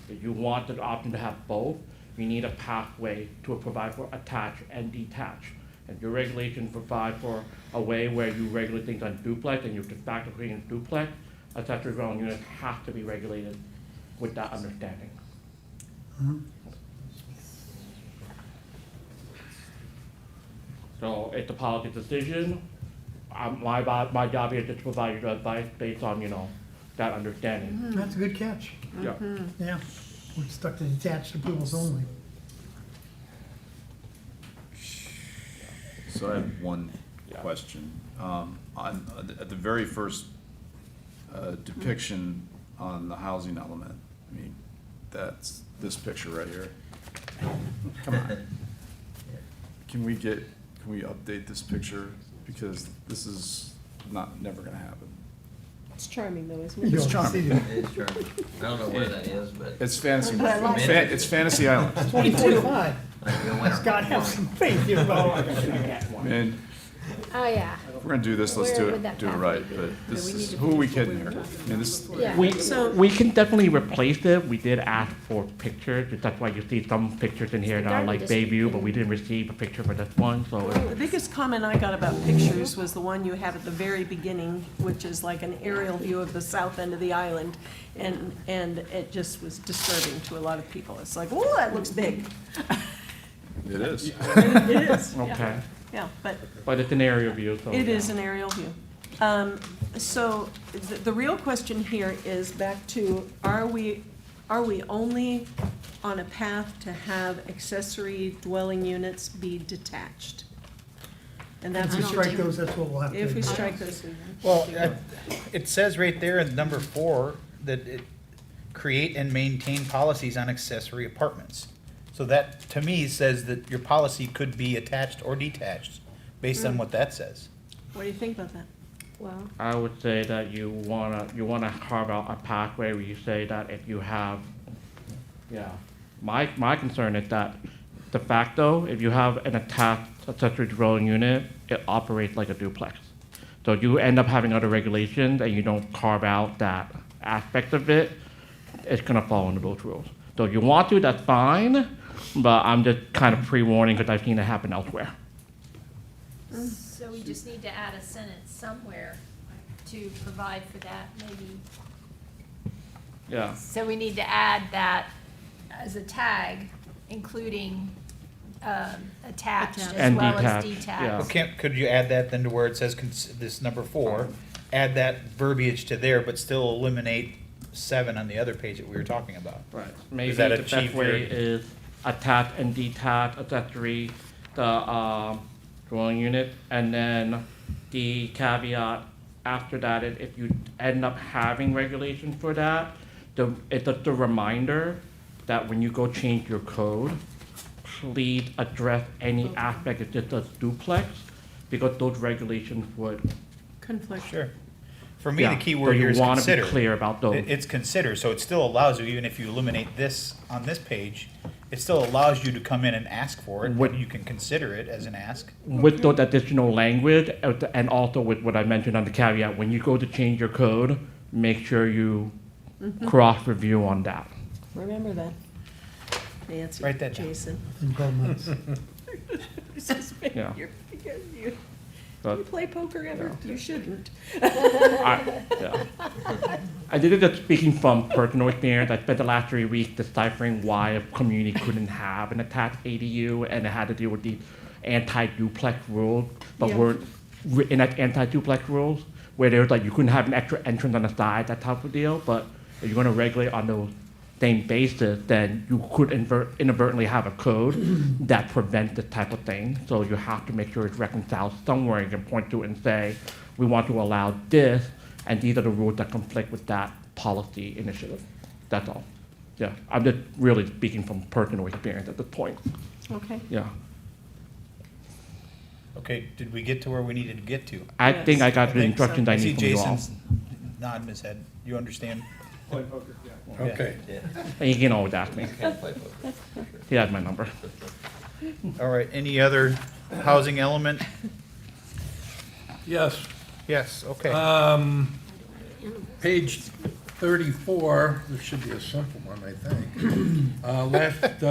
If you want the option to have both, you need a pathway to provide for attached and detached. If your regulations provide for a way where you regulate things on duplex and you're de facto creating duplex, accessory dwelling units have to be regulated with that understanding. So it's a policy decision. My job here is just to provide you the advice based on, that understanding. That's a good catch. Yeah. Yeah. We're stuck to detached approvals only. So I have one question. At the very first depiction on the housing element, I mean, that's this picture right here. Come on. Can we update this picture? Because this is never gonna happen. It's charming though, isn't You it? It's don't see charming. it. It is charming. I don't know where that is, but. It's fantasy, But I like it. it's Fantasy Island. 2045. You'll win. Scott, have some faith here, buddy. And Oh, yeah. if we're gonna do this, let's Where do would it, that do it pathway right, be? but this we need is, to who are we finish what kidding we here? were I mean, this, Yeah. We can definitely replace it. We did ask for pictures. That's why you see some pictures in here that are like Garden Bayview, but district. we didn't receive a picture for this one, so. The biggest comment I got about pictures was the one you have at the very beginning, which is like an aerial view of the south end of the island. And it just was disturbing to a lot of people. It's like, oh, that looks big. it is. It is. Okay. Yeah, but But it's an aerial view, so. it yeah. is an aerial view. So the real question here is back to, are we only on a path to have accessory dwelling units be detached? And that's If we what you're strike those, that's what we'll have to do. If we strike those. Well, it says right there in number 4 that it create and maintain policies on accessory apartments. So that, to me, says that your policy could be attached or detached, based on what that says. What do you think about that? Well, I would say that you wanna carve out a pathway where you say that if you have, my concern is that de facto, if you have an attached accessory dwelling unit, it operates like a duplex. So you end up having other regulations and you don't carve out that aspect of it, it's gonna fall under those rules. So if you want to, that's fine, but I'm just kind of pre-warning because I've seen it happen elsewhere. So we just need to add a sentence somewhere to provide for that, maybe. Yeah. So we need to add that as a tag, including attached as And well as detached, yeah. detached. Well, could you add that then to where it says this number 4, add that verbiage to there, but still eliminate 7 on the other page that we were talking about? Right. Maybe that the best achieve way your- is attach and detach accessory, the dwelling unit, and then the caveat after that is if you end up having regulations for that, it's just a reminder that when you go change your code, please address any aspect of just a duplex, because those regulations would. Conflict. Sure. For me, Yeah, the key so word you here is wanna be consider. clear about those. It's consider, so it still allows you, even if you eliminate this on this page, it still allows you to come in and ask for it, What- and you can consider it as an ask. With those additional language, and also with what I mentioned on the caveat, when you go to change your code, make sure you cross-review on that. Remember that. Nancy, Write that down. Jason. In 12 months. Yeah. You But- play poker ever? You shouldn't. Yeah. I did it just speaking from personal experience. I spent the last 3 weeks deciphering why a community couldn't have an attached ADU, and it had to deal with the anti-duplex rules, but Yeah. weren't written as anti-duplex rules, where there was like, you couldn't have an extra entrance on the side, that type of deal, but if you're gonna regulate on the same basis, then you could inadvertently have a code that prevents this type of thing. So you have to make sure it's reconciled somewhere. You can point to it and say, we want to allow this, and these are the rules that conflict with that policy initiative. That's all. Yeah, I'm just really speaking from personal experience at this point. Okay. Yeah. Okay, did we get to where we needed to get to? I Yes. think I got the think so. instructions I See need from you all. Jason's nodding his head. You understand? Play poker, yeah. Okay. And you can always ask me. Can't play poker. He has my number. All right, any other housing element? Yes. Yes, okay. Page 34, this should be a simple one, I think. Last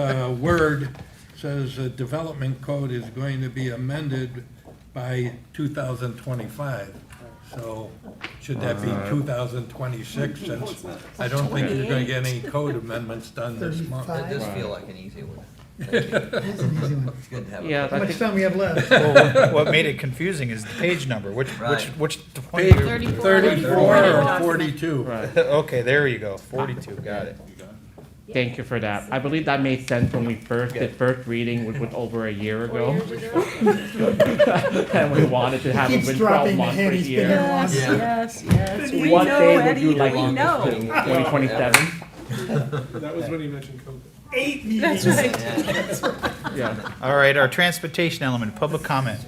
word says development code is going to be amended by 2025. So should that be 2026? Since I don't think you're going to get any code amendments done this month. That does feel like an easy one. It's an easy one. It's good to have. Yeah, How I much think, time we have left? Well, what made it confusing is the page number, Right. which Page 20? 34 or 42? right. Okay, there you go, 42, got it. Thank you for that. I believe that made sense when we first did first reading, which was over a year ago. And we wanted to have it Keeps within 12 dropping the months for a heavy year. spinner. Yes, Yeah. yes, yes. We What know, day would Eddie, you like we on know. this thing? 2027? That was when you mentioned COVID. 8 meetings. That's right. Yeah. All right, our transportation element, public comment.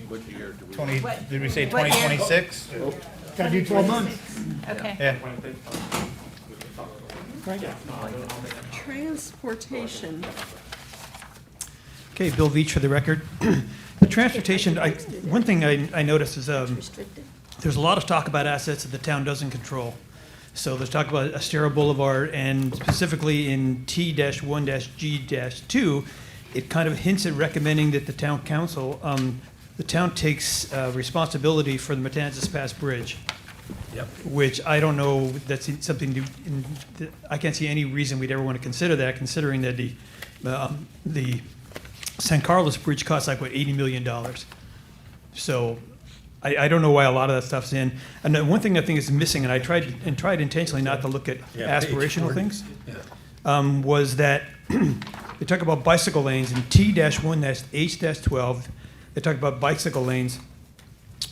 What year do we? 20, did we say What year? 2026? Gotta do 12 months. Okay. Yeah. Transportation. Okay, Bill Veach for the record. The transportation, one thing I noticed is Restricted. there's a lot of talk about assets that the town doesn't control. So there's talk about Estero Boulevard, and specifically in T-1-G-2, it kind of hints at recommending that the town council, the town takes responsibility for the Matanzas Pass Bridge. Yep. Which I don't know, that's something, I can't see any reason we'd ever want to consider that, considering that the San Carlos Bridge costs like, what, $80 million? So I don't know why a lot of that stuff's in. And then one thing I think is missing, and I tried intentionally not to look at Yeah, page aspirational 40. things, Yeah. was that they talk about bicycle lanes in T-1-H-12. They talk about bicycle lanes.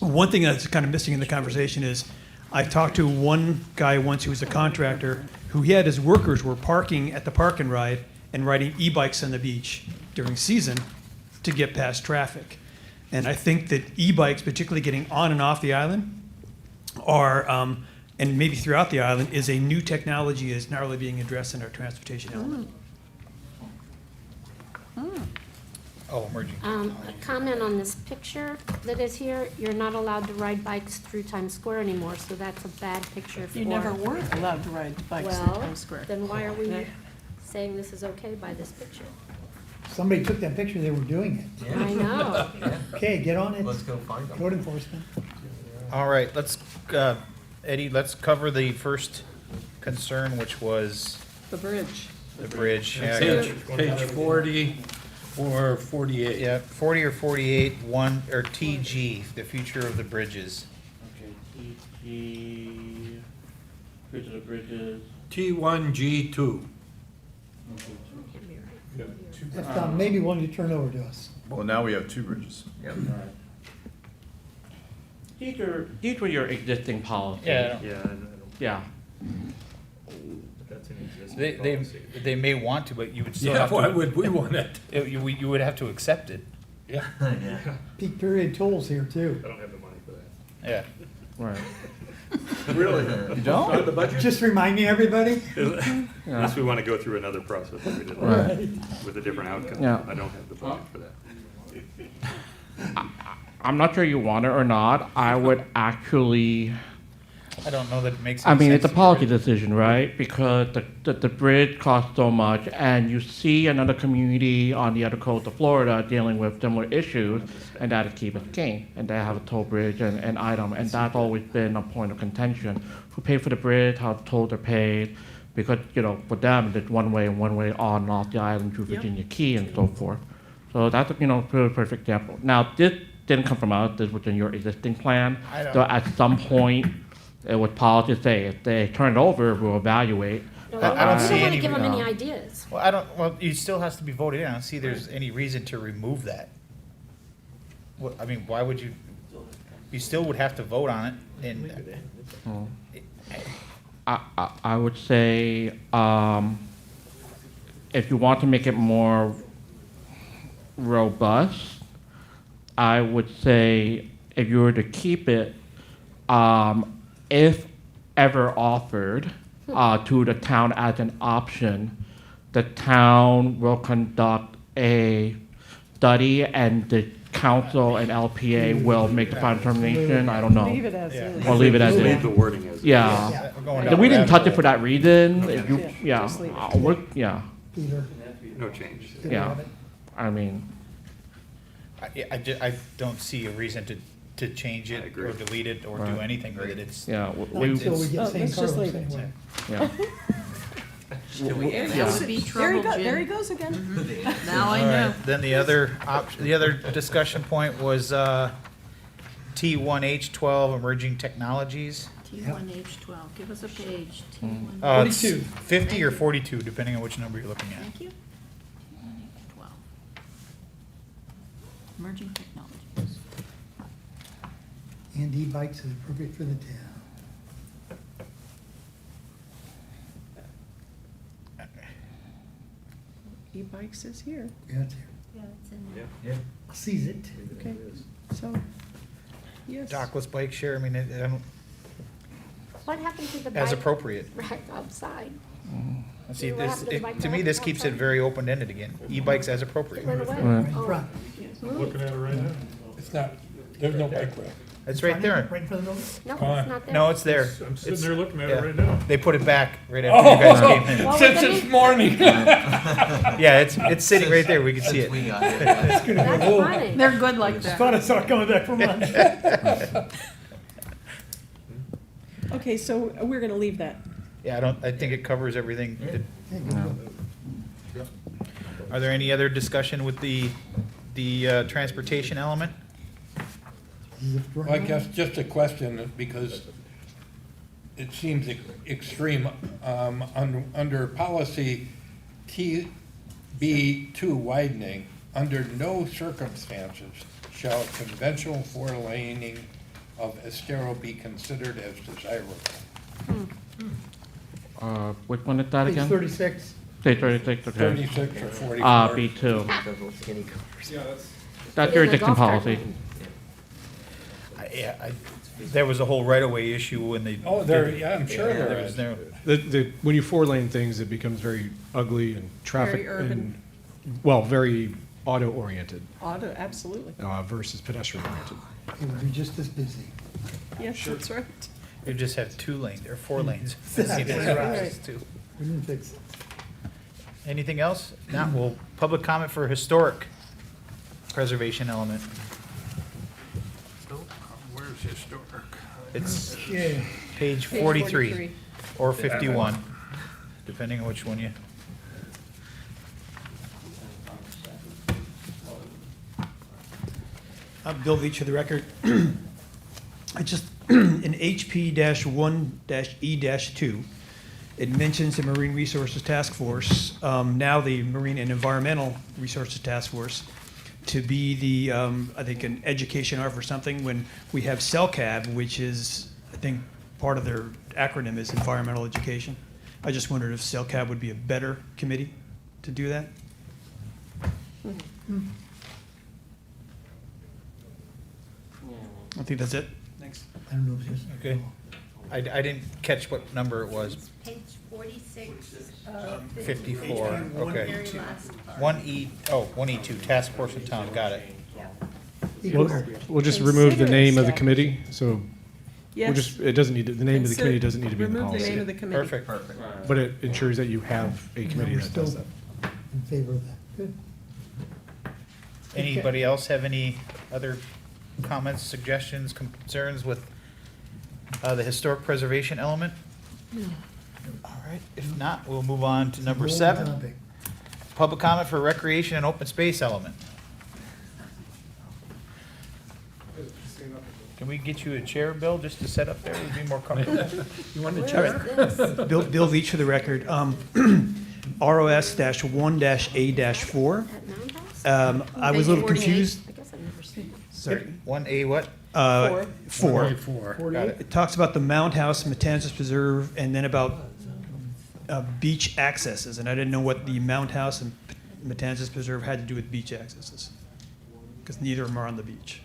One thing that's kind of missing in the conversation is I talked to one guy once who was a contractor who he had his workers were parking at the park and ride and riding e-bikes on the beach during season to get past traffic. And I think that e-bikes, particularly getting on and off the island, are, and maybe throughout the island, is a new technology that's not really being addressed in our transportation element. Oh, emerging. A comment on this picture that is here, you're not allowed to ride bikes through Times Square anymore, so that's a bad picture for. You never were allowed to ride bikes in Well, Times Square. then why are we Yeah. saying this is okay by this picture? Somebody took that picture, they were doing it. I know. Okay, get on it. Let's go find them. Code enforcement. All right, let's, Eddie, let's cover the first concern, which was The bridge. The bridge, yeah. Page 40 or 48. Yeah, 40 or 48, one, or TG, the future of the bridges. Okay, TG, Bridge of the Bridges. T1G2. That's maybe one you turn over to us. Well, now we have two bridges. Yep. These were your existing policies. Yeah. Yeah, I don't. Yeah. But that's an existing They, policy. they may want to, but you would still Yeah, have to. why would we want it? You would have to accept it. Yeah. Yeah. Peak period tolls here too. I don't have the money for that. Yeah. Right. Really? You don't? The budget? Just reminding everybody. Unless we want to go through another process like we did Right. last, with a different outcome. Yeah. I don't have the budget for that. I'm not sure you want it or not. I would actually, I don't know that it makes I any mean, sense. it's a policy decision, right? Because the bridge costs so much, and you see another community on the other coast of Florida dealing with similar issues, and that is Key Biscayne, and they have a toll bridge and item, and that's always been a point of contention. Who paid for the bridge, how the tolls are paid, because, you know, for them, it's one way and one way on and off the island through Yep. Virginia Key and so forth. So that's, a, you know, perfect example. Now, this didn't come from us, this was in your existing plan. I don't- So at some point, it was policy to say, if they turn it over, we'll evaluate. No, I don't we see don't want any- to give them any no. ideas. Well, it still has to be voted in. I don't see there's any reason to remove that. What, I mean, why would you, you still would have to vote on it, and, Oh. I would say, if you want to make it more robust, I would say if you were to keep it, if ever offered to the town as an option, the town will conduct a study and the council and LPA will make the final determination. I don't know. Leave it as Yeah. is. Or leave it as Leave is. the wording as. Yeah. Yeah, we're going And down we the didn't rabbit touch it for that reason. If you, Yeah, yeah, just leave it. yeah, Peter, No change. did you yeah. have it? I mean, I don't see a reason to change I it agree. or delete it or do Right. anything with it. It's, yeah, Not we, until we Oh, get St. let's just Carlos leave it. anyway. yeah. Till we get Yeah. Be There he trouble, goes, there he Jim. goes again. Now I all know. right. Then the other the other discussion point was, T1H12 emerging technologies. T1H12, give us a page, T1. It's 42. 50 or 42, depending on which number you're looking at. Thank you. T1H12. Emerging technologies. And e-bikes is appropriate for the town. E-bikes is here, Yeah, it's here. Yeah, it's in there. Yeah. I'll seize it. okay, so, yes. Dockless bike share, I mean, I don't, What happened to the bike? as appropriate. Rack outside? See, What this, happened to the bike to me, rack this keeps it outside? very open-ended again. E-bikes as appropriate. It went away? Right. In Oh. front. Looking at it right now. It's not, there's no bike rack. It's right there. Right in front of the building? No, Come on. it's not there. No, it's there. I'm sitting It's- there looking at yeah. it right now. They put it back right after you guys came in. Well, Since with this the- morning. Yeah, it's sitting right there. We can see Since we it. got it. It's gonna That's go, funny. They're good like that. thought I saw it coming back from lunch. Okay, so we're gonna leave that. Yeah, I think it covers everything. Yeah. Yeah, good deal. Are there any other discussion with the transportation element? Zip Well, I around. guess just a question, because it seems extreme. Under policy TB2 widening, under no circumstances shall conventional four-laning of Estero be considered as desirable. Which one is that Page again? 36. Page 36, okay. 36 or 44. B2. Those little skinny cars. Yeah, that's, That's Put your in the existing golf cart policy. lane. There was a whole right-of-way issue when they. Oh, yeah, I'm sure there was is. no- When you four-lane things, it becomes very ugly and traffic. Very urban. and- Well, very auto-oriented Auto, absolutely. versus pedestrian-oriented. It would be just as busy. Yes, that's right. You just have 2 lanes, or 4 lanes. Exactly right. It's 2. We didn't fix it. Anything else? Not, well, public comment for historic preservation element. Where's historic? It's Yeah. page Page 43 43. or 51, depending on which one you. Bill Leach for the record. I just, in HP-1-E-2, it mentions the Marine Resources Task Force, now the Marine and Environmental Resources Task Force, to be the, I think, an education arm or something, when we have CELCAB, which is, I think, part of their acronym is Environmental Education. I just wondered if CELCAB would be a better committee to do that? I think that's it. Thanks. I don't know if it's. Okay. I didn't catch what number it was. Page 46, 54, okay. Very last part. 1E, 1E2, Task Force in Town, got it. We'll just remove the name of the committee, so we'll Yes. just, it doesn't need, the name of the committee doesn't need to be in the Remove the policy. name of the committee. Perfect. But it ensures that you have a committee We're that does still that. in favor of that. Good. Anybody else have any other comments, suggestions, concerns with the historic preservation element? All right, if not, we'll move on to number 7. Topic. Public comment for recreation and open space element. Can we get you a chair, Bill, just to set up there? Would be more comfortable. You want a chair? Bill Leach for the record. ROS-1-A-4. I was a little confused. I guess I've never seen it. Sorry. 1A what? 4. Got it. It talks about the Mound House, Matanzas Preserve, and then about beach accesses. And I didn't know what the Mound House and Matanzas Preserve had to do with beach accesses, because neither of them are on the beach.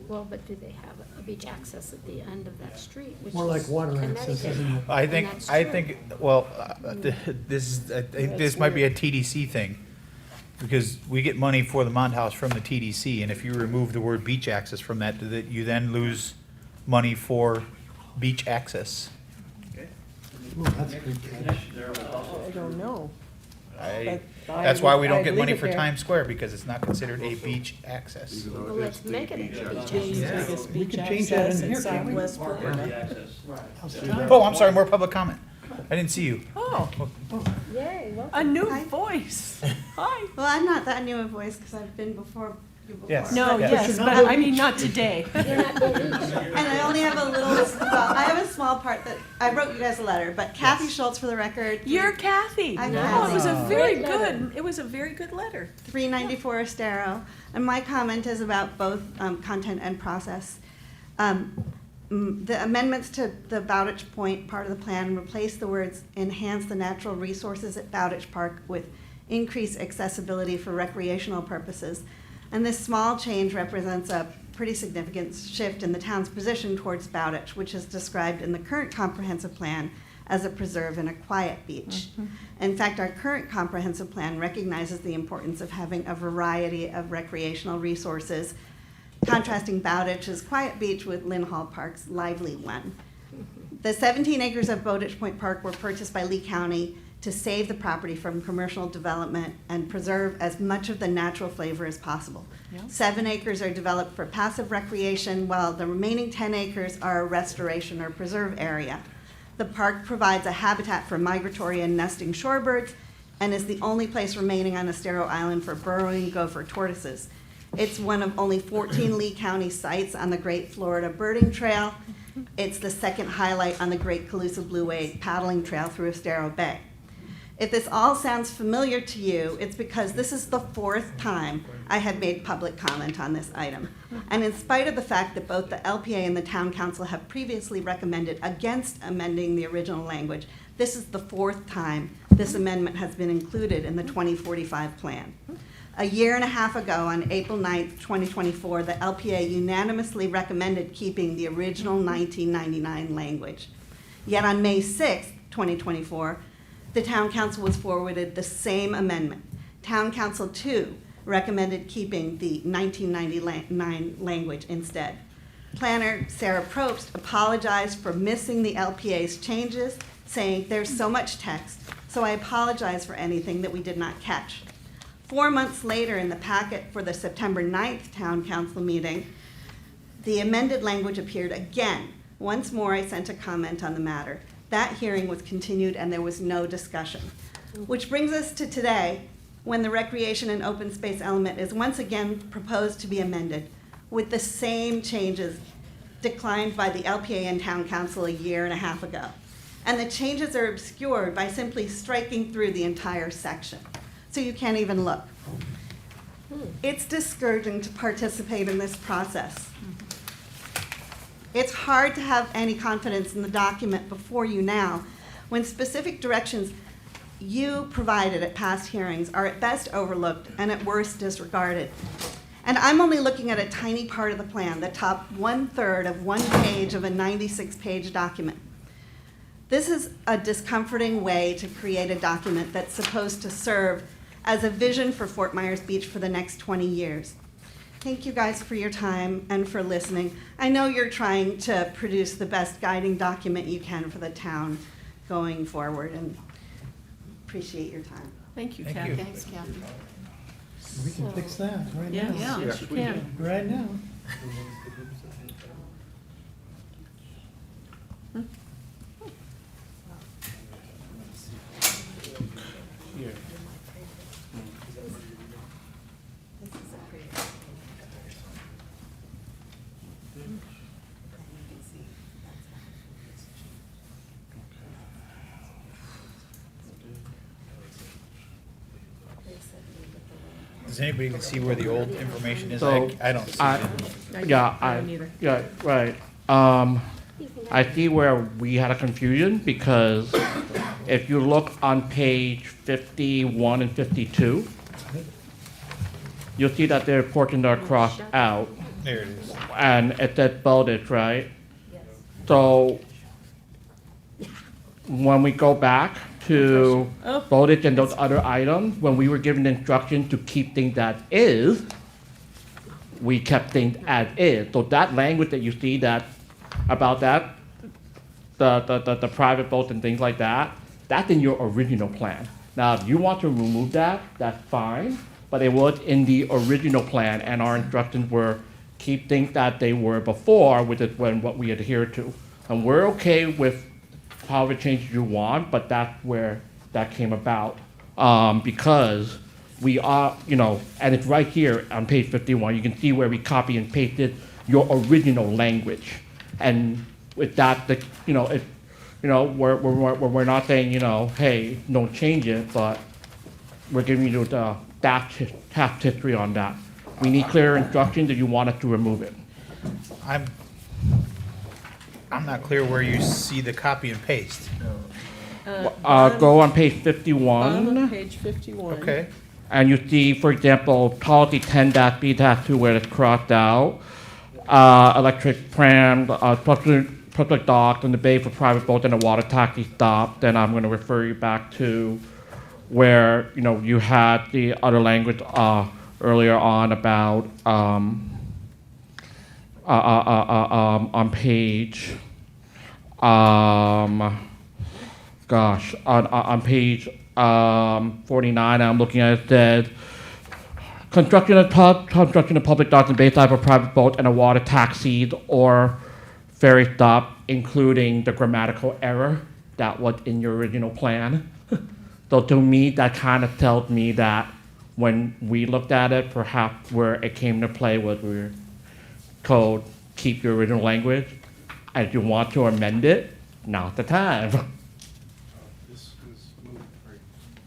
Well, but do they have a beach access at the end of that street, which More like is water access, Connecticut? isn't it? I think, And that's I true. think, well, this might be a TDC thing, because we get money for the Mond House from the TDC, and if you remove the word beach access from that, you then lose money for beach access. Well, that's a good catch. I don't know. That's why we don't I'd get leave money it for there. Times Square, because it's not considered a beach access. Well, let's make it a beach James access. Vegas We Beach could change that access in in here, can't we? Southwest Florida. Oh, I'm sorry, more public comment. I didn't see you. Oh, Yay, welcome. a new voice. Hi. Well, I'm not that new a voice because I've been before you before. Yes. No, Yeah. yes, but I mean, not today. You're not Bill Leach. And I only have a little, well, I have a small part that, I wrote you guys a letter, but Kathy Schultz for the record. You're Kathy. I'm Oh, Kathy. it was a very Great letter. good, it was a very good letter. 394 Estero, and my comment is about both content and process. The amendments to the Bowditch Point part of the plan replace the words "enhance the natural resources at Bowditch Park" with "increase accessibility for recreational purposes." And this small change represents a pretty significant shift in the town's position towards Bowditch, which is described in the current comprehensive plan as a preserve and a quiet beach. In fact, our current comprehensive plan recognizes the importance of having a variety of recreational resources, contrasting Bowditch's quiet beach with Lynn Hall Park's lively one. The 17 acres of Bowditch Point Park were purchased by Lee County to save the property from commercial development and preserve as much of the natural flavor as possible. 7 acres are developed for passive recreation, while the remaining 10 acres are a restoration or preserve area. The park provides a habitat for migratory and nesting shorebirds and is the only place remaining on Estero Island for burrowing gopher tortoises. It's one of only 14 Lee County sites on the Great Florida Birding Trail. It's the second highlight on the Great Calusa Blue Wave paddling trail through Estero Bay. If this all sounds familiar to you, it's because this is the 4th time I have made public comment on this item. And in spite of the fact that both the LPA and the Town Council have previously recommended against amending the original language, this is the 4th time this amendment has been included in the 2045 plan. A year and a half ago, on April 9th, 2024, the LPA unanimously recommended keeping the original 1999 language. Yet on May 6th, 2024, the Town Council was forwarded the same amendment. Town Council 2 recommended keeping the 1999 language instead. Planner Sarah Probst apologized for missing the LPA's changes, saying, "There's so much text, so I apologize for anything that we did not catch." 4 months later, in the packet for the September 9th Town Council meeting, the amended language appeared again. Once more, I sent a comment on the matter. That hearing was continued and there was no discussion. Which brings us to today, when the recreation and open space element is once again proposed to be amended with the same changes declined by the LPA and Town Council a year and a half ago. And the changes are obscured by simply striking through the entire section, so you can't even look. It's discouraging to participate in this process. It's hard to have any confidence in the document before you now, when specific directions you provided at past hearings are at best overlooked and at worst disregarded. And I'm only looking at a tiny part of the plan, the top 1/3 of one page of a 96-page document. This is a discomforting way to create a document that's supposed to serve as a vision for Fort Myers Beach for the next 20 years. Thank you guys for your time and for listening. I know you're trying to produce the best guiding document you can for the town going forward, and appreciate your time. Thank you, Thank Kathy. you. Thanks, Kathy. We can fix that right now. Yes, Yeah. yes, you can. Right now. Does anybody see where the old information is? So, I don't see it. Yeah, I don't either. yeah, right. I see where we had a confusion, because if you look on page 51 and 52, you'll see that there are portions that are crossed out, There it is. and it says Bowditch, right? So, when we go back to Oh. Bowditch and those other items, when we were given instructions to keep things as is, we kept things as is. So that language that you see that, about that, the private boats and things like that, that's in your original plan. Now, if you want to remove that, that's fine, but it was in the original plan, and our instructions were keep things that they were before, which is what we adhere to. And we're okay with however changes you want, but that's where that came about. Because we are, and it's right here on page 51, you can see where we copy and pasted your original language. And with that, we're not saying, hey, don't change it, but we're giving you the past history on that. We need clear instructions if you want us to remove it. I'm not clear where you see the copy and paste. Go on page Bottom 51. of page 51. Okay. And you see, for example, policy 10-B-2 where it's crossed out, electric pram, public docks and the bay for private boats and a water taxi stop. Then I'm going to refer you back to where, you had the other language earlier on about on page, on page 49, I'm looking at it, said, construction of public docks and bayside for private boats and a water taxi or ferry stop, including the grammatical error that was in your original plan. So to me, that kind of tells me that when we looked at it, perhaps where it came to play was we were told, keep your original language, and if you want to amend it, now's the time. This was moved, right?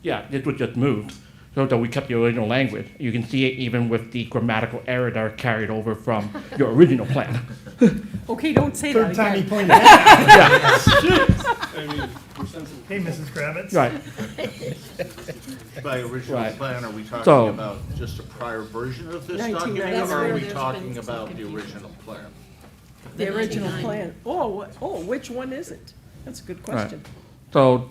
Yeah, this was just moved, so that we kept the original language. You can see it even with the grammatical error that are carried over from your original plan. Okay, don't say that Third time he again. pointed it out. I mean, we're sensitive. Hey, Mrs. Kravitz. Right. By original Right. plan, are we talking So- about just a prior version of this 1990. document, or are we That's where talking there's been about some the original plan? The original 99. plan. Oh, which one is it? That's a good question. So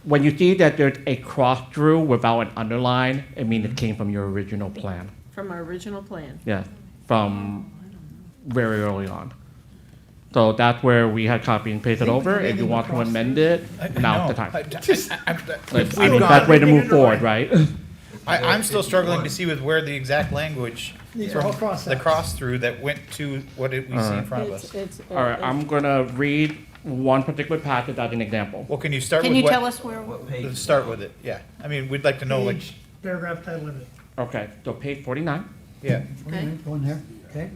when you see that there's a cross through without an underline, it means it came from your original plan. From our original plan. Yeah, from very early on. So that's where we had copy and pasted over. If you want to amend it, now's the time. If I we've mean, gone- that's way to move forward, right? I'm still struggling to see with where the exact language These are all crossed the out. cross through that went to what we see in front of us. It's, All right, I'm gonna read one particular passage as an example. Well, can you start with Can you what? tell us where? Let's start with it, yeah. I mean, we'd like to know, like, Page, paragraph, title of it. Okay, so page 49. yeah. Okay. Go in there, okay?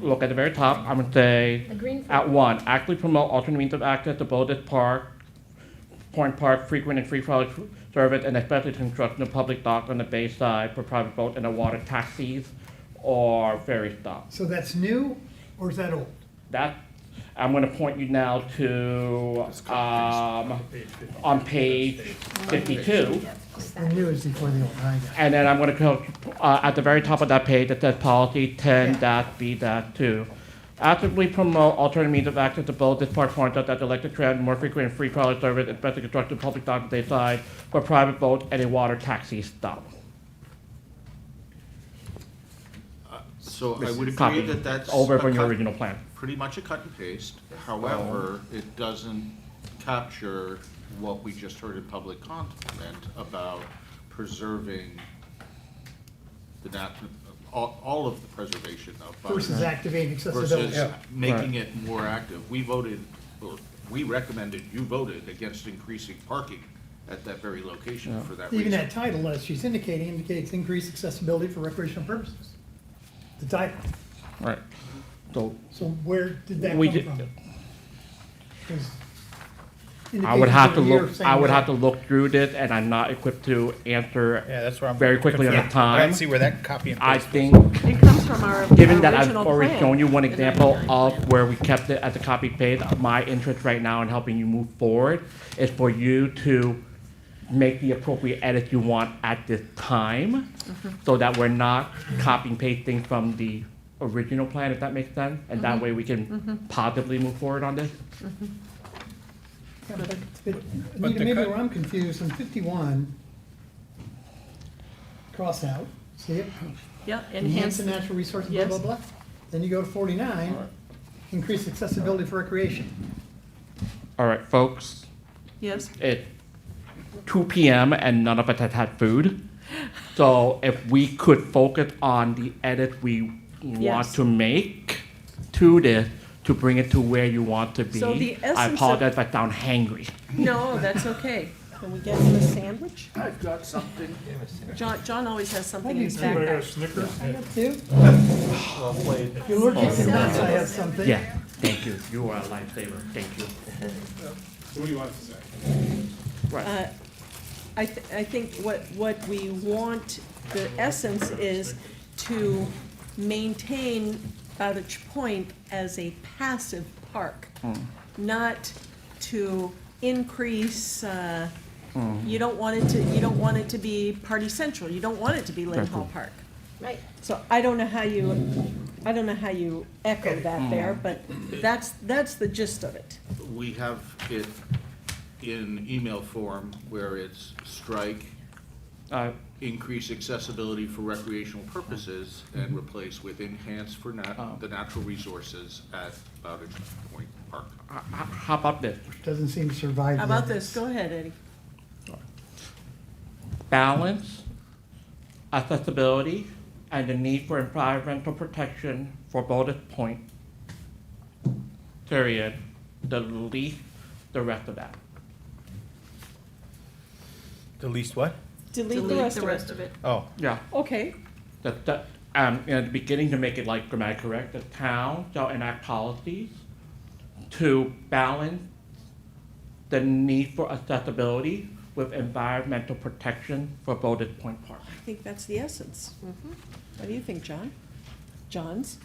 Look at the very top. I'm gonna say The green. at 1, actively promote alternate means of access to both this park, Point Park, frequent and free public service, and especially construction of public docks on the bay side for private boats and the water taxis or ferry stops. So that's new, or is that old? That, I'm gonna point you now to, on page 52. The new is before the old, I got it. And then I'm gonna go, at the very top of that page, it says policy 10-B-2. Actively promote alternate means of access to both this park points such as electric tram, more frequent and free public service, especially constructed public dock day side for private boats and a water taxi stop. So I would Copy. agree that that's. Over a from your cut- original plan. Pretty much a cut and paste. However, it doesn't capture what we just heard in public comment about preserving the all of the preservation of. Versus activating accessibility. Versus making it more active. We recommended, you voted against increasing parking at that very location for that reason. Even that title, as she's indicating, indicates increased accessibility for recreational purposes. The title. Right. So So where did that We come did- from? 'Cause I would have to indications over look, here saying I would that- have to look through this and I'm not equipped to answer Yeah, that's where I'm. very quickly at a confused. I time. don't see where that copy and I paste. think, It comes from our given that I've original already plan. shown you one example of where we kept it as a copy paste, my interest right now in helping you move forward is for you to make the appropriate edits you want at this time, so that we're not copying pasting from the original plan, if that makes sense, and that way we can positively move forward on this. Yeah, but Anita, the maybe cut- where I'm confused, in 51, cross out, see it? Yeah, Enhance the natural resources, blah, Yes. blah, blah. Then you go to 49, increase accessibility for recreation. All right, folks, Yes, it's 2 p.m. and none of us has had food. So if we could focus on the edit we want Yes. to make to this, to bring it to where you want to be. So the essence I of- apologize if I sound hangry. no, that's okay. Can we get him a sandwich? I've got something. John always has something I in do his too. Anybody got a backpack. Snickers? I have two. Well played. If you're allergic to nuts, I have something. Yeah, thank you. You are a lifesaver. Thank you. So what do you want us to say? Right. I think what we want, the essence is to maintain Bowditch Point as a passive park, not to increase, you don't want it to be Party Central, you don't want it to be Lynn Hall Park. Right. So I don't know how you echo that there, but that's the gist of it. We have it in email form where it's strike, increase accessibility for recreational purposes and replace with enhance for the natural resources at Bowditch Point Park. How about this? Doesn't seem to survive. How about the- this? Go ahead, Eddie. Balance, accessibility, and the need for environmental protection for Bowditch Point. Period. Delete the rest of that. The least what? Delete the rest of it. Oh, Yeah. Okay, In the beginning, to make it like grammatically correct, the town shall enact policies to balance the need for accessibility with environmental protection for Bowditch Point Park. I think that's the essence. What do you think, John? John's?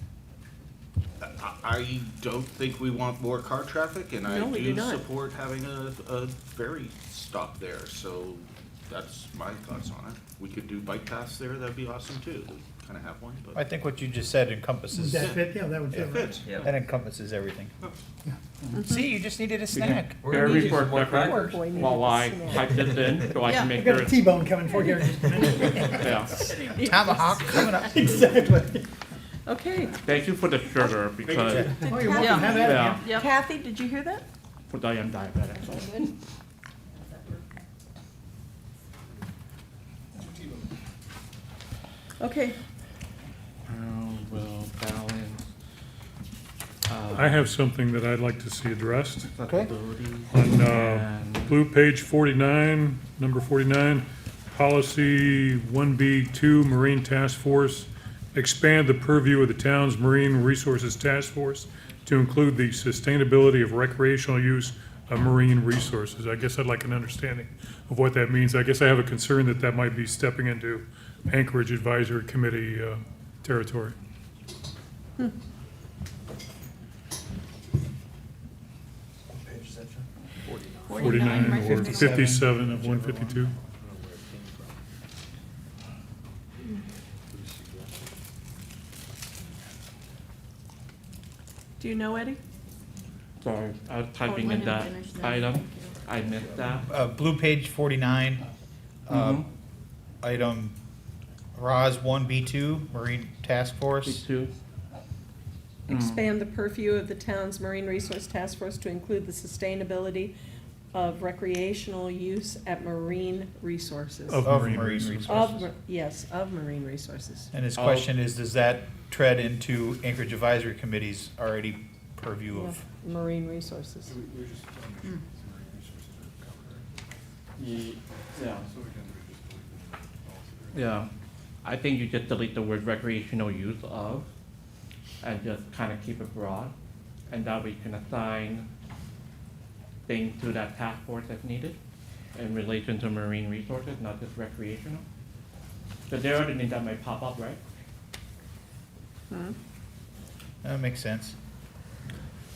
I don't think we want more car traffic, and I No, we do do not. support having a ferry stop there, so that's my thoughts on it. We could do bike paths there, that'd be awesome too. We kind of have one, I but think what you just said Does encompasses, that fit? Yeah, that would it fit. right. fits. that encompasses everything. See, you just needed a snack. Very for Poor record, boy needed while a I snack. type this in, so I Yeah. can make I've sure got a it's, T-bone coming for you in just a minute. yeah. Tomahawk coming up. Exactly. Okay. Thank you for the sugar, because, Did Oh, you're welcome. Yeah. Have at it. yeah, Yeah. Kathy, did you hear that? because I am diabetic. Okay. Will balance I have something that I'd like to see addressed. Okay. On blue page 49, number 49, policy 1B2, Marine Task Force, expand the purview of the town's Marine Resources Task Force to include the sustainability of recreational use of marine resources. I guess I'd like an understanding of what that means. I guess I have a concern that that might be stepping into Anchorage Advisory Committee territory. What page is that, John? 49 or 57 of 152. Do you know, Eddie? Sorry, I was typing let in him that finish that. item. I missed that. Blue page 49, Mhm. item ROS 1B2, Marine Task Force. B2. Expand the purview of the town's Marine Resource Task Force to include the sustainability of recreational use at marine resources. Of Of marine marine resources. resources. Yes, of marine resources. And his question is, does that tread into Anchorage Advisory Committee's already purview of? Marine resources. Yeah. Yeah, I think you just delete the word recreational use of, and just kind of keep it broad, and that way you can assign things to that task force as needed in relation to marine resources, not just recreational. So there are other things that might pop up, right? That makes sense.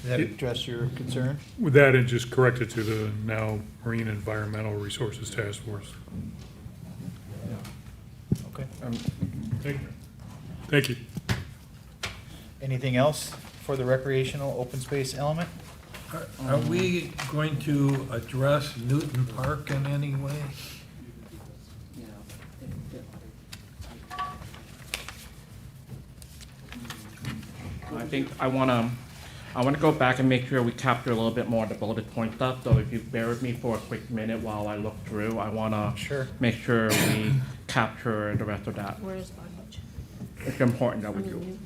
Does that address your concern? With that, and just correct it to the now Marine Environmental Resources Task Force. Okay. Thank you. Anything else for the recreational open space element? Are we going to address Newton Park in any way? I think I wanna go back and make sure we capture a little bit more of the bullet point stuff, so if you bear with me for a quick minute while I look through, I wanna Sure. make sure we capture the rest of that. Where is Bondage? It's important that we do.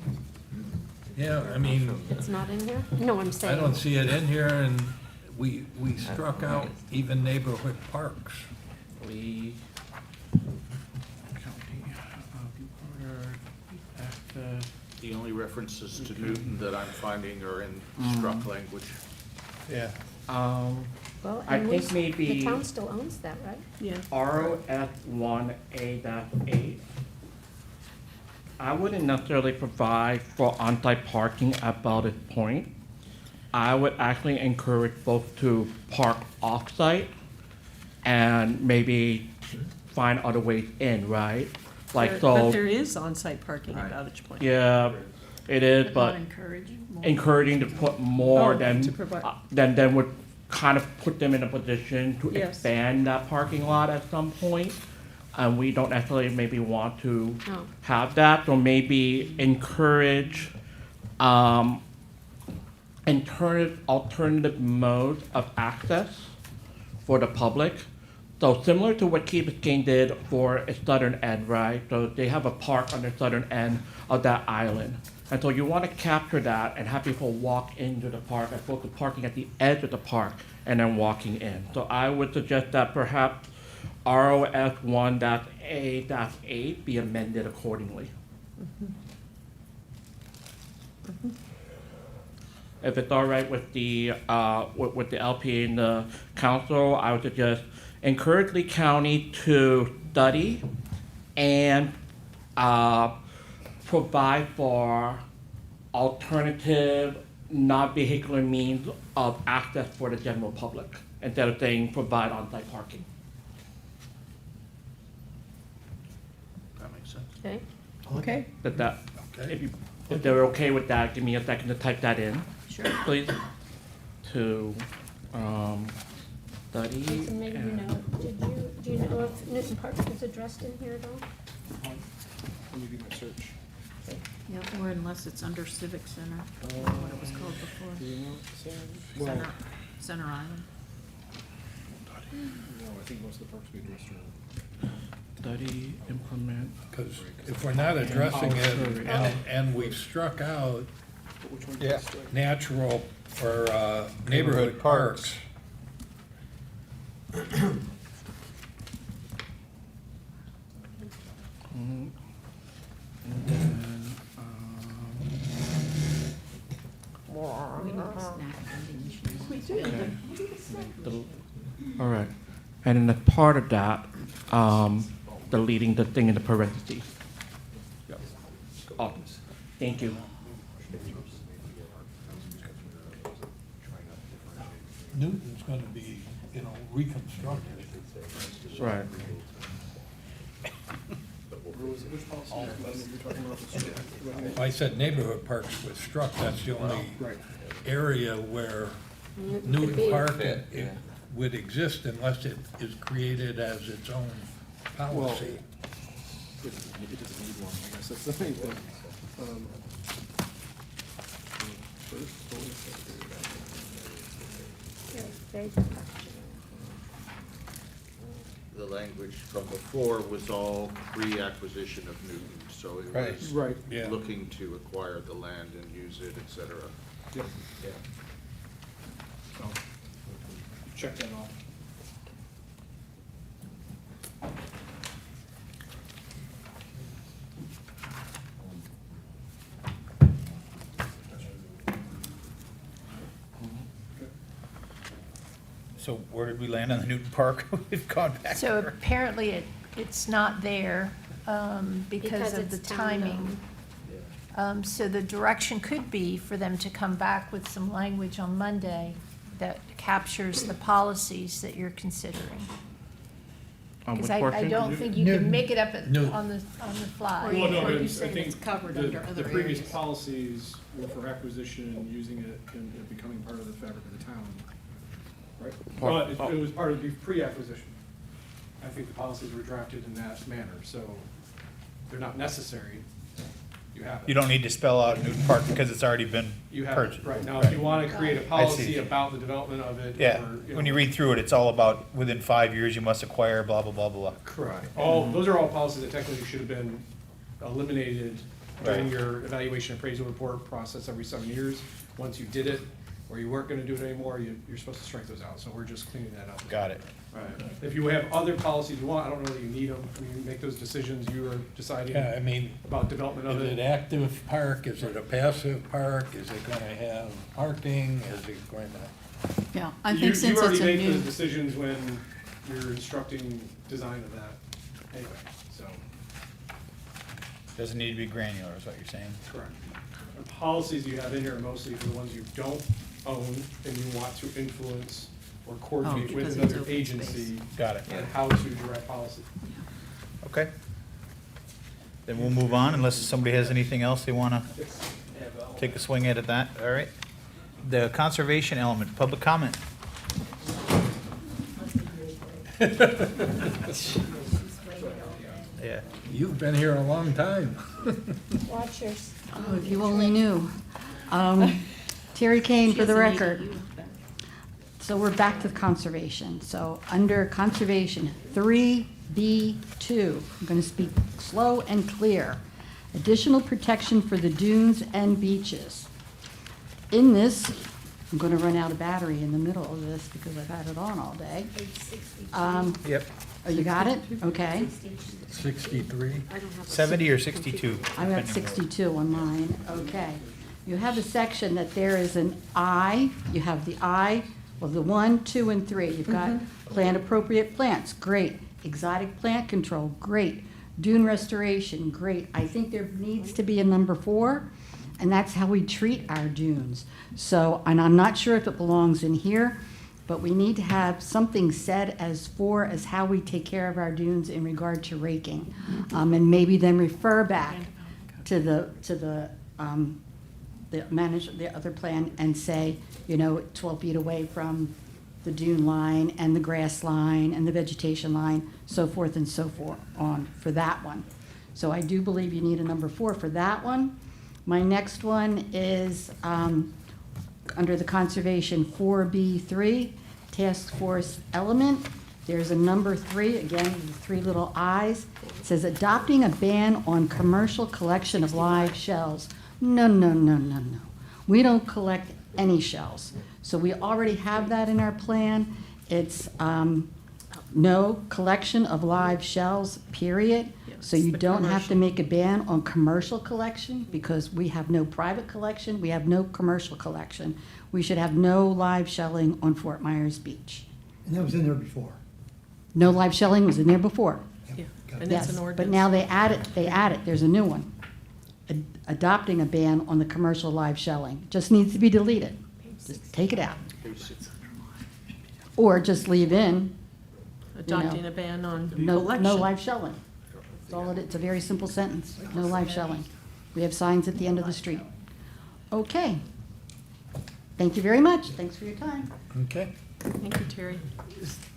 Yeah, I mean, It's not in here? No, I'm I saying. don't see it in here, and we struck out even neighborhood parks. We. County, access. The only references to Newton that I'm finding are in Mm. struck language. Yeah. Well, I and think the maybe town still owns that, right? Yeah. ROS1A-8. I wouldn't necessarily provide for on-site parking at Baltic Point. I would actually encourage folks to park off-site and maybe find other ways in, right? Like, But so, there is on-site parking at Bowditch Point. yeah, it is, but encouraging to put more Oh, than, to provide- then would kind of put them in a position to Yes. expand that parking lot at some point. And we don't necessarily maybe want to No. have that, or maybe encourage, alternative modes of access for the public. So similar to what Key Biscayne did for its southern end, right? So they have a park on the southern end of that island. And so you want to capture that and have people walk into the park as opposed to parking at the edge of the park and then walking in. So I would suggest that perhaps ROS1-A-8 be amended accordingly. If it's all right with the LPA and the council, I would suggest encourage Lee County to study and provide for alternative non-vehicular means of access for the general public instead of saying provide on-site parking. That makes sense. Okay. Okay. If they're okay with that, give me a second to type that in. Sure. Please. To study. Jason, maybe you and- know, do you know if Newton Park is addressed in here at all? Let me do my search. Yeah, or unless it's under Civic Center, what it was called before. Center, Center Island. No, I think most of the parks we addressed are. Study, implement. Because if we're not addressing it and we've struck out Which one? Yeah. Natural or neighborhood parks. All right. And then a part of that, deleting the thing in the parentheses. Oh, thank you. Newton's gonna be, reconstructed. Right. Which policy are you talking about? I said neighborhood parks was struck, that's the only Right. area where Newton Park would exist unless it is created as its own policy. It doesn't need one, I guess, that's the main thing. The language from before was all pre-acquisition of Newton, so it Right. was Right. Yeah. looking to acquire the land and use it, et cetera. Yep. So, check that off. So where did we land on the Newton Park? We've gone back. So apparently it's not there because of the it's town-owned. timing. So the direction could be for them to come back with some language on Monday that captures the policies that you're considering. Because Which I portion? don't think you Newton. can make it up Newton. on the fly. Well, no, Or but you I saying think it's covered the- under other The previous areas. policies were for acquisition and using it and becoming part of the fabric of the town, right? But it was part of the pre-acquisition. I think the policies were drafted in that manner, so they're not necessary. You have it. You don't need to spell out Newton Park because it's already been You have purchased. it, right. Now, if you want to create a I see. policy about the development of it, Yeah, or, when you read through it, it's all about within 5 years you must acquire blah, blah, blah, blah. Correct. Those are all policies that technically should have been eliminated during Right. your evaluation appraisal report process every 7 years. Once you did it, or you weren't gonna do it anymore, you're supposed to strike those out, so we're just cleaning that up. Got it. Right. If you have other policies you want, I don't know that you need them, you make those decisions, you are deciding Yeah, I mean, about development of is it it. active park, is it a passive park, is it gonna have parking, is it going to? Yeah, I You think since it's already a make those new, decisions when you're instructing design of that anyway, so. Doesn't need to be granular, is what you're saying. Correct. The policies you have in here are mostly for the ones you don't own and you want to influence or coordinate with because it's another open agency. space. Got it. And how to direct policy. Okay. Then we'll move on unless somebody has anything else they want to take a swing at that. All right. The conservation element, public comment. Yeah. You've been here a long time. Watchers. Oh, if you only knew. Terry Kane for the record. So we're back to conservation. So under conservation, 3B2, I'm going to speak slow and clear. Additional protection for the dunes and beaches. In this, I'm going to run out of battery in the middle of this because I've had it on all day. Yep. Oh, you got it? Okay. 63. 70 or 62? I'm at depending on 62 on mine, okay. You have a section that there is an I, you have the I, well, the 1, 2, and 3. You've got plant appropriate plants, great. Exotic plant control, great. Dune restoration, great. I think there needs to be a number 4, and that's how we treat our dunes. So, and I'm not sure if it belongs in here, but we need to have something said as far as how we take care of our dunes in regard to raking. And maybe then refer back to the other plan and say, 12 feet away from the dune line and the grass line and the vegetation line, so forth and so forth on for that one. So I do believe you need a number 4 for that one. My next one is under the conservation 4B3, task force element. There's a number 3, again, the 3 little I's. It says adopting a ban on commercial collection of live shells. No, no, no, no, no. We don't collect any shells. So we already have that in our plan. It's no collection of live shells, period. So you the don't have to commercial. make a ban on commercial collection because we have no private collection, we have no commercial collection. We should have no live shelling on Fort Myers Beach. And that was in there before. No live shelling was in there before. Yeah, and it's Yes, an but ordinance. now they add it, there's a new one. Adopting a ban on the commercial live shelling, just needs to be deleted. Just take it out. Or just leave in, Adopting a ban on no collection. live shelling. It's all, it's a very simple sentence, no live shelling. We have signs at the end of the street. Okay. Thank you very much, thanks for your time. Okay. Thank you, Terry.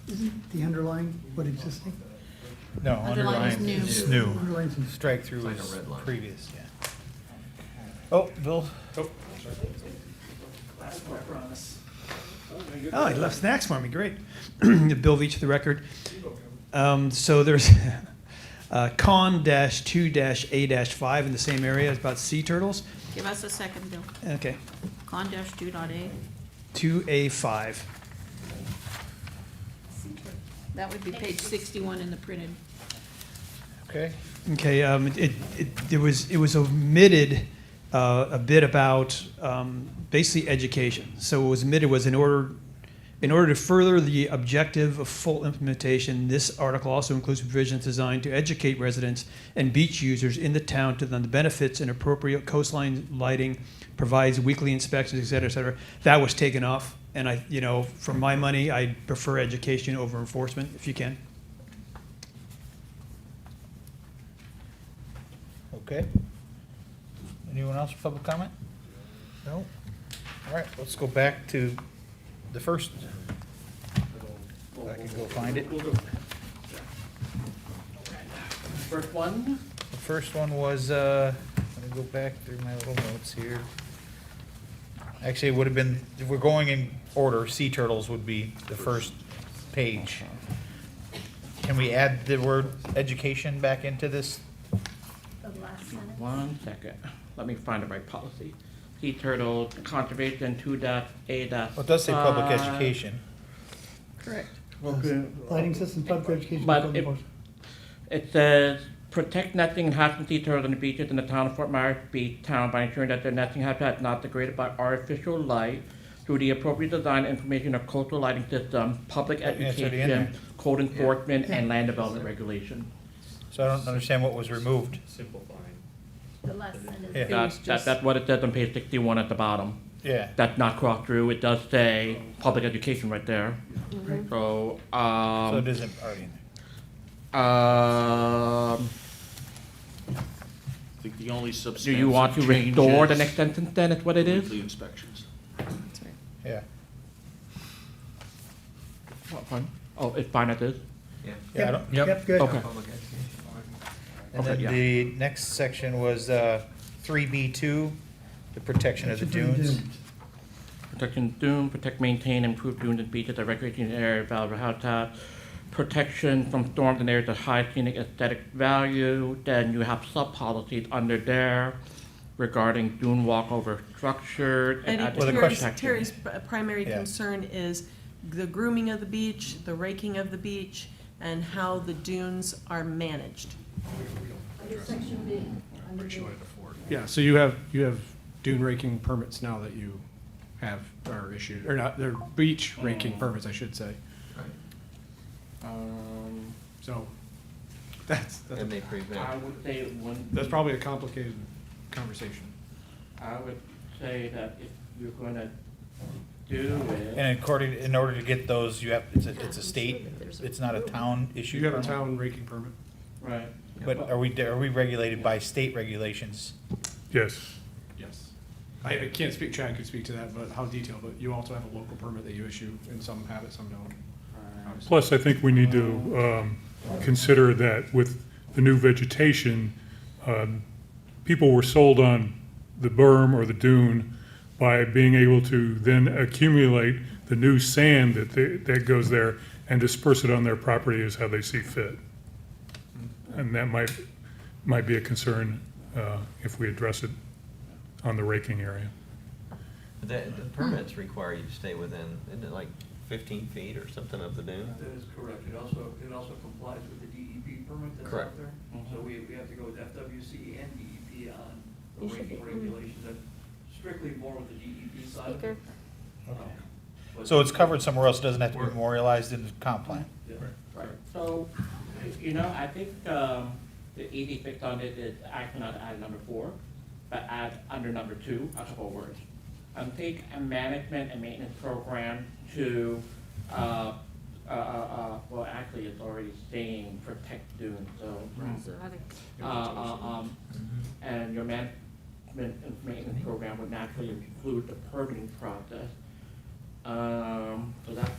Isn't the underlying what existing? No, Underline is new. is new. Underline's new. Strike through Like a is red line. previous, yeah. Oh, Bill? Oh, he left snacks for me, great. Bill Veach, the record. So there's con-2-A-5 in the same area, it's about sea turtles. Give us a second, Bill. Okay, Con-2.A, 2A5. that would be page 61 in the printed. Okay. Okay, it was omitted a bit about basically education. So what was omitted was in order to further the objective of full implementation, this article also includes provisions designed to educate residents and beach users in the town on the benefits and appropriate coastline lighting, provides weekly inspections, et cetera, et cetera. That was taken off, and for my money, I prefer education over enforcement, if you can. Okay. Anyone else for public comment? No? All right, let's go back to the first. If I can go find it. First one? The first one was, let me go back through my little notes here. Actually, it would have been, if we're going in order, sea turtles would be the first page. Can we add the word education back into this? One second, let me find the right policy. Sea turtle conservation 2-A-5. Well, it does say public education. Correct. Lighting system, public education. But code it- enforcement. It says, protect nesting and hatching sea turtles on the beaches in the town of Fort Myers Beach Town by ensuring that their nesting habitat is not degraded by artificial light through the appropriate design, information, of coastal lighting system, public Yeah, it's already in there. education, code enforcement, and land development regulation. So I don't understand what was removed. Simplifying. The last sentence. Yeah. That's what it says on page 61 at the bottom. Yeah. That's not crossed through, it does say public education right there. So, So it isn't already in there. I think the only Do substantive you want to restore the changes- next sentence then, is what it is? Weekly inspections. Yeah. What one? Oh, it's fine at this? Yeah. Yeah, I don't, Yep, good. Okay. Public education. And Okay, then yeah. the next section was 3B2, the protection of the dunes. Protection dune, protect, maintain, improve dunes and beaches, a recreation area, valuable habitat, protection from storms in areas of high scenic aesthetic value. Then you have sub-policies under there regarding dune walkover structures and And additional Terry's, protection. Terry's primary Yeah. concern is the grooming of the beach, the raking of the beach, and how the dunes are managed. Under section B. under B. Yeah, so you have dune raking permits now that you have, are issued, or not, they're beach raking permits, I should say. So, that's, And they prevent. I would say it wouldn't. that's probably a complicated conversation. I would say that if you're gonna do it. And in order to get those, you have, it's a state, it's not a town issue. You have a town raking permit. Right. But are we regulated by state regulations? Yes. Yes. I can't speak, Chad could speak to that, but how detailed, but you also have a local permit that you issue, and some have it, some don't. Obviously. Plus, I think we need to consider that with the new vegetation, people were sold on the berm or the dune by being able to then accumulate the new sand that goes there and disperse it on their property as how they see fit. And that might be a concern if we address it on the raking area. The permits require you to stay within, isn't it like 15 feet or something of the dune? That is correct. It also complies with the DEP permit that's Correct. out there. So we have to go with FWC and DEP on the You should be- regulations. That's strictly more with the DEP side. of Speaker. it. But- So it's covered somewhere else, it doesn't have to be memorialized in the comp plan? Yeah. Right, so, I think, the easy fix on it is actually not add number 4, but add under number 2, a couple of words. Take a management and maintenance program to, well, actually, it's already saying protect dunes, so. And your management and maintenance program would naturally include the permitting process. So that's,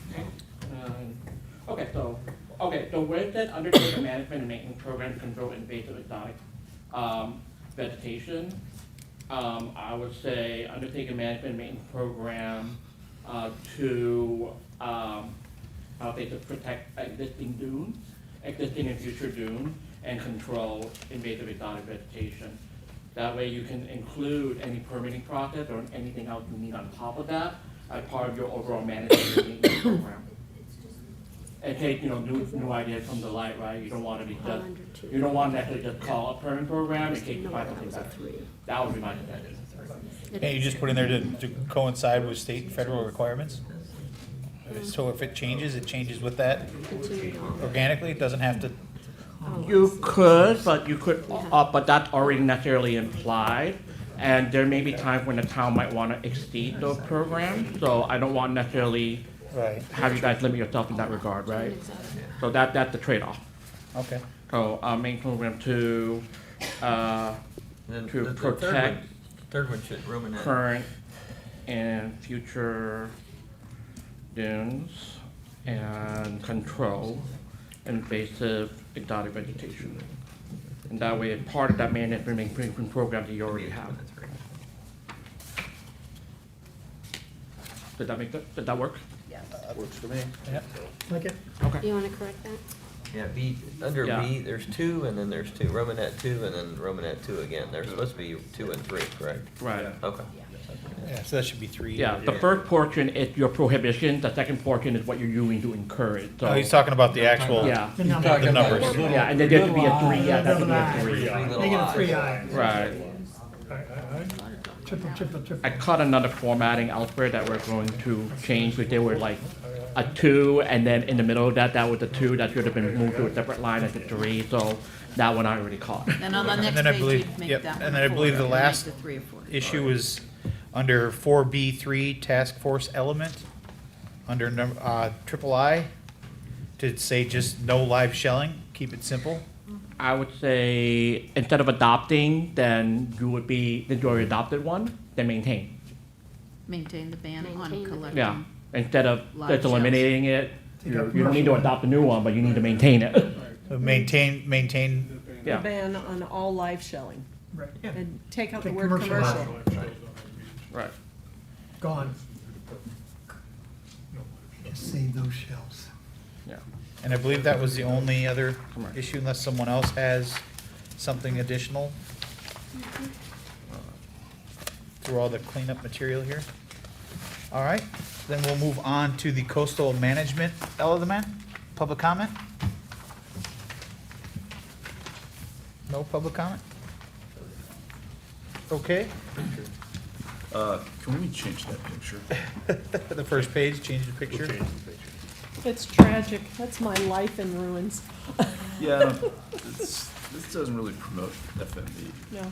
so where it says undertake a management and maintenance program to control invasive exotic, vegetation, I would say undertake a management and maintenance program, to protect existing dunes, existing and future dunes, and control invasive exotic vegetation. That way you can include any permitting process or anything else you need on top of that as part of your overall management and maintenance program. And take, new ideas come to light, right? You don't want to be just, you don't want to necessarily just call a permit program in case you find something better. That would be my suggestion. Can't you just put in there to coincide with state and federal requirements? So if it changes with that organically, it doesn't have to, You could, but that's already necessarily implied. And there may be times when the town might want to exceed those programs, so I don't want necessarily right, have you guys limit yourself in that regard, right? So that's the trade-off. okay. So, main program to And then to the protect third one should ruminate. current and future dunes and control invasive exotic vegetation. And that way, it's part of that management program that you already have. Did that work? That works for me. Yeah. Like it? Okay. You want to correct that? Yeah, B, under Yeah. B, there's 2, and then there's 2, Romanet 2, and then Romanet 2 again. There's supposed to be 2 and 3, correct? Right. Okay. Yeah, so that should be 3. Yeah, the first portion is your prohibition, the second portion is what you're doing to encourage, so. Oh, he's talking about the actual, Yeah. The He's number. talking the about numbers. little- Yeah, and then there should be a little 3, yeah, that should be a 3. Three little Make it a eyes. 3-eye. Right. Triple. I caught another formatting elsewhere that we're going to change, because they were like a 2, and then in the middle of that was a 2, that should have been moved to a separate line as a 3, so that one I already caught. Then on the And next then I page, believe, you'd make yep, that and one then I 4, believe the and make last the 3 or 4. issue is under 4B3 task force element, under triple I, to say just no live shelling, keep it simple. I would say, instead of adopting, then you would be, then you already adopted one, then maintain. Maintain the ban on Maintain the- collecting. Yeah, instead of Live just shells. eliminating it, Take out you don't need to commercial. adopt a new one, but you need to maintain it. So maintain, The Yeah, ban on all live shelling. Right. And take out the Take word commercial commercial. right. Gone. Just save those shells. Yeah. and I believe that was the only other Correct. issue, unless someone else has something additional. Through all the cleanup material here. All right, then we'll move on to the coastal management element. Public comment? No public comment? Okay, Can we change that picture? the first page, change the picture. It's tragic. That's my life in ruins. Yeah, this doesn't really promote FMD. No,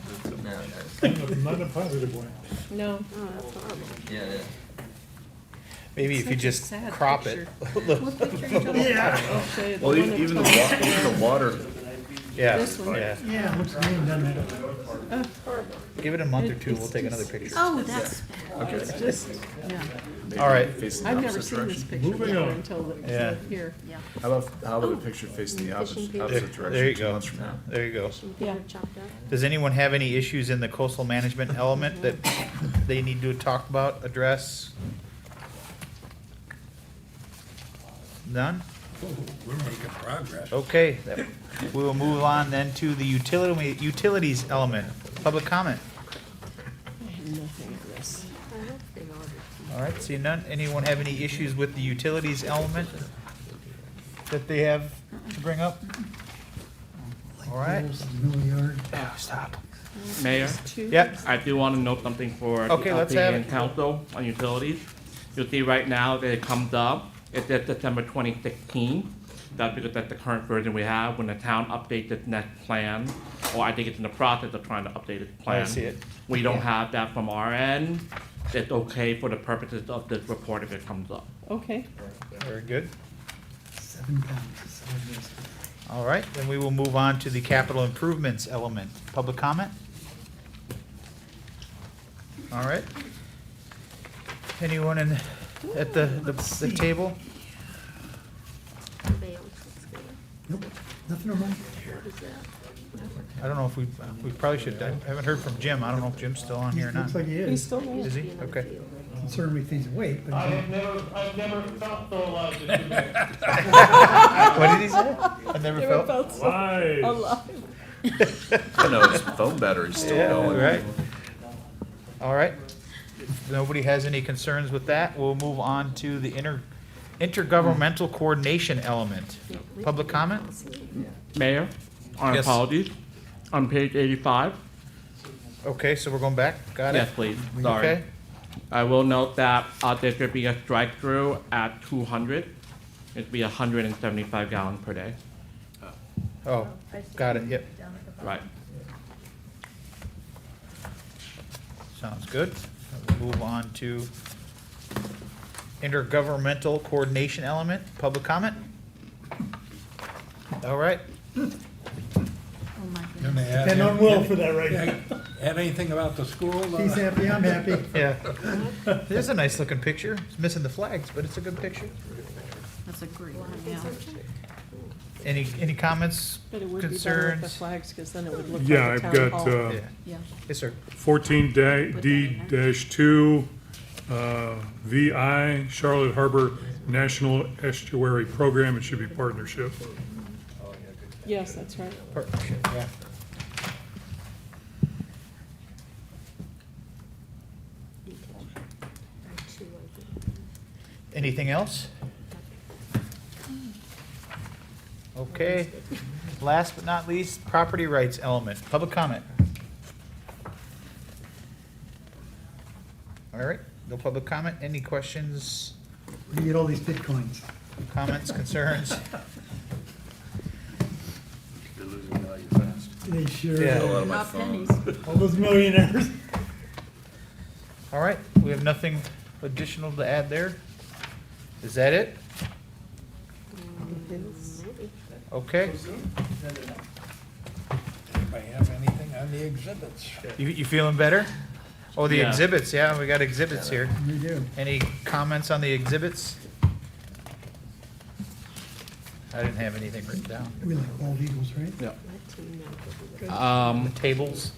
No, that's, Not in a positive way. no. Oh, that's horrible. yeah, it is. Maybe if you Such a just sad crop it. What picture are you talking about? I'll show you the Well, one that even Tom- the water, Yeah, This one. yeah. Yeah, it looks green, doesn't it? Give it a month or two, we'll take another picture. Oh, that's, It's just, yeah. All right. facing the I've never opposite seen this direction. picture Moving before on. until the, Yeah. here. yeah. How about a picture facing the opposite There direction you 2 go. months from now? There you go. Yeah. Chopped up. Does anyone have any issues in the coastal management element that they need to talk about, address? None? We're making progress. Okay, we will move on then to the utilities element. Public comment. nothing of this. All right, seeing none. Anyone have any issues with the utilities element that they have to bring up? All right. Oh, stop. Mayor? Yep. I do want to note something for the Okay, let's have LPA it. and council on utilities. You'll see right now that it comes up, it says December 2016. That's because that's the current version we have. When the town updates its next plan, or I think it's in the process of trying to update its plan. see it. We don't have that from our end. It's okay for the purposes of this report if it comes up. Okay. Very good. 7 pounds. All right, then we will move on to the capital improvements element. Public comment? All right. Anyone at the table? Nope, nothing on mine. I don't know if we probably should, I haven't heard from Jim. I don't know if Jim's still on here or not. Looks like he He's is. still there. Is he? Okay. Concerned if he's awake, but he's I've never felt so alive as today. What did he say? I never felt. so Lies. alive. I know his phone battery's still Yeah, going. right. All right. If nobody has any concerns with that, we'll move on to the intergovernmental coordination element. Public comment? Mayor, on Yes. apologies, on page 85. Okay, so we're going back. Got it? Yes, please, sorry. Okay. I will note that there should be a strike-through at 200. It'd be 175 gallons per day. Oh, got it, yep. Right. Sounds good. We'll move on to intergovernmental coordination element. Public comment? All right. and on Will for that right now. Add anything about the school? He's happy, I'm happy. Yeah. There's a nice looking picture. It's missing the flags, but it's a good picture. That's a great one, yeah. Any comments, But it would be better with the concerns? flags, because then it would look Yeah, like a I've town got, hall. Yeah. Yeah. Yes, sir. 14D-2, VI, Charlotte Harbor National Estuary Program. It should be partnership. Yes, that's right. Partnership, yeah. Anything else? Okay. Last but not least, property rights element. Public comment. All right, no public comment. Any questions, Where do you get all these bitcoins? comments, concerns? They're losing value fast. They sure Yeah. A are. lot of my Not phone. pennies. All those millionaires. All right, we have nothing additional to add there. Is that it? Okay. Anybody have anything on the exhibits? You feeling better? Oh, the Yeah. exhibits, yeah, we got exhibits here. We do. Any comments on the exhibits? I didn't have anything written down. We like bald eagles, right? Yeah. Tables?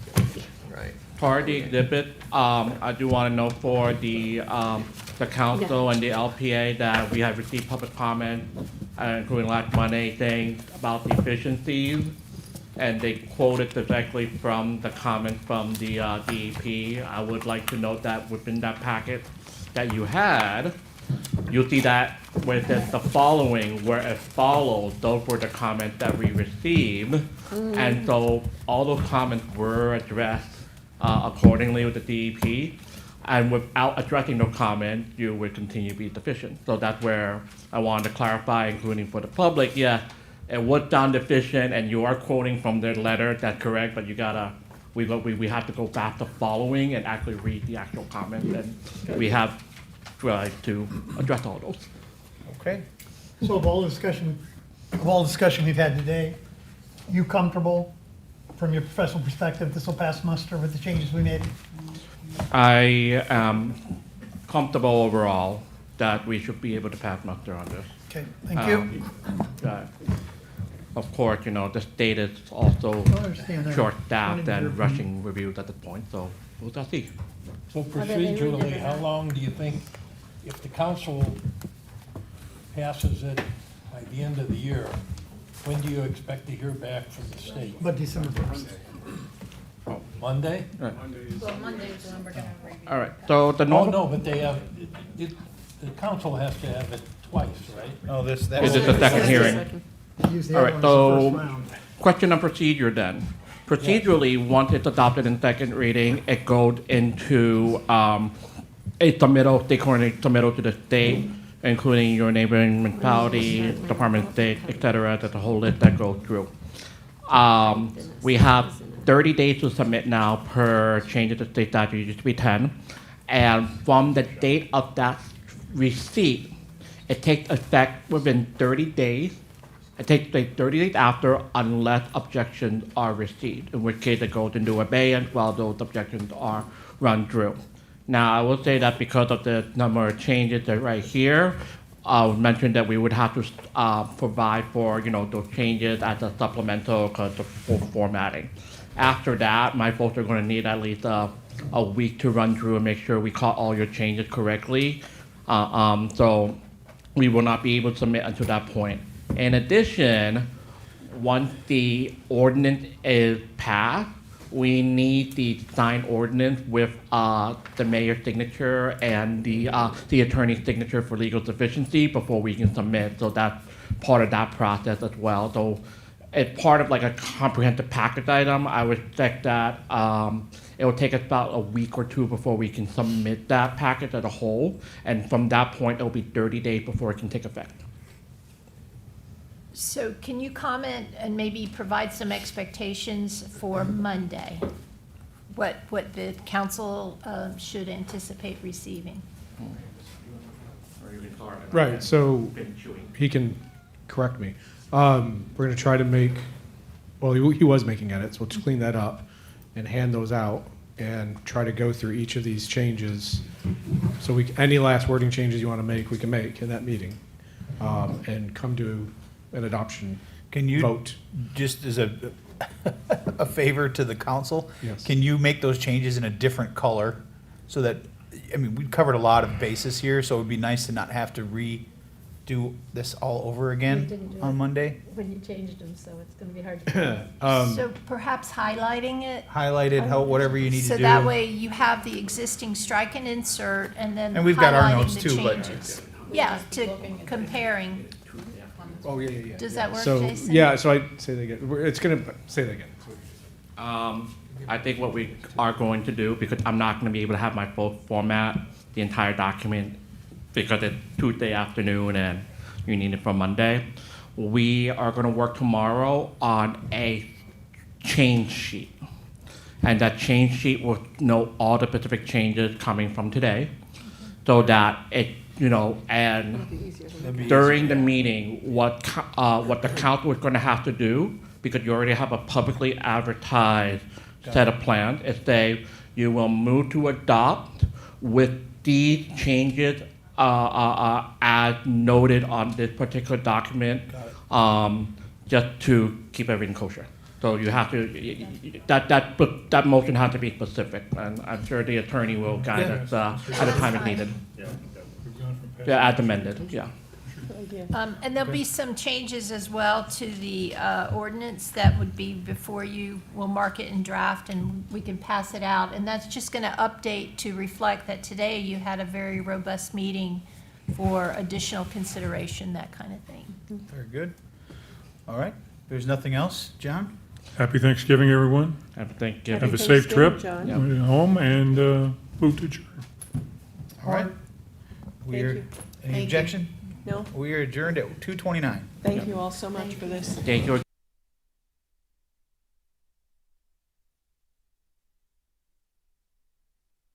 For the exhibit, I do want to note for the council and the LPA that we have received public comment, including last Monday, saying about the efficiencies. And they quoted directly from the comment from the DEP. I would like to note that within that packet that you had, you'll see that where it says the following, where it follows, those were the comments that we received. And so all those comments were addressed accordingly with the DEP. And without addressing those comments, you would continue to be deficient. So that's where I wanted to clarify, including for the public, yeah, it was done deficient, and you are quoting from their letter, that's correct, but you gotta, we have to go back to following and actually read the actual comments, and we have tried to address all those. Okay. So of all the discussion we've had today, you comfortable from your professional perspective, this will pass muster with the changes we made? I am comfortable overall that we should be able to pass muster on this. Okay, thank you. Of course, you know, the state is also understand that. short-staffed Wanted to hear and from rushing reviews at this point, so we'll just see. So procedurally, how long do you think, if the council passes it by the end of the year, when do you expect to hear back from the state? But December 1st. Monday? Well, Monday is when we're gonna review. All right, so the Oh, normal. no, but they have, the council has to have it twice, right? Oh, this, that. Is it the second hearing? Use the All other right, one as the so, first round. question on procedure then. Procedurally, once it's adopted in second reading, it goes into a submittal, they coordinate submittal to the state, including your neighboring municipality, Department of State, et cetera, that's a whole list that goes through. We have 30 days to submit now per change of the state statute, it used to be 10. And from the date of that receipt, it takes effect within 30 days. It takes place 30 days after unless objections are received, in which case it goes into abeyance while those objections are run through. Now, I will say that because of the number of changes that right here, I mentioned that we would have to provide for, those changes as a supplemental because of full formatting. After that, my folks are going to need at least a week to run through and make sure we caught all your changes correctly. So we will not be able to submit until that point. In addition, once the ordinance is passed, we need the signed ordinance with the mayor's signature and the attorney's signature for legal sufficiency before we can submit. So that's part of that process as well. So it's part of like a comprehensive package item. I would expect that it will take us about a week or two before we can submit that package as a whole. And from that point, it'll be 30 days before it can take effect. So can you comment and maybe provide some expectations for Monday? What the council should anticipate receiving? Right, so he can correct me. We're gonna try to make, well, he was making edits, we'll clean that up and hand those out and try to go through each of these changes. So any last wording changes you wanna make, we can make in that meeting. And come to an adoption Can you, vote. just as a favor to the council? Yes. Can you make those changes in a different color so that, I mean, we covered a lot of bases here, so it'd be nice to not have to redo this all over We again didn't do on it Monday? when you changed them, so it's gonna be hard to. So perhaps highlighting it? Highlighted, whatever you need to do. So that way you have the existing strike and insert and then And we've got our highlighting notes the too, but- changes. Yeah, to comparing. Oh, yeah. Does that work, So, Jason? yeah, so I say that again, it's gonna, say that again. I think what we are going to do, because I'm not going to be able to have my full format, the entire document, because it's Tuesday afternoon and you need it for Monday, we are going to work tomorrow on a change sheet. And that change sheet will note all the specific changes coming from today, so that it, and during the meeting, what the council is going to have to do, because you already have a publicly advertised set of plans, is say you will move to adopt with these changes as noted on this particular document, just to keep everything kosher. So you have to, that motion has to be specific, and I'm sure the attorney will guide us at the time it's needed. Yeah, as amended, yeah. And there'll be some changes as well to the ordinance that would be before you. We'll mark it in draft and we can pass it out. And that's just going to update to reflect that today you had a very robust meeting for additional consideration, that kind of thing. Very good. All right, there's nothing else, John? Happy Thanksgiving, everyone. Happy Thanksgiving. Have a safe trip Thanksgiving, John. home and move to adjourn. All right. Thank you. Any Thank you. objection? No? We are adjourned at 2:29. Thank you all so much for this. Thank you